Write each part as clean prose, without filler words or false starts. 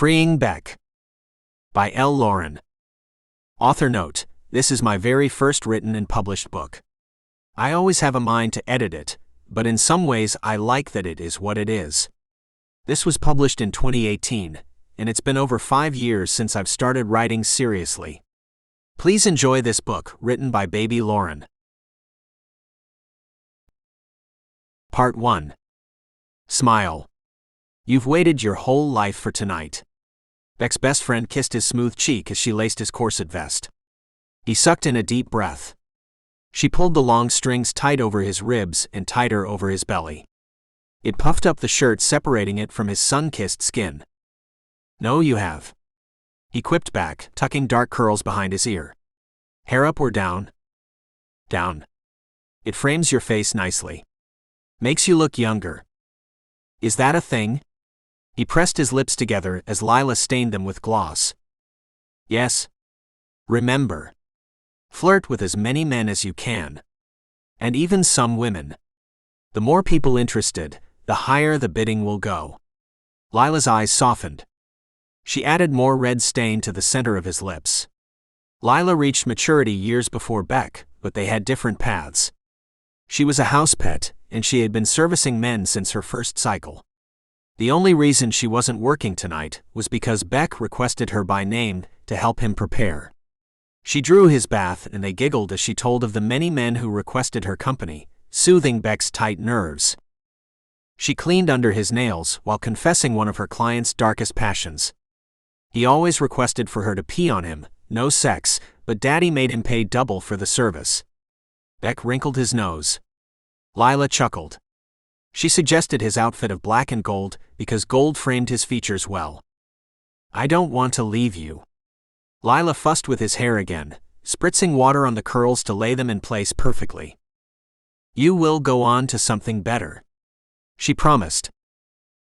Freeing Beck by L. Lauren. Author note: this is my very first written and published book. I always have a mind to edit it, but in some ways I like that it is what it is. This was published in 2018, and it's been over 5 years since I've started writing seriously. Please enjoy this book, written by baby Lauren. Part 1. Smile. You've waited your whole life for tonight. Beck's best friend kissed his smooth cheek as she laced his corset vest. He sucked in a deep breath. She pulled the long strings tight over his ribs and tighter over his belly. It puffed up the shirt, separating it from his sun-kissed skin. "No, you have," he quipped back, tucking dark curls behind his ear. "Hair up or down?" "Down. It frames your face nicely. Makes you look younger." "Is that a thing?" He pressed his lips together as Lila stained them with gloss. "Yes. Remember. Flirt with as many men as you can. And even some women. The more people interested, the higher the bidding will go." Lila's eyes softened. She added more red stain to the center of his lips. Lila reached maturity years before Beck, but they had different paths. She was a house pet, and she had been servicing men since her first cycle. The only reason she wasn't working tonight was because Beck requested her by name to help him prepare. She drew his bath, and they giggled as she told of the many men who requested her company, soothing Beck's tight nerves. She cleaned under his nails while confessing one of her client's darkest passions. He always requested for her to pee on him, no sex, but Daddy made him pay double for the service. Beck wrinkled his nose. Lila chuckled. She suggested his outfit of black and gold because gold framed his features well. "I don't want to leave you." Lila fussed with his hair again, spritzing water on the curls to lay them in place perfectly. "You will go on to something better," she promised.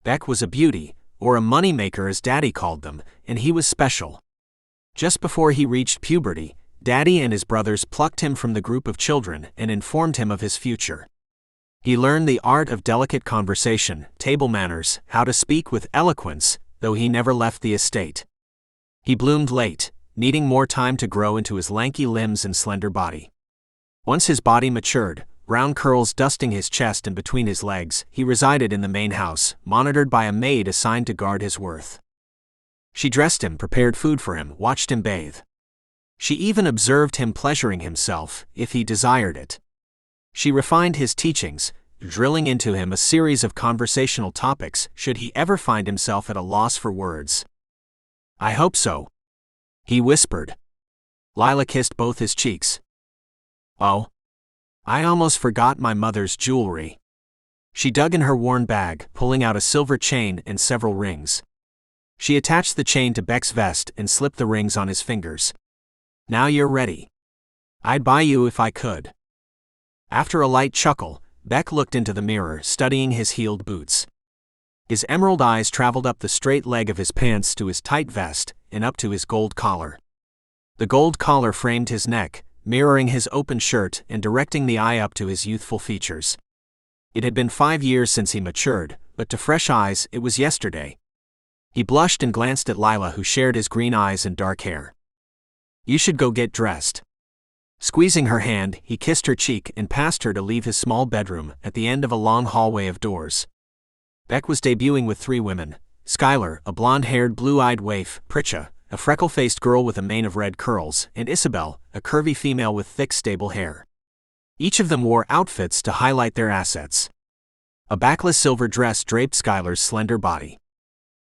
Beck was a beauty, or a moneymaker as Daddy called them, and he was special. Just before he reached puberty, Daddy and his brothers plucked him from the group of children and informed him of his future. He learned the art of delicate conversation, table manners, how to speak with eloquence, though he never left the estate. He bloomed late, needing more time to grow into his lanky limbs and slender body. Once his body matured, brown curls dusting his chest and between his legs, he resided in the main house, monitored by a maid assigned to guard his worth. She dressed him, prepared food for him, watched him bathe. She even observed him pleasuring himself, if he desired it. She refined his teachings, drilling into him a series of conversational topics should he ever find himself at a loss for words. "I hope so," he whispered. Lila kissed both his cheeks. "Oh, I almost forgot my mother's jewelry." She dug in her worn bag, pulling out a silver chain and several rings. She attached the chain to Beck's vest and slipped the rings on his fingers. "Now you're ready. I'd buy you if I could." After a light chuckle, Beck looked into the mirror, studying his heeled boots. His emerald eyes traveled up the straight leg of his pants to his tight vest and up to his gold collar. The gold collar framed his neck, mirroring his open shirt and directing the eye up to his youthful features. It had been 5 years since he matured, but to fresh eyes it was yesterday. He blushed and glanced at Lila, who shared his green eyes and dark hair. "You should go get dressed." Squeezing her hand, he kissed her cheek and passed her to leave his small bedroom at the end of a long hallway of doors. Beck was debuting with 3 women: Skylar, a blonde-haired, blue-eyed waif; Pritcha, a freckle-faced girl with a mane of red curls; and Isabel, a curvy female with thick, stable hair. Each of them wore outfits to highlight their assets. A backless silver dress draped Skylar's slender body.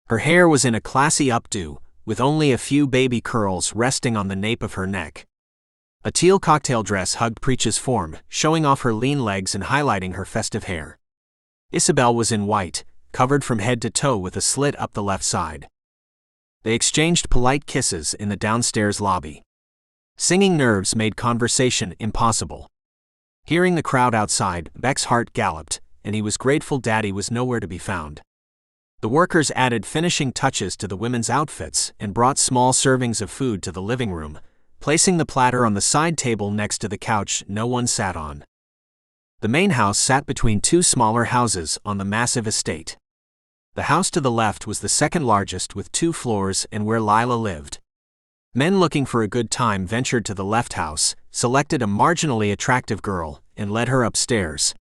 Her hair was in a classy updo, with only a few baby curls resting on the nape of her neck. A teal cocktail dress hugged Pritcha's form, showing off her lean legs and highlighting her festive hair. Isabel was in white, covered from head to toe with a slit up the left side. They exchanged polite kisses in the downstairs lobby. Singing nerves made conversation impossible. Hearing the crowd outside, Beck's heart galloped, and he was grateful Daddy was nowhere to be found. The workers added finishing touches to the women's outfits and brought small servings of food to the living room, placing the platter on the side table next to the couch no one sat on. The main house sat between 2 smaller houses on the massive estate. The house to the left was the second largest with 2 floors and where Lila lived. Men looking for a good time ventured to the left house, selected a marginally attractive girl, and led her upstairs.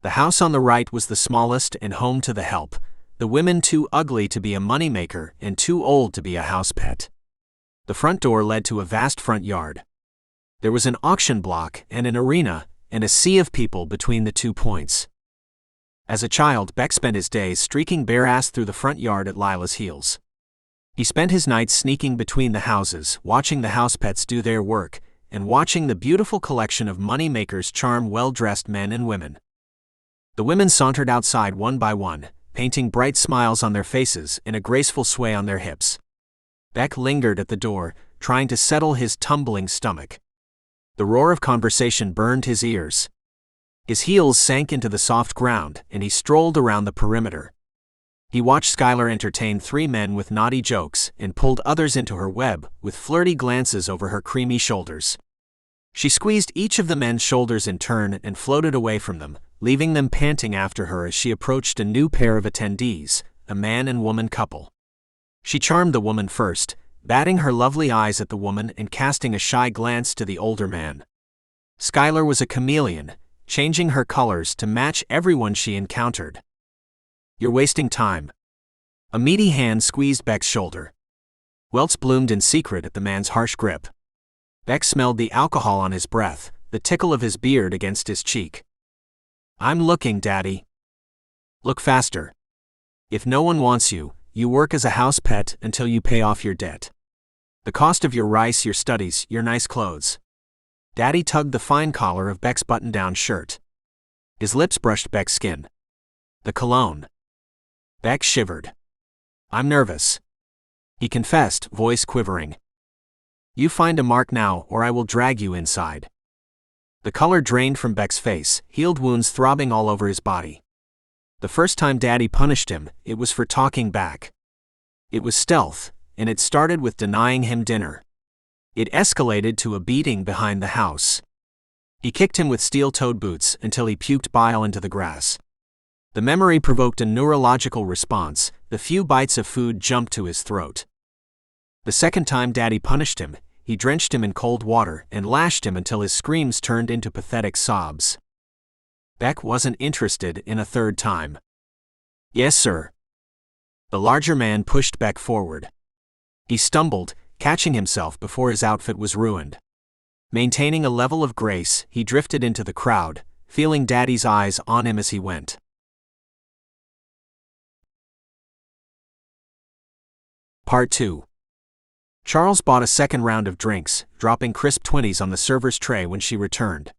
The house on the right was the smallest and home to the help, the women too ugly to be a moneymaker and too old to be a house pet. The front door led to a vast front yard. There was an auction block and an arena, and a sea of people between the 2 points. As a child, Beck spent his days streaking bare-assed through the front yard at Lila's heels. He spent his nights sneaking between the houses, watching the house pets do their work, and watching the beautiful collection of money-makers charm well-dressed men and women. The women sauntered outside one by one, painting bright smiles on their faces and a graceful sway on their hips. Beck lingered at the door, trying to settle his tumbling stomach. The roar of conversation burned his ears. His heels sank into the soft ground, and he strolled around the perimeter. He watched Skylar entertain 3 men with naughty jokes and pulled others into her web with flirty glances over her creamy shoulders. She squeezed each of the men's shoulders in turn and floated away from them, leaving them panting after her as she approached a new pair of attendees, a man and woman couple. She charmed the woman first, batting her lovely eyes at the woman and casting a shy glance to the older man. Skylar was a chameleon, changing her colors to match everyone she encountered. "You're wasting time." A meaty hand squeezed Beck's shoulder. Welts bloomed in secret at the man's harsh grip. Beck smelled the alcohol on his breath, the tickle of his beard against his cheek. "I'm looking, Daddy." "Look faster. If no one wants you, you work as a house pet until you pay off your debt. The cost of your rice, your studies, your nice clothes." Daddy tugged the fine collar of Beck's button-down shirt. His lips brushed Beck's skin. "The cologne." Beck shivered. "I'm nervous," he confessed, voice quivering. "You find a mark now, or I will drag you inside." The color drained from Beck's face, healed wounds throbbing all over his body. The first time Daddy punished him, it was for talking back. It was stealth, and it started with denying him dinner. It escalated to a beating behind the house. He kicked him with steel-toed boots until he puked bile into the grass. The memory provoked a neurological response, the few bites of food jumped to his throat. The second time Daddy punished him, he drenched him in cold water and lashed him until his screams turned into pathetic sobs. Beck wasn't interested in a third time. "Yes, sir." The larger man pushed Beck forward. He stumbled, catching himself before his outfit was ruined. Maintaining a level of grace, he drifted into the crowd, feeling Daddy's eyes on him as he went. Part 2. Charles bought a second round of drinks, dropping crisp 20s on the server's tray when she returned.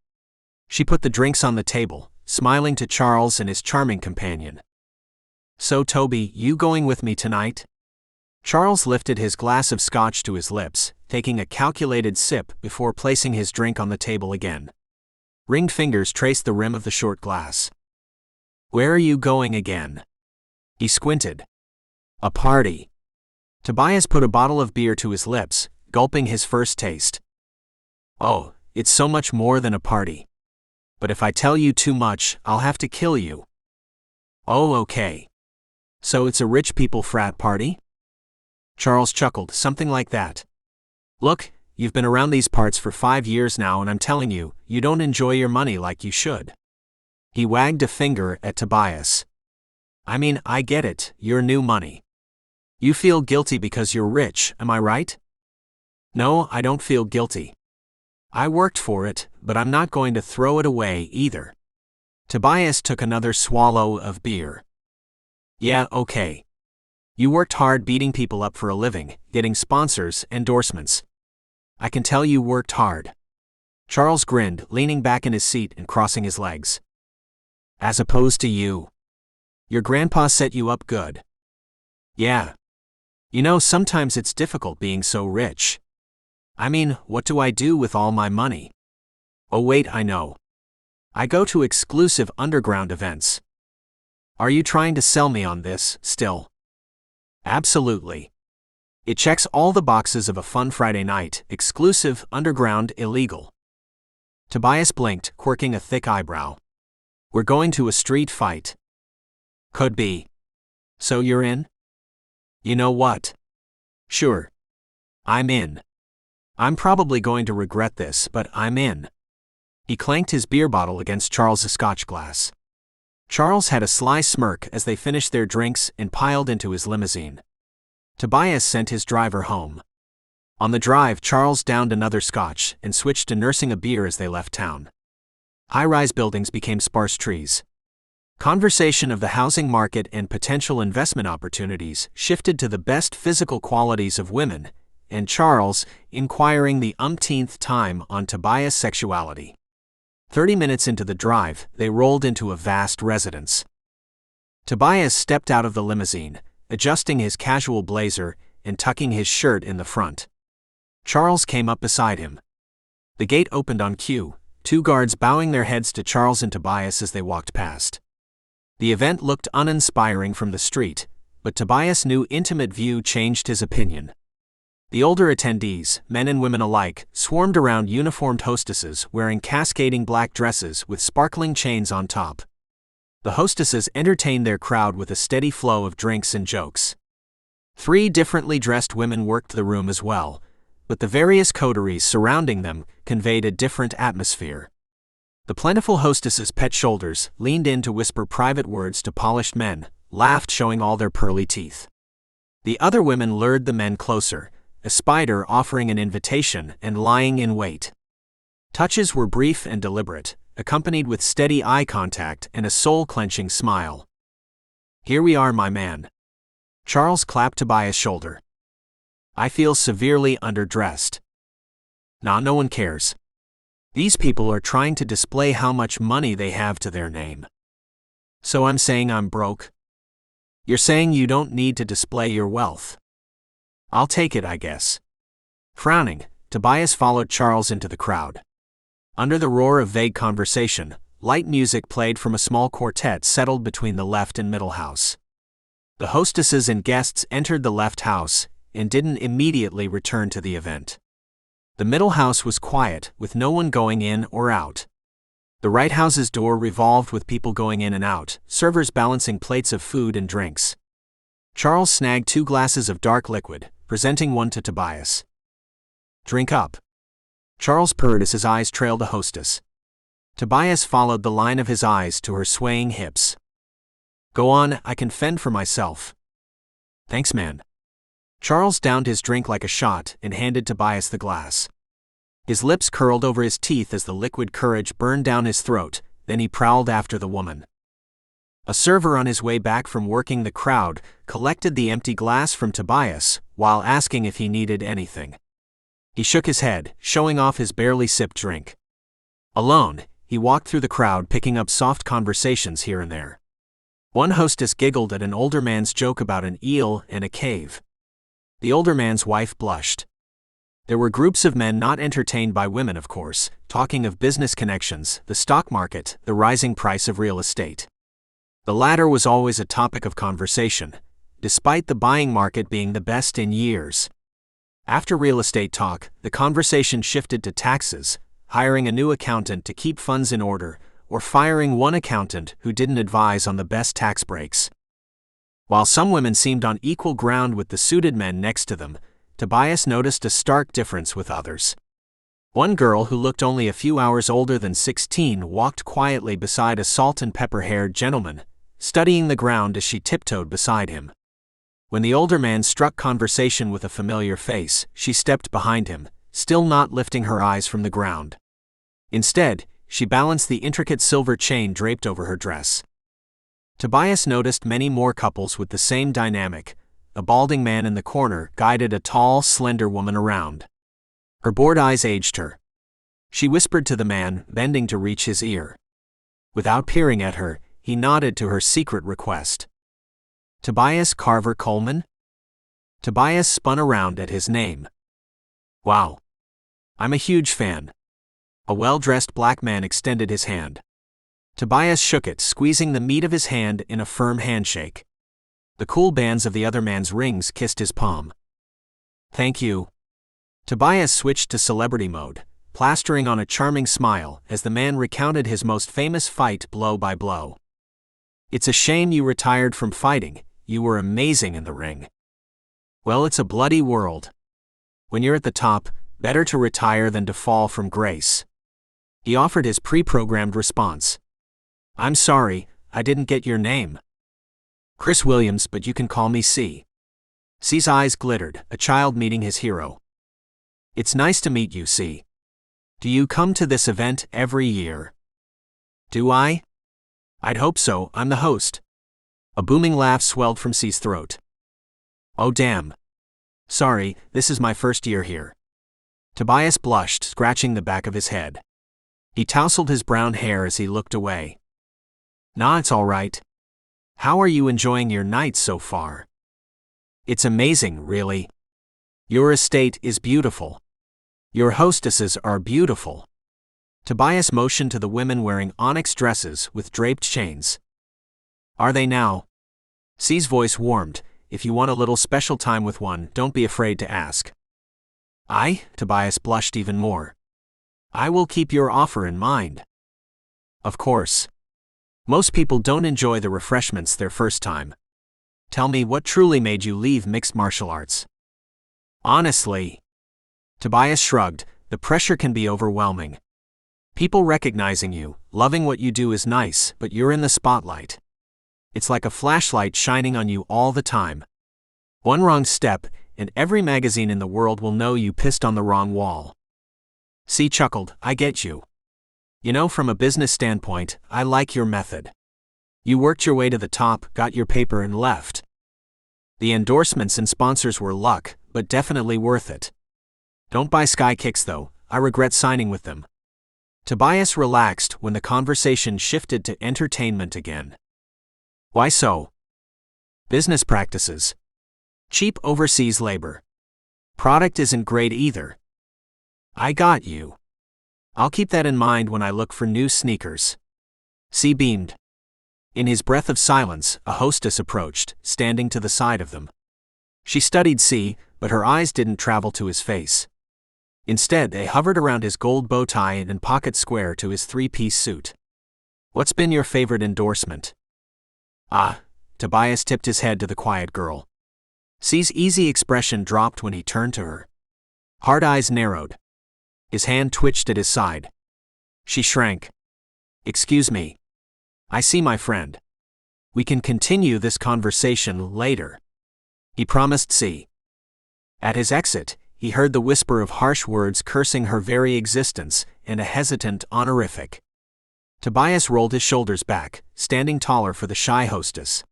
She put the drinks on the table, smiling to Charles and his charming companion. "So Toby, you going with me tonight?" Charles lifted his glass of scotch to his lips, taking a calculated sip before placing his drink on the table again. Ringed fingers traced the rim of the short glass. "Where are you going again?" He squinted. "A party." Tobias put a bottle of beer to his lips, gulping his first taste. "Oh, it's so much more than a party. But if I tell you too much, I'll have to kill you." "Oh, okay. So it's a rich people frat party?" Charles chuckled, "Something like that. Look, you've been around these parts for 5 years now and I'm telling you, you don't enjoy your money like you should." He wagged a finger at Tobias. "I mean, I get it, you're new money. You feel guilty because you're rich, am I right?" "No, I don't feel guilty. I worked for it, but I'm not going to throw it away either." Tobias took another swallow of beer. "Yeah, okay. You worked hard beating people up for a living, getting sponsors, endorsements. I can tell you worked hard." Charles grinned, leaning back in his seat and crossing his legs. "As opposed to you. Your grandpa set you up good." "Yeah. You know, sometimes it's difficult being so rich. I mean, what do I do with all my money? Oh wait, I know. I go to exclusive underground events." "Are you trying to sell me on this, still?" "Absolutely. It checks all the boxes of a fun Friday night, exclusive, underground, illegal." Tobias blinked, quirking a thick eyebrow. "We're going to a street fight." "Could be. So you're in? You know what? Sure. I'm in. I'm probably going to regret this, but I'm in. He clanked his beer bottle against Charles's scotch glass. Charles had a sly smirk as they finished their drinks and piled into his limousine. Tobias sent his driver home. On the drive, Charles downed another scotch and switched to nursing a beer as they left town. High-rise buildings became sparse trees. Conversation of the housing market and potential investment opportunities shifted to the best physical qualities of women, and Charles, inquiring the umpteenth time on Tobias' sexuality. 30 minutes into the drive, they rolled into a vast residence. Tobias stepped out of the limousine, adjusting his casual blazer and tucking his shirt in the front. Charles came up beside him. The gate opened on cue, two guards bowing their heads to Charles and Tobias as they walked past. The event looked uninspiring from the street, but Tobias' new intimate view changed his opinion. The older attendees, men and women alike, swarmed around uniformed hostesses wearing cascading black dresses with sparkling chains on top. The hostesses entertained their crowd with a steady flow of drinks and jokes. 3 differently dressed women worked the room as well, but the various coteries surrounding them conveyed a different atmosphere. The plentiful hostesses' pet shoulders leaned in to whisper private words to polished men, laughed showing all their pearly teeth. The other women lured the men closer, a spider offering an invitation and lying in wait. Touches were brief and deliberate, accompanied with steady eye contact and a soul-clenching smile. "Here we are, my man." Charles clapped Tobias' shoulder. "I feel severely underdressed." "Nah, no one cares. These people are trying to display how much money they have to their name." "So I'm saying I'm broke?" "You're saying you don't need to display your wealth." "I'll take it, I guess." Frowning, Tobias followed Charles into the crowd. Under the roar of vague conversation, light music played from a small quartet settled between the left and middle house. The hostesses and guests entered the left house and didn't immediately return to the event. The middle house was quiet, with no one going in or out. The right house's door revolved with people going in and out, servers balancing plates of food and drinks. Charles snagged 2 glasses of dark liquid, presenting one to Tobias. "Drink up." Charles purred as his eyes trailed the hostess. Tobias followed the line of his eyes to her swaying hips. "Go on, I can fend for myself." "Thanks, man." Charles downed his drink like a shot and handed Tobias the glass. His lips curled over his teeth as the liquid courage burned down his throat, then he prowled after the woman. A server on his way back from working the crowd collected the empty glass from Tobias while asking if he needed anything. He shook his head, showing off his barely sipped drink. Alone, he walked through the crowd picking up soft conversations here and there. One hostess giggled at an older man's joke about an eel and a cave. The older man's wife blushed. There were groups of men not entertained by women, of course, talking of business connections, the stock market, the rising price of real estate. The latter was always a topic of conversation, despite the buying market being the best in years. After real estate talk, the conversation shifted to taxes, hiring a new accountant to keep funds in order, or firing one accountant who didn't advise on the best tax breaks. While some women seemed on equal ground with the suited men next to them, Tobias noticed a stark difference with others. One girl who looked only a few hours older than 16 walked quietly beside a salt-and-pepper-haired gentleman, studying the ground as she tiptoed beside him. When the older man struck conversation with a familiar face, she stepped behind him, still not lifting her eyes from the ground. Instead, she balanced the intricate silver chain draped over her dress. Tobias noticed many more couples with the same dynamic. A balding man in the corner guided a tall, slender woman around. Her bored eyes aged her. She whispered to the man, bending to reach his ear. Without peering at her, he nodded to her secret request. "Tobias Carver Coleman?" Tobias spun around at his name. "Wow. I'm a huge fan." A well-dressed black man extended his hand. Tobias shook it, squeezing the meat of his hand in a firm handshake. The cool bands of the other man's rings kissed his palm. "Thank you." Tobias switched to celebrity mode, plastering on a charming smile as the man recounted his most famous fight blow by blow. "It's a shame you retired from fighting. you were amazing in the ring. Well, it's a bloody world. When you're at the top, better to retire than to fall from grace. He offered his pre-programmed response. I'm sorry, I didn't get your name. Chris Williams, but you can call me C. C's eyes glittered, a child meeting his hero. It's nice to meet you, C. Do you come to this event every year? Do I? I'd hope so, I'm the host. A booming laugh swelled from C's throat. Oh damn. Sorry, this is my first year here. Tobias blushed, scratching the back of his head. He tousled his brown hair as he looked away. Nah, it's all right. How are you enjoying your night so far? It's amazing, really. Your estate is beautiful. Your hostesses are beautiful. Tobias motioned to the women wearing onyx dresses with draped chains. Are they now? C's voice warmed. If you want a little special time with one, don't be afraid to ask. Tobias blushed even more. I will keep your offer in mind. Of course. Most people don't enjoy the refreshments their first time. Tell me what truly made you leave mixed martial arts. Honestly. Tobias shrugged, the pressure can be overwhelming. People recognizing you, loving what you do is nice, but you're in the spotlight. It's like a flashlight shining on you all the time. One wrong step, and every magazine in the world will know you pissed on the wrong wall. C chuckled, I get you. You know, from a business standpoint, I like your method. You worked your way to the top, got your paper and left. The endorsements and sponsors were luck, but definitely worth it. Don't buy Sky Kicks though, I regret signing with them. Tobias relaxed when the conversation shifted to entertainment again. Why so? Business practices. Cheap overseas labor. Product isn't great either. I got you. I'll keep that in mind when I look for new sneakers. C beamed. In his breath of silence, a hostess approached, standing to the side of them. She studied C, but her eyes didn't travel to his face. Instead, they hovered around his gold bow tie and pocket square to his three-piece suit. What's been your favorite endorsement? Tobias tipped his head to the quiet girl. C's easy expression dropped when he turned to her. Hard eyes narrowed. His hand twitched at his side. She shrank. Excuse me. I see, my friend. We can continue this conversation later. He promised C. At his exit, he heard the whisper of harsh words cursing her very existence, and a hesitant honorific. Tobias rolled his shoulders back, standing taller for the shy hostess.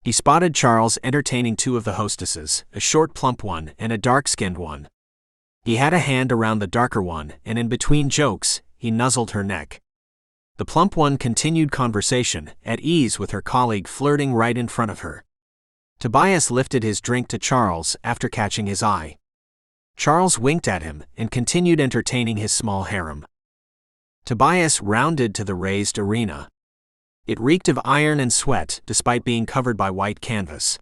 He spotted Charles entertaining two of the hostesses, a short plump one and a dark-skinned one. He had a hand around the darker one, and in between jokes, he nuzzled her neck. The plump one continued conversation, at ease with her colleague flirting right in front of her. Tobias lifted his drink to Charles after catching his eye. Charles winked at him and continued entertaining his small harem. Tobias rounded to the raised arena. It reeked of iron and sweat despite being covered by white canvas.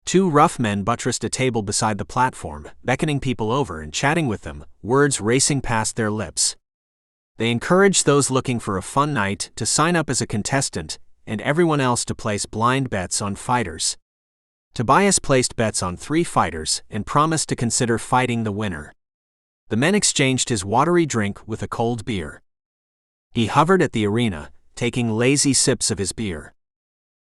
Two rough men buttressed a table beside the platform, beckoning people over and chatting with them, words racing past their lips. They encouraged those looking for a fun night to sign up as a contestant, and everyone else to place blind bets on fighters. Tobias placed bets on 3 fighters and promised to consider fighting the winner. The men exchanged his watery drink with a cold beer. He hovered at the arena, taking lazy sips of his beer.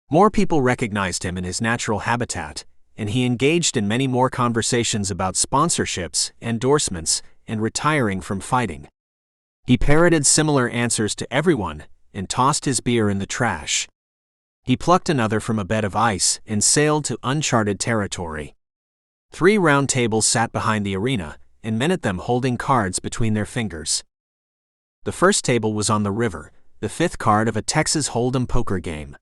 More people recognized him in his natural habitat, and he engaged in many more conversations about sponsorships, endorsements, and retiring from fighting. He parroted similar answers to everyone and tossed his beer in the trash. He plucked another from a bed of ice and sailed to uncharted territory. 3 round tables sat behind the arena, and men at them holding cards between their fingers. The first table was on the river, the 5th card of a Texas Hold'em poker game.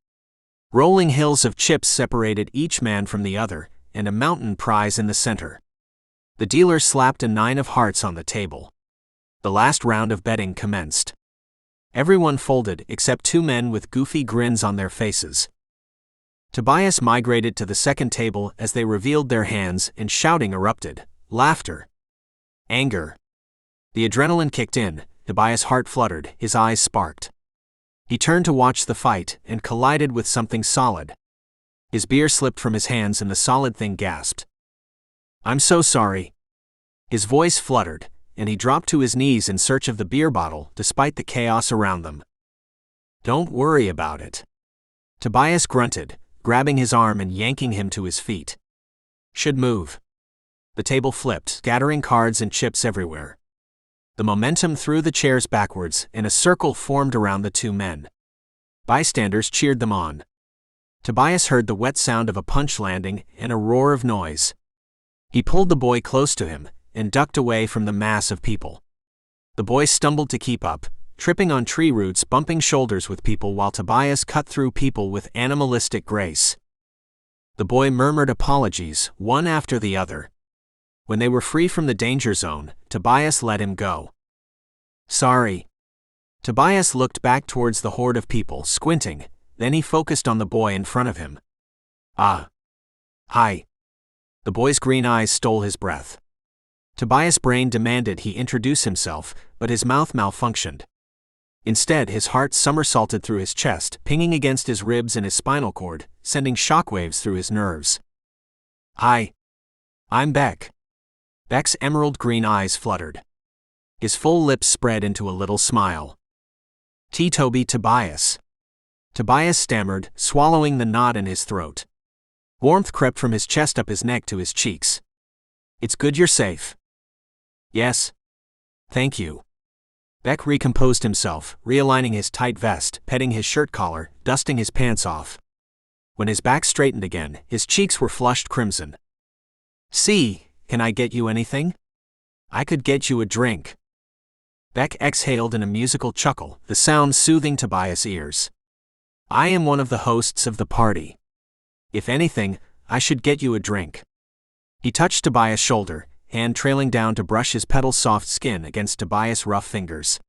Rolling hills of chips separated each man from the other, and a mountain prize in the center. The dealer slapped a 9 of hearts on the table. The last round of betting commenced. Everyone folded except 2 men with goofy grins on their faces. Tobias migrated to the second table as they revealed their hands and shouting erupted. Laughter. Anger. The adrenaline kicked in, Tobias' heart fluttered, his eyes sparked. He turned to watch the fight and collided with something solid. His beer slipped from his hands and the solid thing gasped. "I'm so sorry." His voice fluttered, and he dropped to his knees in search of the beer bottle despite the chaos around them. "Don't worry about it." Tobias grunted, grabbing his arm and yanking him to his feet. "Should move." The table flipped, scattering cards and chips everywhere. The momentum threw the chairs backwards, and a circle formed around the two men. Bystanders cheered them on. Tobias heard the wet sound of a punch landing and a roar of noise. He pulled the boy close to him and ducked away from the mass of people. The boy stumbled to keep up, tripping on tree roots, bumping shoulders with people while Tobias cut through people with animalistic grace. The boy murmured apologies, one after the other. When they were free from the danger zone, Tobias let him go. "Sorry." Tobias looked back towards the horde of people, squinting, then he focused on the boy in front of him. "Ah. Hi." The boy's green eyes stole his breath. Tobias' brain demanded he introduce himself, but his mouth malfunctioned. Instead, his heart somersaulted through his chest, pinging against his ribs and his spinal cord, sending shockwaves through his nerves. "Hi. I'm Beck." Beck's emerald green eyes fluttered. His full lips spread into a little smile. Tobias." Tobias stammered, swallowing the knot in his throat. Warmth crept from his chest up his neck to his cheeks. "It's good you're safe." "Yes. Thank you." Beck recomposed himself, realigning his tight vest, petting his shirt collar, dusting his pants off. When his back straightened again, his cheeks were flushed crimson. "See, can I get you anything? I could get you a drink." Beck exhaled in a musical chuckle, the sound soothing Tobias' ears. "I am one of the hosts of the party. If anything, I should get you a drink." He touched Tobias' shoulder, hand trailing down to brush his petal-soft skin against Tobias' rough fingers.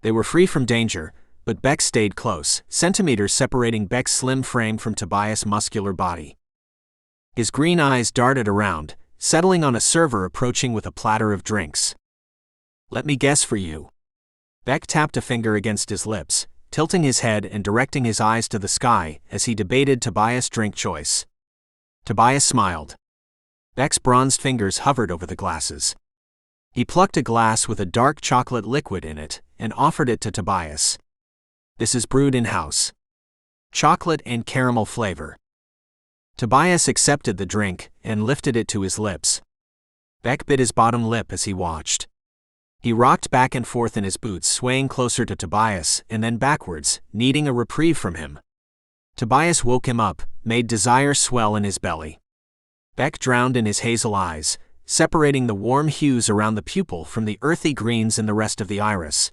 They were free from danger, but Beck stayed close, centimeters separating Beck's slim frame from Tobias' muscular body. His green eyes darted around, settling on a server approaching with a platter of drinks. "Let me guess for you." Beck tapped a finger against his lips, tilting his head and directing his eyes to the sky as he debated Tobias' drink choice. Tobias smiled. Beck's bronzed fingers hovered over the glasses. He plucked a glass with a dark chocolate liquid in it and offered it to Tobias. "This is brewed in-house. Chocolate and caramel flavor." Tobias accepted the drink and lifted it to his lips. Beck bit his bottom lip as he watched. He rocked back and forth in his boots, swaying closer to Tobias and then backwards, needing a reprieve from him. Tobias woke him up, made desire swell in his belly. Beck drowned in his hazel eyes, separating the warm hues around the pupil from the earthy greens in the rest of the iris.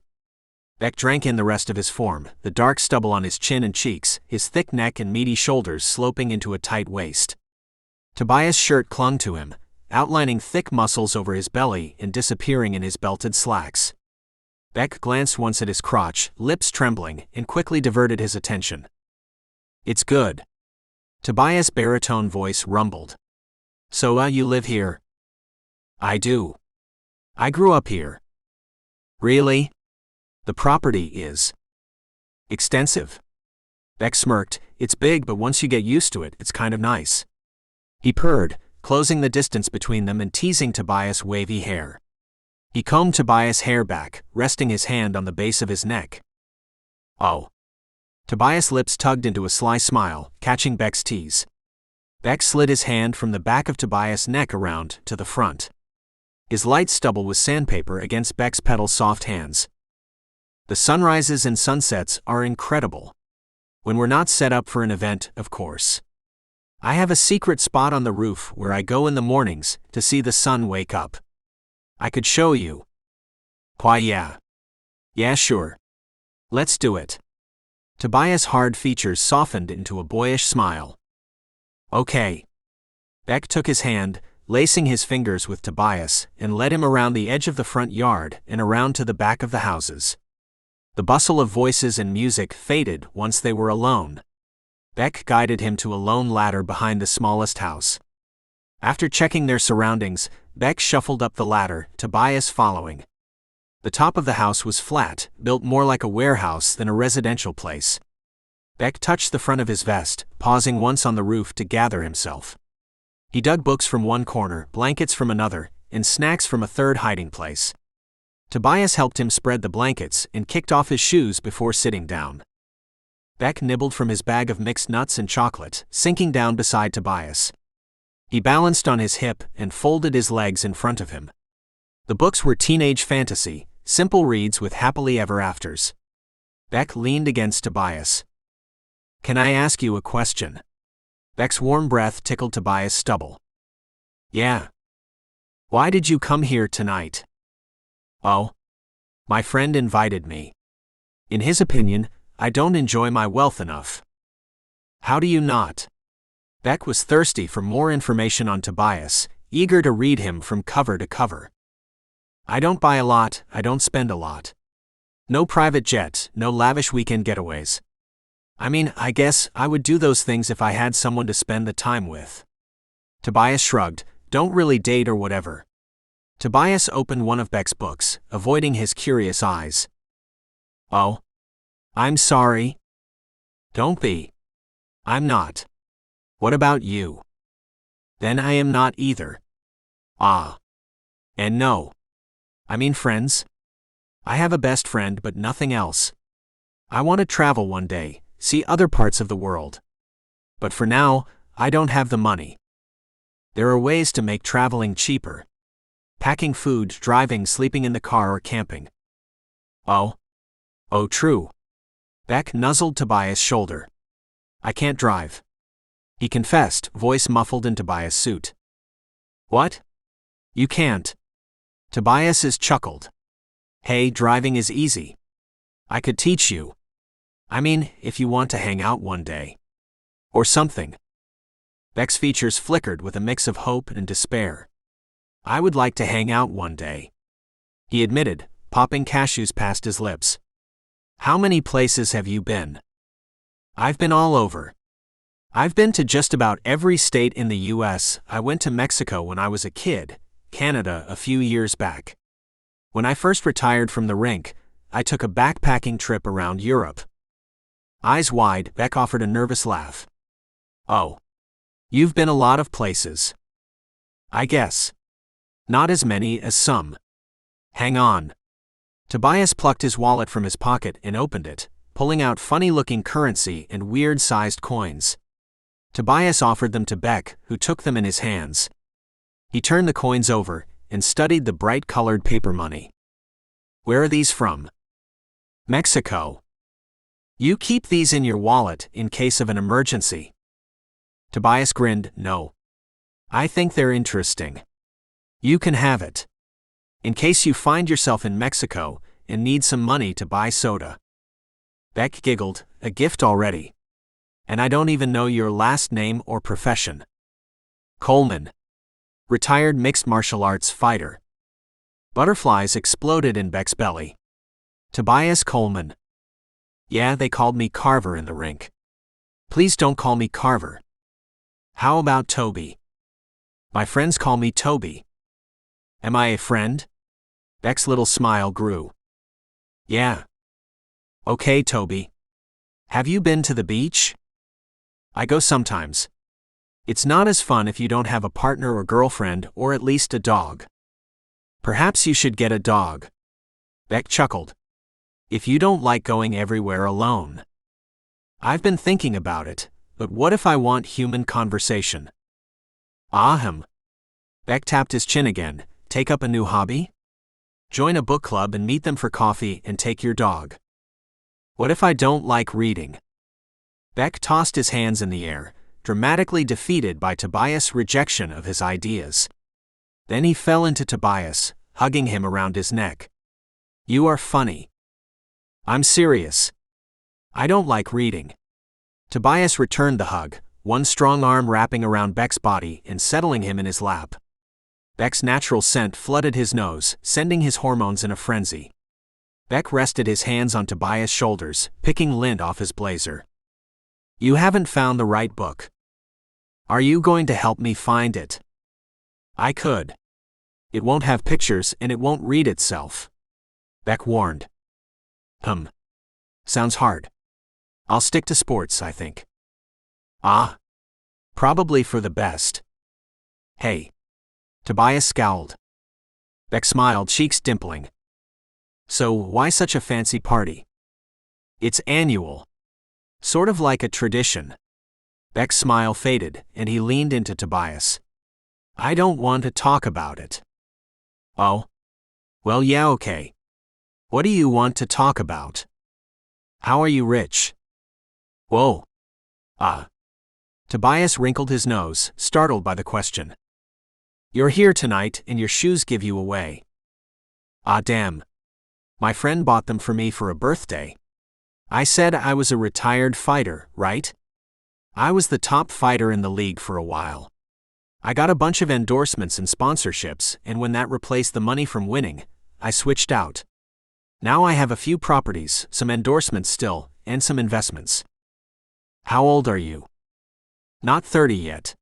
Beck drank in the rest of his form, the dark stubble on his chin and cheeks, his thick neck and meaty shoulders sloping into a tight waist. Tobias' shirt clung to him, outlining thick muscles over his belly and disappearing in his belted slacks. Beck glanced once at his crotch, lips trembling, and quickly diverted his attention. "It's good." Tobias' baritone voice rumbled. "So you live here?" "I do. I grew up here." "Really? The property is extensive." Beck smirked. "It's big, but once you get used to it, it's kind of nice." He purred, closing the distance between them and teasing Tobias' wavy hair. He combed Tobias' hair back, resting his hand on the base of his neck. "Oh." Tobias' lips tugged into a sly smile, catching Beck's tease. Beck slid his hand from the back of Tobias' neck around to the front. His light stubble was sandpaper against Beck's petal-soft hands. "The sunrises and sunsets are incredible. When we're not set up for an event, of course. I have a secret spot on the roof where I go in the mornings to see the sun wake up. I could show you." "Why, yeah. Yeah, sure. Let's do it." Tobias' hard features softened into a boyish smile. "Okay." Beck took his hand, lacing his fingers with Tobias, and led him around the edge of the front yard and around to the back of the houses. The bustle of voices and music faded once they were alone. Beck guided him to a lone ladder behind the smallest house. After checking their surroundings, Beck shuffled up the ladder, Tobias following. The top of the house was flat, built more like a warehouse than a residential place. Beck touched the front of his vest, pausing once on the roof to gather himself. He dug books from one corner, blankets from another, and snacks from a third hiding place. Tobias helped him spread the blankets and kicked off his shoes before sitting down. Beck nibbled from his bag of mixed nuts and chocolate, sinking down beside Tobias. He balanced on his hip and folded his legs in front of him. The books were teenage fantasy, simple reads with happily ever afters. Beck leaned against Tobias. "Can I ask you a question?" Beck's warm breath tickled Tobias' stubble. "Yeah." "Why did you come here tonight?" "Oh. My friend invited me. In his opinion, I don't enjoy my wealth enough." "How do you not?" Beck was thirsty for more information on Tobias, eager to read him from cover to cover. "I don't buy a lot, I don't spend a lot. No private jet, no lavish weekend getaways. I mean, I guess I would do those things if I had someone to spend the time with." Tobias shrugged. "Don't really date or whatever." Tobias opened one of Beck's books, avoiding his curious eyes. "Oh? I'm sorry." "Don't be. I'm not. What about you?" "Then I am not either." "Ah. And no. I mean friends. I have a best friend but nothing else. I want to travel one day, see other parts of the world. But for now, I don't have the money. There are ways to make traveling cheaper. Packing food, driving, sleeping in the car or camping." "Oh? Oh, true." Beck nuzzled Tobias' shoulder. "I can't drive," he confessed, voice muffled in Tobias' suit. "What? You can't?" Tobias chuckled. "Hey, driving is easy. I could teach you. I mean, if you want to hang out one day. Or something." Beck's features flickered with a mix of hope and despair. "I would like to hang out one day," he admitted, popping cashews past his lips. "How many places have you been?" "I've been all over. I've been to just about every state in the U.S. I went to Mexico when I was a kid, Canada a few years back. When I first retired from the rink, I took a backpacking trip around Europe." Eyes wide, Beck offered a nervous laugh. "Oh. You've been a lot of places." "I guess. Not as many as some." "Hang on." Tobias plucked his wallet from his pocket and opened it, pulling out funny-looking currency and weird-sized coins. Tobias offered them to Beck, who took them in his hands. He turned the coins over and studied the bright-colored paper money. "Where are these from?" "Mexico." "You keep these in your wallet in case of an emergency." Tobias grinned. "No. I think they're interesting. You can have it. In case you find yourself in Mexico and need some money to buy soda." Beck giggled. "A gift already. And I don't even know your last name or profession." "Coleman. Retired mixed martial arts fighter." Butterflies exploded in Beck's belly. "Tobias Coleman." "Yeah, they called me Carver in the rink." "Please don't call me Carver." "How about Toby?" "My friends call me Toby." "Am I a friend?" Beck's little smile grew. "Yeah." "Okay, Toby. Have you been to the beach?" "I go sometimes. It's not as fun if you don't have a partner or girlfriend or at least a dog." "Perhaps you should get a dog." Beck chuckled. "If you don't like going everywhere alone." "I've been thinking about it, but what if I want human conversation?" "Ahem." Beck tapped his chin again. "Take up a new hobby? Join a book club and meet them for coffee and take your dog." "What if I don't like reading?" Beck tossed his hands in the air, dramatically defeated by Tobias' rejection of his ideas. Then he fell into Tobias, hugging him around his neck. "You are funny." "I'm serious. I don't like reading." Tobias returned the hug, one strong arm wrapping around Beck's body and settling him in his lap. Beck's natural scent flooded his nose, sending his hormones in a frenzy. Beck rested his hands on Tobias' shoulders, picking lint off his blazer. "You haven't found the right book. Are you going to help me find it?" "I could. It won't have pictures and it won't read itself," Beck warned. Sounds hard. I'll stick to sports, I think." Ah, probably for the best. Hey. Tobias scowled. Beck smiled, cheeks dimpling. So, why such a fancy party? It's annual. Sort of like a tradition. Beck's smile faded, and he leaned into Tobias. I don't want to talk about it. Oh? Well, yeah, okay. What do you want to talk about? How are you rich? Whoa. Tobias wrinkled his nose, startled by the question. You're here tonight, and your shoes give you away. Ah, damn. My friend bought them for me for a birthday. I said I was a retired fighter, right? I was the top fighter in the league for a while. I got a bunch of endorsements and sponsorships, and when that replaced the money from winning, I switched out. Now I have a few properties, some endorsements still, and some investments. How old are you? Not 30 yet.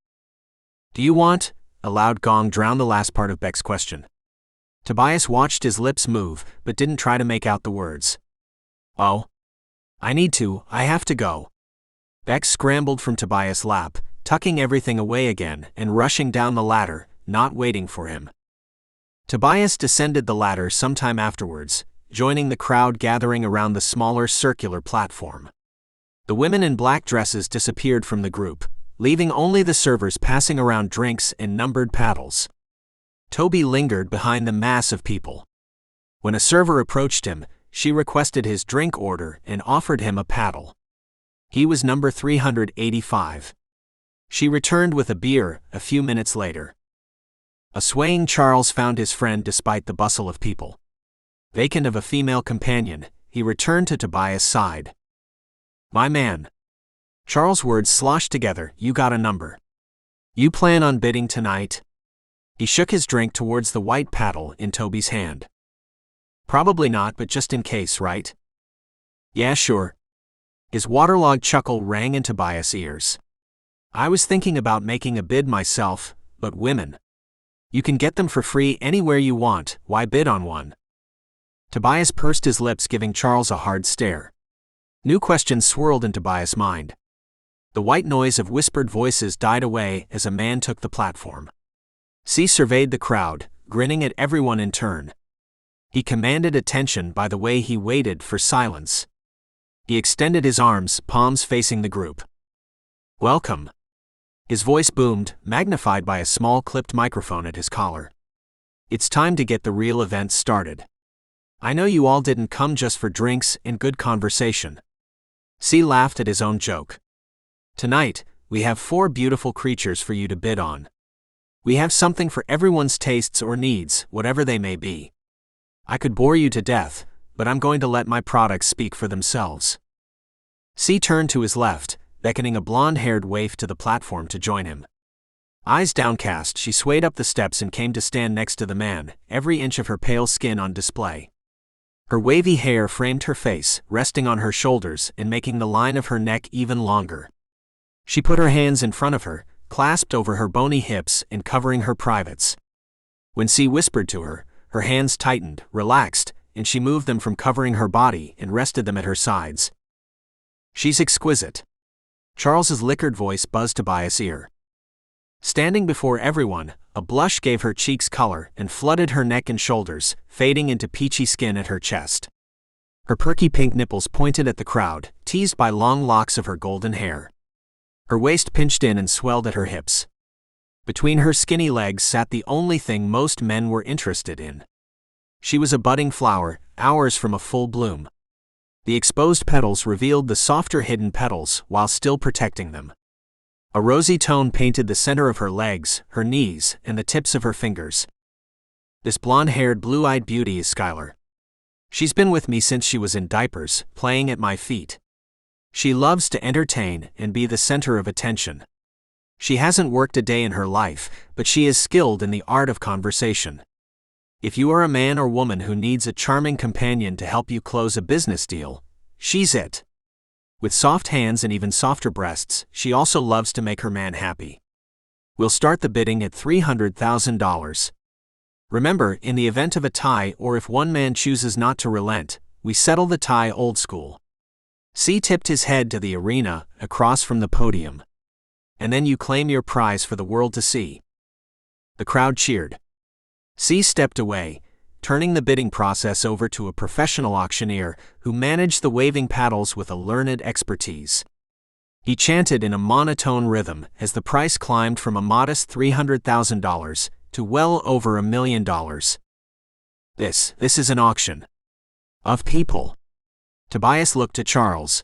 Do you want? A loud gong drowned the last part of Beck's question. Tobias watched his lips move, but didn't try to make out the words. Oh? I need to, I have to go. Beck scrambled from Tobias' lap, tucking everything away again and rushing down the ladder, not waiting for him. Tobias descended the ladder sometime afterwards, joining the crowd gathering around the smaller circular platform. The women in black dresses disappeared from the group, leaving only the servers passing around drinks and numbered paddles. Toby lingered behind the mass of people. When a server approached him, she requested his drink order and offered him a paddle. He was number 385. She returned with a beer a few minutes later. A swaying Charles found his friend despite the bustle of people. Vacant of a female companion, he returned to Tobias' side. My man. Charles' words sloshed together, you got a number. You plan on bidding tonight? He shook his drink towards the white paddle in Toby's hand. Probably not, but just in case, right? Yeah, sure. His waterlogged chuckle rang in Tobias' ears. I was thinking about making a bid myself, but women. You can get them for free anywhere you want, why bid on one? Tobias pursed his lips, giving Charles a hard stare. New questions swirled in Tobias' mind. The white noise of whispered voices died away as a man took the platform. C surveyed the crowd, grinning at everyone in turn. He commanded attention by the way he waited for silence. He extended his arms, palms facing the group. Welcome. His voice boomed, magnified by a small clipped microphone at his collar. It's time to get the real event started. I know you all didn't come just for drinks and good conversation. C laughed at his own joke. Tonight, we have 4 beautiful creatures for you to bid on. We have something for everyone's tastes or needs, whatever they may be. I could bore you to death, but I'm going to let my products speak for themselves. C turned to his left, beckoning a blonde-haired waif to the platform to join him. Eyes downcast, she swayed up the steps and came to stand next to the man, every inch of her pale skin on display. Her wavy hair framed her face, resting on her shoulders and making the line of her neck even longer. She put her hands in front of her, clasped over her bony hips and covering her privates. When C whispered to her, her hands tightened, relaxed, and she moved them from covering her body and rested them at her sides. She's exquisite. Charles's liquored voice buzzed Tobias' ear. Standing before everyone, a blush gave her cheeks color and flooded her neck and shoulders, fading into peachy skin at her chest. Her perky pink nipples pointed at the crowd, teased by long locks of her golden hair. Her waist pinched in and swelled at her hips. Between her skinny legs sat the only thing most men were interested in. She was a budding flower, hours from a full bloom. The exposed petals revealed the softer hidden petals while still protecting them. A rosy tone painted the center of her legs, her knees, and the tips of her fingers. This blonde-haired, blue-eyed beauty is Skylar. She's been with me since she was in diapers, playing at my feet. She loves to entertain and be the center of attention. She hasn't worked a day in her life, but she is skilled in the art of conversation. If you are a man or woman who needs a charming companion to help you close a business deal, she's it. With soft hands and even softer breasts, she also loves to make her man happy. We'll start the bidding at $300,000. Remember, in the event of a tie or if one man chooses not to relent, we settle the tie old school. C tipped his head to the arena, across from the podium. And then you claim your prize for the world to see." The crowd cheered. C stepped away, turning the bidding process over to a professional auctioneer who managed the waving paddles with a learned expertise. He chanted in a monotone rhythm as the price climbed from a modest $300,000 to well over $1 million. This is an auction of people." Tobias looked at Charles.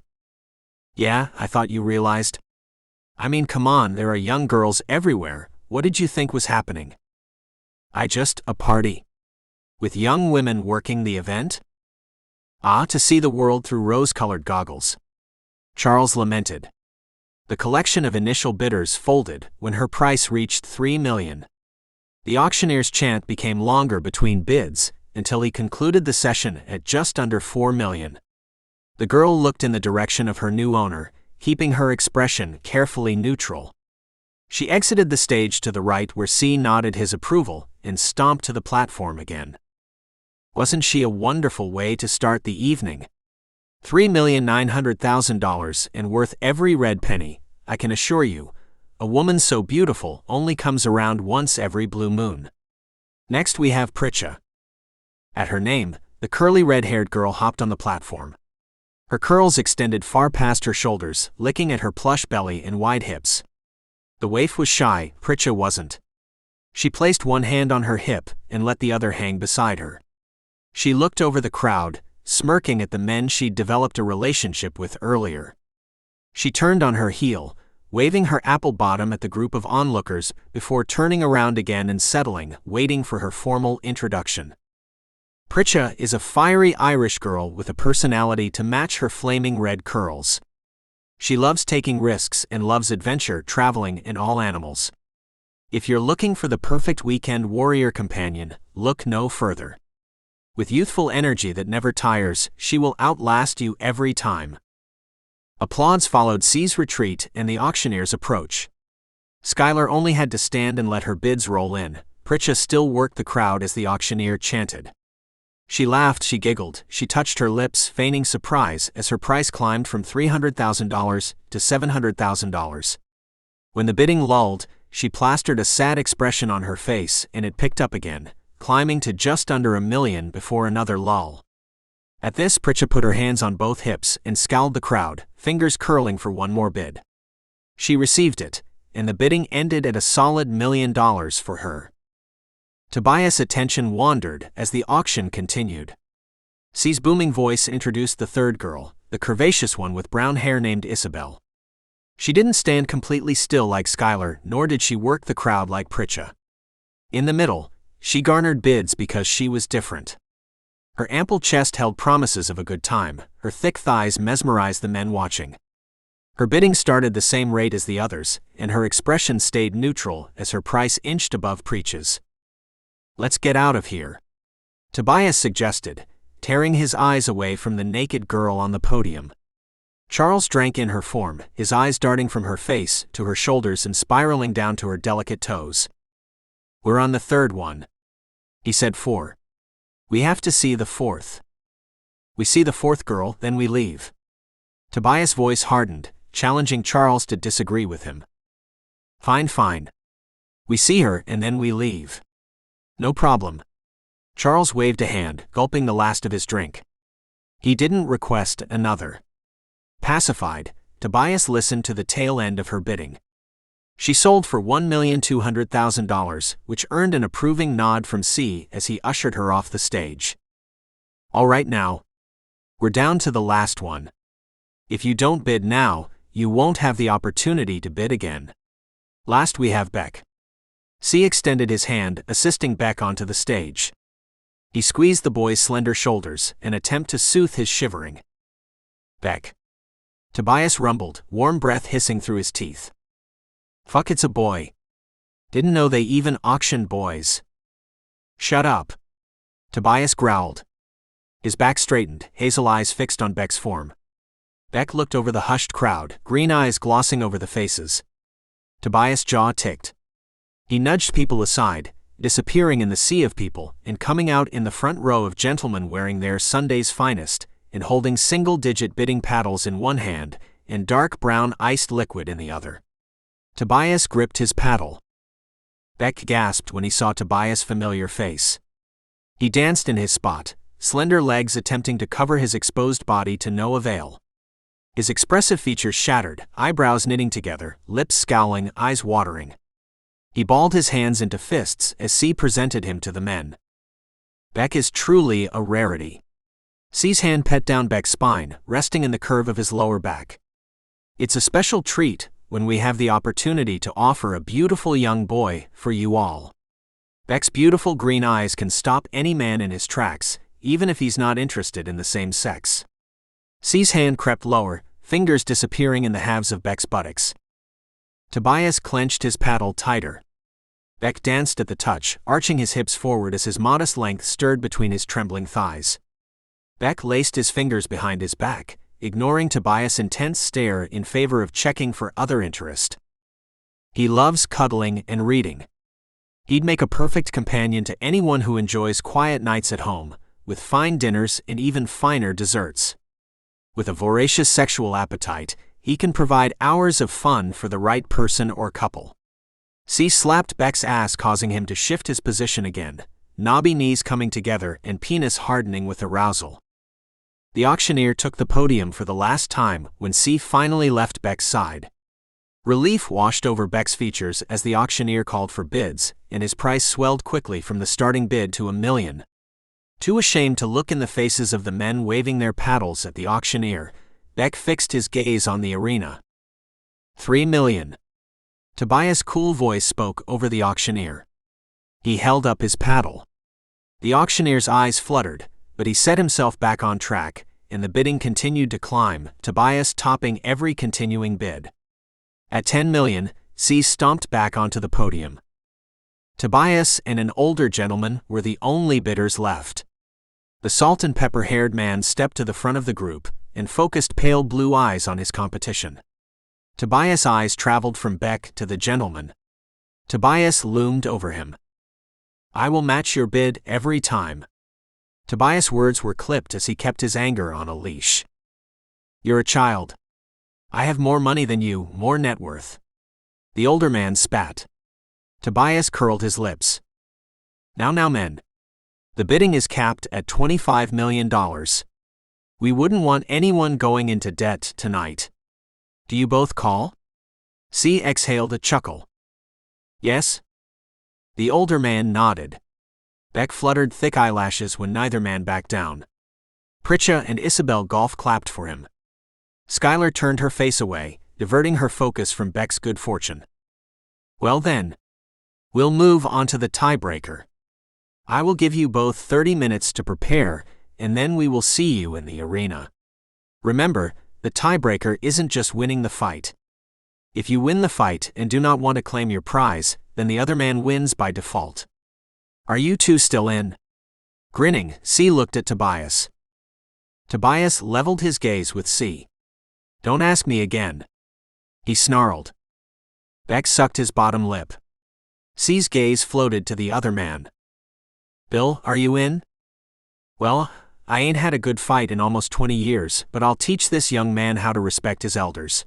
"Yeah, I thought you realized. I mean, come on, there are young girls everywhere. What did you think was happening?" A party. With young women working the event?" To see the world through rose-colored goggles." Charles lamented. The collection of initial bidders folded when her price reached $3 million. The auctioneer's chant became longer between bids until he concluded the session at just under $4 million. The girl looked in the direction of her new owner, keeping her expression carefully neutral. She exited the stage to the right where C nodded his approval and stomped to the platform again. Wasn't she a wonderful way to start the evening? $3,900,000 and worth every red penny, I can assure you. A woman so beautiful only comes around once every blue moon. Next we have Pritcha. At her name, the curly red-haired girl hopped on the platform. Her curls extended far past her shoulders, licking at her plush belly and wide hips. The waif was shy, Pritcha wasn't. She placed one hand on her hip and let the other hang beside her. She looked over the crowd, smirking at the men she'd developed a relationship with earlier. She turned on her heel, waving her apple bottom at the group of onlookers before turning around again and settling, waiting for her formal introduction. Pritcha is a fiery Irish girl with a personality to match her flaming red curls. She loves taking risks and loves adventure, traveling, and all animals. If you're looking for the perfect weekend warrior companion, look no further. With youthful energy that never tires, she will outlast you every time. Applause followed C's retreat and the auctioneer's approach. Skylar only had to stand and let her bids roll in. Pritcha still worked the crowd as the auctioneer chanted. She laughed, she giggled, she touched her lips, feigning surprise as her price climbed from $300,000 to $700,000. When the bidding lulled, she plastered a sad expression on her face and it picked up again, climbing to just under $1 million before another lull. At this, Pritcha put her hands on both hips and scowled the crowd, fingers curling for one more bid. She received it, and the bidding ended at a solid $1 million for her. Tobias' attention wandered as the auction continued. C's booming voice introduced the third girl, the curvaceous one with brown hair named Isabel. She didn't stand completely still like Skylar, nor did she work the crowd like Pritcha. In the middle, she garnered bids because she was different. Her ample chest held promises of a good time, her thick thighs mesmerized the men watching. Her bidding started the same rate as the others, and her expression stayed neutral as her price inched above Pritcha's. "Let's get out of here," Tobias suggested, tearing his eyes away from the naked girl on the podium. Charles drank in her form, his eyes darting from her face to her shoulders and spiraling down to her delicate toes. "We're on the third one," he said. "4. We have to see the fourth." "We see the fourth girl, then we leave." Tobias' voice hardened, challenging Charles to disagree with him. Fine. We see her and then we leave." "No problem." Charles waved a hand, gulping the last of his drink. He didn't request another. Pacified, Tobias listened to the tail end of her bidding. She sold for $1,200,000, which earned an approving nod from C as he ushered her off the stage. "All right now. We're down to the last one. If you don't bid now, you won't have the opportunity to bid again. Last we have Beck." C extended his hand, assisting Beck onto the stage. He squeezed the boy's slender shoulders, an attempt to soothe his shivering. "Beck," Tobias rumbled, warm breath hissing through his teeth. "Fuck, it's a boy. Didn't know they even auctioned boys." "Shut up," Tobias growled. His back straightened, hazel eyes fixed on Beck's form. Beck looked over the hushed crowd, green eyes glossing over the faces. Tobias' jaw ticked. He nudged people aside, disappearing in the sea of people and coming out in the front row of gentlemen wearing their Sunday's finest and holding single-digit bidding paddles in one hand and dark brown iced liquid in the other. Tobias gripped his paddle. Beck gasped when he saw Tobias' familiar face. He danced in his spot, slender legs attempting to cover his exposed body to no avail. His expressive features shattered, eyebrows knitting together, lips scowling, eyes watering. He balled his hands into fists as C presented him to the men. Beck is truly a rarity. C's hand pet down Beck's spine, resting in the curve of his lower back. It's a special treat when we have the opportunity to offer a beautiful young boy for you all. Beck's beautiful green eyes can stop any man in his tracks, even if he's not interested in the same sex. C's hand crept lower, fingers disappearing in the halves of Beck's buttocks. Tobias clenched his paddle tighter. Beck danced at the touch, arching his hips forward as his modest length stirred between his trembling thighs. Beck laced his fingers behind his back, ignoring Tobias' intense stare in favor of checking for other interest. He loves cuddling and reading. He'd make a perfect companion to anyone who enjoys quiet nights at home, with fine dinners and even finer desserts. With a voracious sexual appetite, he can provide hours of fun for the right person or couple. C slapped Beck's ass, causing him to shift his position again, knobby knees coming together and penis hardening with arousal. The auctioneer took the podium for the last time when C finally left Beck's side. Relief washed over Beck's features as the auctioneer called for bids, and his price swelled quickly from the starting bid to $1 million. Too ashamed to look in the faces of the men waving their paddles at the auctioneer, Beck fixed his gaze on the arena. $3 million. Tobias' cool voice spoke over the auctioneer. He held up his paddle. The auctioneer's eyes fluttered, but he set himself back on track, and the bidding continued to climb, Tobias topping every continuing bid. At $10 million, C stomped back onto the podium. Tobias and an older gentleman were the only bidders left. The salt and pepper-haired man stepped to the front of the group and focused pale blue eyes on his competition. Tobias' eyes traveled from Beck to the gentleman. Tobias loomed over him. "I will match your bid every time." Tobias' words were clipped as he kept his anger on a leash. "You're a child. I have more money than you, more net worth." The older man spat. Tobias curled his lips. Now men. The bidding is capped at $25 million. We wouldn't want anyone going into debt tonight. Do you both call?" C exhaled a chuckle. "Yes?" The older man nodded. Beck fluttered thick eyelashes when neither man backed down. Pritcha and Isabel golf clapped for him. Skylar turned her face away, diverting her focus from Beck's good fortune. "Well then. We'll move on to the tiebreaker. I will give you both 30 minutes to prepare, and then we will see you in the arena. Remember, the tiebreaker isn't just winning the fight. If you win the fight and do not want to claim your prize, then the other man wins by default. Are you two still in?" Grinning, C looked at Tobias. Tobias leveled his gaze with C. "Don't ask me again." He snarled. Beck sucked his bottom lip. C's gaze floated to the other man. "Bill, are you in?" "Well, I ain't had a good fight in almost 20 years, but I'll teach this young man how to respect his elders."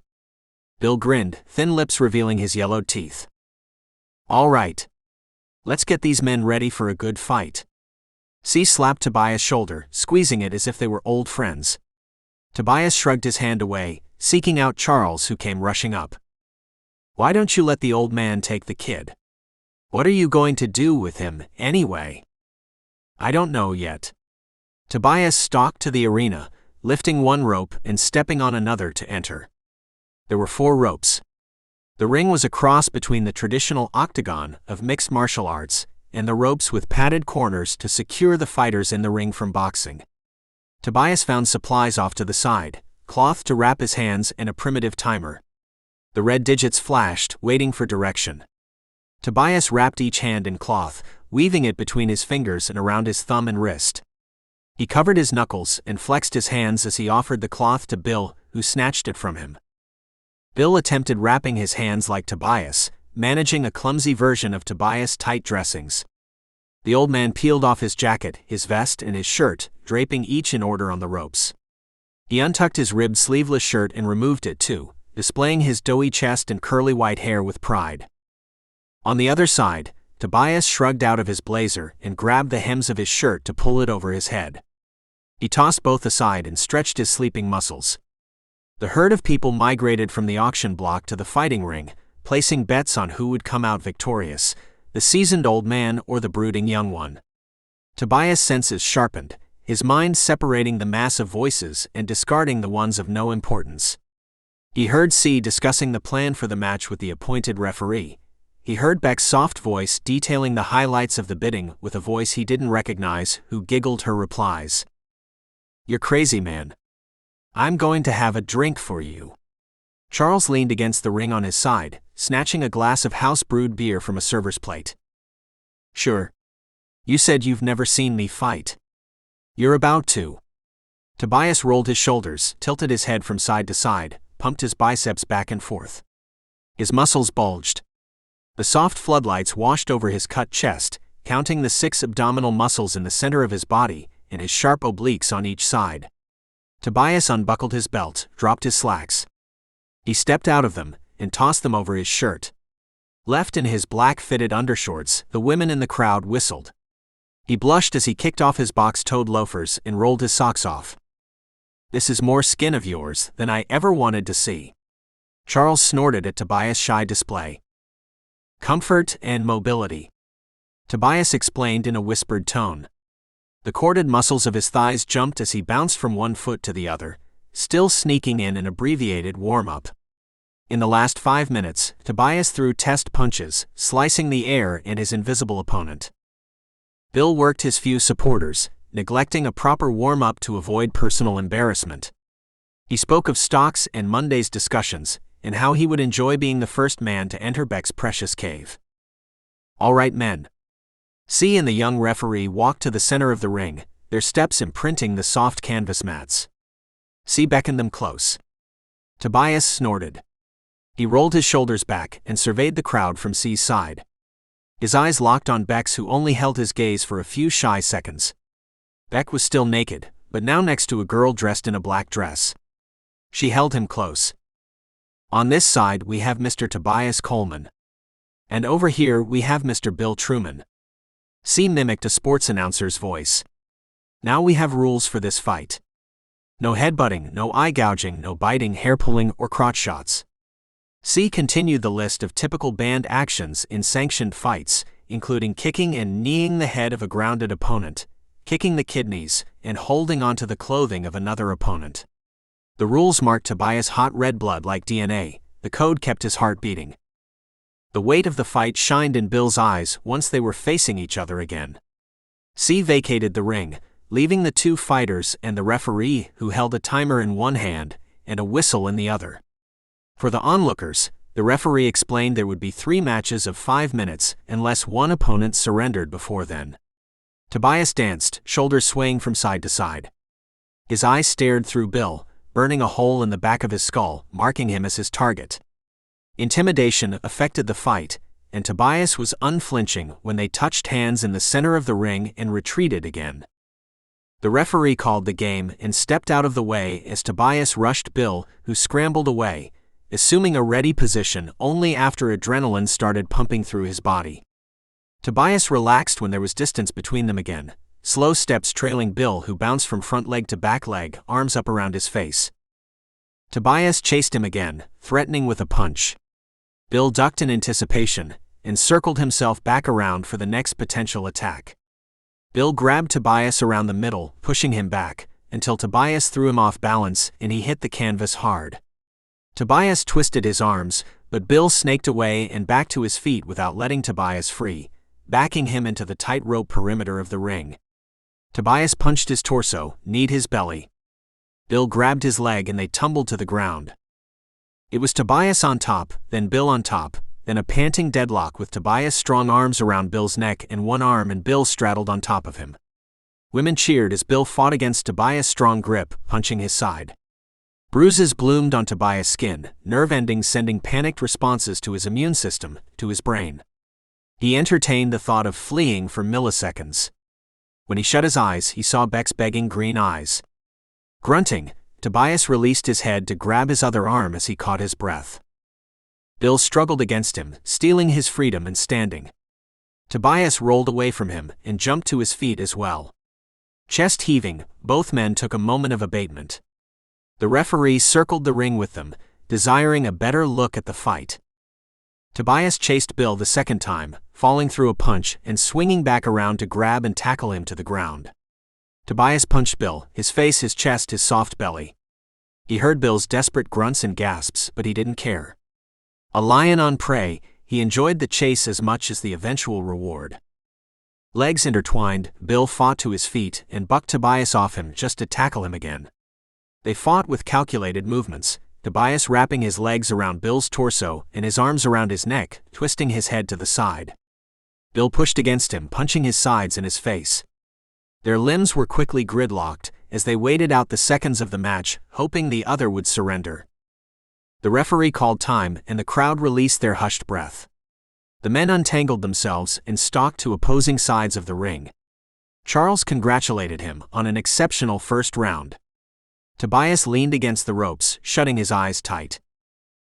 Bill grinned, thin lips revealing his yellowed teeth. "All right. Let's get these men ready for a good fight." C slapped Tobias' shoulder, squeezing it as if they were old friends. Tobias shrugged his hand away, seeking out Charles, who came rushing up. "Why don't you let the old man take the kid? What are you going to do with him, anyway?" "I don't know yet." Tobias stalked to the arena, lifting one rope and stepping on another to enter. There were 4 ropes. The ring was a cross between the traditional octagon of mixed martial arts and the ropes with padded corners to secure the fighters in the ring from boxing. Tobias found supplies off to the side, cloth to wrap his hands and a primitive timer. The red digits flashed, waiting for direction. Tobias wrapped each hand in cloth, weaving it between his fingers and around his thumb and wrist. He covered his knuckles and flexed his hands as he offered the cloth to Bill, who snatched it from him. Bill attempted wrapping his hands like Tobias, managing a clumsy version of Tobias' tight dressings. The old man peeled off his jacket, his vest, and his shirt, draping each in order on the ropes. He untucked his ribbed sleeveless shirt and removed it too, displaying his doughy chest and curly white hair with pride. On the other side, Tobias shrugged out of his blazer and grabbed the hems of his shirt to pull it over his head. He tossed both aside and stretched his sleeping muscles. The herd of people migrated from the auction block to the fighting ring, placing bets on who would come out victorious, the seasoned old man or the brooding young one. Tobias' senses sharpened, his mind separating the mass of voices and discarding the ones of no importance. He heard C discussing the plan for the match with the appointed referee. He heard Beck's soft voice detailing the highlights of the bidding with a voice he didn't recognize, who giggled her replies. "You're crazy, man. I'm going to have a drink for you." Charles leaned against the ring on his side, snatching a glass of house-brewed beer from a server's plate. "Sure. You said you've never seen me fight. You're about to." Tobias rolled his shoulders, tilted his head from side to side, pumped his biceps back and forth. His muscles bulged. The soft floodlights washed over his cut chest, counting the 6 abdominal muscles in the center of his body and his sharp obliques on each side. Tobias unbuckled his belt, dropped his slacks. He stepped out of them and tossed them over his shirt. Left in his black-fitted undershorts, the women in the crowd whistled. He blushed as he kicked off his box-toed loafers and rolled his socks off. "This is more skin of yours than I ever wanted to see." Charles snorted at Tobias' shy display. "Comfort and mobility," Tobias explained in a whispered tone. The corded muscles of his thighs jumped as he bounced from one foot to the other, still sneaking in an abbreviated warm-up. In the last 5 minutes, Tobias threw test punches, slicing the air and his invisible opponent. Bill worked his few supporters, neglecting a proper warm-up to avoid personal embarrassment. He spoke of stocks and Monday's discussions, and how he would enjoy being the first man to enter Beck's precious cave. "All right, men." C and the young referee walked to the center of the ring, their steps imprinting the soft canvas mats. C beckoned them close. Tobias snorted. He rolled his shoulders back and surveyed the crowd from C's side. His eyes locked on Beck's, who only held his gaze for a few shy seconds. Beck was still naked, but now next to a girl dressed in a black dress. She held him close. "On this side we have Mr. Tobias Coleman. And over here we have Mr. Bill Truman." C mimicked a sports announcer's voice. "Now we have rules for this fight. No headbutting, no eye gouging, no biting, hair pulling, or crotch shots." C continued the list of typical banned actions in sanctioned fights, including kicking and kneeing the head of a grounded opponent, kicking the kidneys, and holding onto the clothing of another opponent. The rules marked Tobias' hot red blood like DNA. The code kept his heart beating. The weight of the fight shined in Bill's eyes once they were facing each other again. C vacated the ring, leaving the 2 fighters and the referee, who held a timer in one hand and a whistle in the other. For the onlookers, the referee explained there would be 3 matches of 5 minutes unless one opponent surrendered before then. Tobias danced, shoulders swaying from side to side. His eyes stared through Bill, burning a hole in the back of his skull, marking him as his target. Intimidation affected the fight, and Tobias was unflinching when they touched hands in the center of the ring and retreated again. The referee called the game and stepped out of the way as Tobias rushed Bill, who scrambled away, assuming a ready position only after adrenaline started pumping through his body. Tobias relaxed when there was distance between them again, slow steps trailing Bill, who bounced from front leg to back leg, arms up around his face. Tobias chased him again, threatening with a punch. Bill ducked in anticipation and circled himself back around for the next potential attack. Bill grabbed Tobias around the middle, pushing him back, until Tobias threw him off balance and he hit the canvas hard. Tobias twisted his arms, but Bill snaked away and back to his feet without letting Tobias free, backing him into the tightrope perimeter of the ring. Tobias punched his torso, kneed his belly. Bill grabbed his leg and they tumbled to the ground. It was Tobias on top, then Bill on top, then a panting deadlock with Tobias' strong arms around Bill's neck and one arm and Bill straddled on top of him. Women cheered as Bill fought against Tobias' strong grip, punching his side. Bruises bloomed on Tobias' skin, nerve endings sending panicked responses to his immune system, to his brain. He entertained the thought of fleeing for milliseconds. When he shut his eyes, he saw Beck's begging green eyes. Grunting, Tobias released his head to grab his other arm as he caught his breath. Bill struggled against him, stealing his freedom and standing. Tobias rolled away from him and jumped to his feet as well. Chest heaving, both men took a moment of abatement. The referee circled the ring with them, desiring a better look at the fight. Tobias chased Bill the second time, falling through a punch and swinging back around to grab and tackle him to the ground. Tobias punched Bill, his face, his chest, his soft belly. He heard Bill's desperate grunts and gasps, but he didn't care. A lion on prey, he enjoyed the chase as much as the eventual reward. Legs intertwined, Bill fought to his feet and bucked Tobias off him just to tackle him again. They fought with calculated movements, Tobias wrapping his legs around Bill's torso and his arms around his neck, twisting his head to the side. Bill pushed against him, punching his sides and his face. Their limbs were quickly gridlocked as they waited out the seconds of the match, hoping the other would surrender. The referee called time and the crowd released their hushed breath. The men untangled themselves and stalked to opposing sides of the ring. Charles congratulated him on an exceptional first round. Tobias leaned against the ropes, shutting his eyes tight.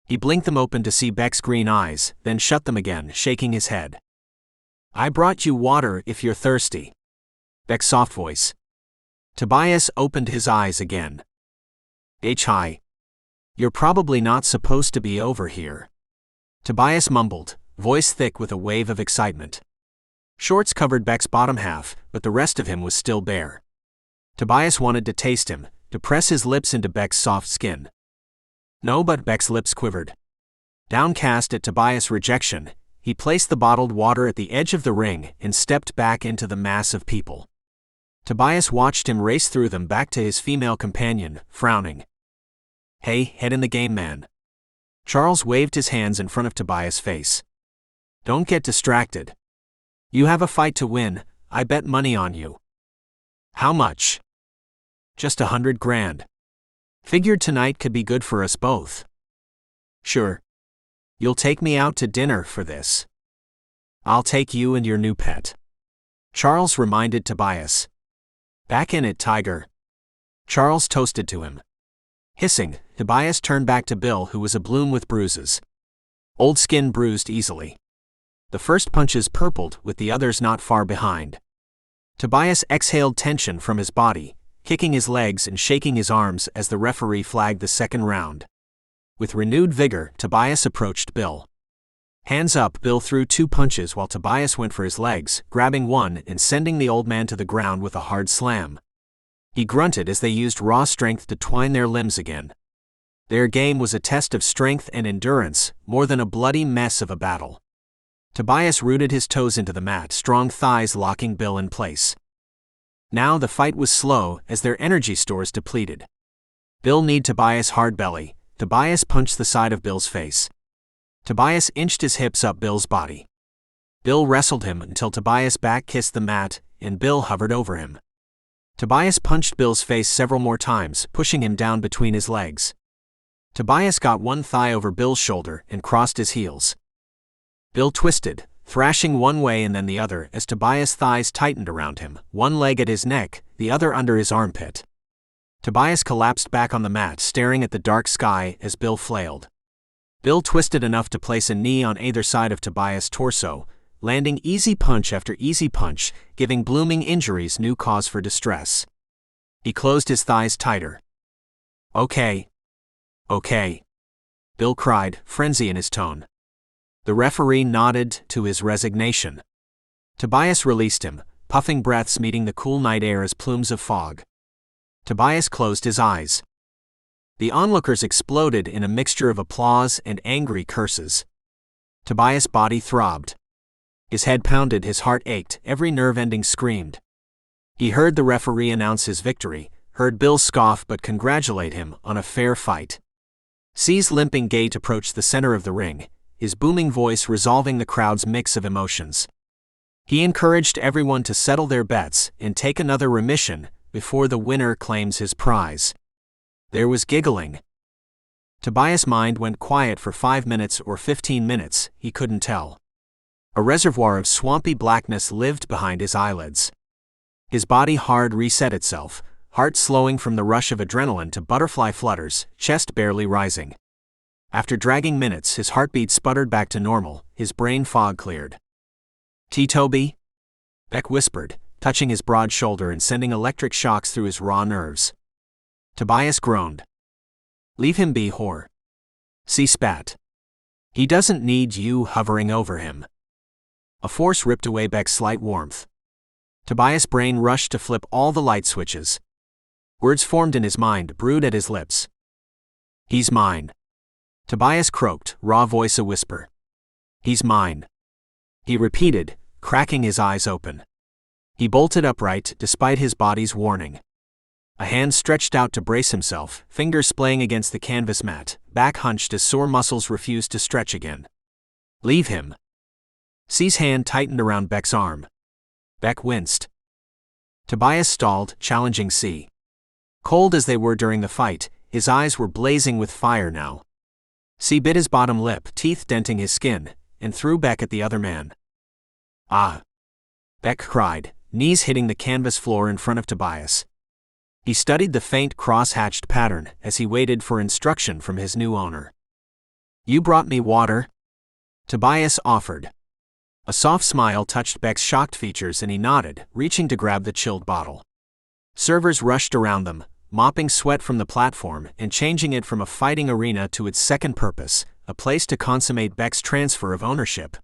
He blinked them open to see Beck's green eyes, then shut them again, shaking his head. "I brought you water if you're thirsty." Beck's soft voice. Tobias opened his eyes again. "Hi. You're probably not supposed to be over here." Tobias mumbled, voice thick with a wave of excitement. Shorts covered Beck's bottom half, but the rest of him was still bare. Tobias wanted to taste him, to press his lips into Beck's soft skin. No, but Beck's lips quivered. Downcast at Tobias' rejection, he placed the bottled water at the edge of the ring and stepped back into the mass of people. Tobias watched him race through them back to his female companion, frowning. "Hey, head in the game, man." Charles waved his hands in front of Tobias' face. "Don't get distracted. You have a fight to win, I bet money on you." "How much?" "Just $100,000. Figured tonight could be good for us both." "Sure. You'll take me out to dinner for this." "I'll take you and your new pet," Charles reminded Tobias. "Back in it, Tiger." Charles toasted to him. Hissing, Tobias turned back to Bill, who was abloom with bruises. Old skin bruised easily. The first punches purpled, with the others not far behind. Tobias exhaled tension from his body, kicking his legs and shaking his arms as the referee flagged the second round. With renewed vigor, Tobias approached Bill. Hands up, Bill threw 2 punches while Tobias went for his legs, grabbing one and sending the old man to the ground with a hard slam. He grunted as they used raw strength to twine their limbs again. Their game was a test of strength and endurance, more than a bloody mess of a battle. Tobias rooted his toes into the mat, strong thighs locking Bill in place. Now the fight was slow as their energy stores depleted. Bill kneed Tobias' hard belly. Tobias punched the side of Bill's face. Tobias inched his hips up Bill's body. Bill wrestled him until Tobias' back kissed the mat, and Bill hovered over him. Tobias punched Bill's face several more times, pushing him down between his legs. Tobias got one thigh over Bill's shoulder and crossed his heels. Bill twisted, thrashing one way and then the other as Tobias' thighs tightened around him, one leg at his neck, the other under his armpit. Tobias collapsed back on the mat, staring at the dark sky as Bill flailed. Bill twisted enough to place a knee on either side of Tobias' torso, landing easy punch after easy punch, giving blooming injuries new cause for distress. He closed his thighs tighter. Okay. Bill cried, frenzy in his tone. The referee nodded to his resignation. Tobias released him, puffing breaths meeting the cool night air as plumes of fog. Tobias closed his eyes. The onlookers exploded in a mixture of applause and angry curses. Tobias' body throbbed. His head pounded, his heart ached, every nerve ending screamed. He heard the referee announce his victory, heard Bill scoff but congratulate him on a fair fight. C's limping gait approached the center of the ring, his booming voice resolving the crowd's mix of emotions. He encouraged everyone to settle their bets and take another remission before the winner claims his prize. There was giggling. Tobias' mind went quiet for 5 minutes or 15 minutes, he couldn't tell. A reservoir of swampy blackness lived behind his eyelids. His body hard reset itself, heart slowing from the rush of adrenaline to butterfly flutters, chest barely rising. After dragging minutes, his heartbeat sputtered back to normal, his brain fog cleared. Toby? Beck whispered, touching his broad shoulder and sending electric shocks through his raw nerves. Tobias groaned. Leave him be, whore. C spat. He doesn't need you hovering over him. A force ripped away Beck's slight warmth. Tobias' brain rushed to flip all the light switches. Words formed in his mind, brewed at his lips. He's mine. Tobias croaked, raw voice a whisper. He's mine. He repeated, cracking his eyes open. He bolted upright, despite his body's warning. A hand stretched out to brace himself, fingers splaying against the canvas mat, back hunched as sore muscles refused to stretch again. Leave him. C's hand tightened around Beck's arm. Beck winced. Tobias stalled, challenging C. Cold as they were during the fight, his eyes were blazing with fire now. C bit his bottom lip, teeth denting his skin, and threw Beck at the other man. Ah! Beck cried, knees hitting the canvas floor in front of Tobias. He studied the faint cross-hatched pattern as he waited for instruction from his new owner. You brought me water? Tobias offered. A soft smile touched Beck's shocked features and he nodded, reaching to grab the chilled bottle. Servers rushed around them, mopping sweat from the platform and changing it from a fighting arena to its second purpose, a place to consummate Beck's transfer of ownership.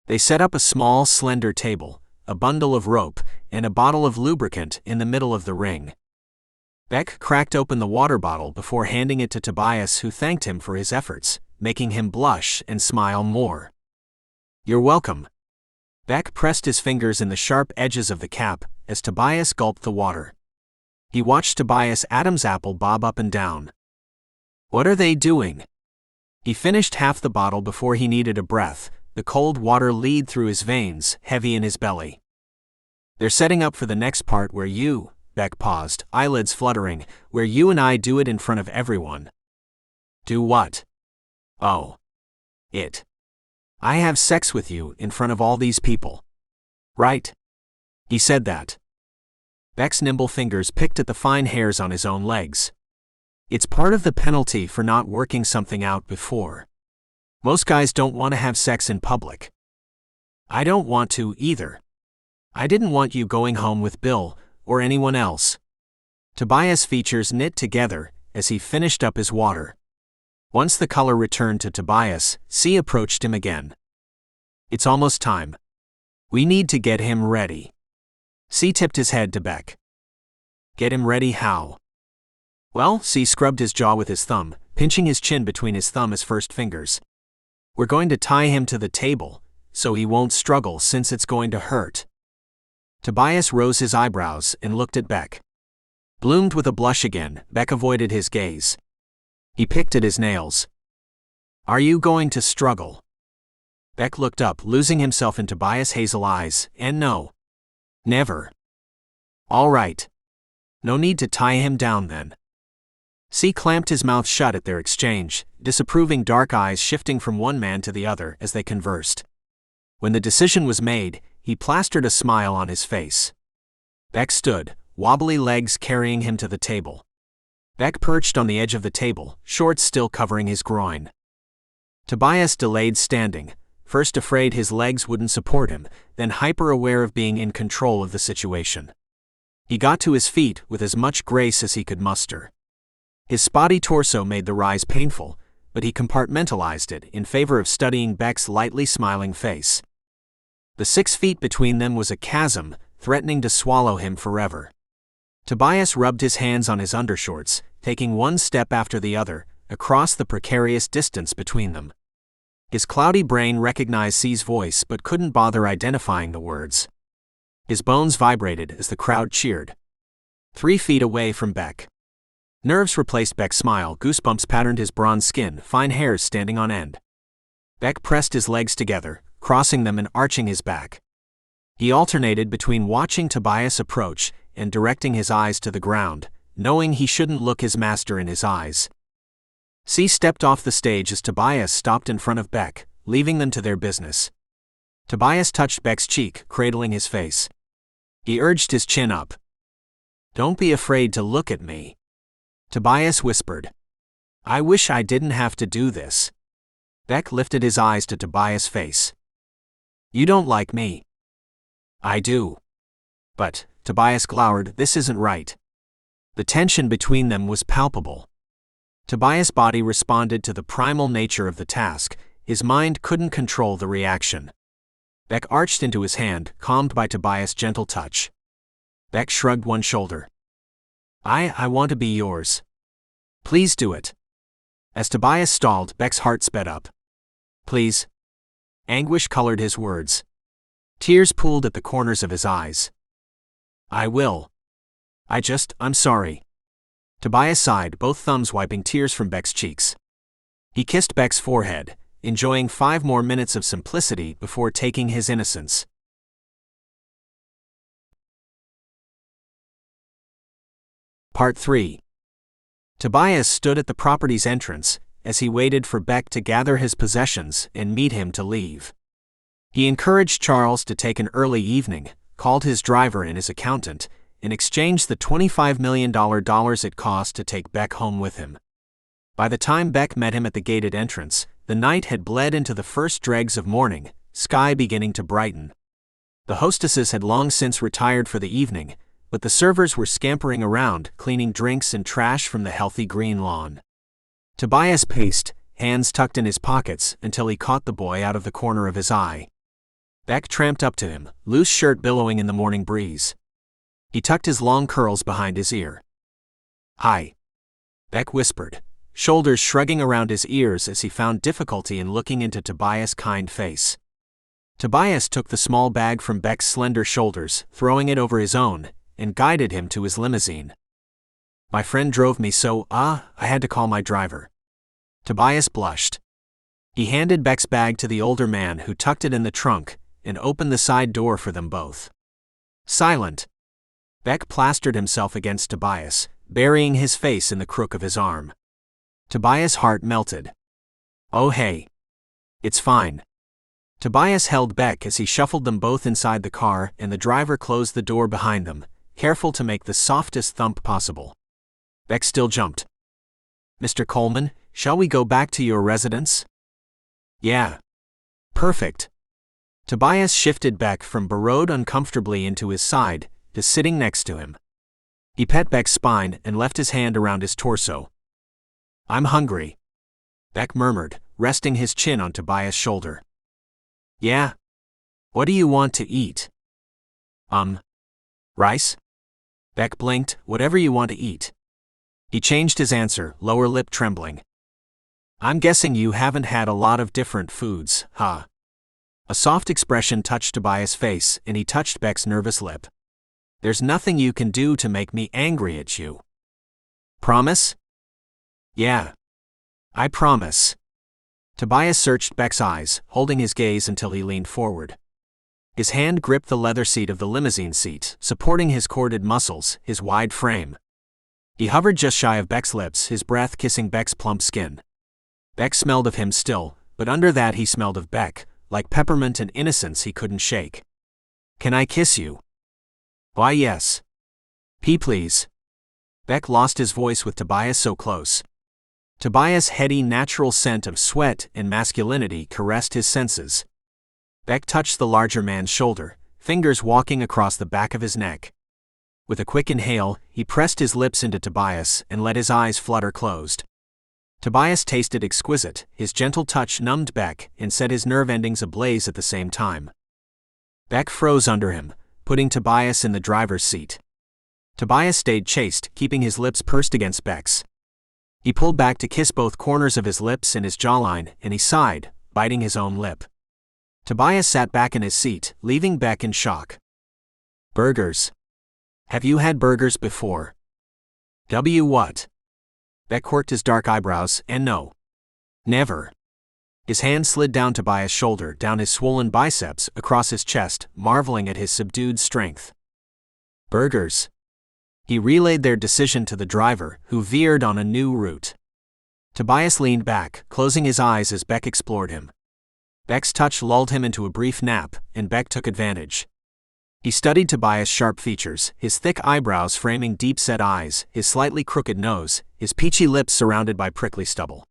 They set up a small, slender table, a bundle of rope, and a bottle of lubricant in the middle of the ring. Beck cracked open the water bottle before handing it to Tobias, who thanked him for his efforts, making him blush and smile more. You're welcome. Beck pressed his fingers in the sharp edges of the cap as Tobias gulped the water. He watched Tobias' Adam's apple bob up and down. What are they doing? He finished half the bottle before he needed a breath, the cold water lead through his veins, heavy in his belly. They're setting up for the next part where you, Beck paused, eyelids fluttering, where you and I do it in front of everyone. Do what? Oh. It. I have sex with you in front of all these people. Right? He said that. Beck's nimble fingers picked at the fine hairs on his own legs. It's part of the penalty for not working something out before. Most guys don't want to have sex in public. I don't want to either. I didn't want you going home with Bill, or anyone else. Tobias' features knit together as he finished up his water. Once the color returned to Tobias, C approached him again. It's almost time. We need to get him ready. C tipped his head to Beck. Get him ready how? Well, C scrubbed his jaw with his thumb, pinching his chin between his thumb as first fingers. We're going to tie him to the table, so he won't struggle since it's going to hurt. Tobias rose his eyebrows and looked at Beck. Bloomed with a blush again, Beck avoided his gaze. He picked at his nails. Are you going to struggle? Beck looked up, losing himself in Tobias' hazel eyes, and no. Never. All right. No need to tie him down then. C clamped his mouth shut at their exchange, disapproving dark eyes shifting from one man to the other as they conversed. When the decision was made, he plastered a smile on his face. Beck stood, wobbly legs carrying him to the table. Beck perched on the edge of the table, shorts still covering his groin. Tobias delayed standing, first afraid his legs wouldn't support him, then hyper-aware of being in control of the situation. He got to his feet with as much grace as he could muster. His spotty torso made the rise painful, but he compartmentalized it in favor of studying Beck's lightly smiling face. The 6 feet between them was a chasm, threatening to swallow him forever. Tobias rubbed his hands on his undershorts, taking one step after the other, across the precarious distance between them. His cloudy brain recognized C's voice but couldn't bother identifying the words. His bones vibrated as the crowd cheered. 3 feet away from Beck. Nerves replaced Beck's smile, goosebumps patterned his bronze skin, fine hairs standing on end. Beck pressed his legs together, crossing them and arching his back. He alternated between watching Tobias approach and directing his eyes to the ground, knowing he shouldn't look his master in his eyes. C stepped off the stage as Tobias stopped in front of Beck, leaving them to their business. Tobias touched Beck's cheek, cradling his face. He urged his chin up. Don't be afraid to look at me. Tobias whispered. I wish I didn't have to do this. Beck lifted his eyes to Tobias' face. You don't like me. I do. But, Tobias glowered, this isn't right. The tension between them was palpable. Tobias' body responded to the primal nature of the task, his mind couldn't control the reaction. Beck arched into his hand, calmed by Tobias' gentle touch. Beck shrugged one shoulder. I want to be yours. Please do it. As Tobias stalled, Beck's heart sped up. Please. Anguish colored his words. Tears pooled at the corners of his eyes. I will. I'm sorry. Tobias sighed, both thumbs wiping tears from Beck's cheeks. He kissed Beck's forehead, enjoying 5 more minutes of simplicity before taking his innocence. Part 3. Tobias stood at the property's entrance as he waited for Beck to gather his possessions and meet him to leave. He encouraged Charles to take an early evening, called his driver and his accountant, and exchanged the $25 million it cost to take Beck home with him. By the time Beck met him at the gated entrance, the night had bled into the first dregs of morning, sky beginning to brighten. The hostesses had long since retired for the evening, but the servers were scampering around, cleaning drinks and trash from the healthy green lawn. Tobias paced, hands tucked in his pockets, until he caught the boy out of the corner of his eye. Beck tramped up to him, loose shirt billowing in the morning breeze. He tucked his long curls behind his ear. Hi. Beck whispered, shoulders shrugging around his ears as he found difficulty in looking into Tobias' kind face. Tobias took the small bag from Beck's slender shoulders, throwing it over his own, and guided him to his limousine. My friend drove me so, I had to call my driver. Tobias blushed. He handed Beck's bag to the older man who tucked it in the trunk and opened the side door for them both. Silent. Beck plastered himself against Tobias, burying his face in the crook of his arm. Tobias' heart melted. Oh hey. It's fine. Tobias held Beck as he shuffled them both inside the car, and the driver closed the door behind them, careful to make the softest thump possible. Beck still jumped. Mr. Coleman, shall we go back to your residence? Yeah. Perfect. Tobias shifted Beck from burrowed uncomfortably into his side to sitting next to him. He pet Beck's spine and left his hand around his torso. I'm hungry. Beck murmured, resting his chin on Tobias' shoulder. Yeah? What do you want to eat? Rice? Beck blinked, whatever you want to eat. He changed his answer, lower lip trembling. I'm guessing you haven't had a lot of different foods, huh? A soft expression touched Tobias' face, and he touched Beck's nervous lip. There's nothing you can do to make me angry at you. Promise? Yeah. I promise. Tobias searched Beck's eyes, holding his gaze until he leaned forward. His hand gripped the leather seat of the limousine seat, supporting his corded muscles, his wide frame. He hovered just shy of Beck's lips, his breath kissing Beck's plump skin. Beck smelled of him still, but under that he smelled of Beck, like peppermint and innocence he couldn't shake. Can I kiss you? Why yes. Please. Beck lost his voice with Tobias so close. Tobias' heady natural scent of sweat and masculinity caressed his senses. Beck touched the larger man's shoulder, fingers walking across the back of his neck. With a quick inhale, he pressed his lips into Tobias and let his eyes flutter closed. Tobias tasted exquisite, his gentle touch numbed Beck and set his nerve endings ablaze at the same time. Beck froze under him, putting Tobias in the driver's seat. Tobias stayed chaste, keeping his lips pursed against Beck's. He pulled back to kiss both corners of his lips and his jawline, and he sighed, biting his own lip. Tobias sat back in his seat, leaving Beck in shock. Burgers. Have you had burgers before? What? Beck quirked his dark eyebrows, and no. Never. His hand slid down Tobias' shoulder, down his swollen biceps, across his chest, marveling at his subdued strength. Burgers. He relayed their decision to the driver, who veered on a new route. Tobias leaned back, closing his eyes as Beck explored him. Beck's touch lulled him into a brief nap, and Beck took advantage. He studied Tobias' sharp features, his thick eyebrows framing deep-set eyes, his slightly crooked nose, his peachy lips surrounded by prickly stubble.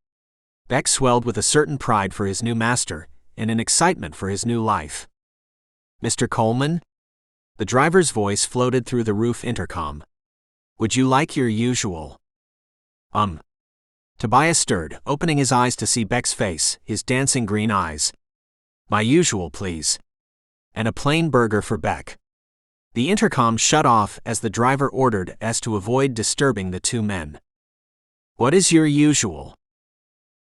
Beck swelled with a certain pride for his new master, and an excitement for his new life. "Mr. Coleman?" The driver's voice floated through the roof intercom. "Would you like your usual?" Tobias stirred, opening his eyes to see Beck's face, his dancing green eyes. "My usual, please. And a plain burger for Beck." The intercom shut off as the driver ordered as to avoid disturbing the two men. "What is your usual?"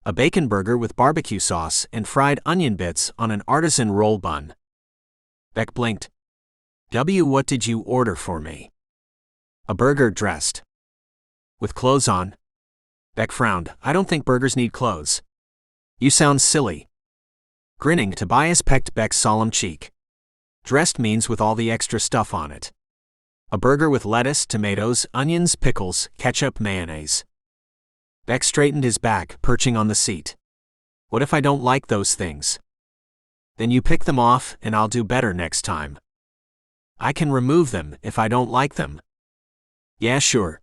"A bacon burger with barbecue sauce and fried onion bits on an artisan roll bun." Beck blinked. What did you order for me?" "A burger dressed." "With clothes on?" Beck frowned. "I don't think burgers need clothes." "You sound silly." Grinning, Tobias pecked Beck's solemn cheek. "Dressed means with all the extra stuff on it. A burger with lettuce, tomatoes, onions, pickles, ketchup, mayonnaise." Beck straightened his back, perching on the seat. "What if I don't like those things?" "Then you pick them off, and I'll do better next time." "I can remove them if I don't like them." "Yeah, sure.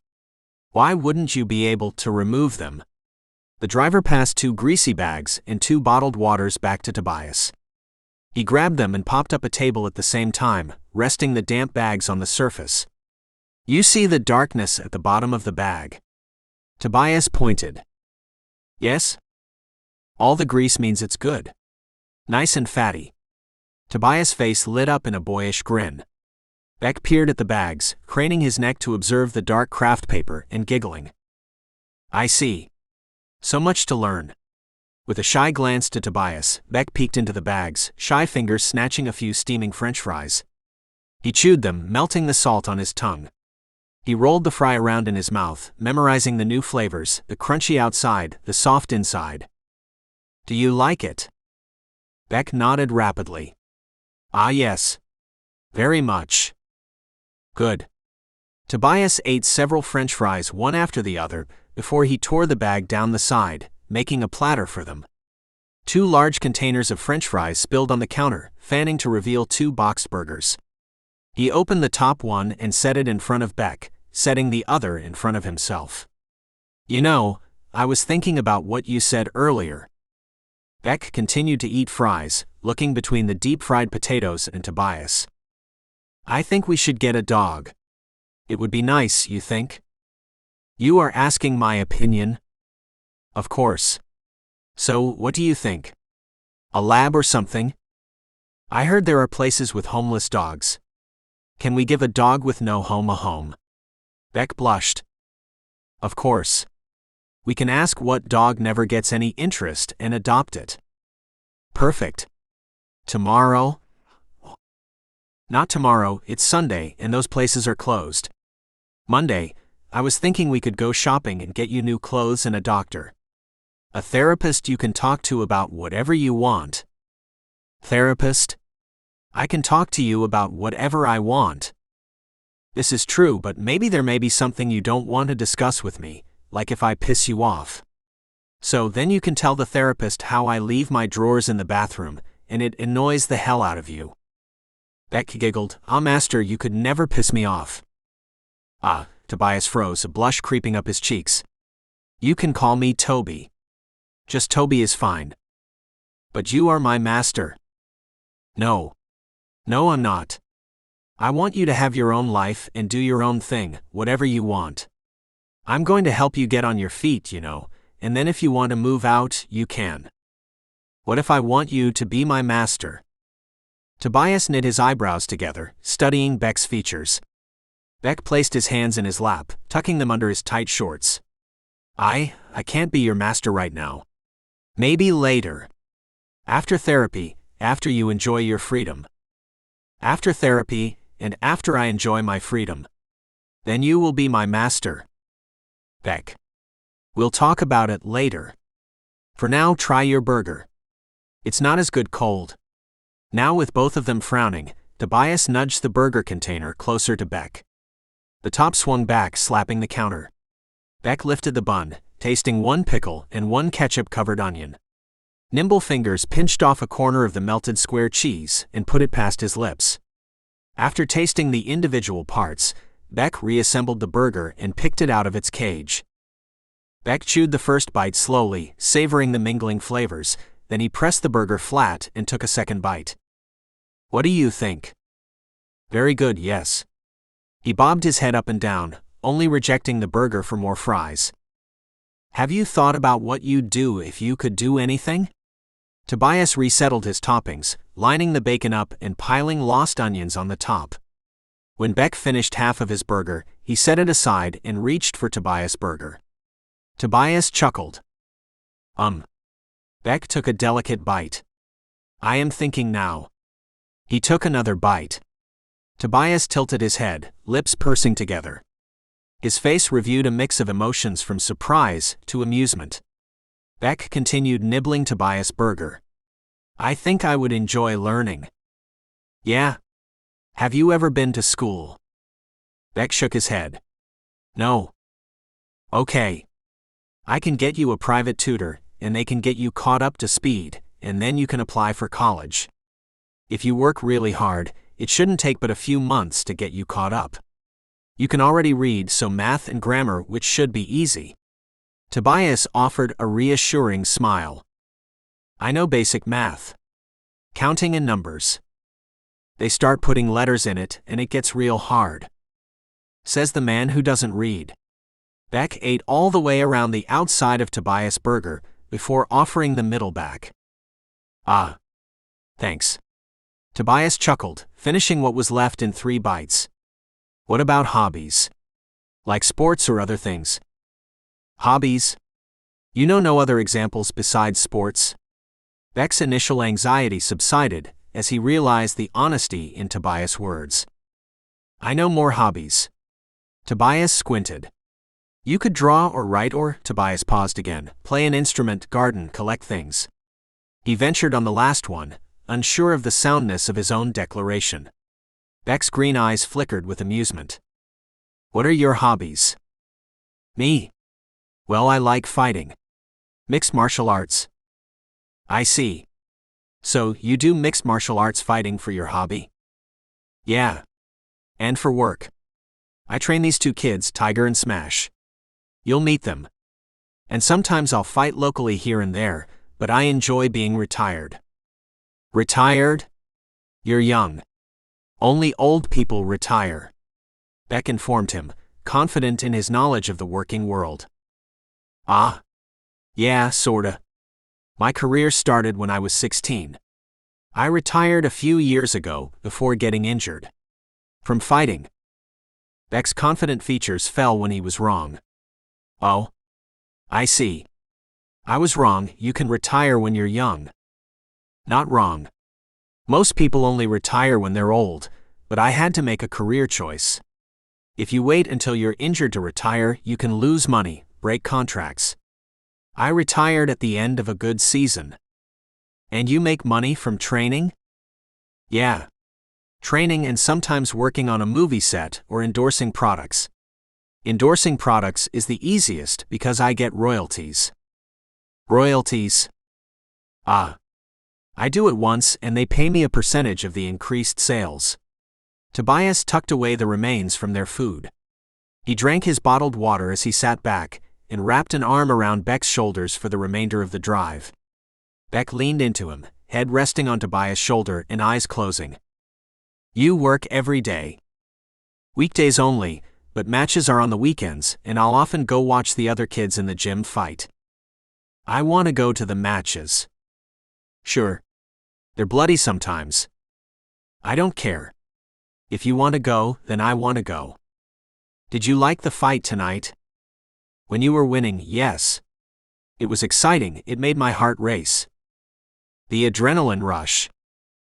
Why wouldn't you be able to remove them?" The driver passed 2 greasy bags and 2 bottled waters back to Tobias. He grabbed them and popped up a table at the same time, resting the damp bags on the surface. "You see the darkness at the bottom of the bag?" Tobias pointed. "Yes. All the grease means it's good. Nice and fatty." Tobias' face lit up in a boyish grin. Beck peered at the bags, craning his neck to observe the dark craft paper and giggling. "I see. So much to learn." With a shy glance to Tobias, Beck peeked into the bags, shy fingers snatching a few steaming French fries. He chewed them, melting the salt on his tongue. He rolled the fry around in his mouth, memorizing the new flavors, the crunchy outside, the soft inside. "Do you like it?" Beck nodded rapidly. "Ah, yes. Very much." "Good." Tobias ate several French fries one after the other, before he tore the bag down the side, making a platter for them. 2 large containers of French fries spilled on the counter, fanning to reveal 2 boxed burgers. He opened the top one and set it in front of Beck, setting the other in front of himself. "You know, I was thinking about what you said earlier." Beck continued to eat fries, looking between the deep-fried potatoes and Tobias. "I think we should get a dog. It would be nice, you think?" "You are asking my opinion?" "Of course. So, what do you think? A lab or something?" "I heard there are places with homeless dogs. Can we give a dog with no home a home?" Beck blushed. "Of course. We can ask what dog never gets any interest and adopt it." "Perfect. Tomorrow?" "Not tomorrow, it's Sunday and those places are closed. Monday, I was thinking we could go shopping and get you new clothes and a doctor. A therapist you can talk to about whatever you want." "Therapist? I can talk to you about whatever I want." "This is true, but maybe there may be something you don't want to discuss with me, like if I piss you off. So then you can tell the therapist how I leave my drawers in the bathroom, and it annoys the hell out of you." Beck giggled. "Ah, master, you could never piss me off." "Ah," Tobias froze, a blush creeping up his cheeks. "You can call me Toby. Just Toby is fine." "But you are my master." "No. No, I'm not. I want you to have your own life and do your own thing, whatever you want. I'm going to help you get on your feet, you know, and then if you want to move out, you can." "What if I want you to be my master?" Tobias knit his eyebrows together, studying Beck's features. Beck placed his hands in his lap, tucking them under his tight shorts. I can't be your master right now. Maybe later. After therapy, after you enjoy your freedom." "After therapy, and after I enjoy my freedom. Then you will be my master." "Beck. We'll talk about it later. For now, try your burger. It's not as good cold." Now with both of them frowning, Tobias nudged the burger container closer to Beck. The top swung back, slapping the counter. Beck lifted the bun, tasting 1 pickle and 1 ketchup-covered onion. Nimble fingers pinched off a corner of the melted square cheese and put it past his lips. After tasting the individual parts, Beck reassembled the burger and picked it out of its cage. Beck chewed the first bite slowly, savoring the mingling flavors, then he pressed the burger flat and took a second bite. "What do you think?" "Very good, yes." He bobbed his head up and down, only rejecting the burger for more fries. "Have you thought about what you'd do if you could do anything?" Tobias resettled his toppings, lining the bacon up and piling lost onions on the top. When Beck finished half of his burger, he set it aside and reached for Tobias' burger. Tobias chuckled. Beck took a delicate bite. "I am thinking now." He took another bite. Tobias tilted his head, lips pursing together. His face reviewed a mix of emotions from surprise to amusement. Beck continued nibbling Tobias' burger. "I think I would enjoy learning." "Yeah? Have you ever been to school?" Beck shook his head. "No." "Okay. I can get you a private tutor, and they can get you caught up to speed, and then you can apply for college. If you work really hard, it shouldn't take but a few months to get you caught up. You can already read, so math and grammar, which should be easy." Tobias offered a reassuring smile. "I know basic math. Counting and numbers. They start putting letters in it and it gets real hard," says the man who doesn't read. Beck ate all the way around the outside of Tobias' burger before offering the middle back. "Ah. Thanks." Tobias chuckled, finishing what was left in 3 bites. "What about hobbies? Like sports or other things?" "Hobbies? You know no other examples besides sports?" Beck's initial anxiety subsided as he realized the honesty in Tobias' words. "I know more hobbies." Tobias squinted. "You could draw or write or," Tobias paused again, "play an instrument, garden, collect things." He ventured on the last one, unsure of the soundness of his own declaration. Beck's green eyes flickered with amusement. "What are your hobbies?" "Me? Well, I like fighting. Mixed martial arts." "I see. So, you do mixed martial arts fighting for your hobby?" "Yeah. And for work. I train these 2 kids, Tiger and Smash. You'll meet them. And sometimes I'll fight locally here and there, but I enjoy being retired." "Retired? You're young. Only old people retire," Beck informed him, confident in his knowledge of the working world. "Ah? Yeah, sorta. My career started when I was 16. I retired a few years ago before getting injured. From fighting." Beck's confident features fell when he was wrong. "Oh? I see. I was wrong, you can retire when you're young." "Not wrong. Most people only retire when they're old, but I had to make a career choice. If you wait until you're injured to retire, you can lose money, break contracts. I retired at the end of a good season." "And you make money from training?" "Yeah. Training and sometimes working on a movie set or endorsing products. Endorsing products is the easiest because I get royalties." "Royalties? Ah. I do it once and they pay me a percentage of the increased sales." Tobias tucked away the remains from their food. He drank his bottled water as he sat back and wrapped an arm around Beck's shoulders for the remainder of the drive. Beck leaned into him, head resting on Tobias' shoulder and eyes closing. "You work every day?" "Weekdays only, but matches are on the weekends and I'll often go watch the other kids in the gym fight." "I want to go to the matches." "Sure. They're bloody sometimes." "I don't care. If you want to go, then I want to go." "Did you like the fight tonight?" "When you were winning, yes. It was exciting, it made my heart race. The adrenaline rush.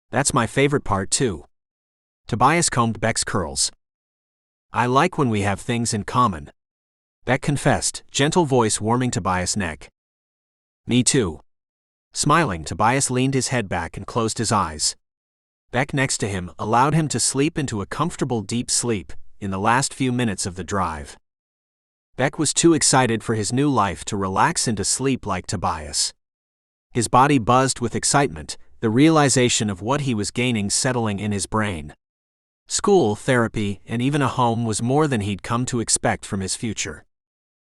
That's my favorite part too." Tobias combed Beck's curls. "I like when we have things in common," Beck confessed, gentle voice warming Tobias' neck. "Me too." Smiling, Tobias leaned his head back and closed his eyes. Beck next to him allowed him to slip into a comfortable deep sleep in the last few minutes of the drive. Beck was too excited for his new life to relax into sleep like Tobias. His body buzzed with excitement, the realization of what he was gaining settling in his brain. School, therapy, and even a home was more than he'd come to expect from his future.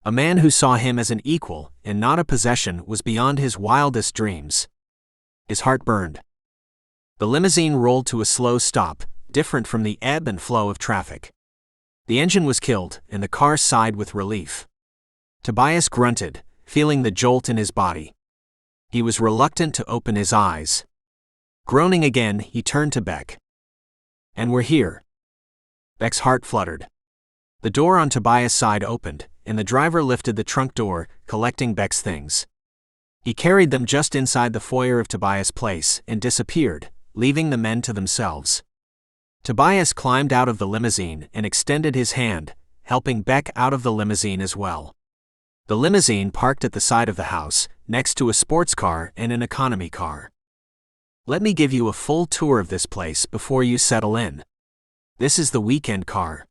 A man who saw him as an equal and not a possession was beyond his wildest dreams. His heart burned. The limousine rolled to a slow stop, different from the ebb and flow of traffic. The engine was killed, and the car sighed with relief. Tobias grunted, feeling the jolt in his body. He was reluctant to open his eyes. Groaning again, he turned to Beck. "And we're here." Beck's heart fluttered. The door on Tobias' side opened, and the driver lifted the trunk door, collecting Beck's things. He carried them just inside the foyer of Tobias' place and disappeared, leaving the men to themselves. Tobias climbed out of the limousine and extended his hand, helping Beck out of the limousine as well. The limousine parked at the side of the house, next to a sports car and an economy car. "Let me give you a full tour of this place before you settle in. This is the weekend car."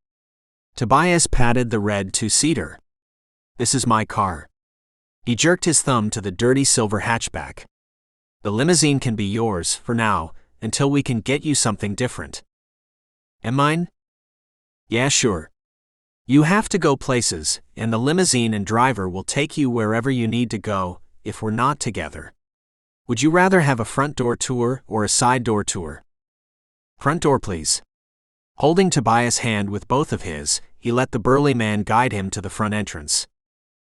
Tobias patted the red two-seater. "This is my car." He jerked his thumb to the dirty silver hatchback. "The limousine can be yours, for now, until we can get you something different." "And mine?" "Yeah, sure. You have to go places, and the limousine and driver will take you wherever you need to go, if we're not together. Would you rather have a front door tour or a side door tour?" "Front door, please." Holding Tobias' hand with both of his, he let the burly man guide him to the front entrance.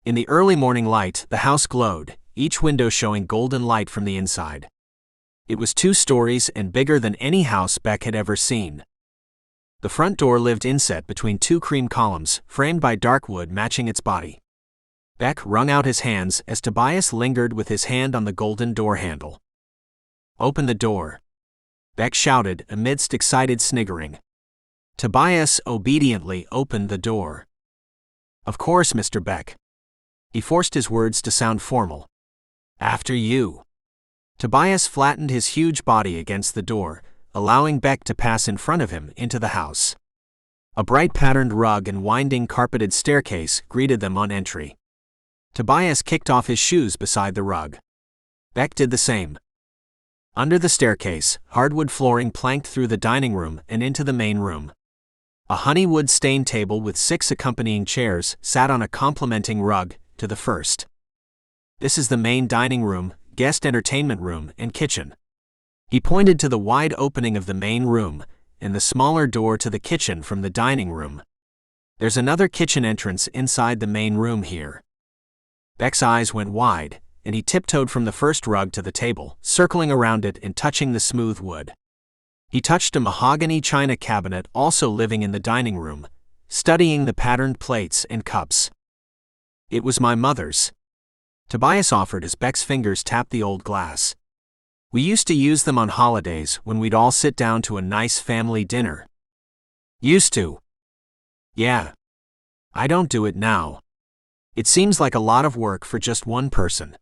In the early morning light, the house glowed, each window showing golden light from the inside. It was 2 stories and bigger than any house Beck had ever seen. The front door lived inset between 2 cream columns, framed by dark wood matching its body. Beck wrung out his hands as Tobias lingered with his hand on the golden door handle. "Open the door," Beck shouted amidst excited sniggering. Tobias obediently opened the door. "Of course, Mr. Beck." He forced his words to sound formal. "After you." Tobias flattened his huge body against the door, allowing Beck to pass in front of him into the house. A bright patterned rug and winding carpeted staircase greeted them on entry. Tobias kicked off his shoes beside the rug. Beck did the same. Under the staircase, hardwood flooring planked through the dining room and into the main room. A honeywood stained table with 6 accompanying chairs sat on a complementing rug to the first. "This is the main dining room, guest entertainment room, and kitchen." He pointed to the wide opening of the main room and the smaller door to the kitchen from the dining room. "There's another kitchen entrance inside the main room here." Beck's eyes went wide, and he tiptoed from the first rug to the table, circling around it and touching the smooth wood. He touched a mahogany china cabinet also living in the dining room, studying the patterned plates and cups. "It was my mother's," Tobias offered as Beck's fingers tapped the old glass. "We used to use them on holidays when we'd all sit down to a nice family dinner." "Used to?" "Yeah. I don't do it now. It seems like a lot of work for just one person.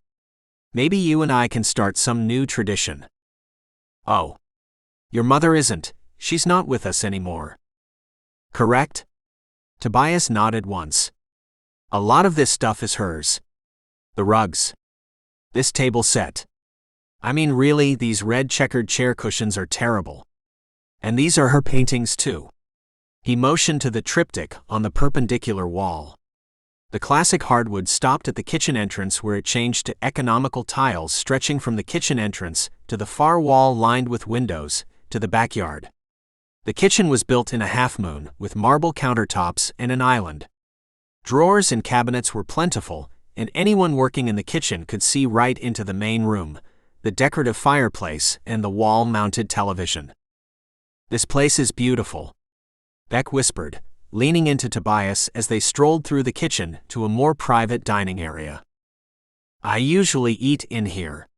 Maybe you and I can start some new tradition." "Oh. Your mother isn't, she's not with us anymore." "Correct?" Tobias nodded once. "A lot of this stuff is hers. The rugs. This table set. I mean really, these red checkered chair cushions are terrible. And these are her paintings too." He motioned to the triptych on the perpendicular wall. The classic hardwood stopped at the kitchen entrance where it changed to economical tiles stretching from the kitchen entrance to the far wall lined with windows to the backyard. The kitchen was built in a half-moon with marble countertops and an island. Drawers and cabinets were plentiful, and anyone working in the kitchen could see right into the main room, the decorative fireplace, and the wall-mounted television. "This place is beautiful," Beck whispered, leaning into Tobias as they strolled through the kitchen to a more private dining area. "I usually eat in here.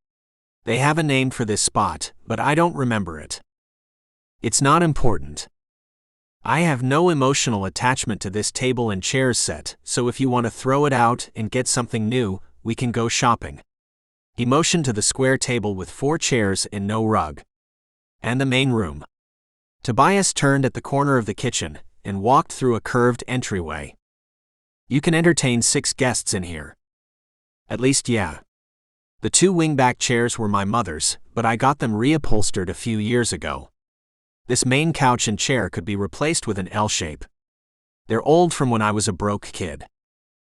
They have a name for this spot, but I don't remember it. It's not important. I have no emotional attachment to this table and chairs set, so if you want to throw it out and get something new, we can go shopping." He motioned to the square table with 4 chairs and no rug. "And the main room." Tobias turned at the corner of the kitchen and walked through a curved entryway. "You can entertain 6 guests in here." "At least, yeah. The 2 wingback chairs were my mother's, but I got them reupholstered a few years ago." This main couch and chair could be replaced with an L shape. They're old from when I was a broke kid.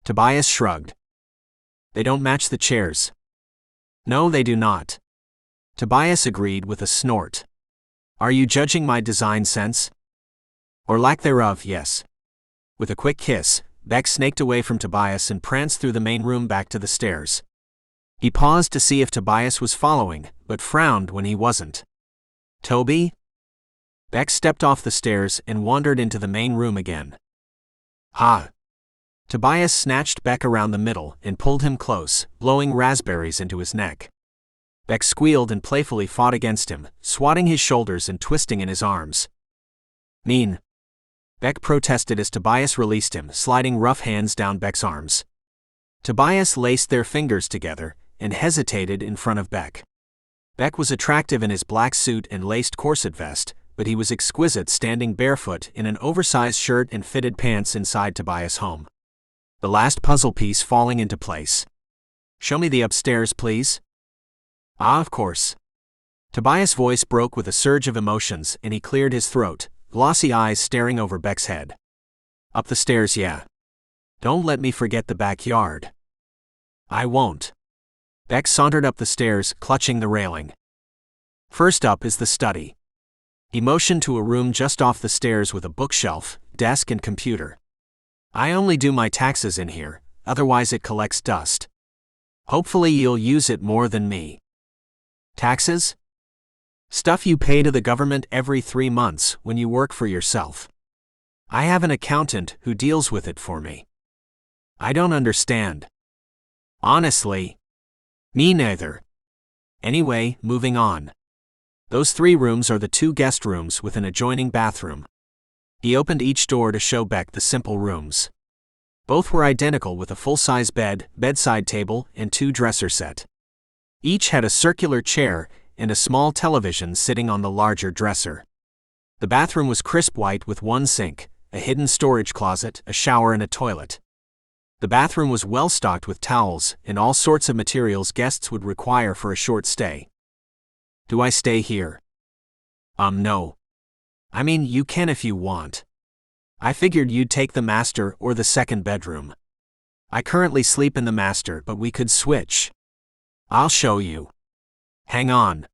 Tobias shrugged. They don't match the chairs. No, they do not. Tobias agreed with a snort. Are you judging my design sense? Or lack thereof, yes. With a quick kiss, Beck snaked away from Tobias and pranced through the main room back to the stairs. He paused to see if Tobias was following, but frowned when he wasn't. Toby? Beck stepped off the stairs and wandered into the main room again. Ha! Tobias snatched Beck around the middle and pulled him close, blowing raspberries into his neck. Beck squealed and playfully fought against him, swatting his shoulders and twisting in his arms. Mean! Beck protested as Tobias released him, sliding rough hands down Beck's arms. Tobias laced their fingers together and hesitated in front of Beck. Beck was attractive in his black suit and laced corset vest, but he was exquisite standing barefoot in an oversized shirt and fitted pants inside Tobias' home. The last puzzle piece falling into place. Show me the upstairs, please. Ah, of course. Tobias' voice broke with a surge of emotions and he cleared his throat, glossy eyes staring over Beck's head. Up the stairs, yeah. Don't let me forget the backyard. I won't. Beck sauntered up the stairs, clutching the railing. First up is the study. He motioned to a room just off the stairs with a bookshelf, desk and computer. I only do my taxes in here, otherwise it collects dust. Hopefully you'll use it more than me. Taxes? Stuff you pay to the government every 3 months when you work for yourself. I have an accountant who deals with it for me. I don't understand. Honestly. Me neither. Anyway, moving on. Those 3 rooms are the 2 guest rooms with an adjoining bathroom. He opened each door to show Beck the simple rooms. Both were identical with a full-size bed, bedside table, and 2 dresser set. Each had a circular chair and a small television sitting on the larger dresser. The bathroom was crisp white with 1 sink, a hidden storage closet, a shower and a toilet. The bathroom was well stocked with towels and all sorts of materials guests would require for a short stay. Do I stay here? No. I mean, you can if you want. I figured you'd take the master or the second bedroom. I currently sleep in the master, but we could switch. I'll show you. Hang on.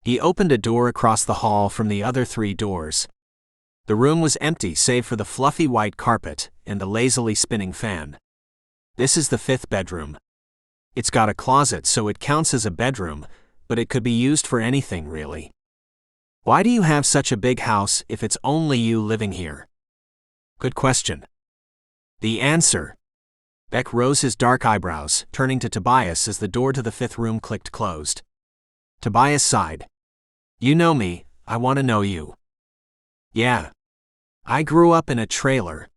He opened a door across the hall from the other 3 doors. The room was empty save for the fluffy white carpet and the lazily spinning fan. This is the 5th bedroom. It's got a closet so it counts as a bedroom, but it could be used for anything really. Why do you have such a big house if it's only you living here? Good question. The answer. Beck rose his dark eyebrows, turning to Tobias as the door to the 5th room clicked closed. Tobias sighed. You know me, I want to know you. Yeah. I grew up in a trailer.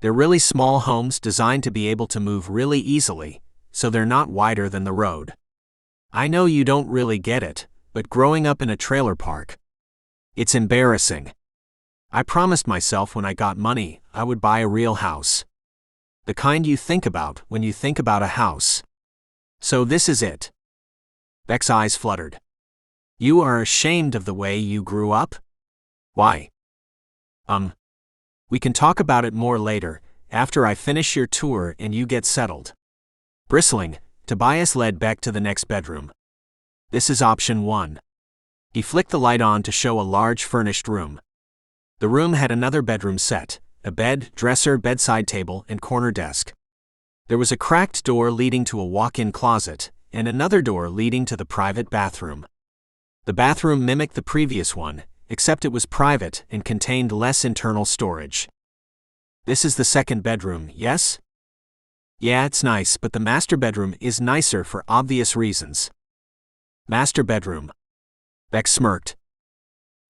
They're really small homes designed to be able to move really easily, so they're not wider than the road. I know you don't really get it, but growing up in a trailer park, it's embarrassing. I promised myself when I got money, I would buy a real house. The kind you think about when you think about a house. So this is it. Beck's eyes fluttered. You are ashamed of the way you grew up? Why? We can talk about it more later, after I finish your tour and you get settled. Bristling, Tobias led Beck to the next bedroom. This is option 1. He flicked the light on to show a large furnished room. The room had another bedroom set, a bed, dresser, bedside table, and corner desk. There was a cracked door leading to a walk-in closet, and another door leading to the private bathroom. The bathroom mimicked the previous one, except it was private and contained less internal storage. This is the 2nd bedroom, yes? Yeah, it's nice, but the master bedroom is nicer for obvious reasons. Master bedroom. Beck smirked.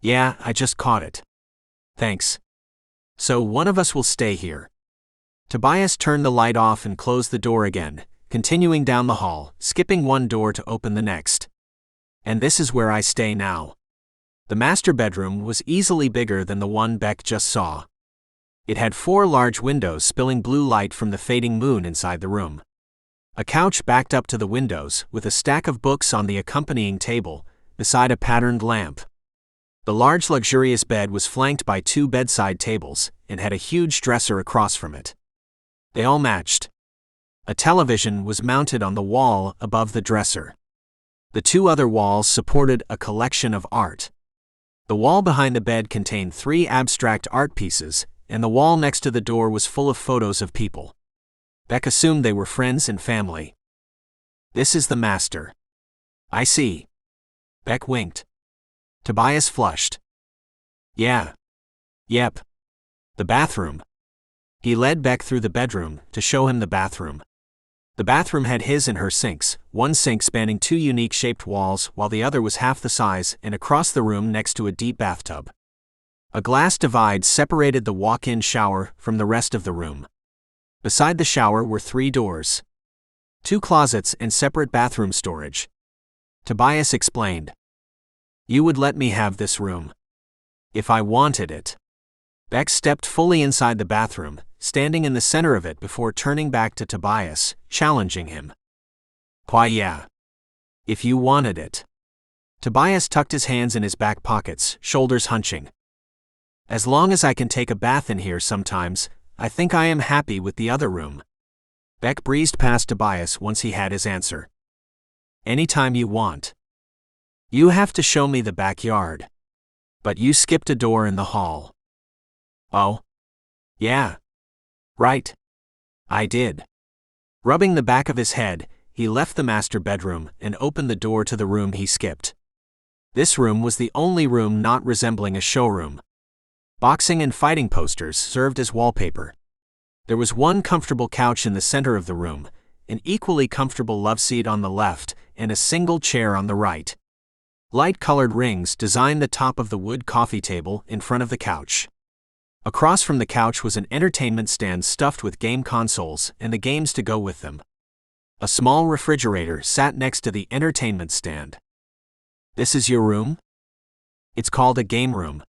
Yeah, I just caught it. Thanks. So one of us will stay here. Tobias turned the light off and closed the door again, continuing down the hall, skipping 1 door to open the next. And this is where I stay now. The master bedroom was easily bigger than the one Beck just saw. It had 4 large windows spilling blue light from the fading moon inside the room. A couch backed up to the windows with a stack of books on the accompanying table, beside a patterned lamp. The large luxurious bed was flanked by 2 bedside tables and had a huge dresser across from it. They all matched. A television was mounted on the wall above the dresser. The 2 other walls supported a collection of art. The wall behind the bed contained 3 abstract art pieces, and the wall next to the door was full of photos of people. Beck assumed they were friends and family. This is the master. I see. Beck winked. Tobias flushed. Yeah. Yep. The bathroom. He led Beck through the bedroom to show him the bathroom. The bathroom had his and her sinks, one sink spanning 2 unique-shaped walls while the other was half the size and across the room next to a deep bathtub. A glass divide separated the walk-in shower from the rest of the room. Beside the shower were 3 doors. 2 closets and separate bathroom storage. Tobias explained. You would let me have this room. If I wanted it. Beck stepped fully inside the bathroom, standing in the center of it before turning back to Tobias, challenging him. Why yeah. If you wanted it. Tobias tucked his hands in his back pockets, shoulders hunching. As long as I can take a bath in here sometimes, I think I am happy with the other room. Beck breezed past Tobias once he had his answer. Anytime you want. You have to show me the backyard. But you skipped a door in the hall. Oh? Yeah. Right. I did. Rubbing the back of his head, he left the master bedroom and opened the door to the room he skipped. This room was the only room not resembling a showroom. Boxing and fighting posters served as wallpaper. There was one comfortable couch in the center of the room, an equally comfortable love seat on the left, and a single chair on the right. Light-colored rings designed the top of the wood coffee table in front of the couch. Across from the couch was an entertainment stand stuffed with game consoles and the games to go with them. A small refrigerator sat next to the entertainment stand. This is your room? It's called a game room.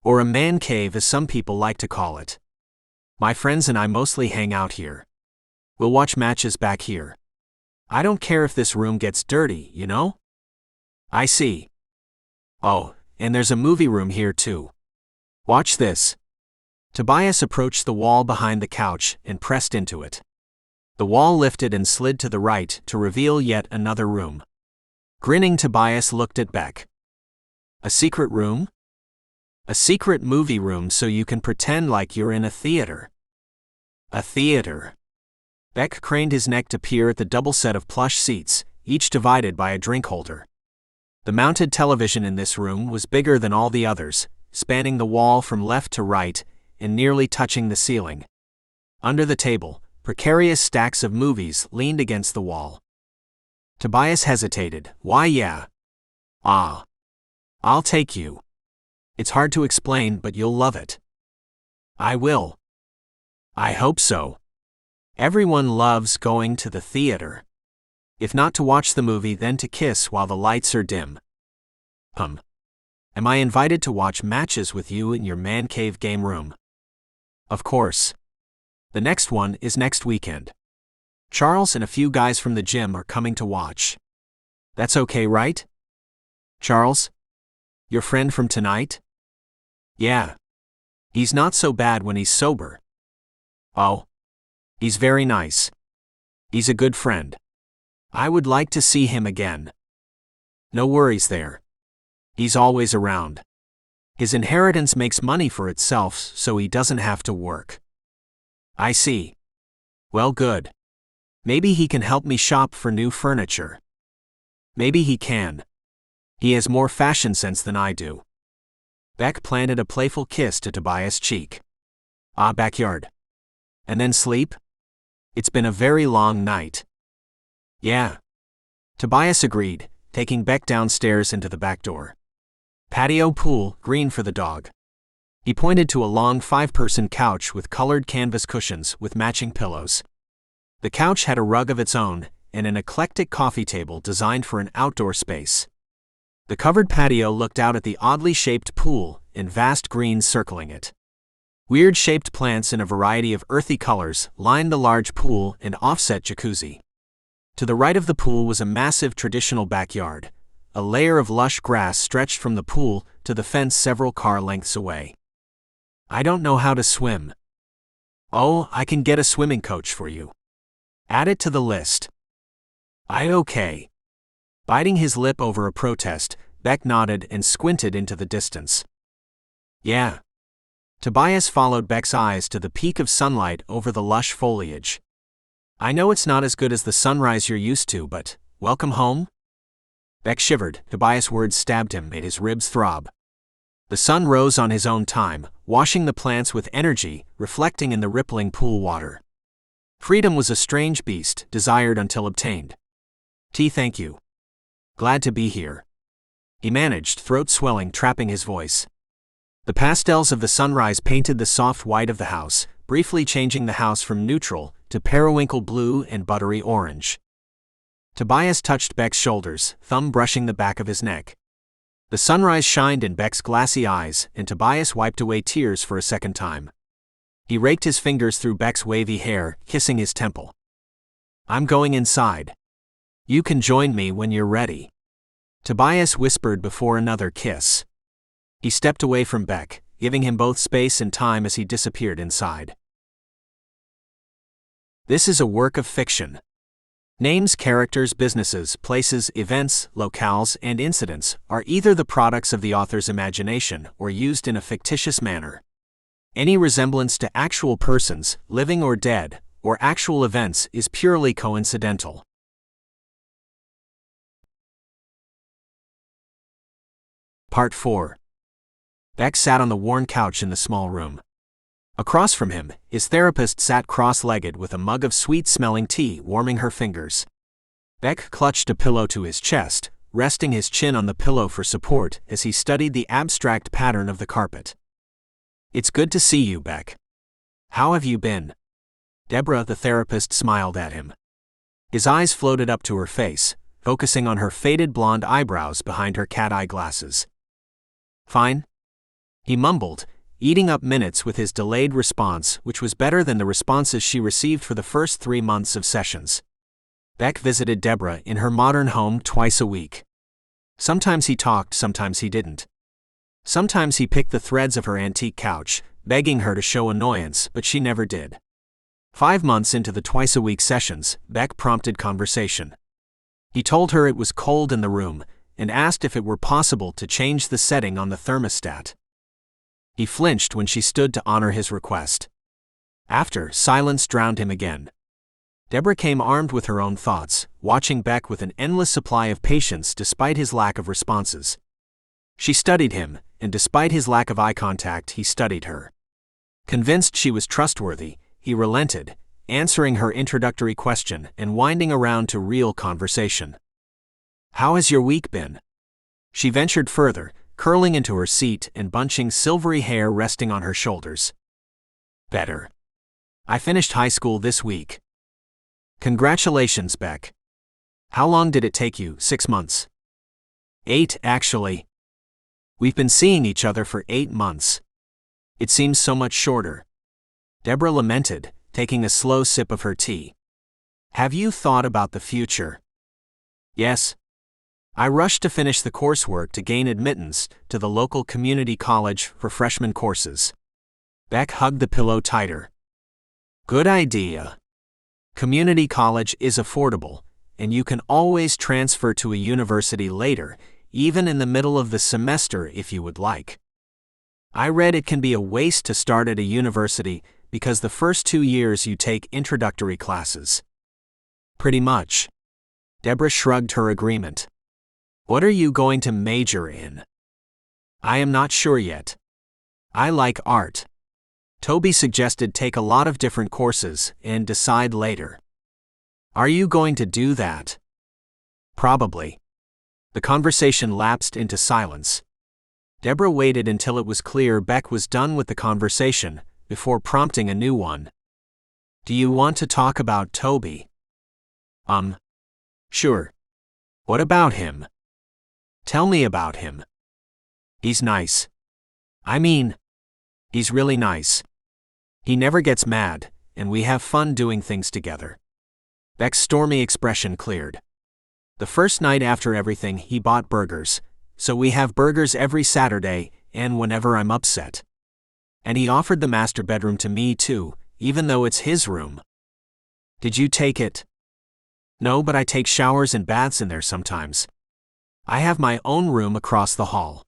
Or a man cave as some people like to call it. My friends and I mostly hang out here. We'll watch matches back here. I don't care if this room gets dirty, you know? I see. Oh, and there's a movie room here too. Watch this. Tobias approached the wall behind the couch and pressed into it. The wall lifted and slid to the right to reveal yet another room. Grinning, Tobias looked at Beck. A secret room? A secret movie room so you can pretend like you're in a theater. A theater. Beck craned his neck to peer at the double set of plush seats, each divided by a drink holder. The mounted television in this room was bigger than all the others, spanning the wall from left to right and nearly touching the ceiling. Under the table, precarious stacks of movies leaned against the wall. Tobias hesitated. Why yeah. Ah. I'll take you. It's hard to explain, but you'll love it. I will. I hope so. Everyone loves going to the theater. If not to watch the movie, then to kiss while the lights are dim. Am I invited to watch matches with you in your man cave game room? Of course. The next one is next weekend. Charles and a few guys from the gym are coming to watch. That's okay, right? Charles? Your friend from tonight? Yeah. He's not so bad when he's sober. Oh. He's very nice. He's a good friend. I would like to see him again. No worries there. He's always around. His inheritance makes money for itself, so he doesn't have to work. I see. Well, good. Maybe he can help me shop for new furniture. Maybe he can. He has more fashion sense than I do. Beck planted a playful kiss to Tobias' cheek. Ah, backyard. And then sleep? It's been a very long night. Yeah. Tobias agreed, taking Beck downstairs into the back door. Patio pool, green for the dog. He pointed to a long 5-person couch with colored canvas cushions with matching pillows. The couch had a rug of its own and an eclectic coffee table designed for an outdoor space. The covered patio looked out at the oddly shaped pool and vast greens circling it. Weird-shaped plants in a variety of earthy colors lined the large pool and offset jacuzzi. To the right of the pool was a massive traditional backyard, A layer of lush grass stretched from the pool to the fence several car lengths away. I don't know how to swim. Oh, I can get a swimming coach for you. Add it to the list. Okay. Biting his lip over a protest, Beck nodded and squinted into the distance. Yeah. Tobias followed Beck's eyes to the peak of sunlight over the lush foliage. I know it's not as good as the sunrise you're used to, but welcome home? Beck shivered. Tobias' words stabbed him, made his ribs throb. The sun rose on his own time, washing the plants with energy, reflecting in the rippling pool water. Freedom was a strange beast, desired until obtained. Thank you. Glad to be here. He managed, throat swelling, trapping his voice. The pastels of the sunrise painted the soft white of the house, briefly changing the house from neutral to periwinkle blue and buttery orange. Tobias touched Beck's shoulders, thumb brushing the back of his neck. The sunrise shined in Beck's glassy eyes, and Tobias wiped away tears for a second time. He raked his fingers through Beck's wavy hair, kissing his temple. I'm going inside. You can join me when you're ready. Tobias whispered before another kiss. He stepped away from Beck, giving him both space and time as he disappeared inside. This is a work of fiction. Names, characters, businesses, places, events, locales, and incidents are either the products of the author's imagination or used in a fictitious manner. Any resemblance to actual persons, living or dead, or actual events is purely coincidental. Part 4. Beck sat on the worn couch in the small room. Across from him, his therapist sat cross-legged with a mug of sweet-smelling tea warming her fingers. Beck clutched a pillow to his chest, resting his chin on the pillow for support as he studied the abstract pattern of the carpet. It's good to see you, Beck. How have you been? Deborah, the therapist, smiled at him. His eyes floated up to her face, focusing on her faded blonde eyebrows behind her cat-eye glasses. Fine? He mumbled, eating up minutes with his delayed response, which was better than the responses she received for the first 3 months of sessions. Beck visited Deborah in her modern home twice a week. Sometimes he talked, sometimes he didn't. Sometimes he picked the threads of her antique couch, begging her to show annoyance, but she never did. 5 months into the twice-a-week sessions, Beck prompted conversation. He told her it was cold in the room, and asked if it were possible to change the setting on the thermostat. He flinched when she stood to honor his request. After, silence drowned him again. Deborah came armed with her own thoughts, watching Beck with an endless supply of patience despite his lack of responses. She studied him, and despite his lack of eye contact, he studied her. Convinced she was trustworthy, he relented, answering her introductory question and winding around to real conversation. How has your week been? She ventured further, curling into her seat and bunching silvery hair resting on her shoulders. Better. I finished high school this week. Congratulations, Beck. How long did it take you? 6 months. 8, actually. We've been seeing each other for 8 months. It seems so much shorter. Deborah lamented, taking a slow sip of her tea. Have you thought about the future? Yes. I rushed to finish the coursework to gain admittance to the local community college for freshman courses. Beck hugged the pillow tighter. Good idea. Community college is affordable, and you can always transfer to a university later, even in the middle of the semester if you would like. I read it can be a waste to start at a university because the first 2 years you take introductory classes. Pretty much. Deborah shrugged her agreement. What are you going to major in? I am not sure yet. I like art. Toby suggested take a lot of different courses and decide later. Are you going to do that? Probably. The conversation lapsed into silence. Deborah waited until it was clear Beck was done with the conversation before prompting a new one. Do you want to talk about Toby? Sure. What about him? Tell me about him. He's nice. I mean, he's really nice. He never gets mad, and we have fun doing things together. Beck's stormy expression cleared. The first night after everything, he bought burgers, so we have burgers every Saturday and whenever I'm upset. And he offered the master bedroom to me too, even though it's his room. Did you take it? No, but I take showers and baths in there sometimes. I have my own room across the hall.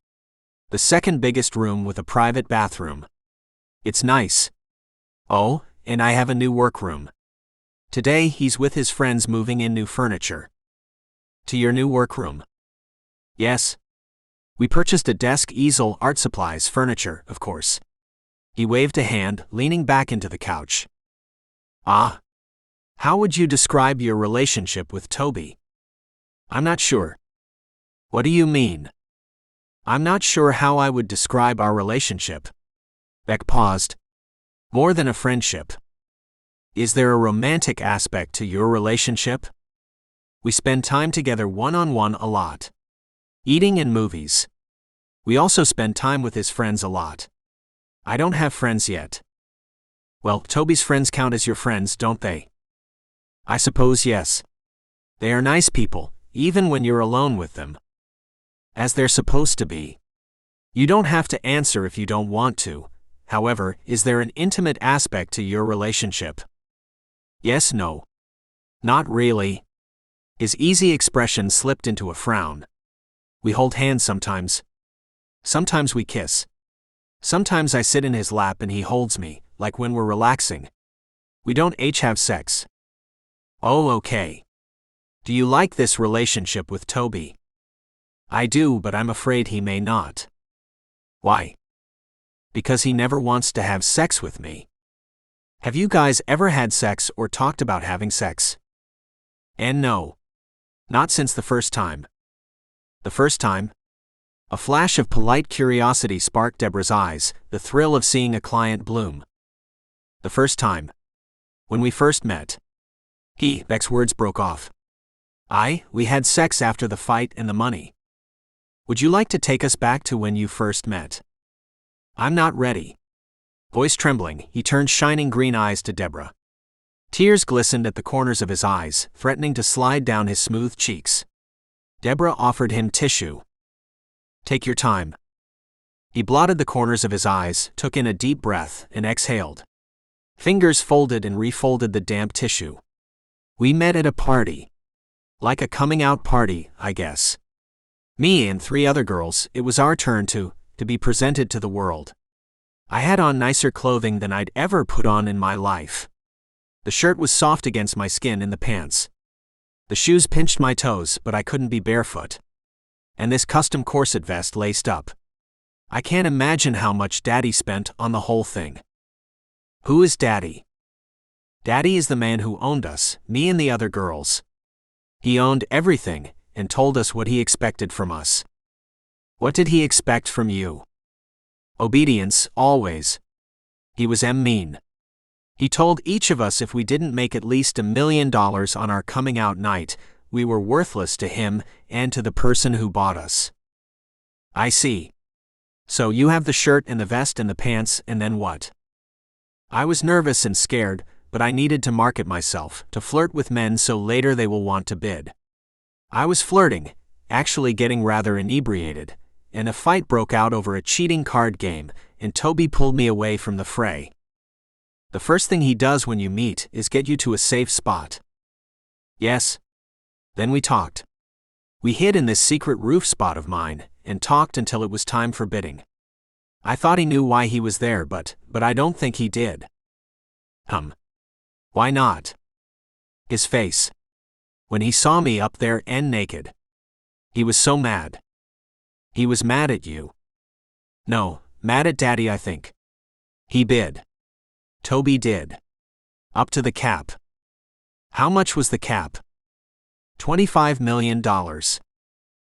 The second biggest room with a private bathroom. It's nice. Oh, and I have a new workroom. Today he's with his friends moving in new furniture. To your new workroom? Yes. We purchased a desk, easel, art supplies, furniture, of course. He waved a hand, leaning back into the couch. Ah. How would you describe your relationship with Toby? I'm not sure. What do you mean? I'm not sure how I would describe our relationship. Beck paused. More than a friendship. Is there a romantic aspect to your relationship? We spend time together one-on-one a lot. Eating and movies. We also spend time with his friends a lot. I don't have friends yet. Well, Toby's friends count as your friends, don't they? I suppose yes. They are nice people, even when you're alone with them. As they're supposed to be. You don't have to answer if you don't want to. However, is there an intimate aspect to your relationship? Yes, no. Not really. His easy expression slipped into a frown. We hold hands sometimes. Sometimes we kiss. Sometimes I sit in his lap and he holds me, like when we're relaxing. We don't have sex. Oh, okay. Do you like this relationship with Toby? I do, but I'm afraid he may not. Why? Because he never wants to have sex with me. Have you guys ever had sex or talked about having sex? And no. Not since the first time. The first time? A flash of polite curiosity sparked Deborah's eyes, the thrill of seeing a client bloom. The first time. When we first met. Beck's words broke off. We had sex after the fight and the money. Would you like to take us back to when you first met? I'm not ready. Voice trembling, he turned shining green eyes to Deborah. Tears glistened at the corners of his eyes, threatening to slide down his smooth cheeks. Deborah offered him tissue. Take your time. He blotted the corners of his eyes, took in a deep breath, and exhaled. Fingers folded and refolded the damp tissue. We met at a party. Like a coming-out party, I guess. Me and 3 other girls, it was our turn to be presented to the world. I had on nicer clothing than I'd ever put on in my life. The shirt was soft against my skin in the pants. The shoes pinched my toes, but I couldn't be barefoot. And this custom corset vest laced up. I can't imagine how much Daddy spent on the whole thing. Who is Daddy? Daddy is the man who owned us, me and the other girls. He owned everything, and told us what he expected from us. What did he expect from you? Obedience, always. He was mean. He told each of us if we didn't make at least $1 million on our coming out night, we were worthless to him and to the person who bought us. I see. So you have the shirt and the vest and the pants, and then what? I was nervous and scared, but I needed to market myself, to flirt with men so later they will want to bid. I was flirting, actually getting rather inebriated, and a fight broke out over a cheating card game, and Toby pulled me away from the fray. The first thing he does when you meet is get you to a safe spot. Yes. Then we talked. We hid in this secret roof spot of mine, and talked until it was time for bidding. I thought he knew why he was there, but I don't think he did. Why not? His face. When he saw me up there and naked. He was so mad. He was mad at you. No, mad at Daddy, I think. He bid. Toby did. Up to the cap. How much was the cap? $25 million.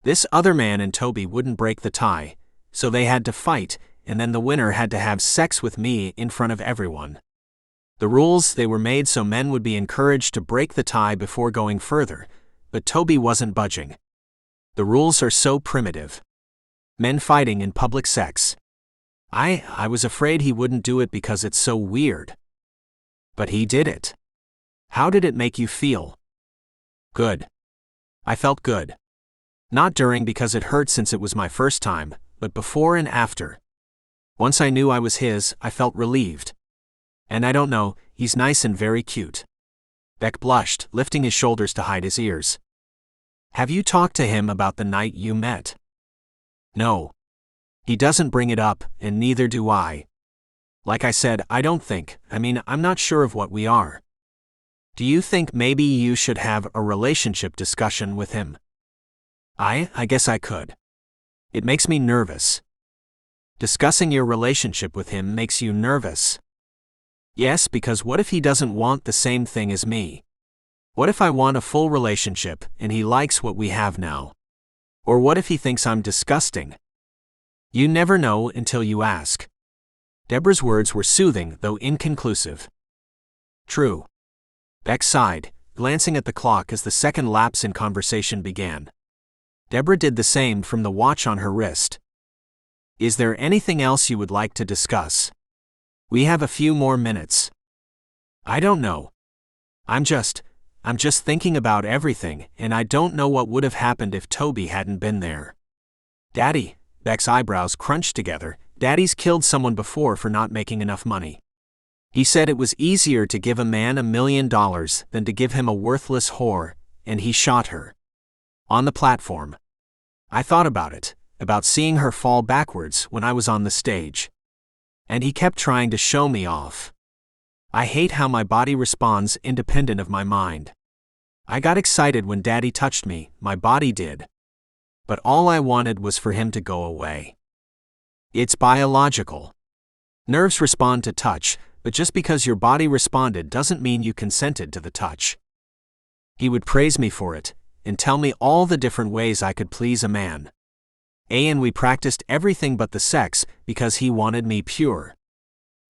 This other man and Toby wouldn't break the tie, so they had to fight, and then the winner had to have sex with me in front of everyone. The rules, they were made so men would be encouraged to break the tie before going further, but Toby wasn't budging. The rules are so primitive. Men fighting in public sex. I was afraid he wouldn't do it because it's so weird. But he did it. How did it make you feel? Good. I felt good. Not during because it hurt since it was my first time, but before and after. Once I knew I was his, I felt relieved. And I don't know, he's nice and very cute. Beck blushed, lifting his shoulders to hide his ears. Have you talked to him about the night you met? No. He doesn't bring it up, and neither do I. Like I said, I'm not sure of what we are. Do you think maybe you should have a relationship discussion with him? I guess I could. It makes me nervous. Discussing your relationship with him makes you nervous. Yes, because what if he doesn't want the same thing as me? What if I want a full relationship and he likes what we have now? Or what if he thinks I'm disgusting? You never know until you ask. Deborah's words were soothing, though inconclusive. True. Beck sighed, glancing at the clock as the second lapse in conversation began. Deborah did the same from the watch on her wrist. Is there anything else you would like to discuss? We have a few more minutes. I don't know. I'm just thinking about everything, and I don't know what would have happened if Toby hadn't been there. Daddy, Beck's eyebrows crunched together, Daddy's killed someone before for not making enough money. He said it was easier to give a man $1 million than to give him a worthless whore, and he shot her. On the platform. I thought about it, about seeing her fall backwards when I was on the stage. And he kept trying to show me off. I hate how my body responds independent of my mind. I got excited when Daddy touched me, my body did. But all I wanted was for him to go away. It's biological. Nerves respond to touch, but just because your body responded doesn't mean you consented to the touch. He would praise me for it, and tell me all the different ways I could please a man. And we practiced everything but the sex because he wanted me pure.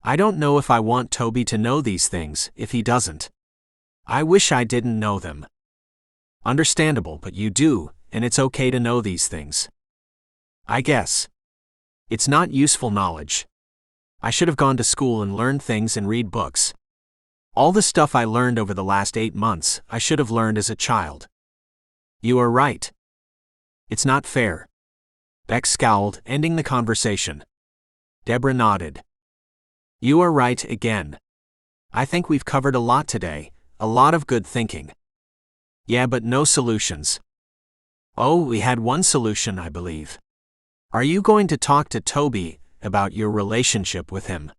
I don't know if I want Toby to know these things if he doesn't. I wish I didn't know them. Understandable, but you do, and it's okay to know these things. I guess. It's not useful knowledge. I should have gone to school and learned things and read books. All the stuff I learned over the last 8 months, I should have learned as a child. You are right. It's not fair. Beck scowled, ending the conversation. Deborah nodded. You are right again. I think we've covered a lot today, a lot of good thinking. Yeah, but no solutions. Oh, we had one solution, I believe. Are you going to talk to Toby about your relationship with him?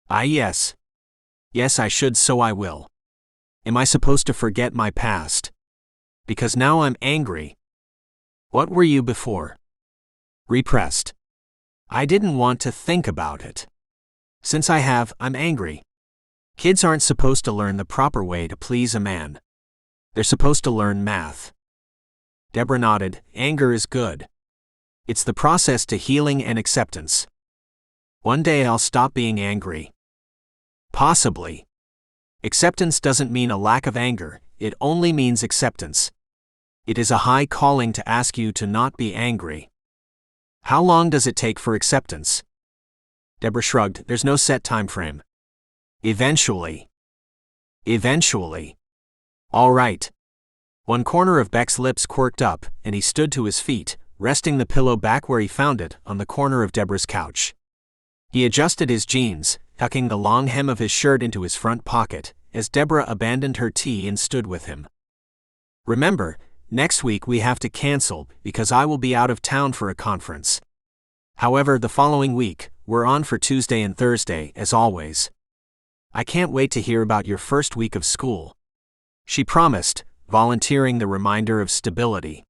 Yes. Yes, I should, so I will. Am I supposed to forget my past? Because now I'm angry. What were you before? Repressed. I didn't want to think about it. Since I'm angry. Kids aren't supposed to learn the proper way to please a man. They're supposed to learn math. Deborah nodded. Anger is good. It's the process to healing and acceptance. One day I'll stop being angry. Possibly. Acceptance doesn't mean a lack of anger, it only means acceptance. It is a high calling to ask you to not be angry. How long does it take for acceptance? Deborah shrugged. There's no set time frame. Eventually. Eventually. All right. One corner of Beck's lips quirked up, and he stood to his feet, resting the pillow back where he found it, on the corner of Deborah's couch. He adjusted his jeans, tucking the long hem of his shirt into his front pocket, as Deborah abandoned her tea and stood with him. Remember, next week we have to cancel because I will be out of town for a conference. However, the following week, we're on for Tuesday and Thursday, as always. I can't wait to hear about your first week of school. She promised, volunteering the reminder of stability.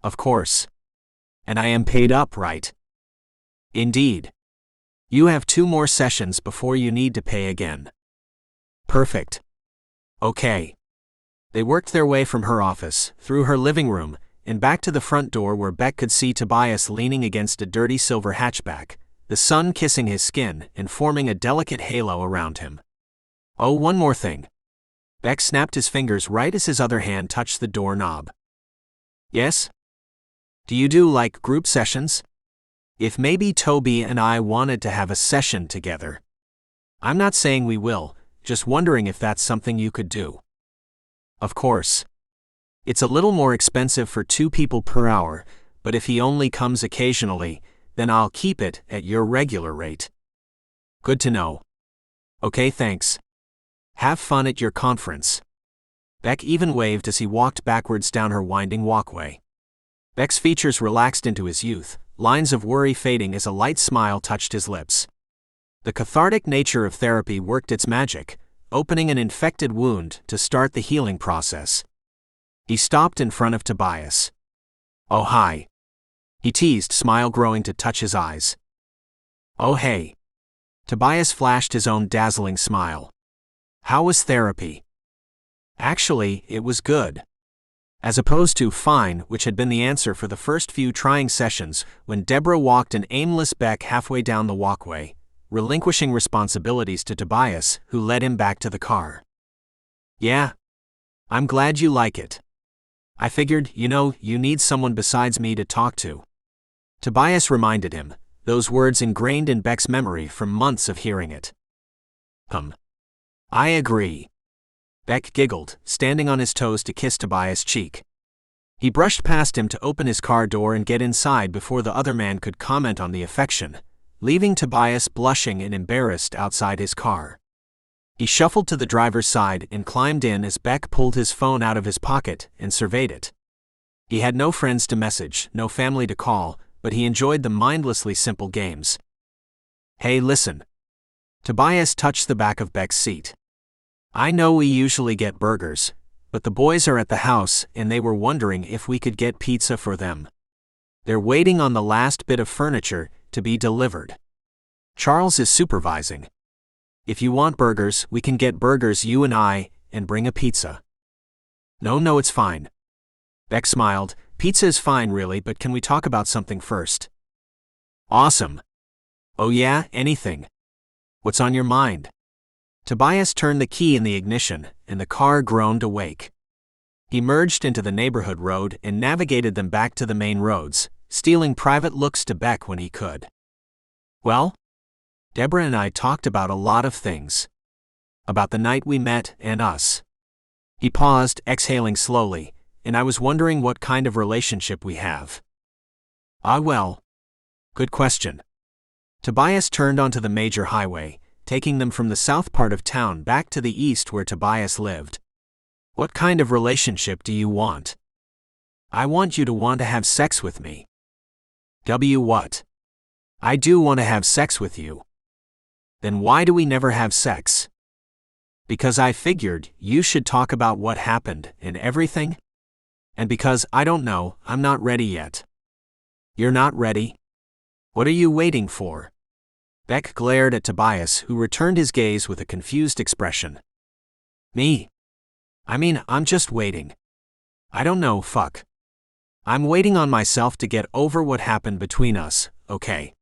Of course. And I am paid up, right? Indeed. You have 2 more sessions before you need to pay again. Perfect. Okay. They worked their way from her office, through her living room, and back to the front door where Beck could see Tobias leaning against a dirty silver hatchback, the sun kissing his skin and forming a delicate halo around him. Oh, one more thing. Beck snapped his fingers right as his other hand touched the doorknob. Yes? Do you do like group sessions? If maybe Toby and I wanted to have a session together. I'm not saying we will, just wondering if that's something you could do. Of course. It's a little more expensive for 2 people per hour, but if he only comes occasionally, then I'll keep it at your regular rate. Good to know. Okay, thanks. Have fun at your conference. Beck even waved as he walked backwards down her winding walkway. Beck's features relaxed into his youth, lines of worry fading as a light smile touched his lips. The cathartic nature of therapy worked its magic, opening an infected wound to start the healing process. He stopped in front of Tobias. "Oh, hi," he teased, smile growing to touch his eyes. "Oh, hey." Tobias flashed his own dazzling smile. "How was therapy?" Actually, it was good. As opposed to fine, which had been the answer for the first few trying sessions, when Deborah walked an aimless Beck halfway down the walkway, relinquishing responsibilities to Tobias, who led him back to the car. "Yeah. I'm glad you like it. I figured, you need someone besides me to talk to." Tobias reminded him, those words ingrained in Beck's memory from months of hearing it. I agree." Beck giggled, standing on his toes to kiss Tobias' cheek. He brushed past him to open his car door and get inside before the other man could comment on the affection, leaving Tobias blushing and embarrassed outside his car. He shuffled to the driver's side and climbed in as Beck pulled his phone out of his pocket and surveyed it. He had no friends to message, no family to call, but he enjoyed the mindlessly simple games. "Hey, listen." Tobias touched the back of Beck's seat. "I know we usually get burgers, but the boys are at the house and they were wondering if we could get pizza for them. They're waiting on the last bit of furniture to be delivered. Charles is supervising. If you want burgers, we can get burgers, you and I, and bring a pizza." No, it's fine." Beck smiled. "Pizza is fine really, but can we talk about something first?" "Awesome. Oh yeah, anything. What's on your mind?" Tobias turned the key in the ignition, and the car groaned awake. He merged into the neighborhood road and navigated them back to the main roads, stealing private looks to Beck when he could. "Well, Deborah and I talked about a lot of things. About the night we met and us." He paused, exhaling slowly, "and I was wondering what kind of relationship we have." "Ah, well. Good question." Tobias turned onto the major highway, taking them from the south part of town back to the east where Tobias lived. "What kind of relationship do you want?" "I want you to want to have sex with me." What? "I do want to have sex with you." "Then why do we never have sex?" "Because I figured you should talk about what happened and everything. And because, I don't know, I'm not ready yet." "You're not ready? What are you waiting for?" Beck glared at Tobias, who returned his gaze with a confused expression. "Me? I mean, I'm just waiting. I don't know, fuck. I'm waiting on myself to get over what happened between us, okay?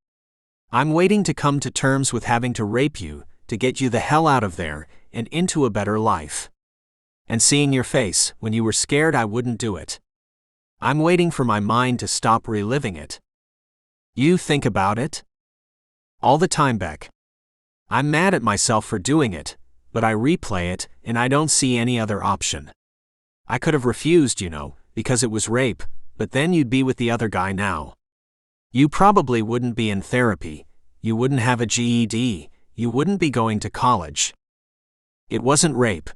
I'm waiting to come to terms with having to rape you, to get you the hell out of there, and into a better life. And seeing your face, when you were scared I wouldn't do it. I'm waiting for my mind to stop reliving it." "You think about it?" "All the time, Beck. I'm mad at myself for doing it, but I replay it, and I don't see any other option. I could have refused, because it was rape, but then you'd be with the other guy now. You probably wouldn't be in therapy, you wouldn't have a GED, you wouldn't be going to college. It wasn't rape.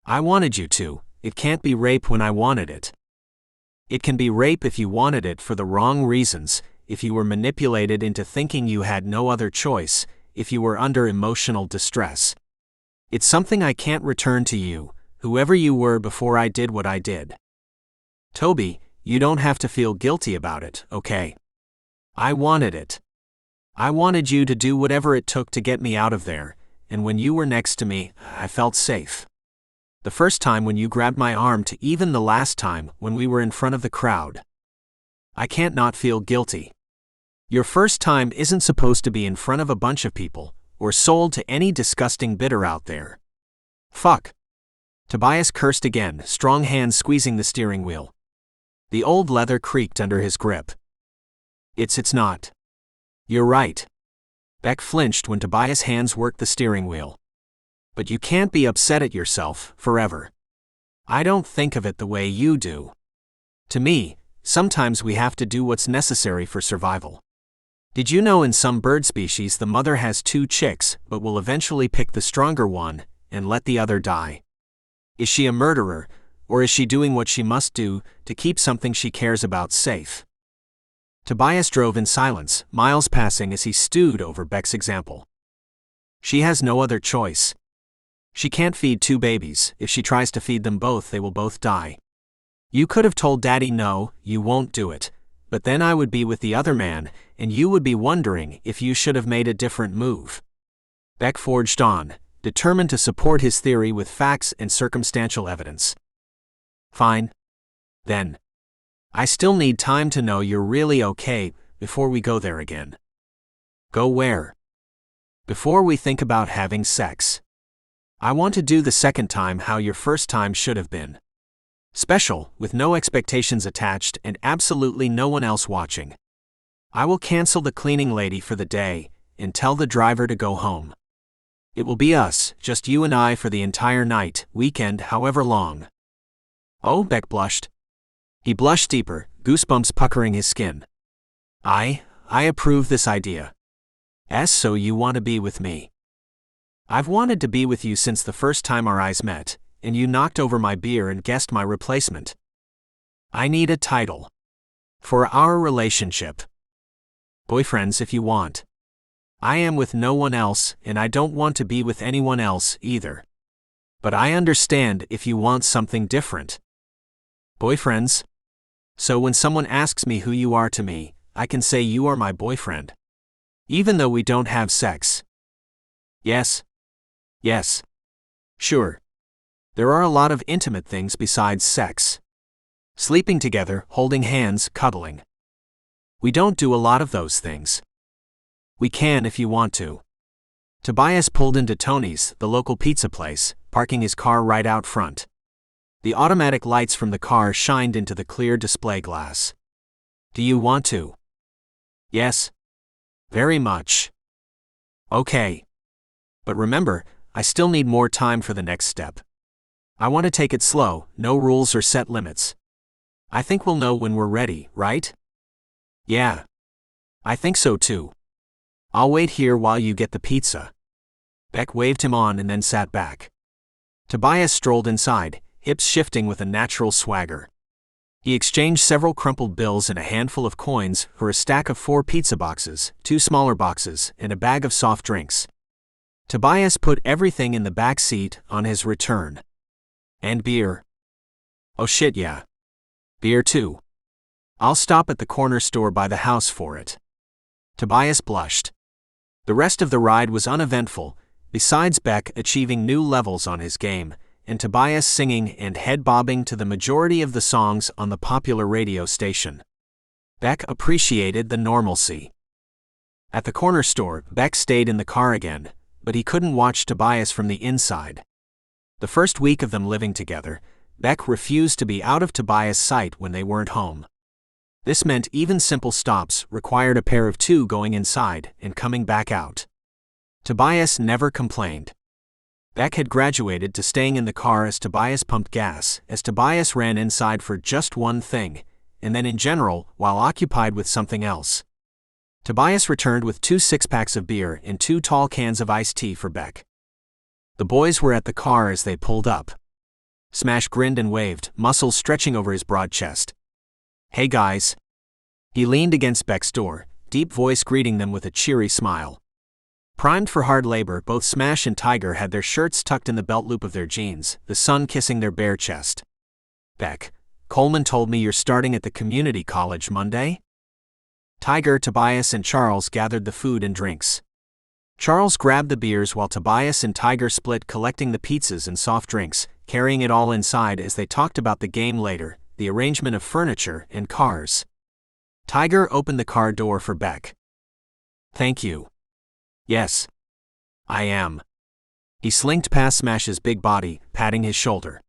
I wanted you to. It can't be rape when I wanted it. It can be rape if you wanted it for the wrong reasons, if you were manipulated into thinking you had no other choice, if you were under emotional distress. It's something I can't return to you, whoever you were before I did what I did. Toby, you don't have to feel guilty about it, okay? I wanted it. I wanted you to do whatever it took to get me out of there, and when you were next to me, I felt safe. The first time when you grabbed my arm to even the last time when we were in front of the crowd. I can't not feel guilty. Your first time isn't supposed to be in front of a bunch of people, or sold to any disgusting bidder out there. Fuck. Tobias cursed again, strong hands squeezing the steering wheel. The old leather creaked under his grip. It's not. You're right. Beck flinched when Tobias' hands worked the steering wheel. But you can't be upset at yourself, forever. I don't think of it the way you do. To me, sometimes we have to do what's necessary for survival. Did you know in some bird species the mother has 2 chicks but will eventually pick the stronger one and let the other die? Is she a murderer, or is she doing what she must do to keep something she cares about safe? Tobias drove in silence, miles passing as he stewed over Beck's example. She has no other choice. She can't feed 2 babies. If she tries to feed them both, they will both die. You could have told Daddy no, you won't do it, but then I would be with the other man, and you would be wondering if you should have made a different move. Beck forged on, determined to support his theory with facts and circumstantial evidence. Fine. Then. I still need time to know you're really okay before we go there again. Go where? Before we think about having sex. I want to do the second time how your first time should have been. Special, with no expectations attached and absolutely no one else watching. I will cancel the cleaning lady for the day and tell the driver to go home. It will be us, just you and I for the entire night, weekend, however long. Oh, Beck blushed. He blushed deeper, goosebumps puckering his skin. I approve this idea. So you want to be with me? I've wanted to be with you since the first time our eyes met, and you knocked over my beer and guessed my replacement. I need a title. For our relationship. Boyfriends if you want. I am with no one else, and I don't want to be with anyone else either. But I understand if you want something different. Boyfriends? So when someone asks me who you are to me, I can say you are my boyfriend. Even though we don't have sex. Yes. Yes. Sure. There are a lot of intimate things besides sex. Sleeping together, holding hands, cuddling. We don't do a lot of those things. We can if you want to. Tobias pulled into Tony's, the local pizza place, parking his car right out front. The automatic lights from the car shined into the clear display glass. Do you want to? Yes. Very much. Okay. But remember, I still need more time for the next step. I want to take it slow, no rules or set limits. I think we'll know when we're ready, right? Yeah. I think so too. I'll wait here while you get the pizza. Beck waved him on and then sat back. Tobias strolled inside, hips shifting with a natural swagger. He exchanged several crumpled bills and a handful of coins for a stack of 4 pizza boxes, 2 smaller boxes, and a bag of soft drinks. Tobias put everything in the back seat on his return. And beer. Oh shit, yeah. Beer too. I'll stop at the corner store by the house for it. Tobias blushed. The rest of the ride was uneventful, besides Beck achieving new levels on his game, and Tobias singing and head-bobbing to the majority of the songs on the popular radio station. Beck appreciated the normalcy. At the corner store, Beck stayed in the car again, but he couldn't watch Tobias from the inside. The first week of them living together, Beck refused to be out of Tobias' sight when they weren't home. This meant even simple stops required a pair of 2 going inside and coming back out. Tobias never complained. Beck had graduated to staying in the car as Tobias pumped gas, as Tobias ran inside for just one thing, and then in general while occupied with something else. Tobias returned with 2 six-packs of beer and 2 tall cans of iced tea for Beck. The boys were at the car as they pulled up. Smash grinned and waved, muscles stretching over his broad chest. Hey guys. He leaned against Beck's door, deep voice greeting them with a cheery smile. Primed for hard labor, both Smash and Tiger had their shirts tucked in the belt loop of their jeans, the sun kissing their bare chest. Beck, Coleman told me you're starting at the community college Monday? Tiger, Tobias, and Charles gathered the food and drinks. Charles grabbed the beers while Tobias and Tiger split collecting the pizzas and soft drinks, carrying it all inside as they talked about the game later, the arrangement of furniture and cars. Tiger opened the car door for Beck. Thank you. Yes. I am. He slinked past Smash's big body, patting his shoulder.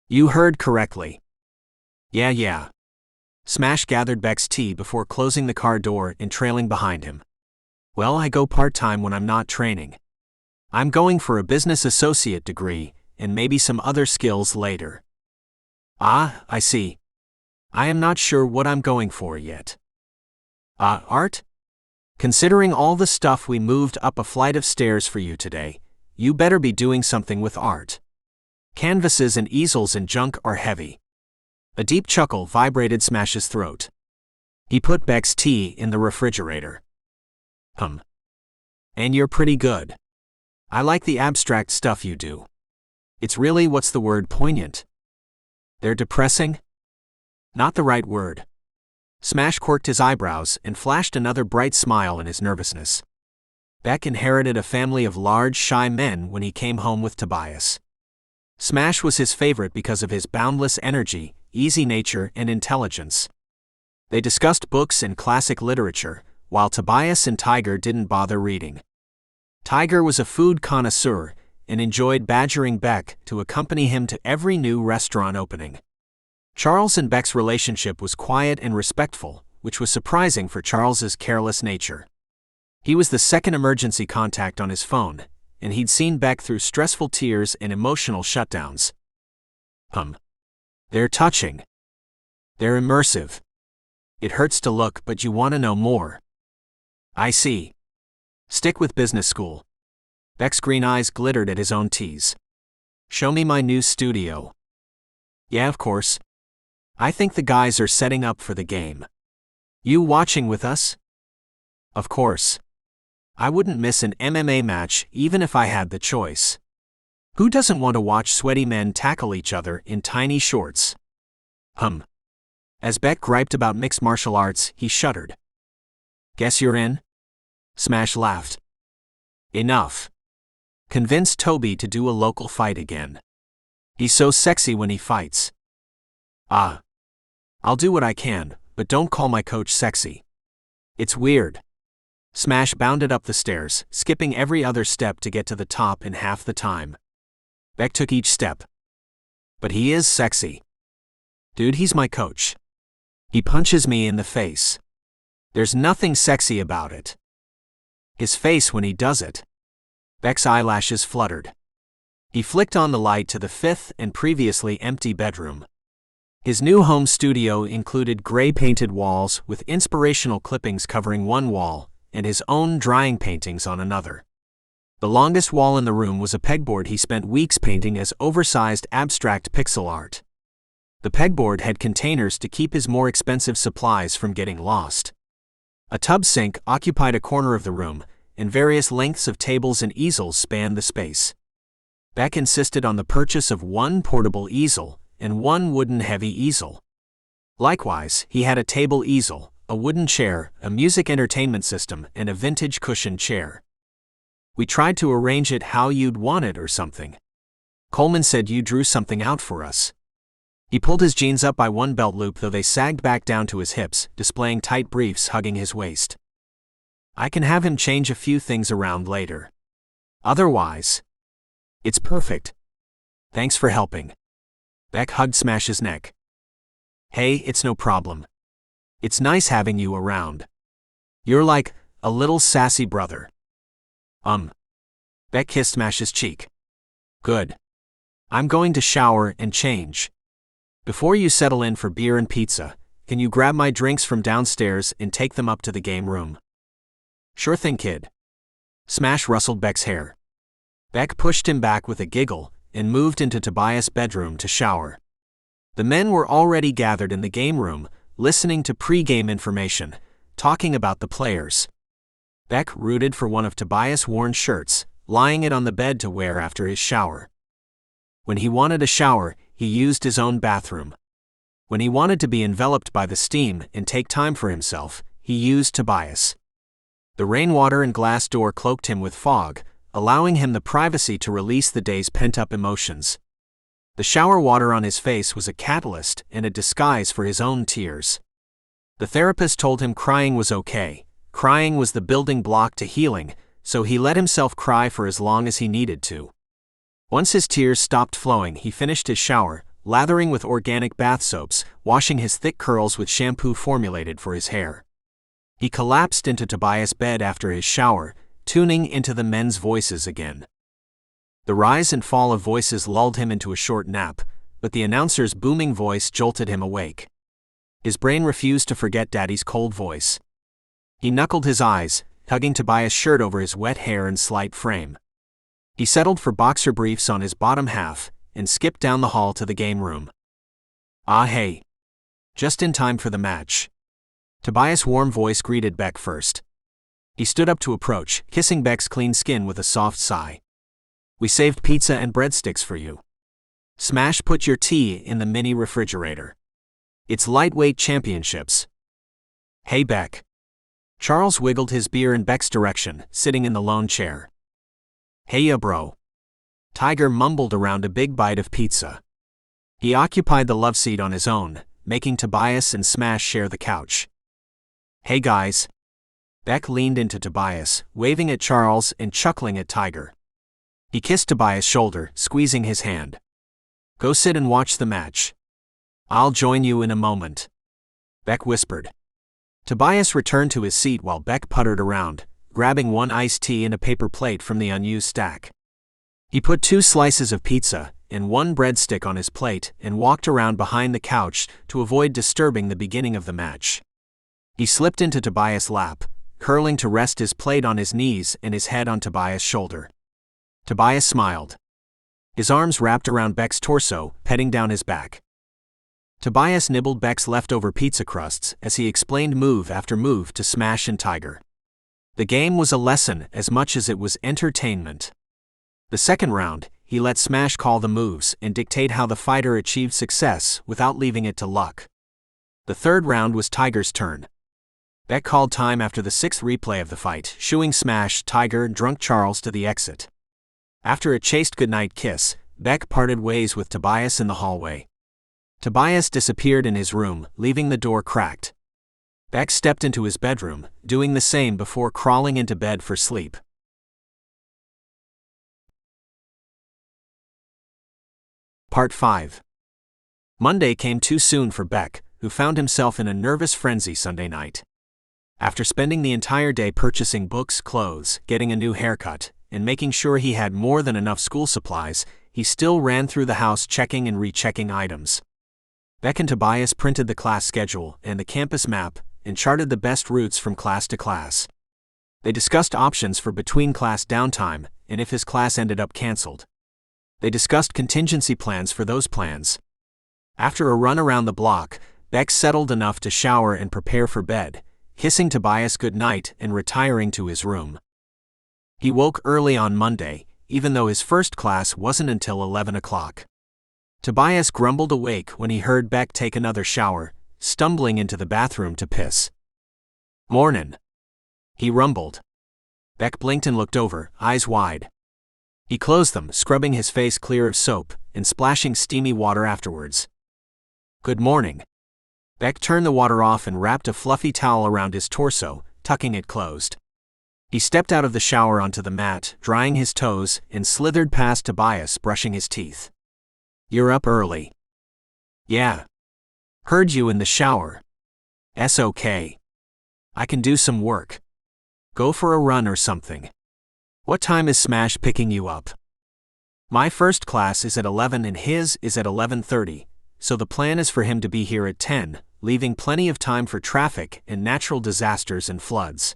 You heard correctly. Yeah. Smash gathered Beck's tea before closing the car door and trailing behind him. Well, I go part-time when I'm not training. I'm going for a business associate degree, and maybe some other skills later. Ah, I see. I am not sure what I'm going for yet. Art? Considering all the stuff we moved up a flight of stairs for you today, you better be doing something with art. Canvases and easels and junk are heavy. A deep chuckle vibrated Smash's throat. He put Beck's tea in the refrigerator. And you're pretty good. I like the abstract stuff you do. It's really, what's the word, poignant? They're depressing? Not the right word. Smash quirked his eyebrows and flashed another bright smile in his nervousness. Beck inherited a family of large, shy men when he came home with Tobias. Smash was his favorite because of his boundless energy, easy nature, and intelligence. They discussed books and classic literature, while Tobias and Tiger didn't bother reading. Tiger was a food connoisseur and enjoyed badgering Beck to accompany him to every new restaurant opening. Charles and Beck's relationship was quiet and respectful, which was surprising for Charles's careless nature. He was the second emergency contact on his phone, and he'd seen Beck through stressful tears and emotional shutdowns. They're touching. They're immersive. It hurts to look, but you want to know more. I see. Stick with business school. Beck's green eyes glittered at his own tease. Show me my new studio. Yeah, of course. I think the guys are setting up for the game. You watching with us? Of course. I wouldn't miss an MMA match even if I had the choice. Who doesn't want to watch sweaty men tackle each other in tiny shorts? As Beck griped about mixed martial arts, he shuddered. Guess you're in? Smash laughed. Enough. Convince Toby to do a local fight again. He's so sexy when he fights. I'll do what I can, but don't call my coach sexy. It's weird. Smash bounded up the stairs, skipping every other step to get to the top in half the time. Beck took each step. But he is sexy. Dude, he's my coach. He punches me in the face. There's nothing sexy about it. His face when he does it. Beck's eyelashes fluttered. He flicked on the light to the fifth and previously empty bedroom. His new home studio included gray-painted walls with inspirational clippings covering one wall, and his own drying paintings on another. The longest wall in the room was a pegboard he spent weeks painting as oversized abstract pixel art. The pegboard had containers to keep his more expensive supplies from getting lost. A tub sink occupied a corner of the room, and various lengths of tables and easels spanned the space. Beck insisted on the purchase of one portable easel and one wooden heavy easel. Likewise, he had a table easel, a wooden chair, a music entertainment system, and a vintage cushioned chair. We tried to arrange it how you'd want it or something. Coleman said you drew something out for us. He pulled his jeans up by one belt loop, though they sagged back down to his hips, displaying tight briefs hugging his waist. I can have him change a few things around later. Otherwise, it's perfect. Thanks for helping. Beck hugged Smash's neck. Hey, it's no problem. It's nice having you around. You're like a little sassy brother. Beck kissed Smash's cheek. Good. I'm going to shower and change. Before you settle in for beer and pizza, can you grab my drinks from downstairs and take them up to the game room? Sure thing, kid. Smash rustled Beck's hair. Beck pushed him back with a giggle and moved into Tobias' bedroom to shower. The men were already gathered in the game room, listening to pre-game information, talking about the players. Beck rooted for one of Tobias' worn shirts, lying it on the bed to wear after his shower. When he wanted a shower, he used his own bathroom. When he wanted to be enveloped by the steam and take time for himself, he used Tobias. The rainwater and glass door cloaked him with fog, allowing him the privacy to release the day's pent-up emotions. The shower water on his face was a catalyst and a disguise for his own tears. The therapist told him crying was okay. Crying was the building block to healing, so he let himself cry for as long as he needed to. Once his tears stopped flowing, he finished his shower, lathering with organic bath soaps, washing his thick curls with shampoo formulated for his hair. He collapsed into Tobias' bed after his shower, tuning into the men's voices again. The rise and fall of voices lulled him into a short nap, but the announcer's booming voice jolted him awake. His brain refused to forget Daddy's cold voice. He knuckled his eyes, tugging Tobias' shirt over his wet hair and slight frame. He settled for boxer briefs on his bottom half, and skipped down the hall to the game room. Ah hey! Just in time for the match. Tobias' warm voice greeted Beck first. He stood up to approach, kissing Beck's clean skin with a soft sigh. We saved pizza and breadsticks for you. Smash put your tea in the mini refrigerator. It's lightweight championships. Hey Beck. Charles wiggled his beer in Beck's direction, sitting in the lone chair. Heya bro. Tiger mumbled around a big bite of pizza. He occupied the love seat on his own, making Tobias and Smash share the couch. Hey guys. Beck leaned into Tobias, waving at Charles and chuckling at Tiger. He kissed Tobias' shoulder, squeezing his hand. Go sit and watch the match. I'll join you in a moment. Beck whispered. Tobias returned to his seat while Beck puttered around, grabbing one iced tea and a paper plate from the unused stack. He put 2 slices of pizza and 1 breadstick on his plate and walked around behind the couch to avoid disturbing the beginning of the match. He slipped into Tobias' lap, curling to rest his plate on his knees and his head on Tobias' shoulder. Tobias smiled. His arms wrapped around Beck's torso, petting down his back. Tobias nibbled Beck's leftover pizza crusts as he explained move after move to Smash and Tiger. The game was a lesson as much as it was entertainment. The second round, he let Smash call the moves and dictate how the fighter achieved success without leaving it to luck. The third round was Tiger's turn. Beck called time after the 6th replay of the fight, shooing Smash, Tiger, and drunk Charles to the exit. After a chaste goodnight kiss, Beck parted ways with Tobias in the hallway. Tobias disappeared in his room, leaving the door cracked. Beck stepped into his bedroom, doing the same before crawling into bed for sleep. Part 5. Monday came too soon for Beck, who found himself in a nervous frenzy Sunday night. After spending the entire day purchasing books, clothes, getting a new haircut, and making sure he had more than enough school supplies, he still ran through the house checking and rechecking items. Beck and Tobias printed the class schedule and the campus map and charted the best routes from class to class. They discussed options for between-class downtime and if his class ended up canceled. They discussed contingency plans for those plans. After a run around the block, Beck settled enough to shower and prepare for bed, kissing Tobias goodnight and retiring to his room. He woke early on Monday, even though his first class wasn't until 11 o'clock. Tobias grumbled awake when he heard Beck take another shower, stumbling into the bathroom to piss. Mornin', he rumbled. Beck blinked and looked over, eyes wide. He closed them, scrubbing his face clear of soap and splashing steamy water afterwards. Good morning. Beck turned the water off and wrapped a fluffy towel around his torso, tucking it closed. He stepped out of the shower onto the mat, drying his toes, and slithered past Tobias, brushing his teeth. You're up early. Yeah. Heard you in the shower. S.O.K. I can do some work. Go for a run or something. What time is Smash picking you up? My first class is at 11 and his is at 11:30, so the plan is for him to be here at 10, leaving plenty of time for traffic and natural disasters and floods.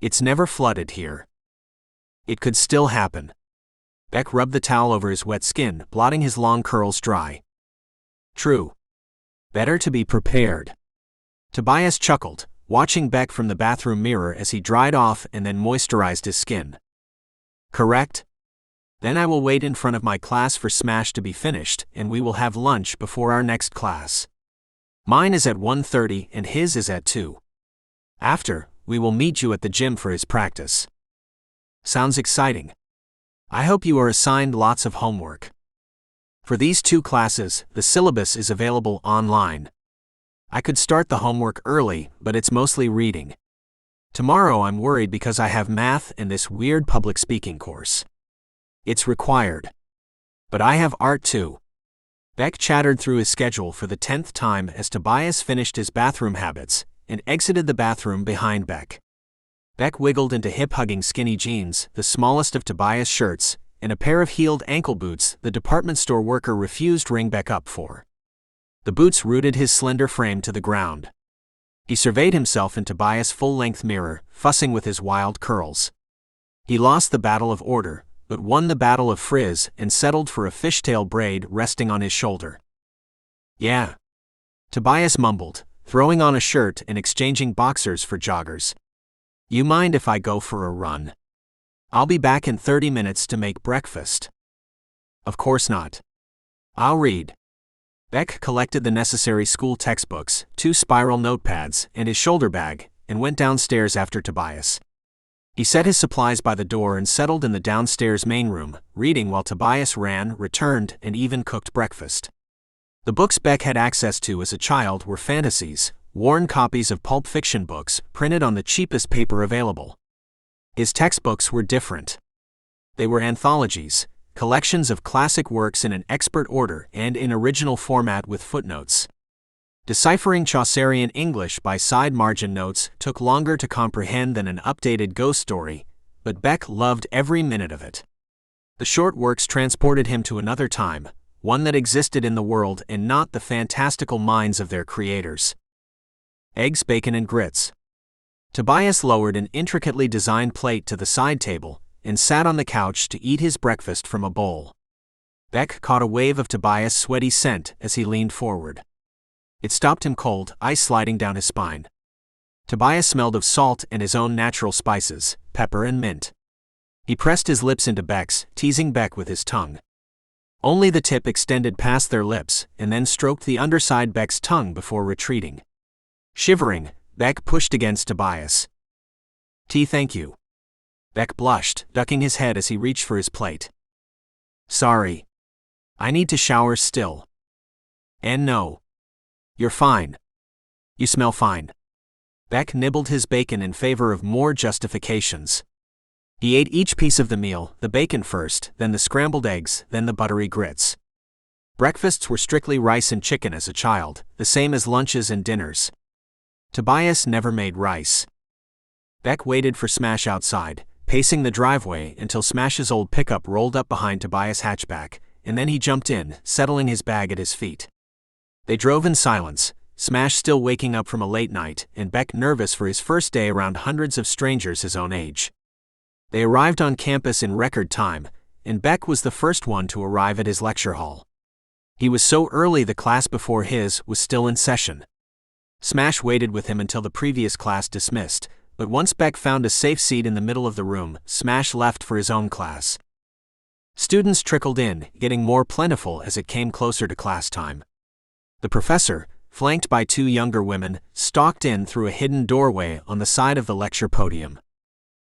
It's never flooded here. It could still happen. Beck rubbed the towel over his wet skin, blotting his long curls dry. True. Better to be prepared. Tobias chuckled, watching Beck from the bathroom mirror as he dried off and then moisturized his skin. Correct? Then I will wait in front of my class for Smash to be finished, and we will have lunch before our next class. Mine is at 1:30 and his is at 2. After, we will meet you at the gym for his practice. Sounds exciting. I hope you are assigned lots of homework. For these 2 classes, the syllabus is available online. I could start the homework early, but it's mostly reading. Tomorrow I'm worried because I have math and this weird public speaking course. It's required. But I have art too. Beck chattered through his schedule for the 10th time as Tobias finished his bathroom habits and exited the bathroom behind Beck. Beck wiggled into hip-hugging skinny jeans, the smallest of Tobias' shirts, and a pair of heeled ankle boots the department store worker refused ring Beck up for. The boots rooted his slender frame to the ground. He surveyed himself in Tobias' full-length mirror, fussing with his wild curls. He lost the battle of order, but won the battle of frizz and settled for a fishtail braid resting on his shoulder. "Yeah," Tobias mumbled, throwing on a shirt and exchanging boxers for joggers. "You mind if I go for a run? I'll be back in 30 minutes to make breakfast." "Of course not. I'll read." Beck collected the necessary school textbooks, 2 spiral notepads, and his shoulder bag, and went downstairs after Tobias. He set his supplies by the door and settled in the downstairs main room, reading while Tobias ran, returned, and even cooked breakfast. The books Beck had access to as a child were fantasies, worn copies of pulp fiction books, printed on the cheapest paper available. His textbooks were different. They were anthologies, collections of classic works in an expert order and in original format with footnotes. Deciphering Chaucerian English by side margin notes took longer to comprehend than an updated ghost story, but Beck loved every minute of it. The short works transported him to another time, one that existed in the world and not the fantastical minds of their creators. Eggs, bacon, and grits. Tobias lowered an intricately designed plate to the side table and sat on the couch to eat his breakfast from a bowl. Beck caught a wave of Tobias' sweaty scent as he leaned forward. It stopped him cold, ice sliding down his spine. Tobias smelled of salt and his own natural spices, pepper and mint. He pressed his lips into Beck's, teasing Beck with his tongue. Only the tip extended past their lips, and then stroked the underside Beck's tongue before retreating. Shivering, Beck pushed against Tobias. "Tea, thank you." Beck blushed, ducking his head as he reached for his plate. "Sorry. I need to shower still." "And no. You're fine. You smell fine." Beck nibbled his bacon in favor of more justifications. He ate each piece of the meal, the bacon first, then the scrambled eggs, then the buttery grits. Breakfasts were strictly rice and chicken as a child, the same as lunches and dinners. Tobias never made rice. Beck waited for Smash outside, pacing the driveway until Smash's old pickup rolled up behind Tobias' hatchback, and then he jumped in, settling his bag at his feet. They drove in silence, Smash still waking up from a late night, and Beck nervous for his first day around hundreds of strangers his own age. They arrived on campus in record time, and Beck was the first one to arrive at his lecture hall. He was so early the class before his was still in session. Smash waited with him until the previous class dismissed, but once Beck found a safe seat in the middle of the room, Smash left for his own class. Students trickled in, getting more plentiful as it came closer to class time. The professor, flanked by 2 younger women, stalked in through a hidden doorway on the side of the lecture podium.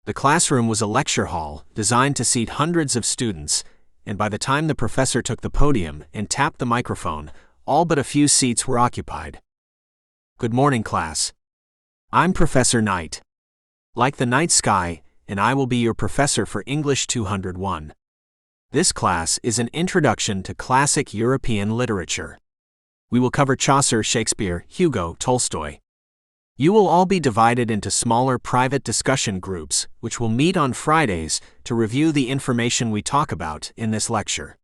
The classroom was a lecture hall, designed to seat hundreds of students, and by the time the professor took the podium and tapped the microphone, all but a few seats were occupied. "Good morning, class. I'm Professor Knight. Like the night sky, and I will be your professor for English 201. This class is an introduction to classic European literature. We will cover Chaucer, Shakespeare, Hugo, Tolstoy. You will all be divided into smaller private discussion groups, which will meet on Fridays to review the information we talk about in this lecture.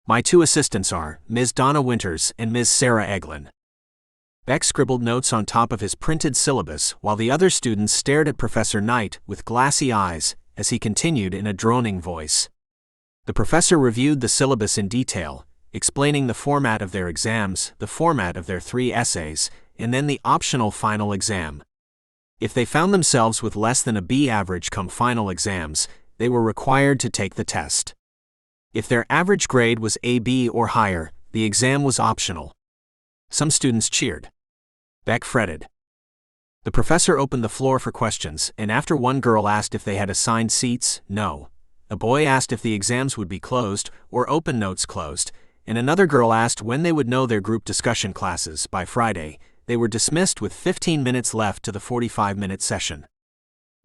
My 2 assistants are Ms. Donna Winters and Ms. Sarah Eglin." Beck scribbled notes on top of his printed syllabus while the other students stared at Professor Knight with glassy eyes as he continued in a droning voice. The professor reviewed the syllabus in detail, explaining the format of their exams, the format of their 3 essays, and then the optional final exam. If they found themselves with less than a B average come final exams, they were required to take the test. If their average grade was AB or higher, the exam was optional. Some students cheered. Beck fretted. The professor opened the floor for questions, and after one girl asked if they had assigned seats, no. A boy asked if the exams would be closed, or open notes closed, and another girl asked when they would know their group discussion classes. By Friday, they were dismissed with 15 minutes left to the 45-minute session.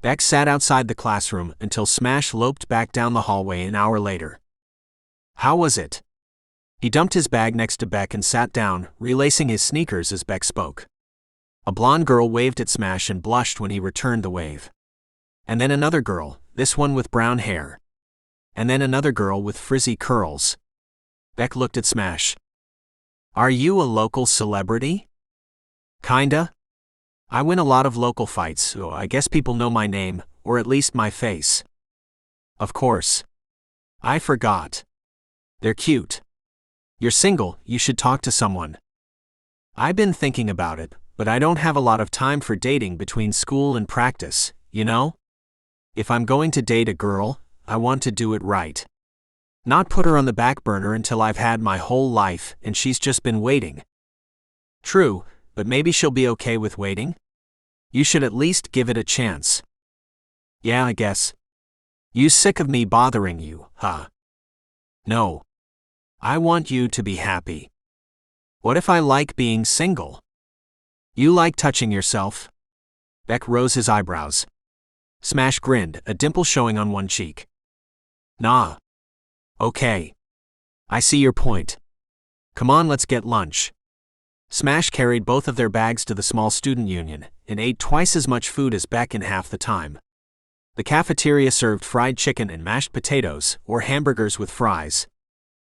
Beck sat outside the classroom until Smash loped back down the hallway an hour later. "How was it?" He dumped his bag next to Beck and sat down, relacing his sneakers as Beck spoke. A blonde girl waved at Smash and blushed when he returned the wave. And then another girl, this one with brown hair. and then another girl with frizzy curls. Beck looked at Smash. Are you a local celebrity? Kinda. I win a lot of local fights, so I guess people know my name, or at least my face. Of course. I forgot. They're cute. You're single, you should talk to someone. I've been thinking about it, but I don't have a lot of time for dating between school and practice, you know? If I'm going to date a girl, I want to do it right. Not put her on the back burner until I've had my whole life and she's just been waiting. True, but maybe she'll be okay with waiting? You should at least give it a chance. Yeah, I guess. You sick of me bothering you, huh? No. I want you to be happy. What if I like being single? You like touching yourself? Beck rose his eyebrows. Smash grinned, a dimple showing on one cheek. Nah. Okay. I see your point. Come on, let's get lunch. Smash carried both of their bags to the small student union and ate twice as much food as Beck in half the time. The cafeteria served fried chicken and mashed potatoes, or hamburgers with fries.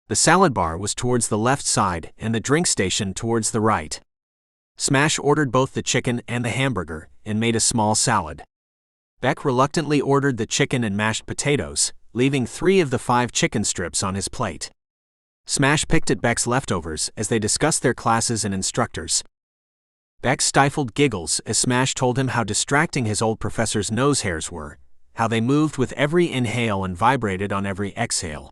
The salad bar was towards the left side and the drink station towards the right. Smash ordered both the chicken and the hamburger and made a small salad. Beck reluctantly ordered the chicken and mashed potatoes, leaving 3 of the 5 chicken strips on his plate. Smash picked at Beck's leftovers as they discussed their classes and instructors. Beck stifled giggles as Smash told him how distracting his old professor's nose hairs were, how they moved with every inhale and vibrated on every exhale.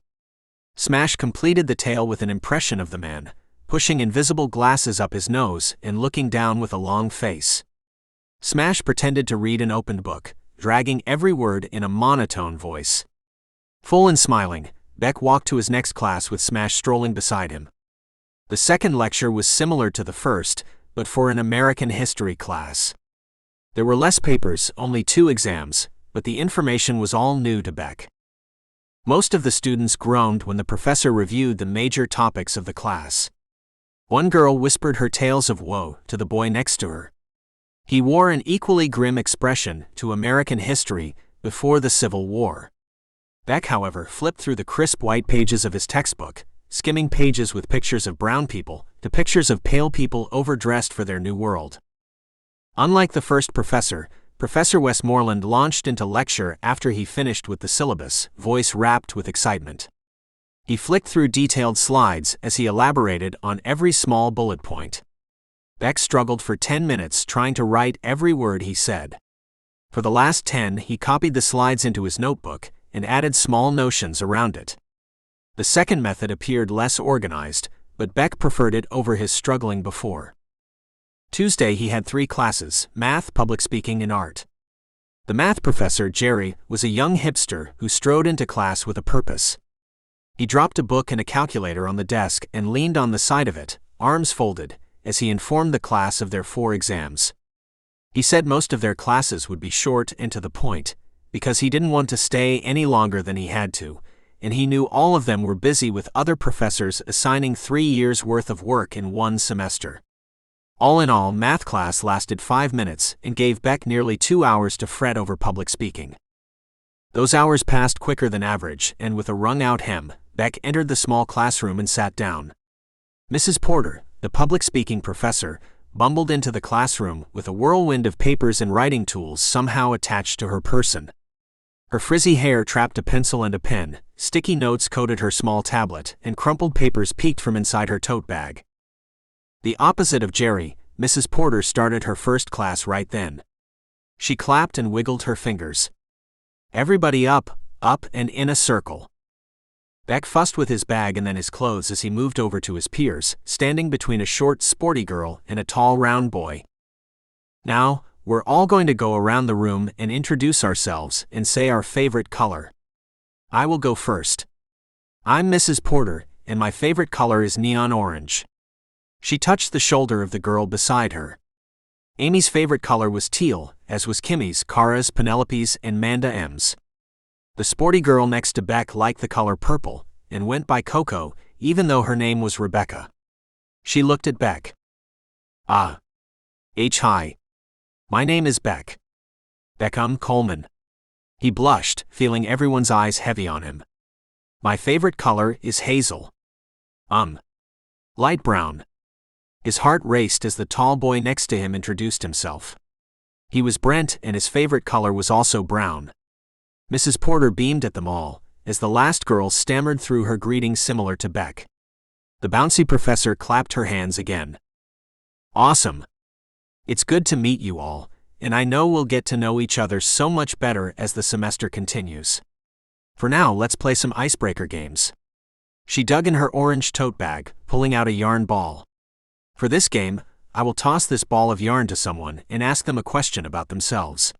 Smash completed the tale with an impression of the man, pushing invisible glasses up his nose and looking down with a long face. Smash pretended to read an opened book, dragging every word in a monotone voice. Full and smiling, Beck walked to his next class with Smash strolling beside him. The second lecture was similar to the first, but for an American history class. There were less papers, only 2 exams, but the information was all new to Beck. Most of the students groaned when the professor reviewed the major topics of the class. One girl whispered her tales of woe to the boy next to her. He wore an equally grim expression to American history before the Civil War. Beck, however, flipped through the crisp white pages of his textbook, skimming pages with pictures of brown people to pictures of pale people overdressed for their new world. Unlike the first professor, Professor Westmoreland launched into lecture after he finished with the syllabus, voice rapt with excitement. He flicked through detailed slides as he elaborated on every small bullet point. Beck struggled for 10 minutes trying to write every word he said. For the last 10, he copied the slides into his notebook and added small notions around it. The second method appeared less organized, but Beck preferred it over his struggling before. Tuesday he had 3 classes, math, public speaking, and art. The math professor, Jerry, was a young hipster who strode into class with a purpose. He dropped a book and a calculator on the desk and leaned on the side of it, arms folded, as he informed the class of their 4 exams. He said most of their classes would be short and to the point, because he didn't want to stay any longer than he had to, and he knew all of them were busy with other professors assigning 3 years' worth of work in one semester. All in all, math class lasted 5 minutes and gave Beck nearly 2 hours to fret over public speaking. Those hours passed quicker than average, and with a wrung-out hem, Beck entered the small classroom and sat down. Mrs. Porter, the public speaking professor, bumbled into the classroom with a whirlwind of papers and writing tools somehow attached to her person. Her frizzy hair trapped a pencil and a pen, sticky notes coated her small tablet, and crumpled papers peeked from inside her tote bag. The opposite of Jerry, Mrs. Porter started her first class right then. She clapped and wiggled her fingers. Everybody up, and in a circle. Beck fussed with his bag and then his clothes as he moved over to his peers, standing between a short, sporty girl and a tall, round boy. Now, we're all going to go around the room and introduce ourselves and say our favorite color. I will go first. I'm Mrs. Porter, and my favorite color is neon orange. She touched the shoulder of the girl beside her. Amy's favorite color was teal, as was Kimmy's, Kara's, Penelope's, and Manda M's. The sporty girl next to Beck liked the color purple, and went by Coco, even though her name was Rebecca. She looked at Beck. Hi. My name is Beck. Coleman. He blushed, feeling everyone's eyes heavy on him. My favorite color is hazel. Light brown. His heart raced as the tall boy next to him introduced himself. He was Brent, and his favorite color was also brown. Mrs. Porter beamed at them all, as the last girl stammered through her greeting similar to Beck. The bouncy professor clapped her hands again. Awesome. It's good to meet you all, and I know we'll get to know each other so much better as the semester continues. For now, let's play some icebreaker games. She dug in her orange tote bag, pulling out a yarn ball. For this game, I will toss this ball of yarn to someone and ask them a question about themselves.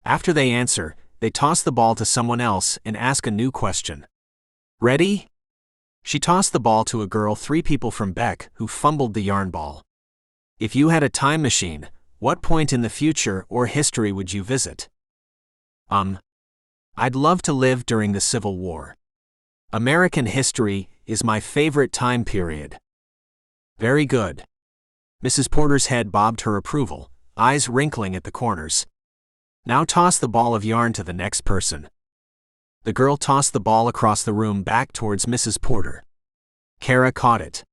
After they answer, they toss the ball to someone else and ask a new question. Ready? She tossed the ball to a girl 3 people from Beck who fumbled the yarn ball. If you had a time machine, what point in the future or history would you visit? I'd love to live during the Civil War. American history is my favorite time period. Very good. Mrs. Porter's head bobbed her approval, eyes wrinkling at the corners. Now toss the ball of yarn to the next person. The girl tossed the ball across the room back towards Mrs. Porter. Kara caught it.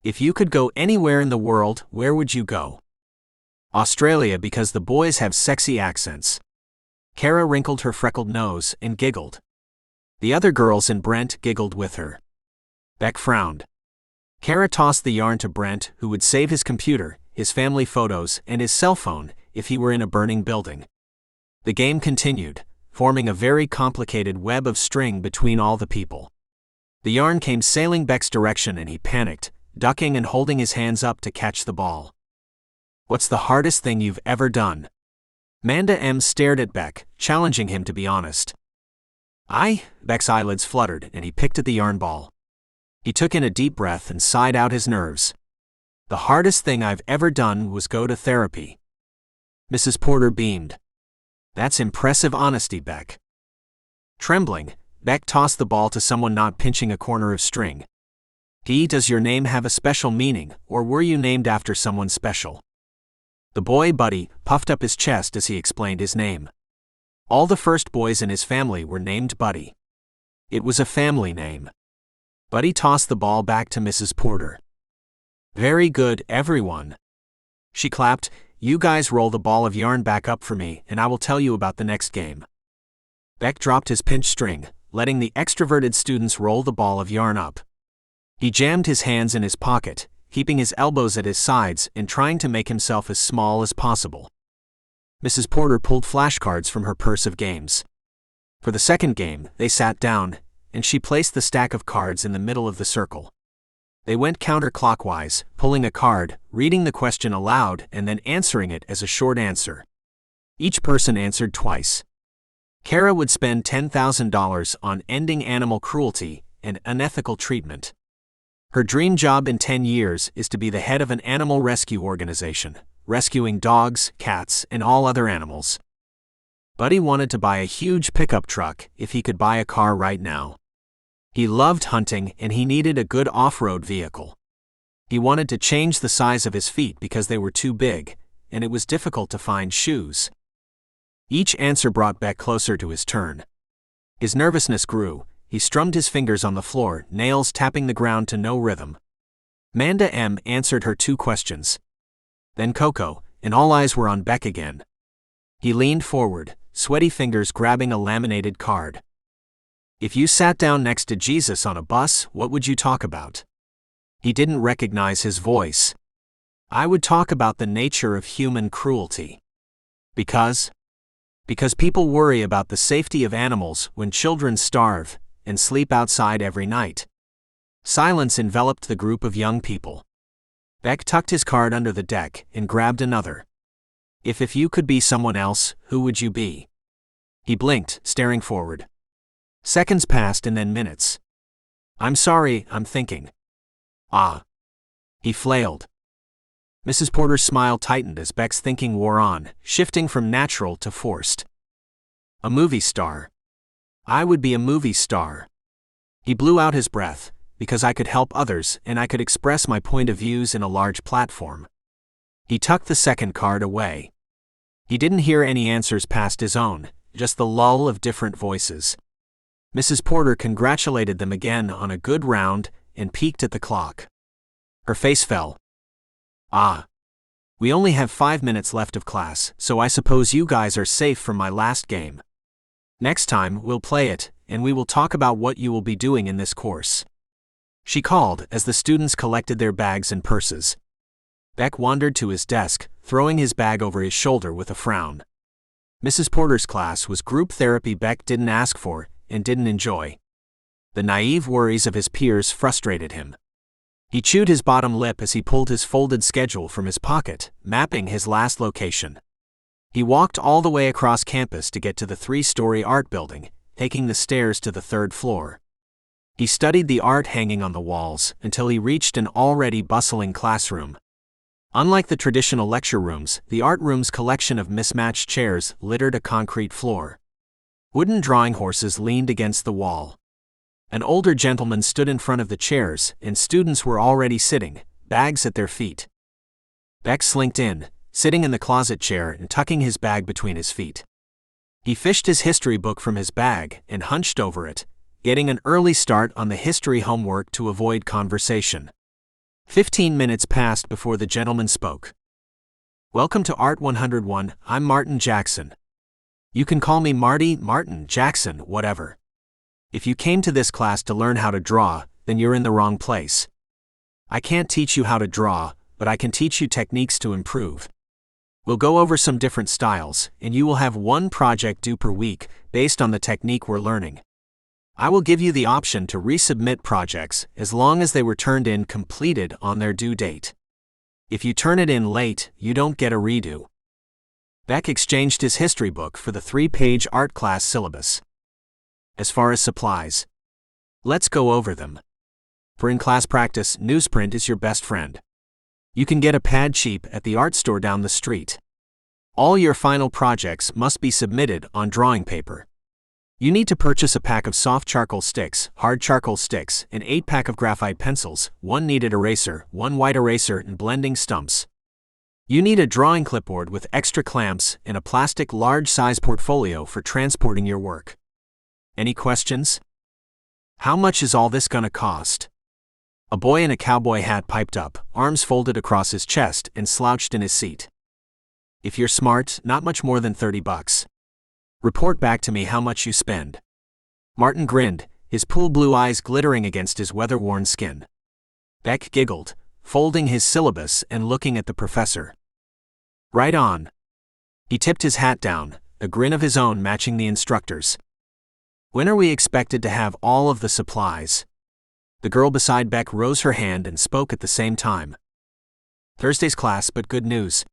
If you could go anywhere in the world, where would you go? Australia, because the boys have sexy accents. Kara wrinkled her freckled nose and giggled. The other girls and Brent giggled with her. Beck frowned. Kara tossed the yarn to Brent, who would save his computer, his family photos, and his cell phone if he were in a burning building. The game continued, forming a very complicated web of string between all the people. The yarn came sailing Beck's direction and he panicked, ducking and holding his hands up to catch the ball. What's the hardest thing you've ever done? Manda M. stared at Beck, challenging him to be honest. Beck's eyelids fluttered and he picked at the yarn ball. He took in a deep breath and sighed out his nerves. The hardest thing I've ever done was go to therapy. Mrs. Porter beamed. That's impressive honesty, Beck. Trembling, Beck tossed the ball to someone not pinching a corner of string. Does your name have a special meaning, or were you named after someone special? The boy Buddy puffed up his chest as he explained his name. All the first boys in his family were named Buddy. It was a family name. Buddy tossed the ball back to Mrs. Porter. Very good, everyone. She clapped. You guys roll the ball of yarn back up for me and I will tell you about the next game. Beck dropped his pinch string, letting the extroverted students roll the ball of yarn up. He jammed his hands in his pocket, keeping his elbows at his sides and trying to make himself as small as possible. Mrs. Porter pulled flashcards from her purse of games. For the second game, they sat down, and she placed the stack of cards in the middle of the circle. They went counterclockwise, pulling a card, reading the question aloud, and then answering it as a short answer. Each person answered twice. Kara would spend $10,000 on ending animal cruelty and unethical treatment. Her dream job in 10 years is to be the head of an animal rescue organization, rescuing dogs, cats, and all other animals. Buddy wanted to buy a huge pickup truck if he could buy a car right now. He loved hunting and he needed a good off-road vehicle. He wanted to change the size of his feet because they were too big, and it was difficult to find shoes. Each answer brought Beck closer to his turn. His nervousness grew. He strummed his fingers on the floor, nails tapping the ground to no rhythm. Manda M. answered her 2 questions. Then Coco, and all eyes were on Beck again. He leaned forward, sweaty fingers grabbing a laminated card. If you sat down next to Jesus on a bus, what would you talk about? He didn't recognize his voice. I would talk about the nature of human cruelty. Because people worry about the safety of animals when children starve and sleep outside every night. Silence enveloped the group of young people. Beck tucked his card under the deck and grabbed another. If you could be someone else, who would you be? He blinked, staring forward. Seconds passed and then minutes. I'm sorry, I'm thinking. He flailed. Mrs. Porter's smile tightened as Beck's thinking wore on, shifting from natural to forced. A movie star. I would be a movie star. He blew out his breath, because I could help others and I could express my point of views in a large platform. He tucked the second card away. He didn't hear any answers past his own, just the lull of different voices. Mrs. Porter congratulated them again on a good round and peeked at the clock. Her face fell. Ah. We only have 5 minutes left of class, so I suppose you guys are safe from my last game. Next time, we'll play it, and we will talk about what you will be doing in this course. She called as the students collected their bags and purses. Beck wandered to his desk, throwing his bag over his shoulder with a frown. Mrs. Porter's class was group therapy Beck didn't ask for and didn't enjoy. The naive worries of his peers frustrated him. He chewed his bottom lip as he pulled his folded schedule from his pocket, mapping his last location. He walked all the way across campus to get to the 3-story art building, taking the stairs to the 3rd floor. He studied the art hanging on the walls until he reached an already bustling classroom. Unlike the traditional lecture rooms, the art room's collection of mismatched chairs littered a concrete floor. Wooden drawing horses leaned against the wall. An older gentleman stood in front of the chairs, and students were already sitting, bags at their feet. Beck slinked in, sitting in the closet chair and tucking his bag between his feet. He fished his history book from his bag and hunched over it, getting an early start on the history homework to avoid conversation. 15 minutes passed before the gentleman spoke. Welcome to Art 101, I'm Martin Jackson. You can call me Marty, Martin, Jackson, whatever. If you came to this class to learn how to draw, then you're in the wrong place. I can't teach you how to draw, but I can teach you techniques to improve. We'll go over some different styles, and you will have one project due per week, based on the technique we're learning. I will give you the option to resubmit projects as long as they were turned in completed on their due date. If you turn it in late, you don't get a redo. Beck exchanged his history book for the 3-page art class syllabus. As far as supplies, let's go over them. For in-class practice, newsprint is your best friend. You can get a pad cheap at the art store down the street. All your final projects must be submitted on drawing paper. You need to purchase a pack of soft charcoal sticks, hard charcoal sticks, an 8-pack of graphite pencils, 1 kneaded eraser, 1 white eraser, and blending stumps. You need a drawing clipboard with extra clamps and a plastic large-size portfolio for transporting your work. Any questions? How much is all this gonna cost? A boy in a cowboy hat piped up, arms folded across his chest, and slouched in his seat. If you're smart, not much more than $30. Report back to me how much you spend. Martin grinned, his pool blue eyes glittering against his weather-worn skin. Beck giggled, folding his syllabus and looking at the professor. Right on. He tipped his hat down, a grin of his own matching the instructor's. When are we expected to have all of the supplies? The girl beside Beck rose her hand and spoke at the same time. Thursday's class, but good news.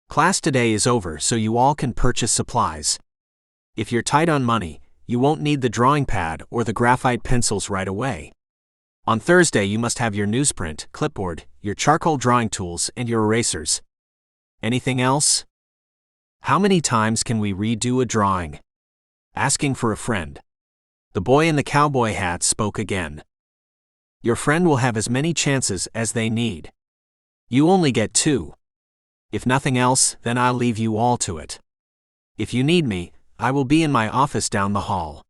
Class today is over, so you all can purchase supplies. If you're tight on money, you won't need the drawing pad or the graphite pencils right away. On Thursday you must have your newsprint, clipboard, your charcoal drawing tools, and your erasers. Anything else? How many times can we redo a drawing? Asking for a friend. The boy in the cowboy hat spoke again. Your friend will have as many chances as they need. You only get 2. If nothing else, then I'll leave you all to it. If you need me, I will be in my office down the hall.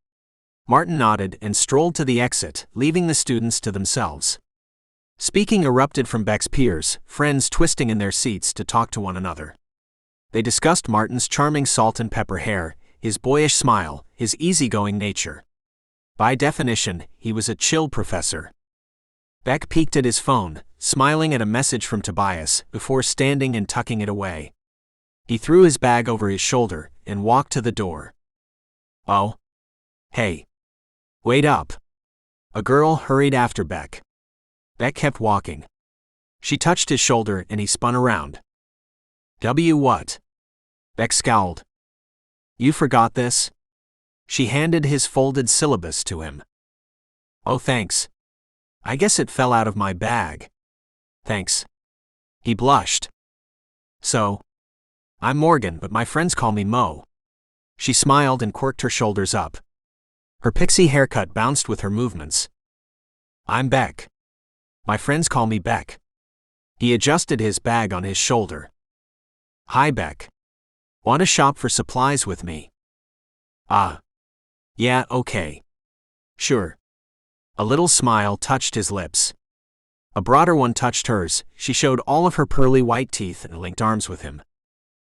Martin nodded and strolled to the exit, leaving the students to themselves. Speaking erupted from Beck's peers, friends twisting in their seats to talk to one another. They discussed Martin's charming salt and pepper hair, his boyish smile, his easygoing nature. By definition, he was a chill professor. Beck peeked at his phone, smiling at a message from Tobias, before standing and tucking it away. He threw his bag over his shoulder and walked to the door. Oh. Hey. Wait up. A girl hurried after Beck. Beck kept walking. She touched his shoulder and he spun around. What? Beck scowled. You forgot this? She handed his folded syllabus to him. Oh, thanks. I guess it fell out of my bag. Thanks. He blushed. So? I'm Morgan, but my friends call me Mo. She smiled and quirked her shoulders up. Her pixie haircut bounced with her movements. I'm Beck. My friends call me Beck. He adjusted his bag on his shoulder. Hi, Beck. Want to shop for supplies with me? Ah. Yeah, okay. Sure. A little smile touched his lips. A broader one touched hers. She showed all of her pearly white teeth and linked arms with him.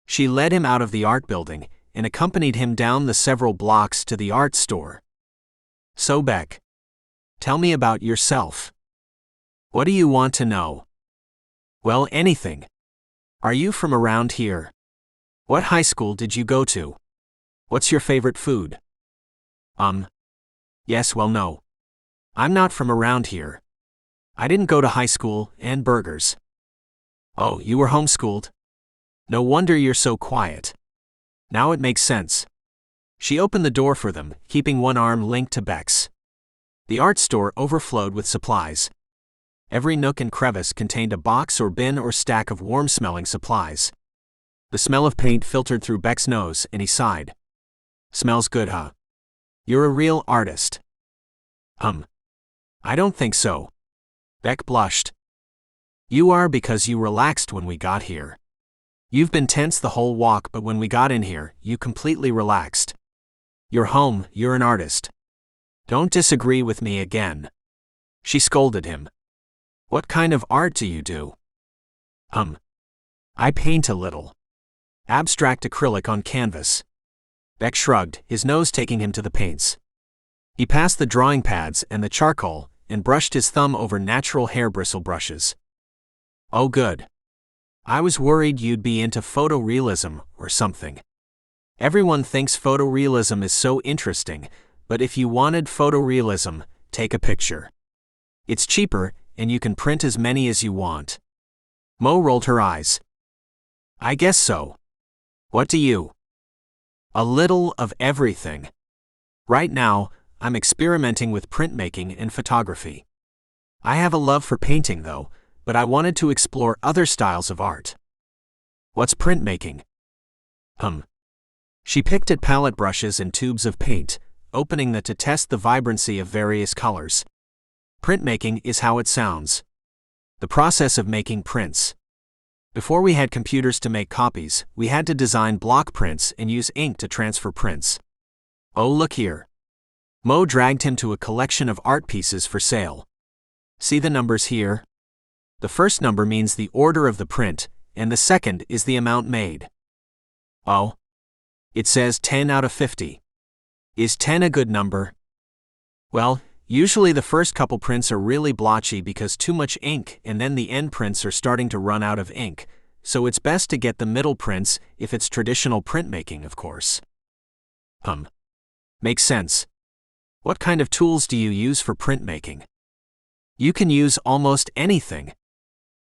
She led him out of the art building and accompanied him down the several blocks to the art store. So Beck, tell me about yourself. What do you want to know? Well, anything. Are you from around here? What high school did you go to? What's your favorite food? Yes, well, no. I'm not from around here. I didn't go to high school, and burgers. Oh, you were homeschooled? No wonder you're so quiet. Now it makes sense. She opened the door for them, keeping one arm linked to Beck's. The art store overflowed with supplies. Every nook and crevice contained a box or bin or stack of warm-smelling supplies. The smell of paint filtered through Beck's nose, and he sighed. Smells good, huh? You're a real artist. I don't think so. Beck blushed. You are because you relaxed when we got here. You've been tense the whole walk, but when we got in here, you completely relaxed. You're home, you're an artist. Don't disagree with me again. She scolded him. What kind of art do you do? I paint a little. Abstract acrylic on canvas. Beck shrugged, his nose taking him to the paints. He passed the drawing pads and the charcoal and brushed his thumb over natural hair bristle brushes. Oh, good. I was worried you'd be into photorealism or something. Everyone thinks photorealism is so interesting, but if you wanted photorealism, take a picture. It's cheaper, and you can print as many as you want. Mo rolled her eyes. I guess so. What do you? A little of everything. Right now, I'm experimenting with printmaking and photography. I have a love for painting though, but I wanted to explore other styles of art. What's printmaking? She picked at palette brushes and tubes of paint, opening them to test the vibrancy of various colors. Printmaking is how it sounds. The process of making prints. Before we had computers to make copies, we had to design block prints and use ink to transfer prints. Oh, look here. Mo dragged him to a collection of art pieces for sale. See the numbers here? The first number means the order of the print, and the second is the amount made. Oh. It says 10 out of 50. Is 10 a good number? Well, usually the first couple prints are really blotchy because too much ink, and then the end prints are starting to run out of ink, so it's best to get the middle prints if it's traditional printmaking, of course. Makes sense. What kind of tools do you use for printmaking? You can use almost anything.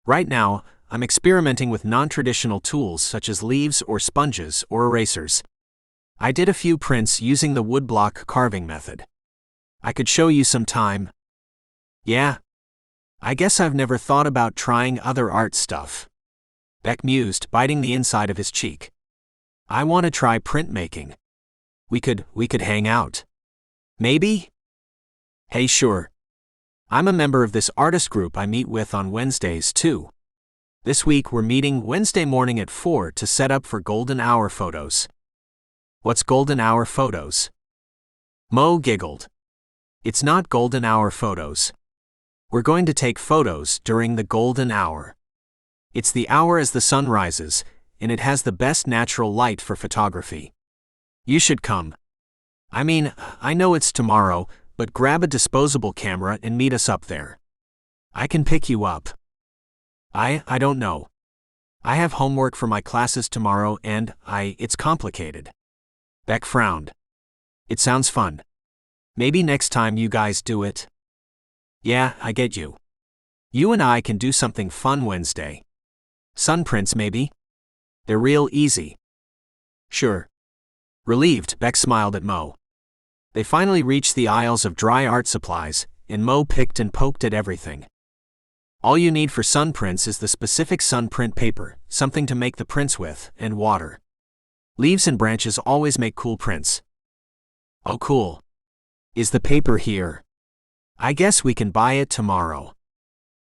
Right now, I'm experimenting with non-traditional tools such as leaves or sponges or erasers. I did a few prints using the woodblock carving method. I could show you some time. Yeah. I guess I've never thought about trying other art stuff. Beck mused, biting the inside of his cheek. I want to try printmaking. We could hang out. Maybe? Hey, sure. I'm a member of this artist group I meet with on Wednesdays too. This week we're meeting Wednesday morning at 4 to set up for golden hour photos. What's golden hour photos? Mo giggled. It's not golden hour photos. We're going to take photos during the golden hour. It's the hour as the sun rises, and it has the best natural light for photography. You should come. I mean, I know it's tomorrow, but grab a disposable camera and meet us up there. I can pick you up. I don't know. I have homework for my classes tomorrow and it's complicated. Beck frowned. It sounds fun. Maybe next time you guys do it. Yeah, I get you. You and I can do something fun Wednesday. Sun prints maybe? They're real easy. Sure. Relieved, Beck smiled at Mo. They finally reached the aisles of dry art supplies, and Mo picked and poked at everything. All you need for sun prints is the specific sun print paper, something to make the prints with, and water. Leaves and branches always make cool prints. Oh, cool. Is the paper here? I guess we can buy it tomorrow.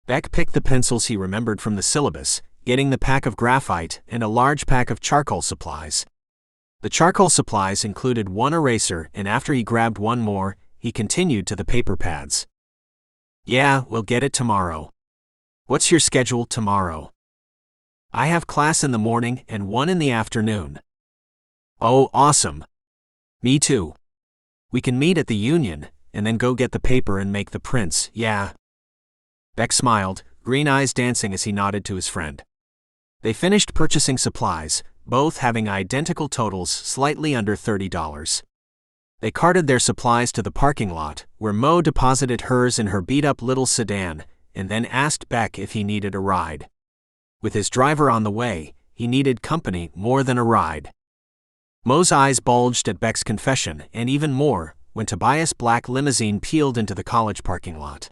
Beck picked the pencils he remembered from the syllabus, getting the pack of graphite and a large pack of charcoal supplies. The charcoal supplies included one eraser, and after he grabbed one more, he continued to the paper pads. Yeah, we'll get it tomorrow. What's your schedule tomorrow? I have class in the morning and one in the afternoon. Oh, awesome. Me too. We can meet at the union, and then go get the paper and make the prints, yeah. Beck smiled, green eyes dancing as he nodded to his friend. They finished purchasing supplies, both having identical totals slightly under $30. They carted their supplies to the parking lot, where Mo deposited hers in her beat-up little sedan, and then asked Beck if he needed a ride. With his driver on the way, he needed company more than a ride. Mo's eyes bulged at Beck's confession, and even more, when Tobias' black limousine peeled into the college parking lot.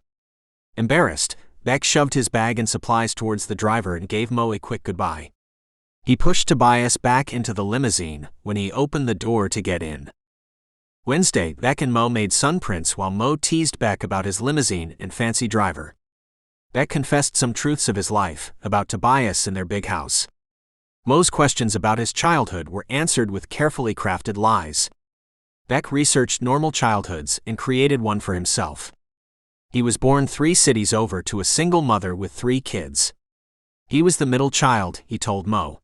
Embarrassed, Beck shoved his bag and supplies towards the driver and gave Mo a quick goodbye. He pushed Tobias back into the limousine when he opened the door to get in. Wednesday, Beck and Mo made sun prints while Mo teased Beck about his limousine and fancy driver. Beck confessed some truths of his life, about Tobias and their big house. Mo's questions about his childhood were answered with carefully crafted lies. Beck researched normal childhoods and created one for himself. He was born 3 cities over to a single mother with 3 kids. He was the middle child, he told Mo.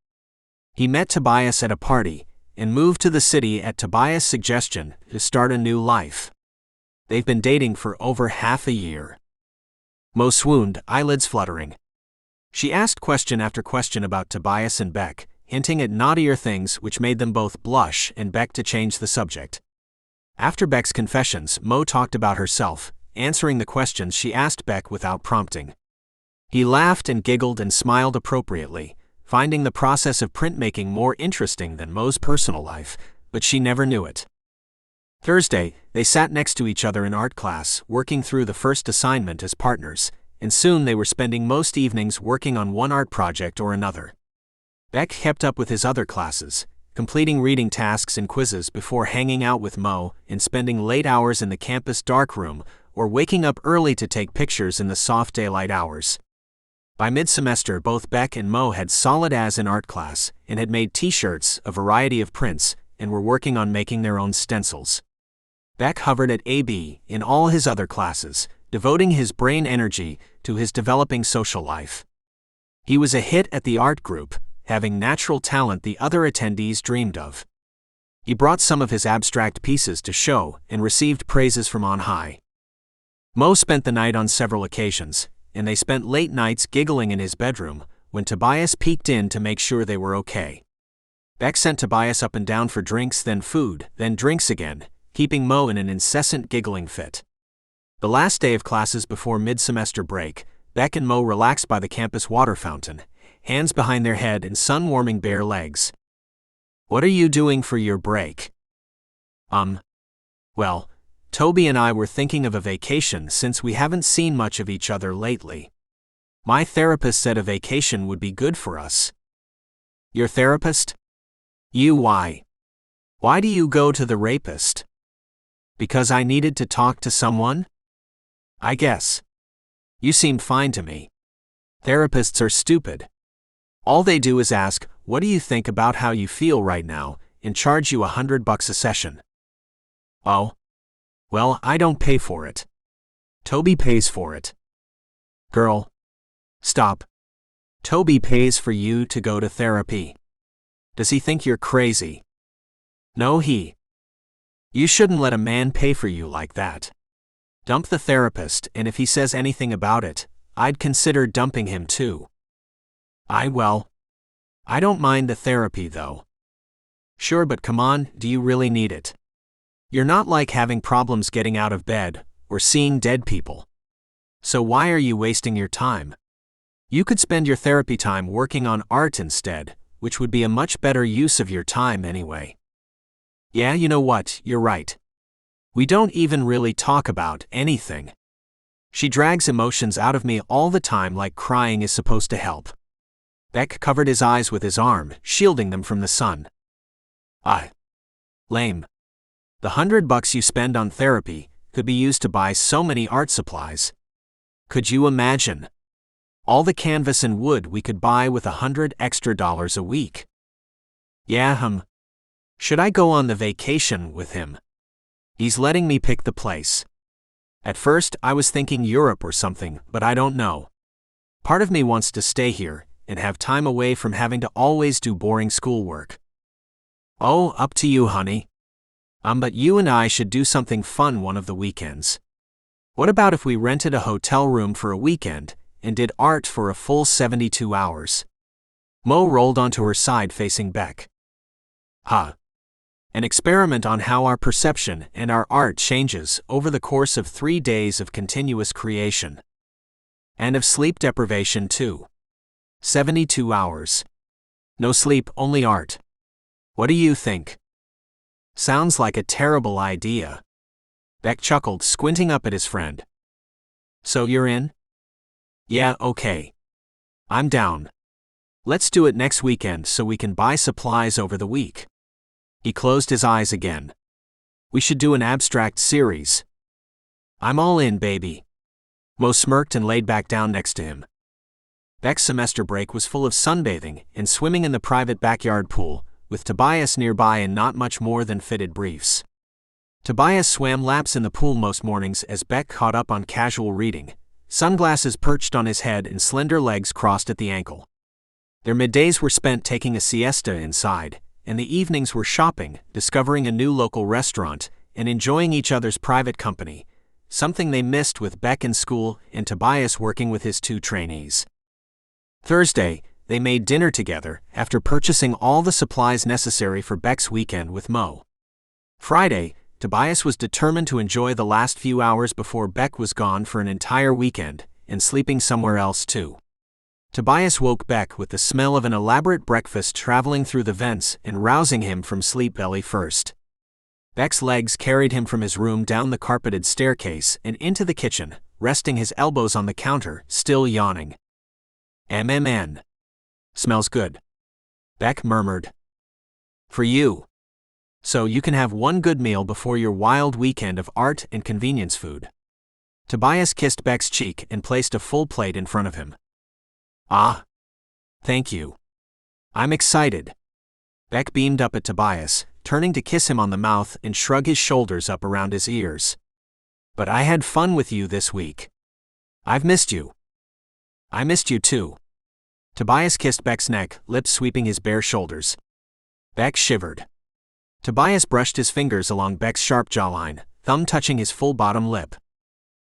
He met Tobias at a party, and moved to the city at Tobias' suggestion to start a new life. They've been dating for over half a year. Mo swooned, eyelids fluttering. She asked question after question about Tobias and Beck, hinting at naughtier things which made them both blush and Beck to change the subject. After Beck's confessions, Mo talked about herself, answering the questions she asked Beck without prompting. He laughed and giggled and smiled appropriately, finding the process of printmaking more interesting than Mo's personal life, but she never knew it. Thursday, they sat next to each other in art class, working through the first assignment as partners, and soon they were spending most evenings working on one art project or another. Beck kept up with his other classes, completing reading tasks and quizzes before hanging out with Mo and spending late hours in the campus darkroom or waking up early to take pictures in the soft daylight hours. By mid-semester, both Beck and Mo had solid A's in art class and had made t-shirts, a variety of prints, and were working on making their own stencils. Beck hovered at AB in all his other classes, devoting his brain energy to his developing social life. He was a hit at the art group, having natural talent the other attendees dreamed of. He brought some of his abstract pieces to show and received praises from on high. Mo spent the night on several occasions, and they spent late nights giggling in his bedroom when Tobias peeked in to make sure they were okay. Beck sent Tobias up and down for drinks, then food, then drinks again, keeping Mo in an incessant giggling fit. The last day of classes before mid-semester break, Beck and Mo relaxed by the campus water fountain, hands behind their head and sun-warming bare legs. What are you doing for your break? Well, Toby and I were thinking of a vacation since we haven't seen much of each other lately. My therapist said a vacation would be good for us. Your therapist? Why? Why do you go to the rapist? Because I needed to talk to someone? I guess. You seemed fine to me. Therapists are stupid. All they do is ask, what do you think about how you feel right now, and charge you $100 a session. Oh? Well, I don't pay for it. Toby pays for it. Girl. Stop. Toby pays for you to go to therapy. Does he think you're crazy? No, You shouldn't let a man pay for you like that. Dump the therapist, and if he says anything about it, I'd consider dumping him too. I don't mind the therapy though. Sure, but come on, do you really need it? You're not like having problems getting out of bed, or seeing dead people. So why are you wasting your time? You could spend your therapy time working on art instead, which would be a much better use of your time anyway. Yeah, you know what, you're right. We don't even really talk about anything. She drags emotions out of me all the time like crying is supposed to help. Beck covered his eyes with his arm, shielding them from the sun. Lame. The $100 you spend on therapy could be used to buy so many art supplies. Could you imagine? All the canvas and wood we could buy with $100 extra a week. Yeah, Should I go on the vacation with him? He's letting me pick the place. At first, I was thinking Europe or something, but I don't know. Part of me wants to stay here and have time away from having to always do boring schoolwork. Oh, up to you, honey. But you and I should do something fun one of the weekends. What about if we rented a hotel room for a weekend and did art for a full 72 hours? Mo rolled onto her side facing Beck. Huh. An experiment on how our perception and our art changes over the course of 3 days of continuous creation. And of sleep deprivation too. 72 hours. No sleep, only art. What do you think? Sounds like a terrible idea. Beck chuckled, squinting up at his friend. So you're in? Yeah, okay. I'm down. Let's do it next weekend so we can buy supplies over the week. He closed his eyes again. We should do an abstract series. I'm all in, baby. Mo smirked and laid back down next to him. Beck's semester break was full of sunbathing and swimming in the private backyard pool, with Tobias nearby in not much more than fitted briefs. Tobias swam laps in the pool most mornings as Beck caught up on casual reading, sunglasses perched on his head and slender legs crossed at the ankle. Their middays were spent taking a siesta inside, and the evenings were shopping, discovering a new local restaurant, and enjoying each other's private company, something they missed with Beck in school and Tobias working with his 2 trainees. Thursday, they made dinner together after purchasing all the supplies necessary for Beck's weekend with Mo. Friday, Tobias was determined to enjoy the last few hours before Beck was gone for an entire weekend, and sleeping somewhere else too. Tobias woke Beck with the smell of an elaborate breakfast traveling through the vents and rousing him from sleep belly first. Beck's legs carried him from his room down the carpeted staircase and into the kitchen, resting his elbows on the counter, still yawning. MMN. Smells good. Beck murmured. For you. So you can have one good meal before your wild weekend of art and convenience food. Tobias kissed Beck's cheek and placed a full plate in front of him. Ah. Thank you. I'm excited. Beck beamed up at Tobias, turning to kiss him on the mouth and shrug his shoulders up around his ears. But I had fun with you this week. I've missed you. I missed you too. Tobias kissed Beck's neck, lips sweeping his bare shoulders. Beck shivered. Tobias brushed his fingers along Beck's sharp jawline, thumb touching his full bottom lip.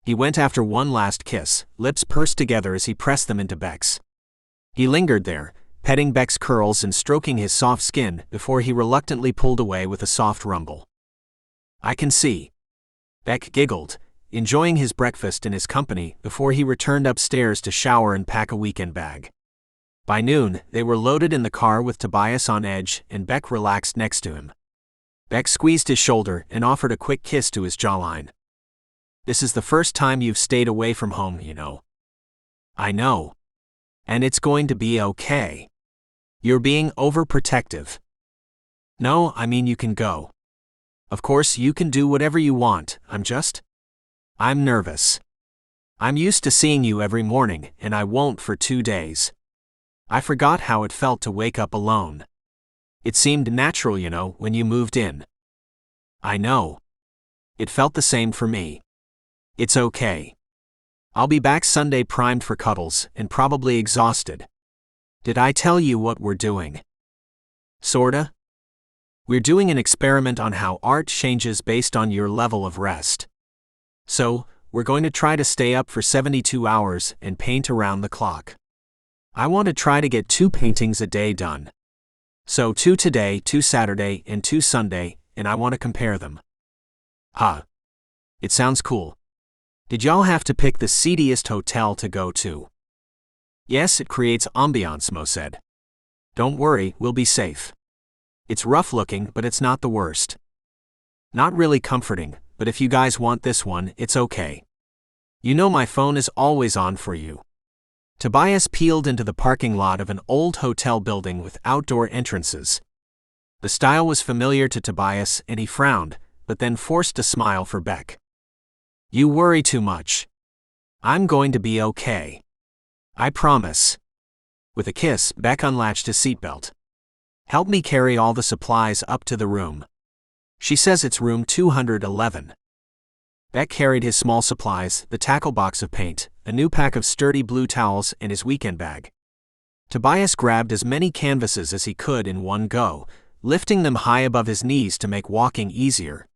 He went after one last kiss, lips pursed together as he pressed them into Beck's. He lingered there, petting Beck's curls and stroking his soft skin before he reluctantly pulled away with a soft rumble. I can see. Beck giggled, enjoying his breakfast in his company before he returned upstairs to shower and pack a weekend bag. By noon, they were loaded in the car with Tobias on edge and Beck relaxed next to him. Beck squeezed his shoulder and offered a quick kiss to his jawline. This is the first time you've stayed away from home, you know. I know. And it's going to be okay. You're being overprotective. No, I mean you can go. Of course you can do whatever you want, I'm nervous. I'm used to seeing you every morning and I won't for 2 days. I forgot how it felt to wake up alone. It seemed natural, you know, when you moved in. I know. It felt the same for me. It's okay. I'll be back Sunday primed for cuddles and probably exhausted. Did I tell you what we're doing? Sorta. We're doing an experiment on how art changes based on your level of rest. So, we're going to try to stay up for 72 hours and paint around the clock. I want to try to get 2 paintings a day done. So 2 today, 2 Saturday, and 2 Sunday, and I want to compare them. Huh. It sounds cool. Did y'all have to pick the seediest hotel to go to? Yes, it creates ambiance, Mo said. Don't worry, we'll be safe. It's rough looking, but it's not the worst. Not really comforting, but if you guys want this one, it's okay. You know my phone is always on for you. Tobias peeled into the parking lot of an old hotel building with outdoor entrances. The style was familiar to Tobias and he frowned, but then forced a smile for Beck. You worry too much. I'm going to be okay. I promise. With a kiss, Beck unlatched his seatbelt. Help me carry all the supplies up to the room. She says it's room 211. Beck carried his small supplies, the tackle box of paint, a new pack of sturdy blue towels, and his weekend bag. Tobias grabbed as many canvases as he could in one go, lifting them high above his knees to make walking easier.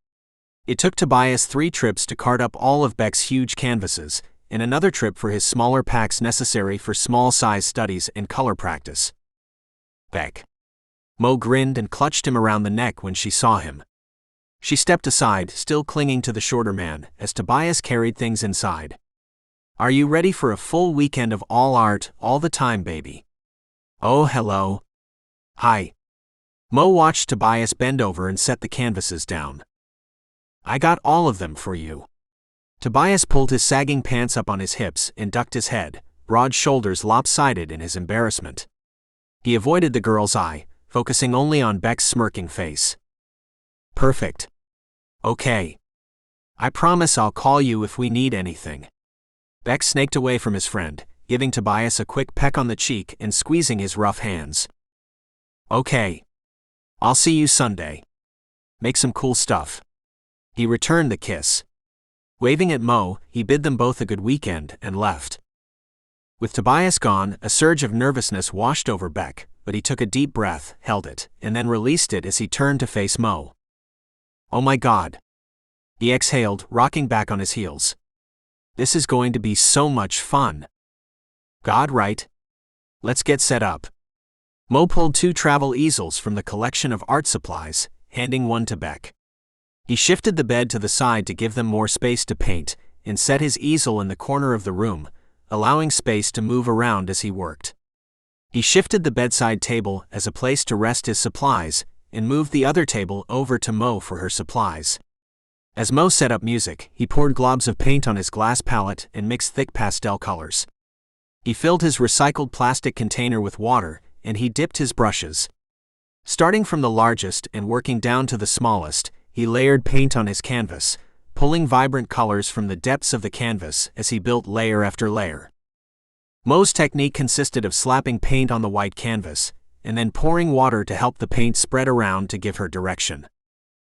It took Tobias 3 trips to cart up all of Beck's huge canvases, and another trip for his smaller packs necessary for small-size studies and color practice. Beck. Mo grinned and clutched him around the neck when she saw him. She stepped aside, still clinging to the shorter man, as Tobias carried things inside. Are you ready for a full weekend of all art, all the time, baby? Oh, hello. Hi. Mo watched Tobias bend over and set the canvases down. I got all of them for you. Tobias pulled his sagging pants up on his hips and ducked his head, broad shoulders lopsided in his embarrassment. He avoided the girl's eye, focusing only on Beck's smirking face. Perfect. Okay. I promise I'll call you if we need anything. Beck snaked away from his friend, giving Tobias a quick peck on the cheek and squeezing his rough hands. Okay. I'll see you Sunday. Make some cool stuff. He returned the kiss. Waving at Mo, he bid them both a good weekend and left. With Tobias gone, a surge of nervousness washed over Beck, but he took a deep breath, held it, and then released it as he turned to face Mo. Oh my God. He exhaled, rocking back on his heels. This is going to be so much fun. God, right? Let's get set up. Mo pulled 2 travel easels from the collection of art supplies, handing one to Beck. He shifted the bed to the side to give them more space to paint, and set his easel in the corner of the room, allowing space to move around as he worked. He shifted the bedside table as a place to rest his supplies, and moved the other table over to Mo for her supplies. As Mo set up music, he poured globs of paint on his glass palette and mixed thick pastel colors. He filled his recycled plastic container with water, and he dipped his brushes. Starting from the largest and working down to the smallest, he layered paint on his canvas, pulling vibrant colors from the depths of the canvas as he built layer after layer. Mo's technique consisted of slapping paint on the white canvas, and then pouring water to help the paint spread around to give her direction.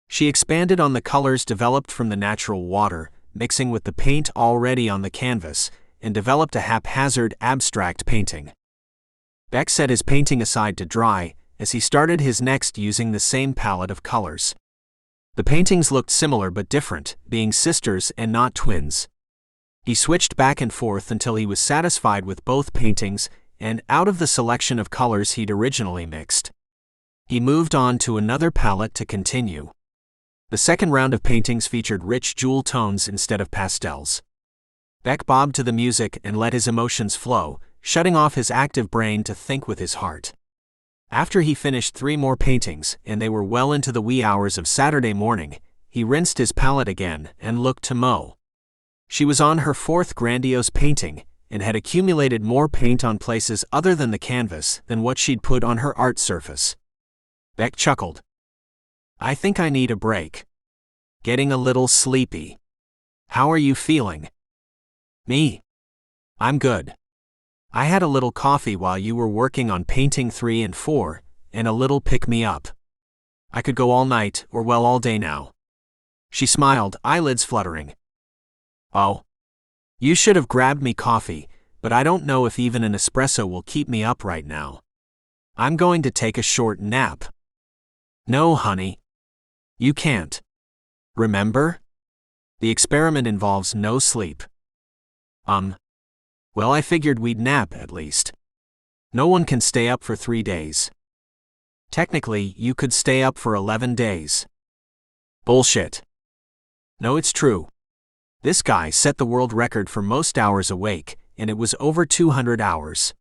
She expanded on the colors developed from the natural water, mixing with the paint already on the canvas, and developed a haphazard, abstract painting. Beck set his painting aside to dry, as he started his next using the same palette of colors. The paintings looked similar but different, being sisters and not twins. He switched back and forth until he was satisfied with both paintings, and out of the selection of colors he'd originally mixed. He moved on to another palette to continue. The second round of paintings featured rich jewel tones instead of pastels. Beck bobbed to the music and let his emotions flow, shutting off his active brain to think with his heart. After he finished 3 more paintings, and they were well into the wee hours of Saturday morning, he rinsed his palette again and looked to Mo. She was on her 4th grandiose painting, and had accumulated more paint on places other than the canvas than what she'd put on her art surface. Beck chuckled. I think I need a break. Getting a little sleepy. How are you feeling? Me? I'm good. I had a little coffee while you were working on painting 3 and 4, and a little pick-me-up. I could go all night, or well all day now. She smiled, eyelids fluttering. Oh. You should have grabbed me coffee, but I don't know if even an espresso will keep me up right now. I'm going to take a short nap. No, honey. You can't. Remember? The experiment involves no sleep. Well, I figured we'd nap at least. No one can stay up for 3 days. Technically, you could stay up for 11 days. Bullshit. No, it's true. This guy set the world record for most hours awake, and it was over 200 hours.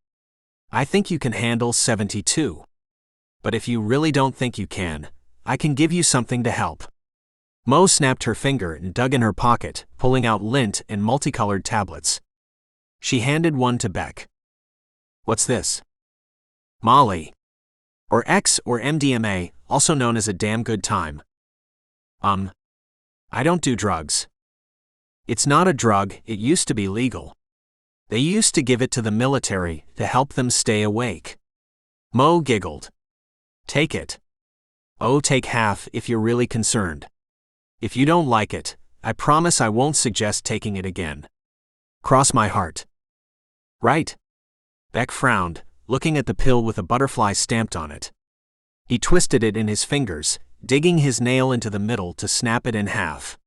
I think you can handle 72. But if you really don't think you can, I can give you something to help. Mo snapped her finger and dug in her pocket, pulling out lint and multicolored tablets. She handed one to Beck. What's this? Molly. Or X or MDMA, also known as a damn good time. I don't do drugs. It's not a drug, it used to be legal. They used to give it to the military to help them stay awake. Mo giggled. Take it. Oh, take half if you're really concerned. If you don't like it, I promise I won't suggest taking it again. Cross my heart. Right? Beck frowned, looking at the pill with a butterfly stamped on it. He twisted it in his fingers, digging his nail into the middle to snap it in half.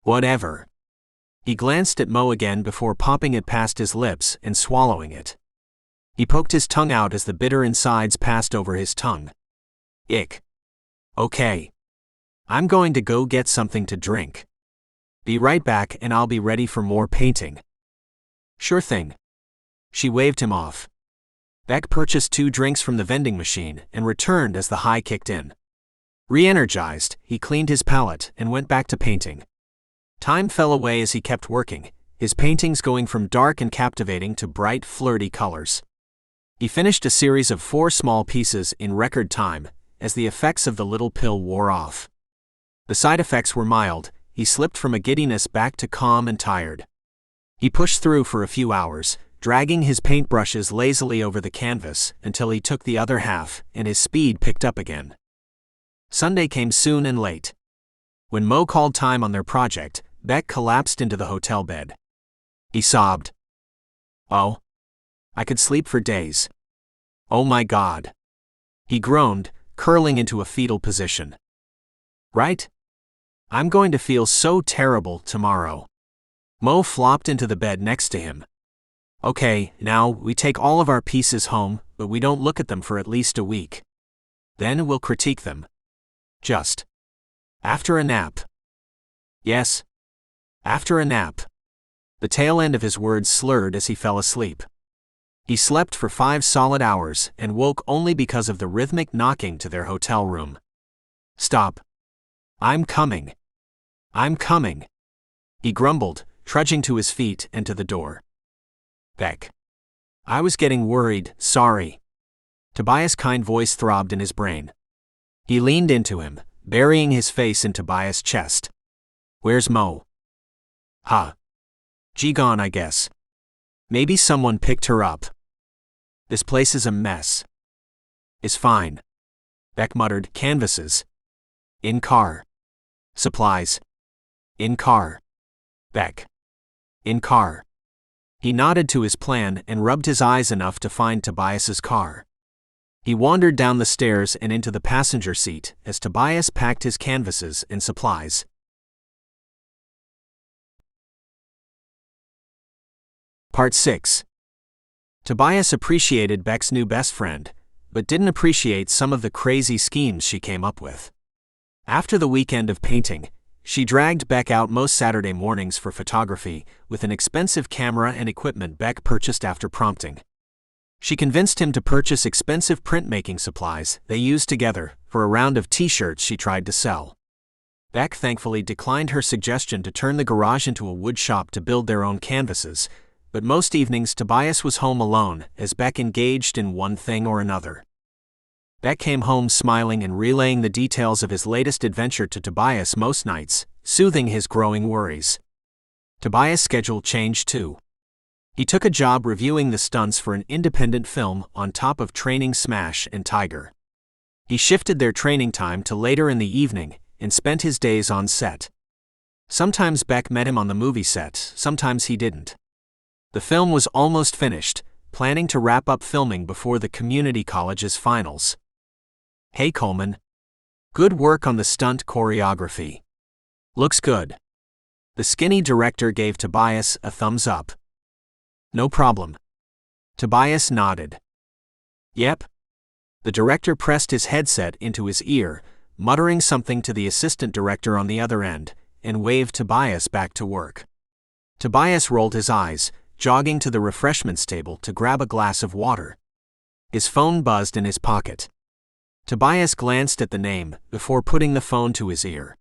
Whatever. He glanced at Mo again before popping it past his lips and swallowing it. He poked his tongue out as the bitter insides passed over his tongue. Ick. Okay. I'm going to go get something to drink. Be right back and I'll be ready for more painting. Sure thing. She waved him off. Beck purchased 2 drinks from the vending machine and returned as the high kicked in. Re-energized, he cleaned his palette and went back to painting. Time fell away as he kept working, his paintings going from dark and captivating to bright, flirty colors. He finished a series of 4 small pieces in record time, as the effects of the little pill wore off. The side effects were mild, he slipped from a giddiness back to calm and tired. He pushed through for a few hours, dragging his paintbrushes lazily over the canvas until he took the other half and his speed picked up again. Sunday came soon and late. When Mo called time on their project, Beck collapsed into the hotel bed. He sobbed. Oh. I could sleep for days. Oh my God. He groaned, curling into a fetal position. Right? I'm going to feel so terrible tomorrow. Mo flopped into the bed next to him. Okay, now we take all of our pieces home, but we don't look at them for at least a week. Then we'll critique them. Just. After a nap. Yes. After a nap. The tail end of his words slurred as he fell asleep. He slept for 5 solid hours and woke only because of the rhythmic knocking to their hotel room. Stop. I'm coming. I'm coming. He grumbled, trudging to his feet and to the door. Beck. I was getting worried, sorry. Tobias' kind voice throbbed in his brain. He leaned into him, burying his face in Tobias' chest. Where's Mo? Huh. She gone, I guess. Maybe someone picked her up. This place is a mess. Is fine. Beck muttered, canvases. In car. Supplies. In car. Beck. In car. He nodded to his plan and rubbed his eyes enough to find Tobias's car. He wandered down the stairs and into the passenger seat as Tobias packed his canvases and supplies. Part 6. Tobias appreciated Beck's new best friend, but didn't appreciate some of the crazy schemes she came up with. After the weekend of painting, she dragged Beck out most Saturday mornings for photography with an expensive camera and equipment Beck purchased after prompting. She convinced him to purchase expensive printmaking supplies they used together for a round of t-shirts she tried to sell. Beck thankfully declined her suggestion to turn the garage into a wood shop to build their own canvases, but most evenings Tobias was home alone as Beck engaged in one thing or another. Beck came home smiling and relaying the details of his latest adventure to Tobias most nights, soothing his growing worries. Tobias' schedule changed too. He took a job reviewing the stunts for an independent film on top of training Smash and Tiger. He shifted their training time to later in the evening and spent his days on set. Sometimes Beck met him on the movie set, sometimes he didn't. The film was almost finished, planning to wrap up filming before the community college's finals. Hey Coleman. Good work on the stunt choreography. Looks good. The skinny director gave Tobias a thumbs up. No problem. Tobias nodded. Yep. The director pressed his headset into his ear, muttering something to the assistant director on the other end, and waved Tobias back to work. Tobias rolled his eyes, jogging to the refreshments table to grab a glass of water. His phone buzzed in his pocket. Tobias glanced at the name before putting the phone to his ear.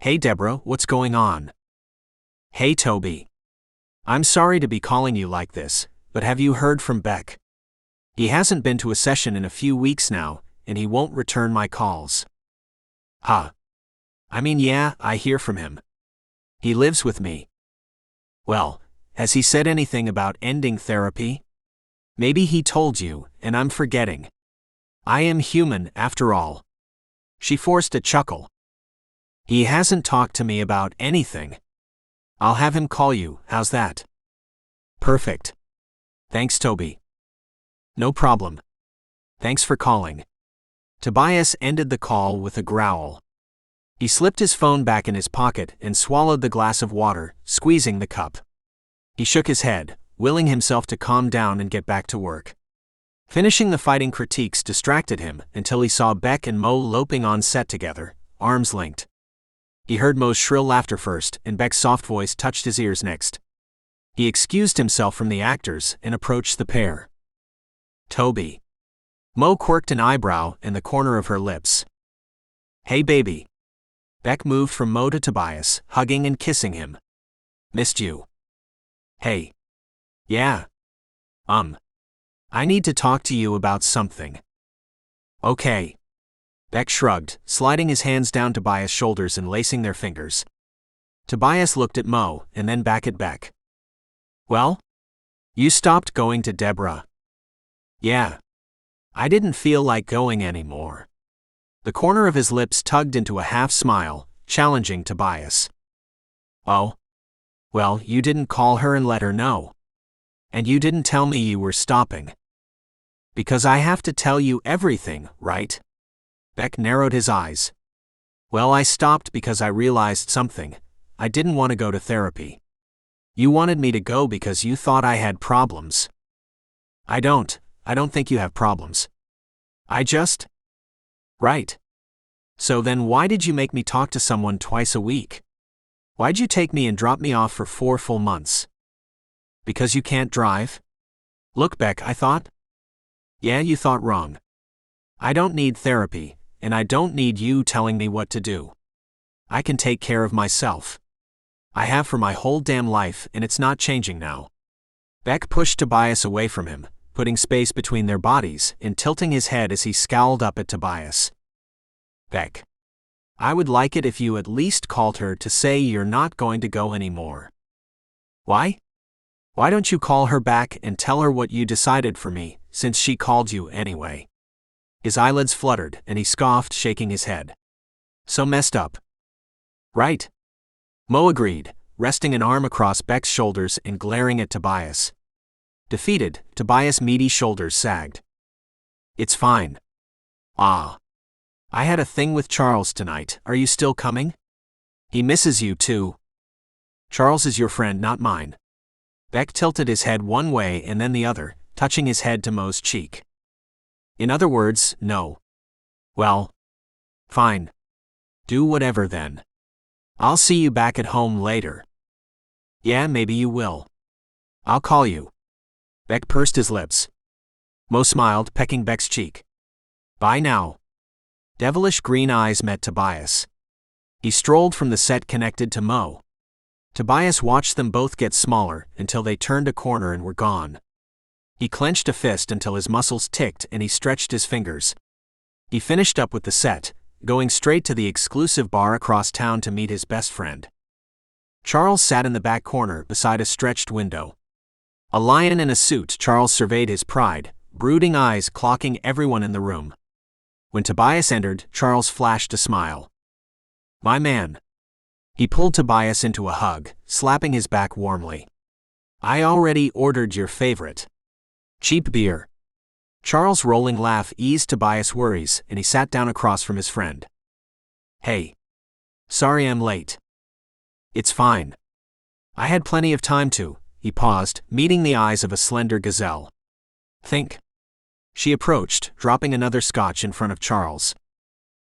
Hey Deborah, what's going on? Hey Toby. I'm sorry to be calling you like this, but have you heard from Beck? He hasn't been to a session in a few weeks now, and he won't return my calls. Huh. I mean, yeah, I hear from him. He lives with me. Well, has he said anything about ending therapy? Maybe he told you, and I'm forgetting. I am human, after all. She forced a chuckle. He hasn't talked to me about anything. I'll have him call you, how's that? Perfect. Thanks, Toby. No problem. Thanks for calling. Tobias ended the call with a growl. He slipped his phone back in his pocket and swallowed the glass of water, squeezing the cup. He shook his head, willing himself to calm down and get back to work. Finishing the fighting critiques distracted him until he saw Beck and Mo loping on set together, arms linked. He heard Mo's shrill laughter first, and Beck's soft voice touched his ears next. He excused himself from the actors and approached the pair. Toby. Mo quirked an eyebrow and the corner of her lips. Hey baby. Beck moved from Mo to Tobias, hugging and kissing him. Missed you. Hey. Yeah. I need to talk to you about something. Okay. Beck shrugged, sliding his hands down Tobias' shoulders and lacing their fingers. Tobias looked at Mo and then back at Beck. Well? You stopped going to Deborah. Yeah. I didn't feel like going anymore. The corner of his lips tugged into a half smile, challenging Tobias. Oh? Well, you didn't call her and let her know. And you didn't tell me you were stopping. Because I have to tell you everything, right? Beck narrowed his eyes. Well, I stopped because I realized something. I didn't want to go to therapy. You wanted me to go because you thought I had problems. I don't think you have problems. I just... Right. So then why did you make me talk to someone twice a week? Why'd you take me and drop me off for 4 full months? Because you can't drive? Look, Beck, I thought... Yeah, you thought wrong. I don't need therapy, and I don't need you telling me what to do. I can take care of myself. I have for my whole damn life, and it's not changing now. Beck pushed Tobias away from him, putting space between their bodies and tilting his head as he scowled up at Tobias. Beck. I would like it if you at least called her to say you're not going to go anymore. Why? Why don't you call her back and tell her what you decided for me, since she called you anyway? His eyelids fluttered and he scoffed, shaking his head. So messed up. Right. Mo agreed, resting an arm across Beck's shoulders and glaring at Tobias. Defeated, Tobias' meaty shoulders sagged. It's fine. Ah. I had a thing with Charles tonight, are you still coming? He misses you too. Charles is your friend, not mine. Beck tilted his head one way and then the other, touching his head to Mo's cheek. In other words, no. Well. Fine. Do whatever then. I'll see you back at home later. Yeah, maybe you will. I'll call you. Beck pursed his lips. Mo smiled, pecking Beck's cheek. Bye now. Devilish green eyes met Tobias. He strolled from the set connected to Mo. Tobias watched them both get smaller until they turned a corner and were gone. He clenched a fist until his muscles ticked and he stretched his fingers. He finished up with the set, going straight to the exclusive bar across town to meet his best friend. Charles sat in the back corner beside a stretched window. A lion in a suit, Charles surveyed his pride, brooding eyes clocking everyone in the room. When Tobias entered, Charles flashed a smile. My man. He pulled Tobias into a hug, slapping his back warmly. I already ordered your favorite. Cheap beer. Charles' rolling laugh eased Tobias' worries and he sat down across from his friend. Hey. Sorry I'm late. It's fine. I had plenty of time to, he paused, meeting the eyes of a slender gazelle. Think. She approached, dropping another scotch in front of Charles.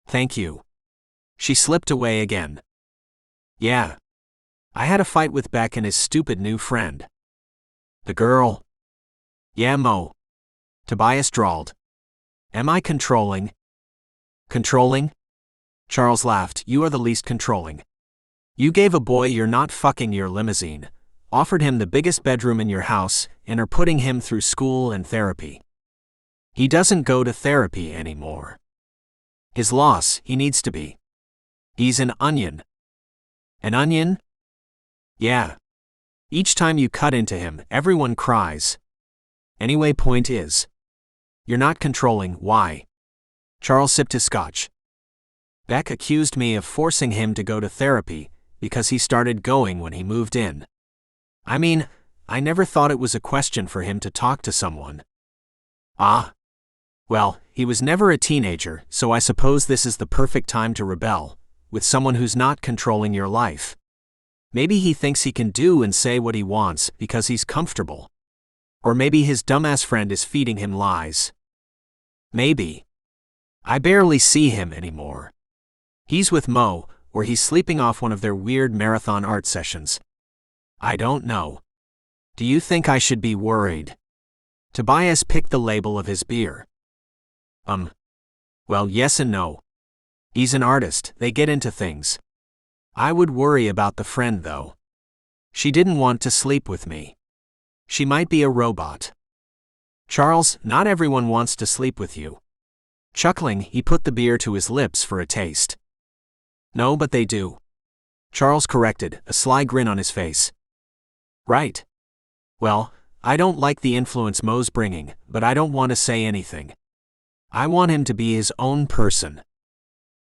Thank you. She slipped away again. Yeah. I had a fight with Beck and his stupid new friend. The girl? Yeah, Mo. Tobias drawled. Am I controlling? Controlling? Charles laughed. You are the least controlling. You gave a boy you're not fucking your limousine, offered him the biggest bedroom in your house, and are putting him through school and therapy. He doesn't go to therapy anymore. His loss, he needs to be. He's an onion. An onion? Yeah. Each time you cut into him, everyone cries. Anyway, point is. You're not controlling, why? Charles sipped his scotch. Beck accused me of forcing him to go to therapy because he started going when he moved in. I mean, I never thought it was a question for him to talk to someone. Ah. Well, he was never a teenager, so I suppose this is the perfect time to rebel, with someone who's not controlling your life. Maybe he thinks he can do and say what he wants because he's comfortable. Or maybe his dumbass friend is feeding him lies. Maybe. I barely see him anymore. He's with Mo, or he's sleeping off one of their weird marathon art sessions. I don't know. Do you think I should be worried? Tobias picked the label of his beer. Well, yes and no. He's an artist, they get into things. I would worry about the friend though. She didn't want to sleep with me. She might be a robot. Charles, not everyone wants to sleep with you. Chuckling, he put the beer to his lips for a taste. No, but they do. Charles corrected, a sly grin on his face. Right. Well, I don't like the influence Mo's bringing, but I don't want to say anything. I want him to be his own person.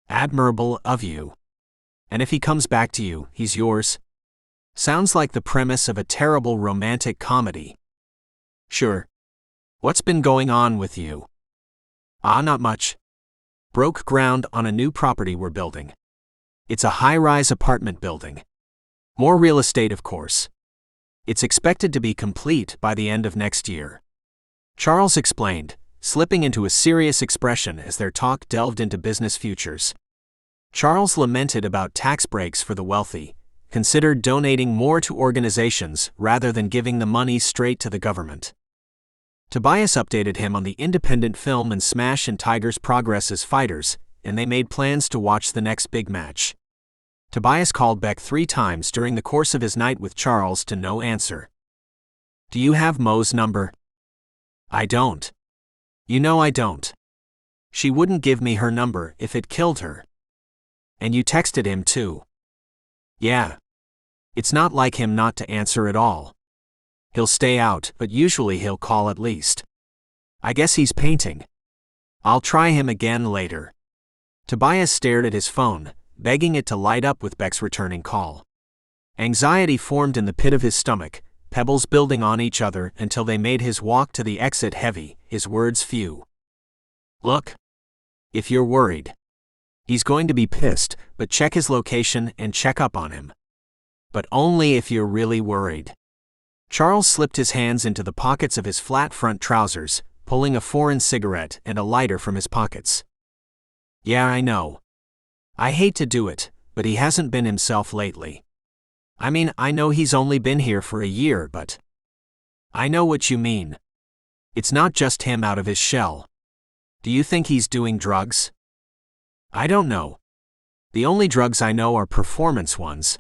Admirable of you. And if he comes back to you, he's yours. Sounds like the premise of a terrible romantic comedy. Sure. What's been going on with you? Not much. Broke ground on a new property we're building. It's a high-rise apartment building. More real estate, of course. It's expected to be complete by the end of next year. Charles explained, slipping into a serious expression as their talk delved into business futures. Charles lamented about tax breaks for the wealthy, considered donating more to organizations rather than giving the money straight to the government. Tobias updated him on the independent film and Smash and Tiger's progress as fighters, and they made plans to watch the next big match. Tobias called Beck 3 times during the course of his night with Charles to no answer. Do you have Mo's number? I don't. You know I don't. She wouldn't give me her number if it killed her. And you texted him too. Yeah. It's not like him not to answer at all. He'll stay out, but usually he'll call at least. I guess he's painting. I'll try him again later. Tobias stared at his phone, begging it to light up with Beck's returning call. Anxiety formed in the pit of his stomach, pebbles building on each other until they made his walk to the exit heavy, his words few. Look. If you're worried. He's going to be pissed, but check his location and check up on him. But only if you're really worried. Charles slipped his hands into the pockets of his flat front trousers, pulling a foreign cigarette and a lighter from his pockets. Yeah, I know. I hate to do it, but he hasn't been himself lately. I mean, I know he's only been here for a year, but... I know what you mean. It's not just him out of his shell. Do you think he's doing drugs? I don't know. The only drugs I know are performance ones.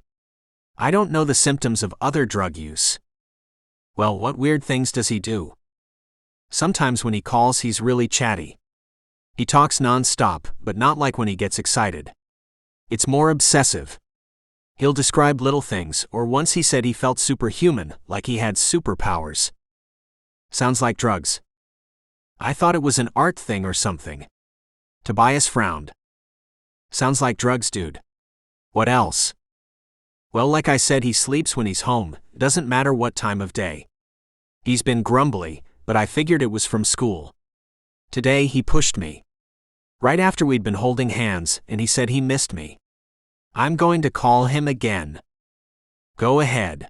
I don't know the symptoms of other drug use. Well, what weird things does he do? Sometimes when he calls, he's really chatty. He talks non-stop, but not like when he gets excited. It's more obsessive. He'll describe little things, or once he said he felt superhuman, like he had superpowers. Sounds like drugs. I thought it was an art thing or something. Tobias frowned. Sounds like drugs, dude. What else? Well, like I said, he sleeps when he's home, doesn't matter what time of day. He's been grumbly, but I figured it was from school. Today he pushed me. Right after we'd been holding hands, and he said he missed me. I'm going to call him again. Go ahead.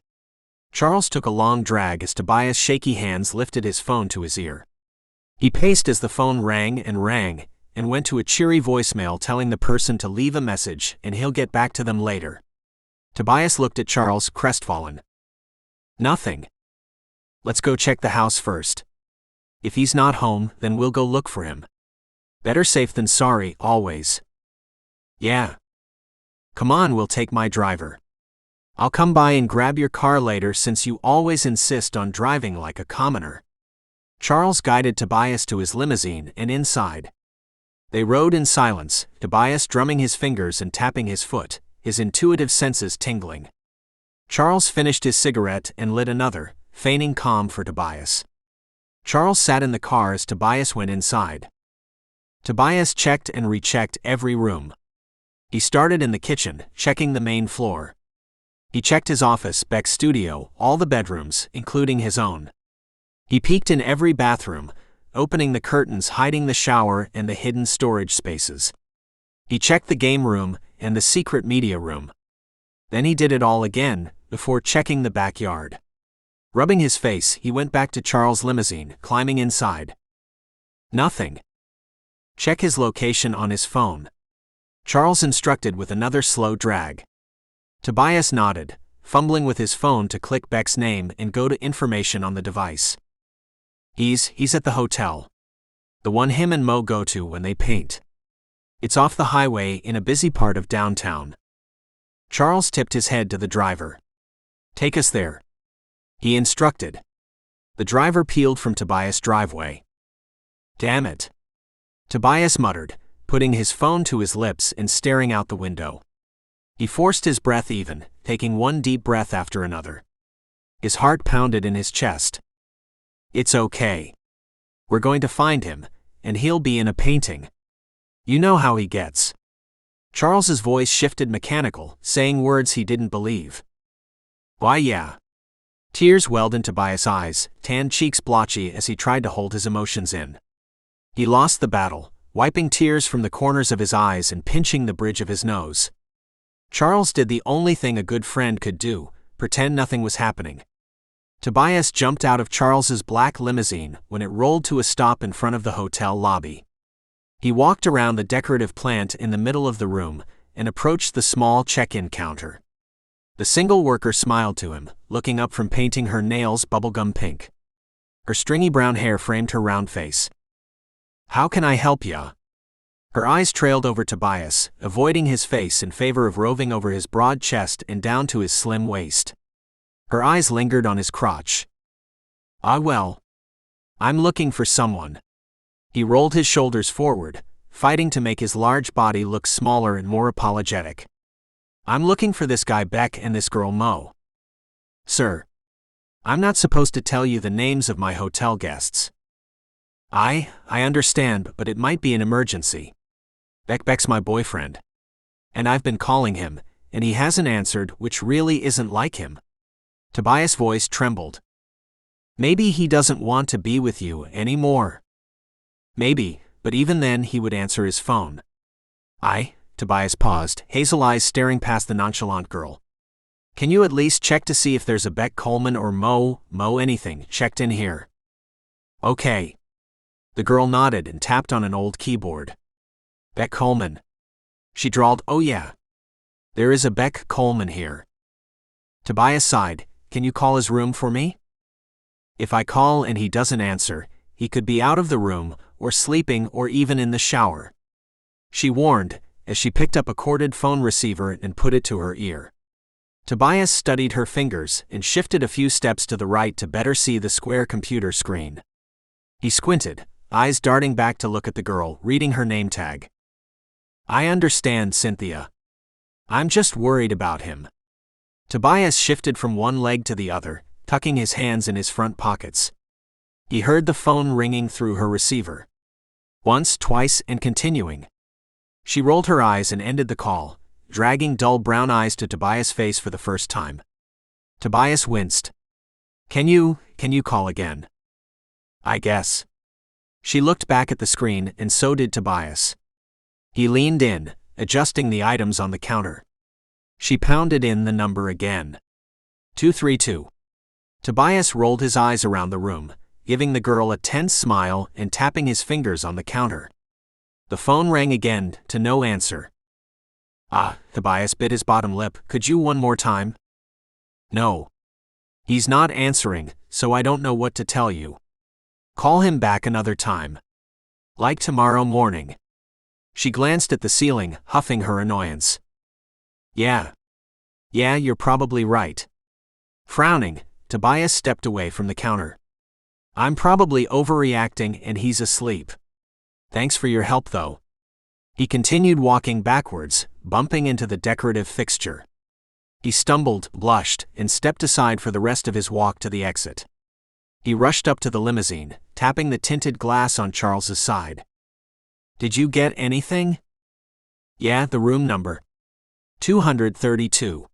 Charles took a long drag as Tobias' shaky hands lifted his phone to his ear. He paced as the phone rang, and went to a cheery voicemail telling the person to leave a message and he'll get back to them later. Tobias looked at Charles, crestfallen. Nothing. Let's go check the house first. If he's not home, then we'll go look for him. Better safe than sorry, always. Yeah. Come on, we'll take my driver. I'll come by and grab your car later since you always insist on driving like a commoner. Charles guided Tobias to his limousine and inside. They rode in silence, Tobias drumming his fingers and tapping his foot, his intuitive senses tingling. Charles finished his cigarette and lit another, feigning calm for Tobias. Charles sat in the car as Tobias went inside. Tobias checked and rechecked every room. He started in the kitchen, checking the main floor. He checked his office, Beck's studio, all the bedrooms, including his own. He peeked in every bathroom, opening the curtains, hiding the shower and the hidden storage spaces. He checked the game room and the secret media room. Then he did it all again, before checking the backyard. Rubbing his face, he went back to Charles' limousine, climbing inside. Nothing. Check his location on his phone. Charles instructed with another slow drag. Tobias nodded, fumbling with his phone to click Beck's name and go to information on the device. He's at the hotel. The one him and Mo go to when they paint. It's off the highway in a busy part of downtown. Charles tipped his head to the driver. Take us there, he instructed. The driver peeled from Tobias' driveway. Damn it, Tobias muttered, putting his phone to his lips and staring out the window. He forced his breath even, taking one deep breath after another. His heart pounded in his chest. It's okay. We're going to find him, and he'll be in a painting. You know how he gets. Charles's voice shifted mechanical, saying words he didn't believe. Why yeah. Tears welled in Tobias' eyes, tan cheeks blotchy as he tried to hold his emotions in. He lost the battle, wiping tears from the corners of his eyes and pinching the bridge of his nose. Charles did the only thing a good friend could do, pretend nothing was happening. Tobias jumped out of Charles's black limousine when it rolled to a stop in front of the hotel lobby. He walked around the decorative plant in the middle of the room and approached the small check-in counter. The single worker smiled to him, looking up from painting her nails bubblegum pink. Her stringy brown hair framed her round face. How can I help ya? Her eyes trailed over Tobias, avoiding his face in favor of roving over his broad chest and down to his slim waist. Her eyes lingered on his crotch. Well. I'm looking for someone. He rolled his shoulders forward, fighting to make his large body look smaller and more apologetic. I'm looking for this guy Beck and this girl Mo. Sir. I'm not supposed to tell you the names of my hotel guests. I understand, but it might be an emergency. Beck's my boyfriend. And I've been calling him, and he hasn't answered, which really isn't like him. Tobias' voice trembled. Maybe he doesn't want to be with you anymore. Maybe, but even then he would answer his phone. Tobias paused, hazel eyes staring past the nonchalant girl. Can you at least check to see if there's a Beck Coleman or Mo anything checked in here? Okay. The girl nodded and tapped on an old keyboard. Beck Coleman. She drawled, oh yeah. There is a Beck Coleman here. Tobias sighed, can you call his room for me? If I call and he doesn't answer, he could be out of the room, or sleeping, or even in the shower. She warned, as she picked up a corded phone receiver and put it to her ear. Tobias studied her fingers and shifted a few steps to the right to better see the square computer screen. He squinted, eyes darting back to look at the girl, reading her name tag. I understand, Cynthia. I'm just worried about him. Tobias shifted from one leg to the other, tucking his hands in his front pockets. He heard the phone ringing through her receiver. Once, twice, and continuing. She rolled her eyes and ended the call, dragging dull brown eyes to Tobias' face for the first time. Tobias winced. Can you call again? I guess. She looked back at the screen, and so did Tobias. He leaned in, adjusting the items on the counter. She pounded in the number again. 232. Tobias rolled his eyes around the room, giving the girl a tense smile and tapping his fingers on the counter. The phone rang again, to no answer. Tobias bit his bottom lip, could you one more time? No. He's not answering, so I don't know what to tell you. Call him back another time. Like tomorrow morning. She glanced at the ceiling, huffing her annoyance. Yeah, you're probably right. Frowning, Tobias stepped away from the counter. I'm probably overreacting and he's asleep. Thanks for your help though. He continued walking backwards, bumping into the decorative fixture. He stumbled, blushed, and stepped aside for the rest of his walk to the exit. He rushed up to the limousine, tapping the tinted glass on Charles's side. Did you get anything? Yeah, the room number. 232.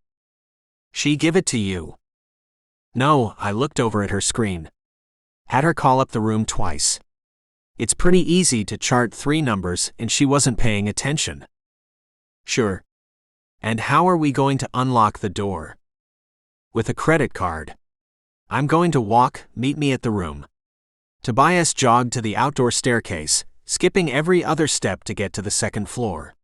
She give it to you? No, I looked over at her screen. Had her call up the room twice. It's pretty easy to chart 3 numbers and she wasn't paying attention. Sure. And how are we going to unlock the door? With a credit card. I'm going to walk, meet me at the room. Tobias jogged to the outdoor staircase, skipping every other step to get to the second floor.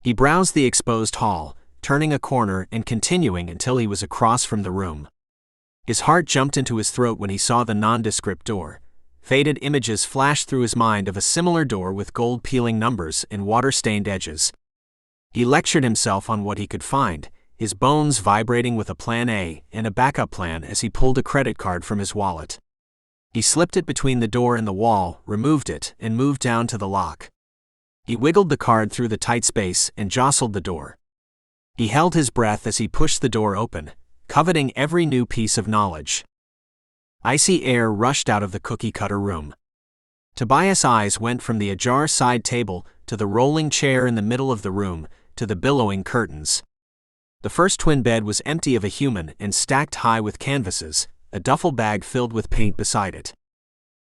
He browsed the exposed hall, turning a corner and continuing until he was across from the room. His heart jumped into his throat when he saw the nondescript door. Faded images flashed through his mind of a similar door with gold-peeling numbers and water-stained edges. He lectured himself on what he could find, his bones vibrating with a plan A and a backup plan as he pulled a credit card from his wallet. He slipped it between the door and the wall, removed it, and moved down to the lock. He wiggled the card through the tight space and jostled the door. He held his breath as he pushed the door open, coveting every new piece of knowledge. Icy air rushed out of the cookie-cutter room. Tobias' eyes went from the ajar side table to the rolling chair in the middle of the room to the billowing curtains. The first twin bed was empty of a human and stacked high with canvases, a duffel bag filled with paint beside it.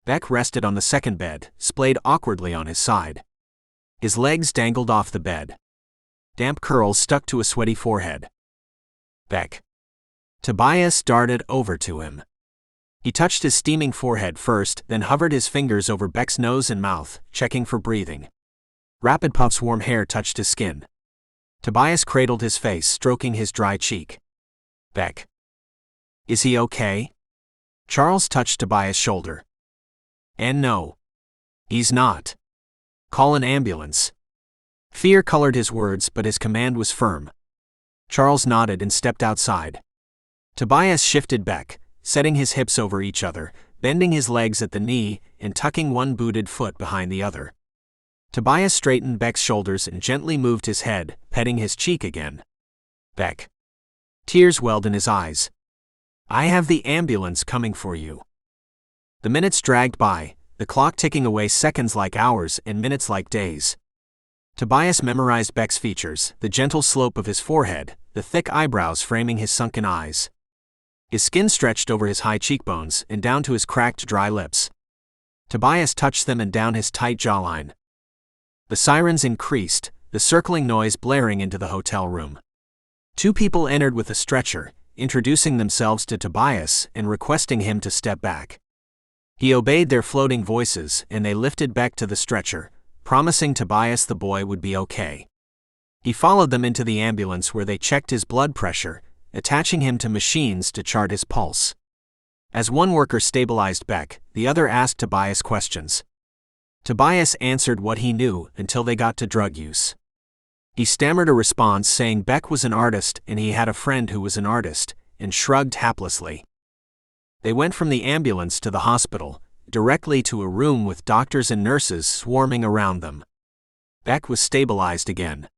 Beck rested on the second bed, splayed awkwardly on his side. His legs dangled off the bed. Damp curls stuck to a sweaty forehead. Beck. Tobias darted over to him. He touched his steaming forehead first, then hovered his fingers over Beck's nose and mouth, checking for breathing. Rapid puffs warm hair touched his skin. Tobias cradled his face, stroking his dry cheek. Beck. Is he okay? Charles touched Tobias' shoulder. And no. He's not. Call an ambulance. Fear colored his words, but his command was firm. Charles nodded and stepped outside. Tobias shifted Beck, setting his hips over each other, bending his legs at the knee, and tucking one booted foot behind the other. Tobias straightened Beck's shoulders and gently moved his head, petting his cheek again. Beck. Tears welled in his eyes. I have the ambulance coming for you. The minutes dragged by, the clock ticking away seconds like hours and minutes like days. Tobias memorized Beck's features, the gentle slope of his forehead, the thick eyebrows framing his sunken eyes. His skin stretched over his high cheekbones and down to his cracked, dry lips. Tobias touched them and down his tight jawline. The sirens increased, the circling noise blaring into the hotel room. 2 people entered with a stretcher, introducing themselves to Tobias and requesting him to step back. He obeyed their floating voices and they lifted Beck to the stretcher, promising Tobias the boy would be okay. He followed them into the ambulance where they checked his blood pressure, attaching him to machines to chart his pulse. As one worker stabilized Beck, the other asked Tobias questions. Tobias answered what he knew until they got to drug use. He stammered a response saying Beck was an artist and he had a friend who was an artist, and shrugged haplessly. They went from the ambulance to the hospital, directly to a room with doctors and nurses swarming around them. Beck was stabilized again.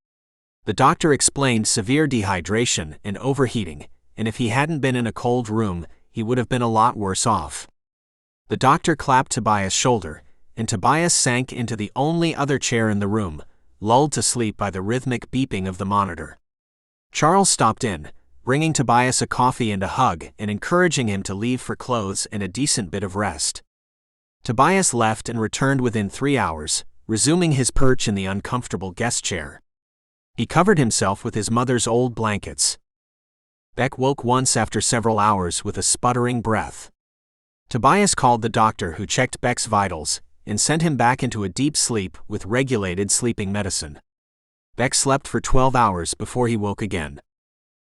The doctor explained severe dehydration and overheating, and if he hadn't been in a cold room, he would have been a lot worse off. The doctor clapped Tobias' shoulder, and Tobias sank into the only other chair in the room, lulled to sleep by the rhythmic beeping of the monitor. Charles stopped in, bringing Tobias a coffee and a hug and encouraging him to leave for clothes and a decent bit of rest. Tobias left and returned within 3 hours, resuming his perch in the uncomfortable guest chair. He covered himself with his mother's old blankets. Beck woke once after several hours with a sputtering breath. Tobias called the doctor who checked Beck's vitals and sent him back into a deep sleep with regulated sleeping medicine. Beck slept for 12 hours before he woke again.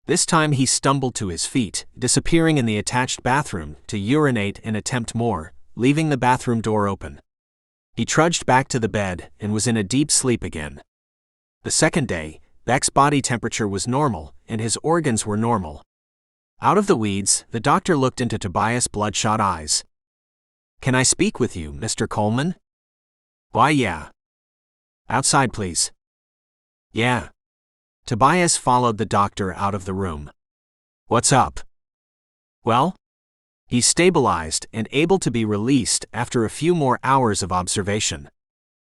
This time he stumbled to his feet, disappearing in the attached bathroom to urinate and attempt more, leaving the bathroom door open. He trudged back to the bed and was in a deep sleep again. The second day, Beck's body temperature was normal and his organs were normal. Out of the weeds, the doctor looked into Tobias' bloodshot eyes. Can I speak with you, Mr. Coleman? Why, yeah. Outside, please. Yeah. Tobias followed the doctor out of the room. What's up? Well? He's stabilized and able to be released after a few more hours of observation.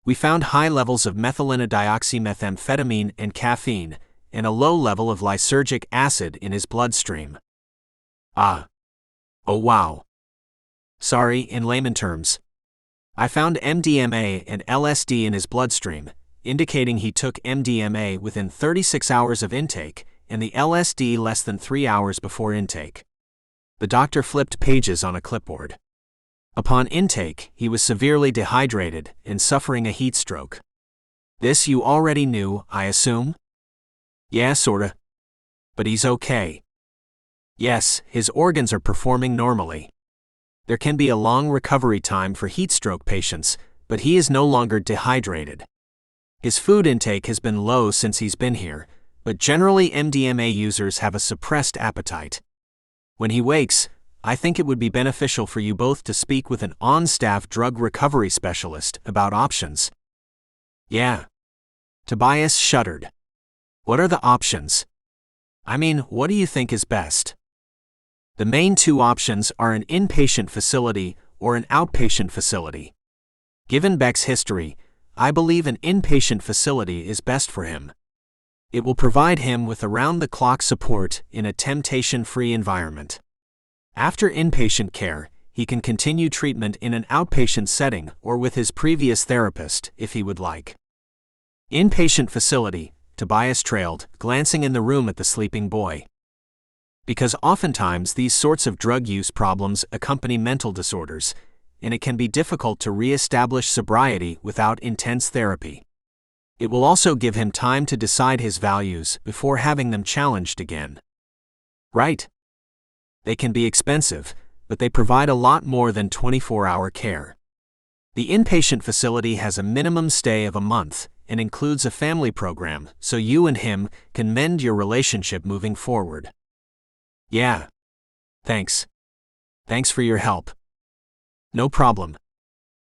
We found high levels of methylenedioxymethamphetamine and caffeine, and a low level of lysergic acid in his bloodstream. Ah. Oh wow. Sorry, in layman terms. I found MDMA and LSD in his bloodstream, indicating he took MDMA within 36 hours of intake, and the LSD less than 3 hours before intake. The doctor flipped pages on a clipboard. Upon intake, he was severely dehydrated and suffering a heat stroke. This you already knew, I assume? Yeah, sorta. But he's okay. Yes, his organs are performing normally. There can be a long recovery time for heat stroke patients, but he is no longer dehydrated. His food intake has been low since he's been here, but generally MDMA users have a suppressed appetite. When he wakes, I think it would be beneficial for you both to speak with an on-staff drug recovery specialist about options. Yeah. Tobias shuddered. What are the options? I mean, what do you think is best? The main two options are an inpatient facility or an outpatient facility. Given Beck's history, I believe an inpatient facility is best for him. It will provide him with around-the-clock support in a temptation-free environment. After inpatient care, he can continue treatment in an outpatient setting or with his previous therapist if he would like. Inpatient facility, Tobias trailed, glancing in the room at the sleeping boy. Because oftentimes these sorts of drug use problems accompany mental disorders, and it can be difficult to re-establish sobriety without intense therapy. It will also give him time to decide his values before having them challenged again. Right? They can be expensive, but they provide a lot more than 24-hour care. The inpatient facility has a minimum stay of a month and includes a family program so you and him can mend your relationship moving forward. Yeah. Thanks. Thanks for your help. No problem.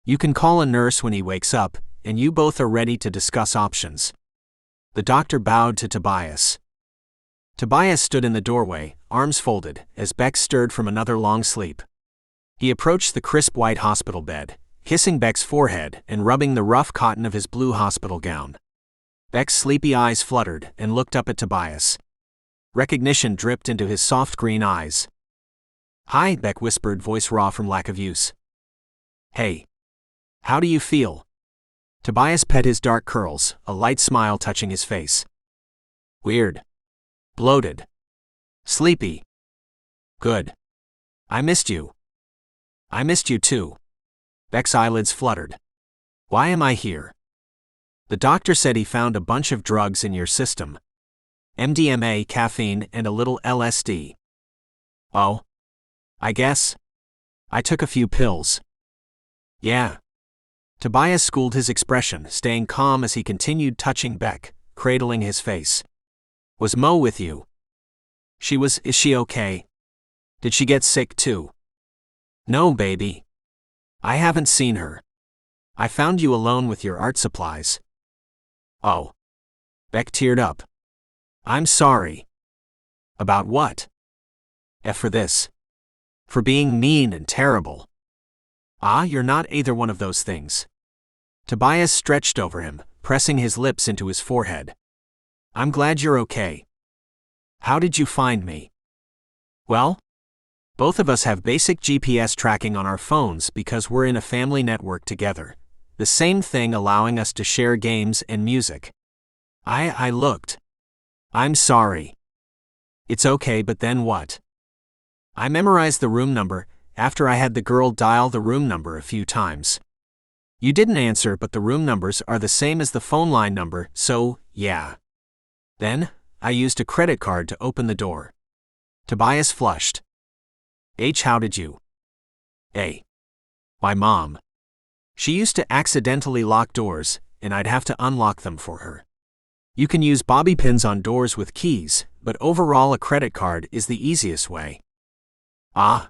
You can call a nurse when he wakes up, and you both are ready to discuss options. The doctor bowed to Tobias. Tobias stood in the doorway, arms folded, as Beck stirred from another long sleep. He approached the crisp white hospital bed, kissing Beck's forehead and rubbing the rough cotton of his blue hospital gown. Beck's sleepy eyes fluttered and looked up at Tobias. Recognition dripped into his soft green eyes. Hi, Beck whispered, voice raw from lack of use. Hey. How do you feel? Tobias pet his dark curls, a light smile touching his face. Weird. Bloated. Sleepy. Good. I missed you. I missed you too. Beck's eyelids fluttered. Why am I here? The doctor said he found a bunch of drugs in your system. MDMA, caffeine, and a little LSD. Oh? I guess. I took a few pills. Yeah. Tobias schooled his expression, staying calm as he continued touching Beck, cradling his face. Was Mo with you? Is she okay? Did she get sick too? No, baby. I haven't seen her. I found you alone with your art supplies. Oh. Beck teared up. I'm sorry. About what? For this. For being mean and terrible. Ah, you're not either one of those things. Tobias stretched over him, pressing his lips into his forehead. I'm glad you're okay. How did you find me? Well, both of us have basic GPS tracking on our phones because we're in a family network together. The same thing allowing us to share games and music. I looked. I'm sorry. It's okay, but then what? I memorized the room number after I had the girl dial the room number a few times. You didn't answer, but the room numbers are the same as the phone line number, so, yeah. Then, I used a credit card to open the door. Tobias flushed. How did you? My mom. She used to accidentally lock doors, and I'd have to unlock them for her. You can use bobby pins on doors with keys, but overall a credit card is the easiest way. Ah.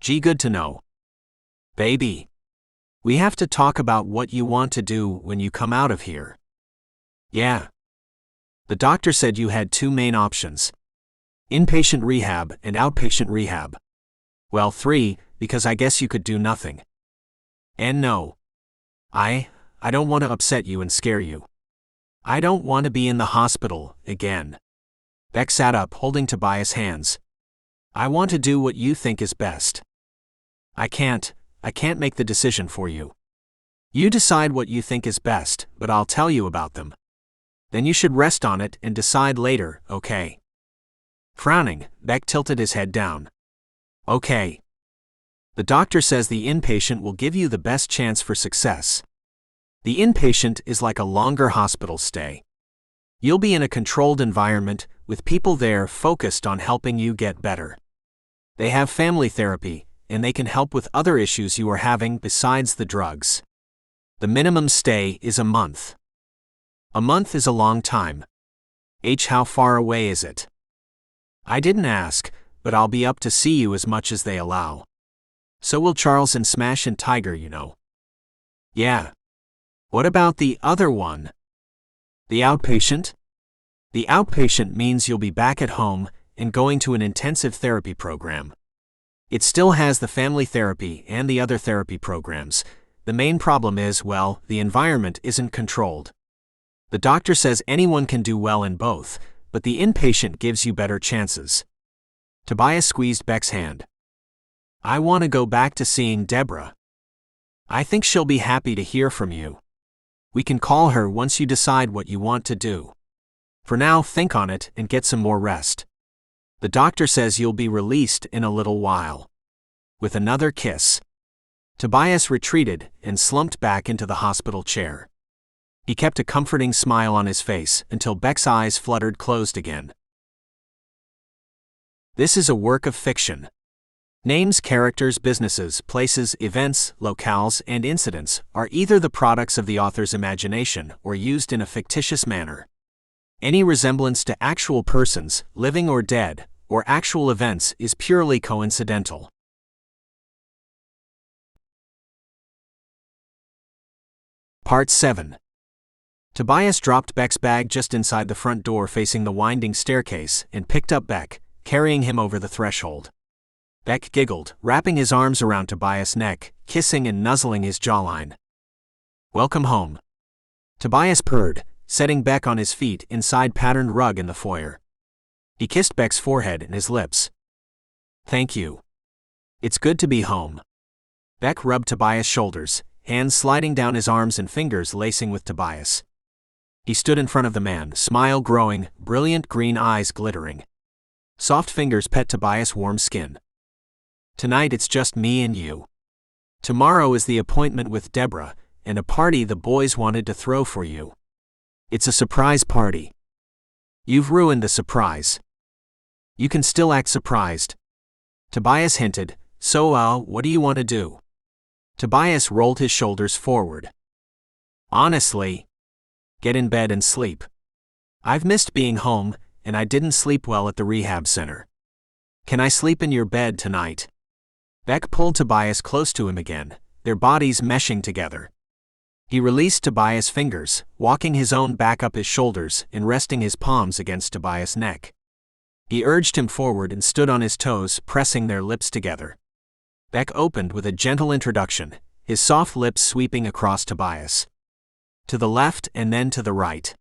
Gee, good to know. Baby. We have to talk about what you want to do when you come out of here. Yeah. The doctor said you had two main options. Inpatient rehab and outpatient rehab. Well, 3, because I guess you could do nothing. And no. I I don't want to upset you and scare you. I don't want to be in the hospital again. Beck sat up, holding Tobias' hands. I want to do what you think is best. I can't make the decision for you. You decide what you think is best, but I'll tell you about them. Then you should rest on it and decide later, okay? Frowning, Beck tilted his head down. Okay. The doctor says the inpatient will give you the best chance for success. The inpatient is like a longer hospital stay. You'll be in a controlled environment, with people there focused on helping you get better. They have family therapy, and they can help with other issues you are having besides the drugs. The minimum stay is a month. A month is a long time. How far away is it? I didn't ask, but I'll be up to see you as much as they allow. So will Charles and Smash and Tiger, you know. Yeah. What about the other one? The outpatient? The outpatient means you'll be back at home and going to an intensive therapy program. It still has the family therapy and the other therapy programs. The main problem is, well, the environment isn't controlled. The doctor says anyone can do well in both, but the inpatient gives you better chances. Tobias squeezed Beck's hand. I want to go back to seeing Deborah. I think she'll be happy to hear from you. We can call her once you decide what you want to do. For now, think on it and get some more rest. The doctor says you'll be released in a little while. With another kiss, Tobias retreated and slumped back into the hospital chair. He kept a comforting smile on his face until Beck's eyes fluttered closed again. This is a work of fiction. Names, characters, businesses, places, events, locales, and incidents are either the products of the author's imagination or used in a fictitious manner. Any resemblance to actual persons, living or dead, or actual events is purely coincidental. Part 7. Tobias dropped Beck's bag just inside the front door facing the winding staircase and picked up Beck, carrying him over the threshold. Beck giggled, wrapping his arms around Tobias' neck, kissing and nuzzling his jawline. Welcome home. Tobias purred, setting Beck on his feet inside patterned rug in the foyer. He kissed Beck's forehead and his lips. Thank you. It's good to be home. Beck rubbed Tobias' shoulders, hands sliding down his arms and fingers lacing with Tobias. He stood in front of the man, smile growing, brilliant green eyes glittering. Soft fingers pet Tobias' warm skin. Tonight it's just me and you. Tomorrow is the appointment with Deborah, and a party the boys wanted to throw for you. It's a surprise party. You've ruined the surprise. You can still act surprised. Tobias hinted, so what do you want to do? Tobias rolled his shoulders forward. Honestly, get in bed and sleep. I've missed being home, and I didn't sleep well at the rehab center. Can I sleep in your bed tonight? Beck pulled Tobias close to him again, their bodies meshing together. He released Tobias' fingers, walking his own back up his shoulders and resting his palms against Tobias' neck. He urged him forward and stood on his toes, pressing their lips together. Beck opened with a gentle introduction, his soft lips sweeping across Tobias. To the left and then to the right.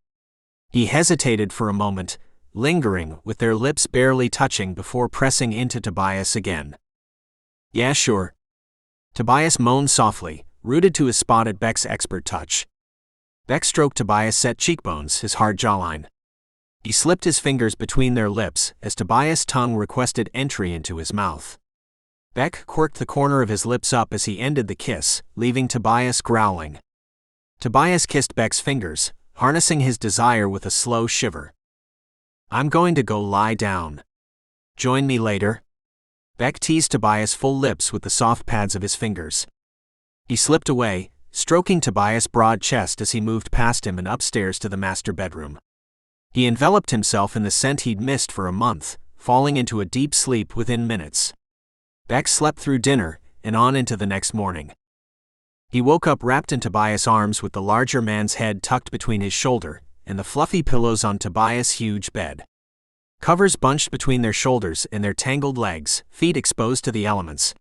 He hesitated for a moment, lingering with their lips barely touching before pressing into Tobias again. Yeah, sure. Tobias moaned softly, rooted to his spot at Beck's expert touch. Beck stroked Tobias' set cheekbones, his hard jawline. He slipped his fingers between their lips as Tobias' tongue requested entry into his mouth. Beck quirked the corner of his lips up as he ended the kiss, leaving Tobias growling. Tobias kissed Beck's fingers, harnessing his desire with a slow shiver. I'm going to go lie down. Join me later. Beck teased Tobias' full lips with the soft pads of his fingers. He slipped away, stroking Tobias' broad chest as he moved past him and upstairs to the master bedroom. He enveloped himself in the scent he'd missed for a month, falling into a deep sleep within minutes. Beck slept through dinner and on into the next morning. He woke up wrapped in Tobias' arms with the larger man's head tucked between his shoulder and the fluffy pillows on Tobias' huge bed. Covers bunched between their shoulders and their tangled legs, feet exposed to the elements.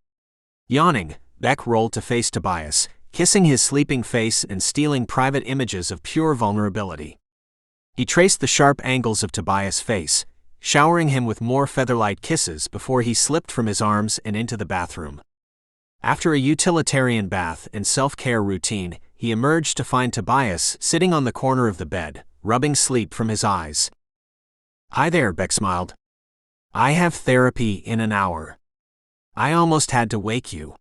Yawning, Beck rolled to face Tobias, kissing his sleeping face and stealing private images of pure vulnerability. He traced the sharp angles of Tobias' face, showering him with more featherlight kisses before he slipped from his arms and into the bathroom. After a utilitarian bath and self-care routine, he emerged to find Tobias sitting on the corner of the bed, rubbing sleep from his eyes. "Hi there," Beck smiled. "I have therapy in an hour. I almost had to wake you."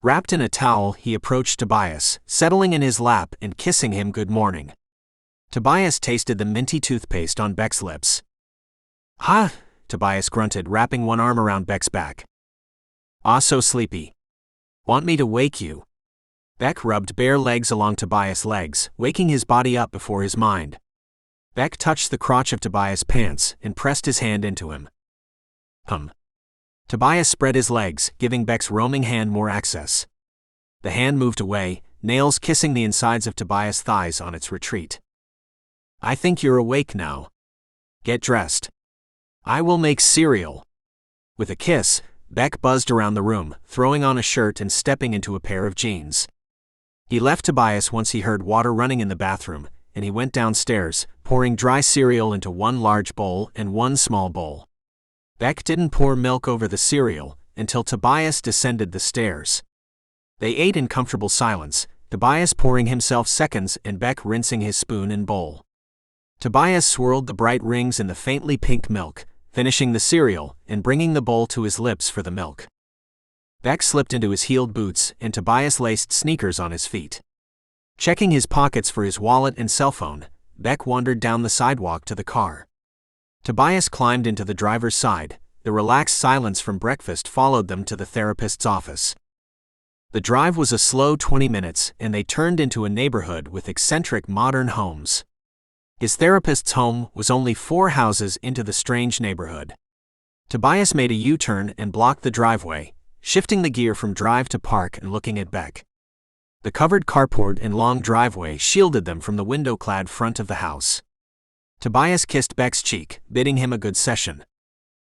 Wrapped in a towel, he approached Tobias, settling in his lap and kissing him good morning. Tobias tasted the minty toothpaste on Beck's lips. "Huh," Tobias grunted, wrapping one arm around Beck's back. "Ah, so sleepy. Want me to wake you?" Beck rubbed bare legs along Tobias' legs, waking his body up before his mind. Beck touched the crotch of Tobias' pants and pressed his hand into him. Tobias spread his legs, giving Beck's roaming hand more access. The hand moved away, nails kissing the insides of Tobias' thighs on its retreat. "I think you're awake now. Get dressed. I will make cereal." With a kiss, Beck buzzed around the room, throwing on a shirt and stepping into a pair of jeans. He left Tobias once he heard water running in the bathroom, and he went downstairs, pouring dry cereal into one large bowl and one small bowl. Beck didn't pour milk over the cereal until Tobias descended the stairs. They ate in comfortable silence, Tobias pouring himself seconds and Beck rinsing his spoon and bowl. Tobias swirled the bright rings in the faintly pink milk, finishing the cereal and bringing the bowl to his lips for the milk. Beck slipped into his heeled boots and Tobias laced sneakers on his feet. Checking his pockets for his wallet and cell phone, Beck wandered down the sidewalk to the car. Tobias climbed into the driver's side. The relaxed silence from breakfast followed them to the therapist's office. The drive was a slow 20 minutes, and they turned into a neighborhood with eccentric modern homes. His therapist's home was only 4 houses into the strange neighborhood. Tobias made a U-turn and blocked the driveway, shifting the gear from drive to park and looking at Beck. The covered carport and long driveway shielded them from the window-clad front of the house. Tobias kissed Beck's cheek, bidding him a good session.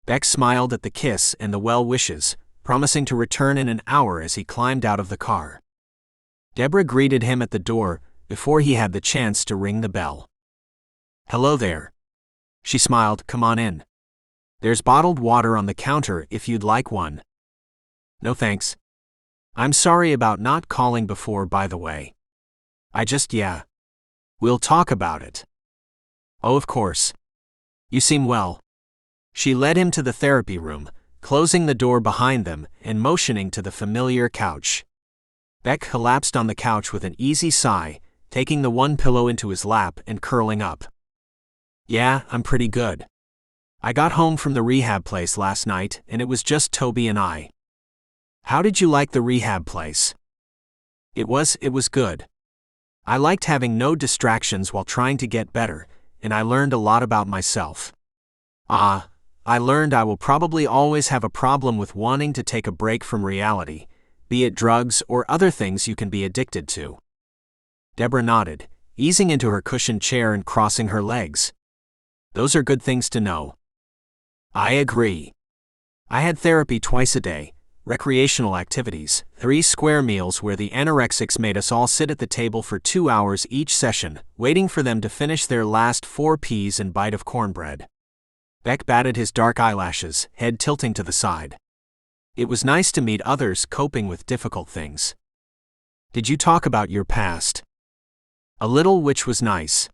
Beck smiled at the kiss and the well wishes, promising to return in an hour as he climbed out of the car. Deborah greeted him at the door before he had the chance to ring the bell. "Hello there." She smiled. "Come on in. There's bottled water on the counter if you'd like one." "No thanks. I'm sorry about not calling before, by the way. Yeah. We'll talk about it." "Oh, of course. You seem well." She led him to the therapy room, closing the door behind them and motioning to the familiar couch. Beck collapsed on the couch with an easy sigh, taking the one pillow into his lap and curling up. "Yeah, I'm pretty good. I got home from the rehab place last night and it was just Toby and I." "How did you like the rehab place?" It was good. I liked having no distractions while trying to get better, and I learned a lot about myself. I learned I will probably always have a problem with wanting to take a break from reality, be it drugs or other things you can be addicted to." Deborah nodded, easing into her cushioned chair and crossing her legs. "Those are good things to know." "I agree. I had therapy twice a day, recreational activities, 3 square meals where the anorexics made us all sit at the table for 2 hours each session, waiting for them to finish their last 4 peas and bite of cornbread." Beck batted his dark eyelashes, head tilting to the side. It was nice to meet others coping with difficult things. "Did you talk about your past?" "A little, which was nice.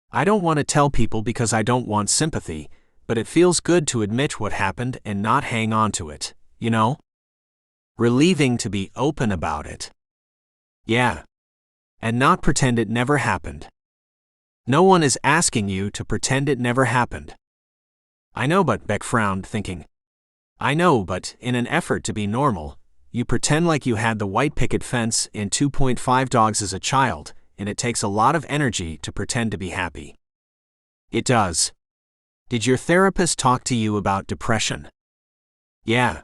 I don't want to tell people because I don't want sympathy, but it feels good to admit what happened and not hang on to it, you know? Relieving to be open about it." "Yeah. And not pretend it never happened." "No one is asking you to pretend it never happened." "I know, but," Beck frowned, thinking. "I know, but, in an effort to be normal, you pretend like you had the white picket fence and 2.5 dogs as a child, and it takes a lot of energy to pretend to be happy." "It does. Did your therapist talk to you about depression?" "Yeah.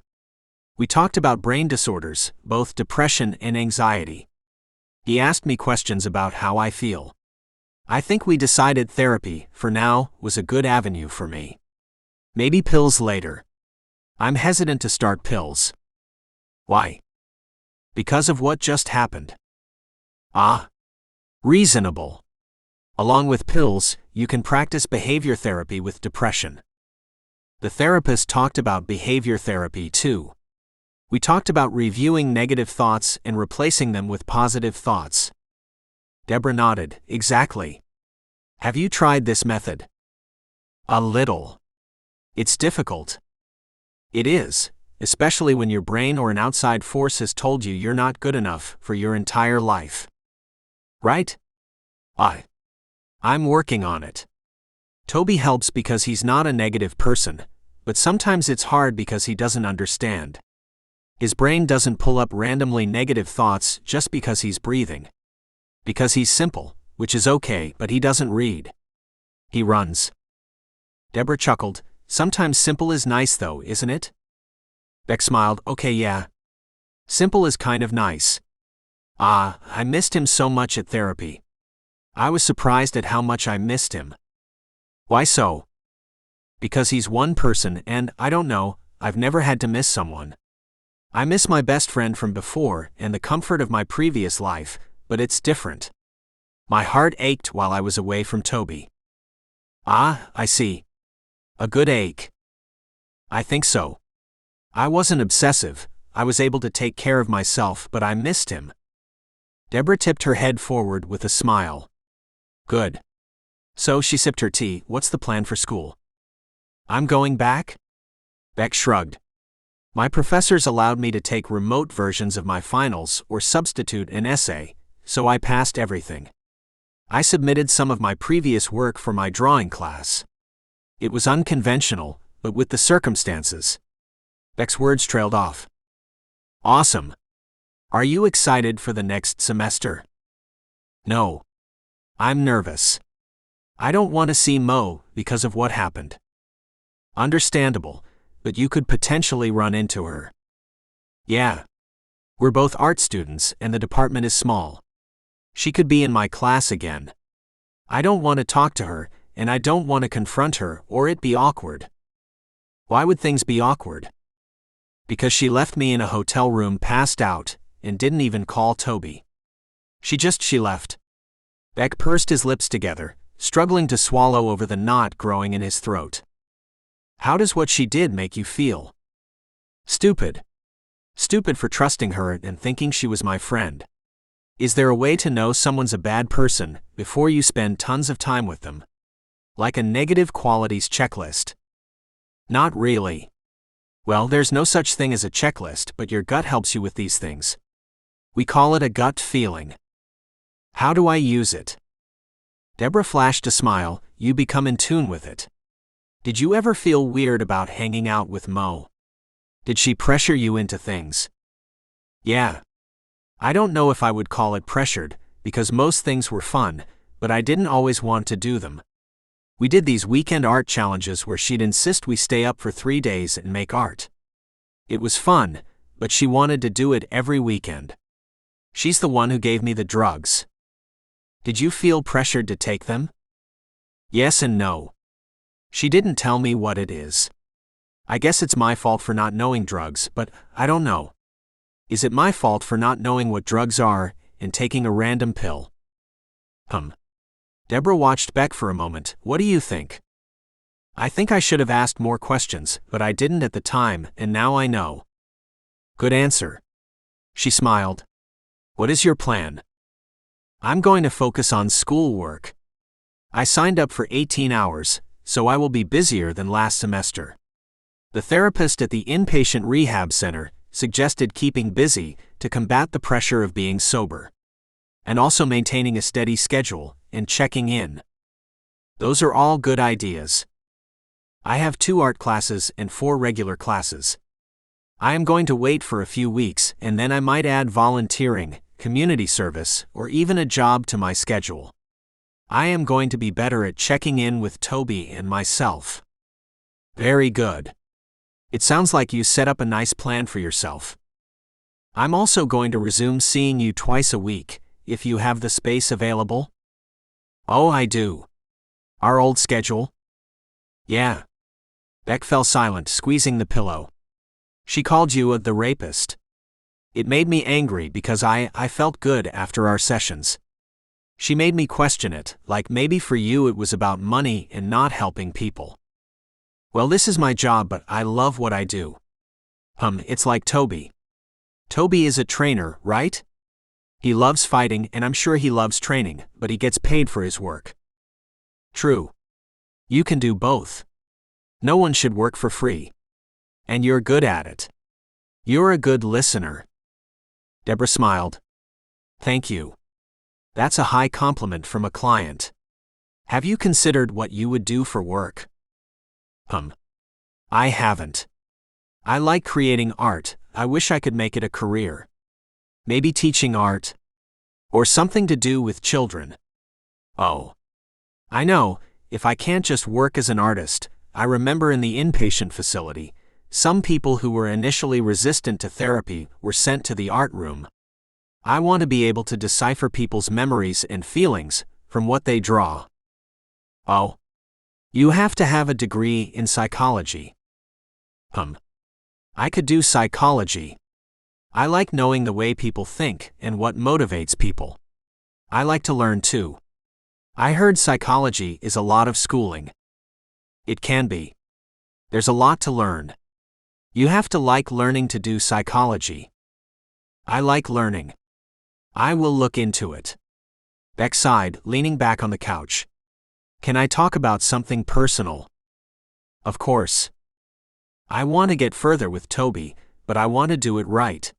We talked about brain disorders, both depression and anxiety. He asked me questions about how I feel. I think we decided therapy, for now, was a good avenue for me. Maybe pills later. I'm hesitant to start pills." "Why?" "Because of what just happened. Ah, reasonable. Along with pills, you can practice behavior therapy with depression. The therapist talked about behavior therapy too. We talked about reviewing negative thoughts and replacing them with positive thoughts. Deborah nodded. Exactly. Have you tried this method? A little. It's difficult. It is, especially when your brain or an outside force has told you you're not good enough for your entire life. Right? I'm working on it. Toby helps because he's not a negative person, but sometimes it's hard because he doesn't understand. His brain doesn't pull up randomly negative thoughts just because he's breathing. Because he's simple, which is okay, but he doesn't read. He runs. Deborah chuckled. Sometimes simple is nice though, isn't it? Beck smiled. Okay, yeah. Simple is kind of nice. I missed him so much at therapy. I was surprised at how much I missed him. Why so? Because he's one person and, I don't know, I've never had to miss someone. I miss my best friend from before and the comfort of my previous life, but it's different. My heart ached while I was away from Toby. I see. A good ache. I think so. I wasn't obsessive, I was able to take care of myself, but I missed him. Deborah tipped her head forward with a smile. Good. So she sipped her tea. What's the plan for school? I'm going back? Beck shrugged. My professors allowed me to take remote versions of my finals or substitute an essay, so I passed everything. I submitted some of my previous work for my drawing class. It was unconventional, but with the circumstances. Beck's words trailed off. Awesome. Are you excited for the next semester? No. I'm nervous. I don't want to see Mo because of what happened. Understandable, but you could potentially run into her. Yeah. We're both art students and the department is small. She could be in my class again. I don't want to talk to her, and I don't want to confront her or it be awkward. Why would things be awkward? Because she left me in a hotel room passed out and didn't even call Toby. She left. Beck pursed his lips together, struggling to swallow over the knot growing in his throat. How does what she did make you feel? Stupid. Stupid for trusting her and thinking she was my friend. Is there a way to know someone's a bad person before you spend tons of time with them? Like a negative qualities checklist? Not really. Well, there's no such thing as a checklist, but your gut helps you with these things. We call it a gut feeling. How do I use it? Deborah flashed a smile. You become in tune with it. Did you ever feel weird about hanging out with Mo? Did she pressure you into things? Yeah. I don't know if I would call it pressured, because most things were fun, but I didn't always want to do them. We did these weekend art challenges where she'd insist we stay up for 3 days and make art. It was fun, but she wanted to do it every weekend. She's the one who gave me the drugs. Did you feel pressured to take them? Yes and no. She didn't tell me what it is. I guess it's my fault for not knowing drugs, but I don't know. Is it my fault for not knowing what drugs are and taking a random pill? Deborah watched Beck for a moment. What do you think? I think I should have asked more questions, but I didn't at the time, and now I know. Good answer. She smiled. What is your plan? I'm going to focus on schoolwork. I signed up for 18 hours, so I will be busier than last semester. The therapist at the inpatient rehab center suggested keeping busy to combat the pressure of being sober. And also maintaining a steady schedule and checking in. Those are all good ideas. I have 2 art classes and 4 regular classes. I am going to wait for a few weeks and then I might add volunteering, community service, or even a job to my schedule. I am going to be better at checking in with Toby and myself. Very good. It sounds like you set up a nice plan for yourself. I'm also going to resume seeing you twice a week, if you have the space available. Oh, I do. Our old schedule? Yeah. Beck fell silent, squeezing the pillow. She called you the rapist. It made me angry because I felt good after our sessions. She made me question it, like maybe for you it was about money and not helping people. Well, this is my job, but I love what I do. It's like Toby. Toby is a trainer, right? He loves fighting, and I'm sure he loves training, but he gets paid for his work. True. You can do both. No one should work for free. And you're good at it. You're a good listener. Deborah smiled. Thank you. That's a high compliment from a client. Have you considered what you would do for work? I haven't. I like creating art. I wish I could make it a career. Maybe teaching art. Or something to do with children. Oh. I know, if I can't just work as an artist. I remember in the inpatient facility, some people who were initially resistant to therapy were sent to the art room. I want to be able to decipher people's memories and feelings from what they draw. Oh. You have to have a degree in psychology. I could do psychology. I like knowing the way people think and what motivates people. I like to learn too. I heard psychology is a lot of schooling. It can be. There's a lot to learn. You have to like learning to do psychology. I like learning. I will look into it. Beck sighed, leaning back on the couch. Can I talk about something personal? Of course. I want to get further with Toby, but I want to do it right.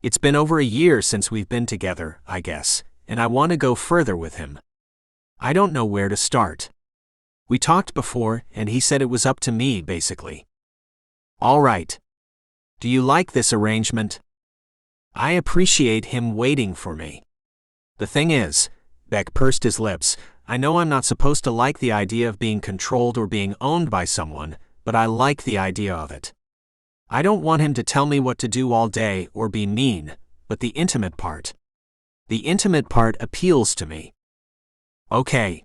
It's been over a year since we've been together, I guess, and I want to go further with him. I don't know where to start. We talked before, and he said it was up to me, basically. All right. Do you like this arrangement? I appreciate him waiting for me. The thing is, Beck pursed his lips, I know I'm not supposed to like the idea of being controlled or being owned by someone, but I like the idea of it. I don't want him to tell me what to do all day or be mean, but the intimate part. The intimate part appeals to me. Okay.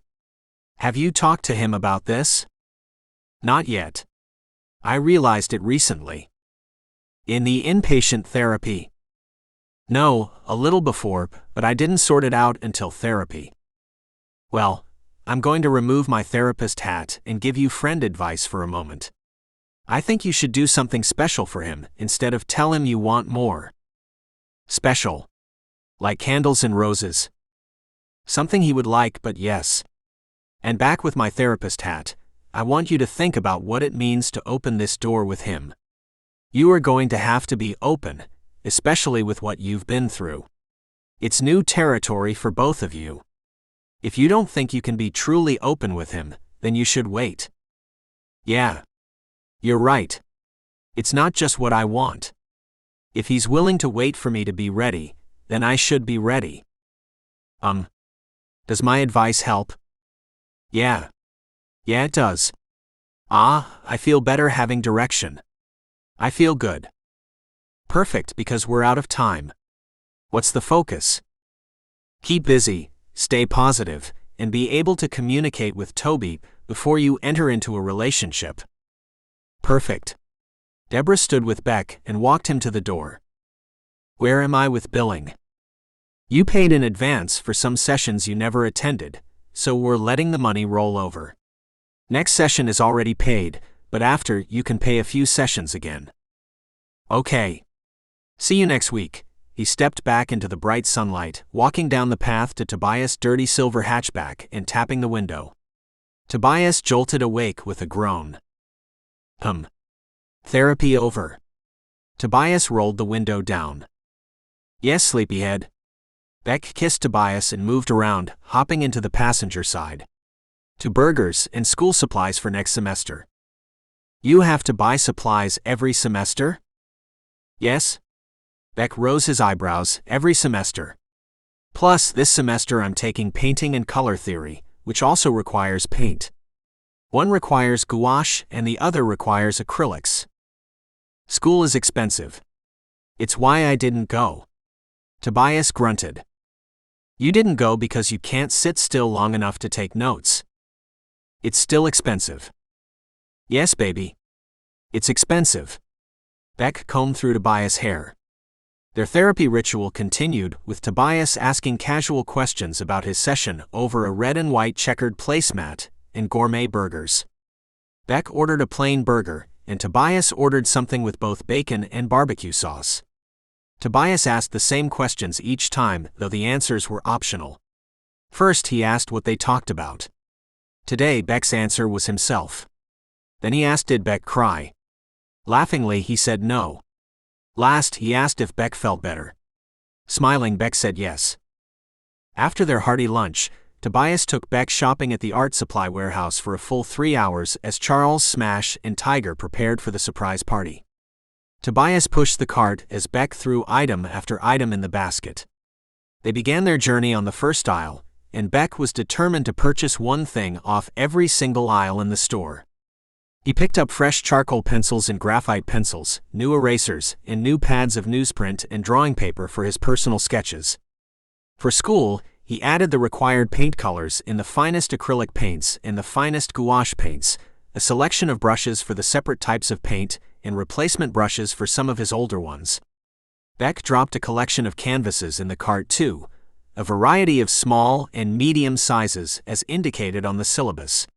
Have you talked to him about this? Not yet. I realized it recently. In the inpatient therapy? No, a little before, but I didn't sort it out until therapy. Well, I'm going to remove my therapist hat and give you friend advice for a moment. I think you should do something special for him instead of tell him you want more. Special. Like candles and roses. Something he would like, but yes. And back with my therapist hat, I want you to think about what it means to open this door with him. You are going to have to be open, especially with what you've been through. It's new territory for both of you. If you don't think you can be truly open with him, then you should wait. Yeah. You're right. It's not just what I want. If he's willing to wait for me to be ready, then I should be ready. Does my advice help? Yeah. Yeah, it does. I feel better having direction. I feel good. Perfect, because we're out of time. What's the focus? Keep busy, stay positive, and be able to communicate with Toby before you enter into a relationship. Perfect. Deborah stood with Beck and walked him to the door. Where am I with billing? You paid in advance for some sessions you never attended, so we're letting the money roll over. Next session is already paid, but after you can pay a few sessions again. Okay. See you next week. He stepped back into the bright sunlight, walking down the path to Tobias' dirty silver hatchback and tapping the window. Tobias jolted awake with a groan. Therapy over. Tobias rolled the window down. Yes, sleepyhead. Beck kissed Tobias and moved around, hopping into the passenger side. To burgers and school supplies for next semester. You have to buy supplies every semester? Yes. Beck rose his eyebrows. Every semester. Plus, this semester I'm taking painting and color theory, which also requires paint. One requires gouache and the other requires acrylics. School is expensive. It's why I didn't go. Tobias grunted. You didn't go because you can't sit still long enough to take notes. It's still expensive. Yes, baby. It's expensive. Beck combed through Tobias' hair. Their therapy ritual continued, with Tobias asking casual questions about his session over a red and white checkered placemat and gourmet burgers. Beck ordered a plain burger, and Tobias ordered something with both bacon and barbecue sauce. Tobias asked the same questions each time, though the answers were optional. First, he asked what they talked about. Today, Beck's answer was himself. Then he asked, did Beck cry? Laughingly, he said no. Last, he asked if Beck felt better. Smiling, Beck said yes. After their hearty lunch, Tobias took Beck shopping at the art supply warehouse for a full 3 hours as Charles, Smash, and Tiger prepared for the surprise party. Tobias pushed the cart as Beck threw item after item in the basket. They began their journey on the first aisle, and Beck was determined to purchase one thing off every single aisle in the store. He picked up fresh charcoal pencils and graphite pencils, new erasers, and new pads of newsprint and drawing paper for his personal sketches. For school, he added the required paint colors in the finest acrylic paints and the finest gouache paints, a selection of brushes for the separate types of paint, and replacement brushes for some of his older ones. Beck dropped a collection of canvases in the cart too, a variety of small and medium sizes as indicated on the syllabus.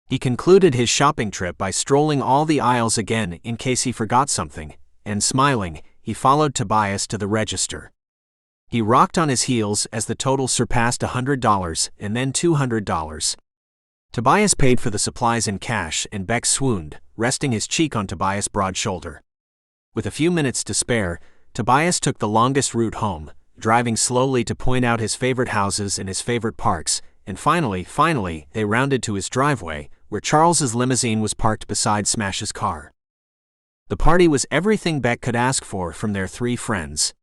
He concluded his shopping trip by strolling all the aisles again in case he forgot something, and smiling, he followed Tobias to the register. He rocked on his heels as the total surpassed $100 and then $200. Tobias paid for the supplies in cash and Beck swooned, resting his cheek on Tobias' broad shoulder. With a few minutes to spare, Tobias took the longest route home, driving slowly to point out his favorite houses and his favorite parks, and finally, they rounded to his driveway, where Charles's limousine was parked beside Smash's car. The party was everything Beck could ask for from their 3 friends.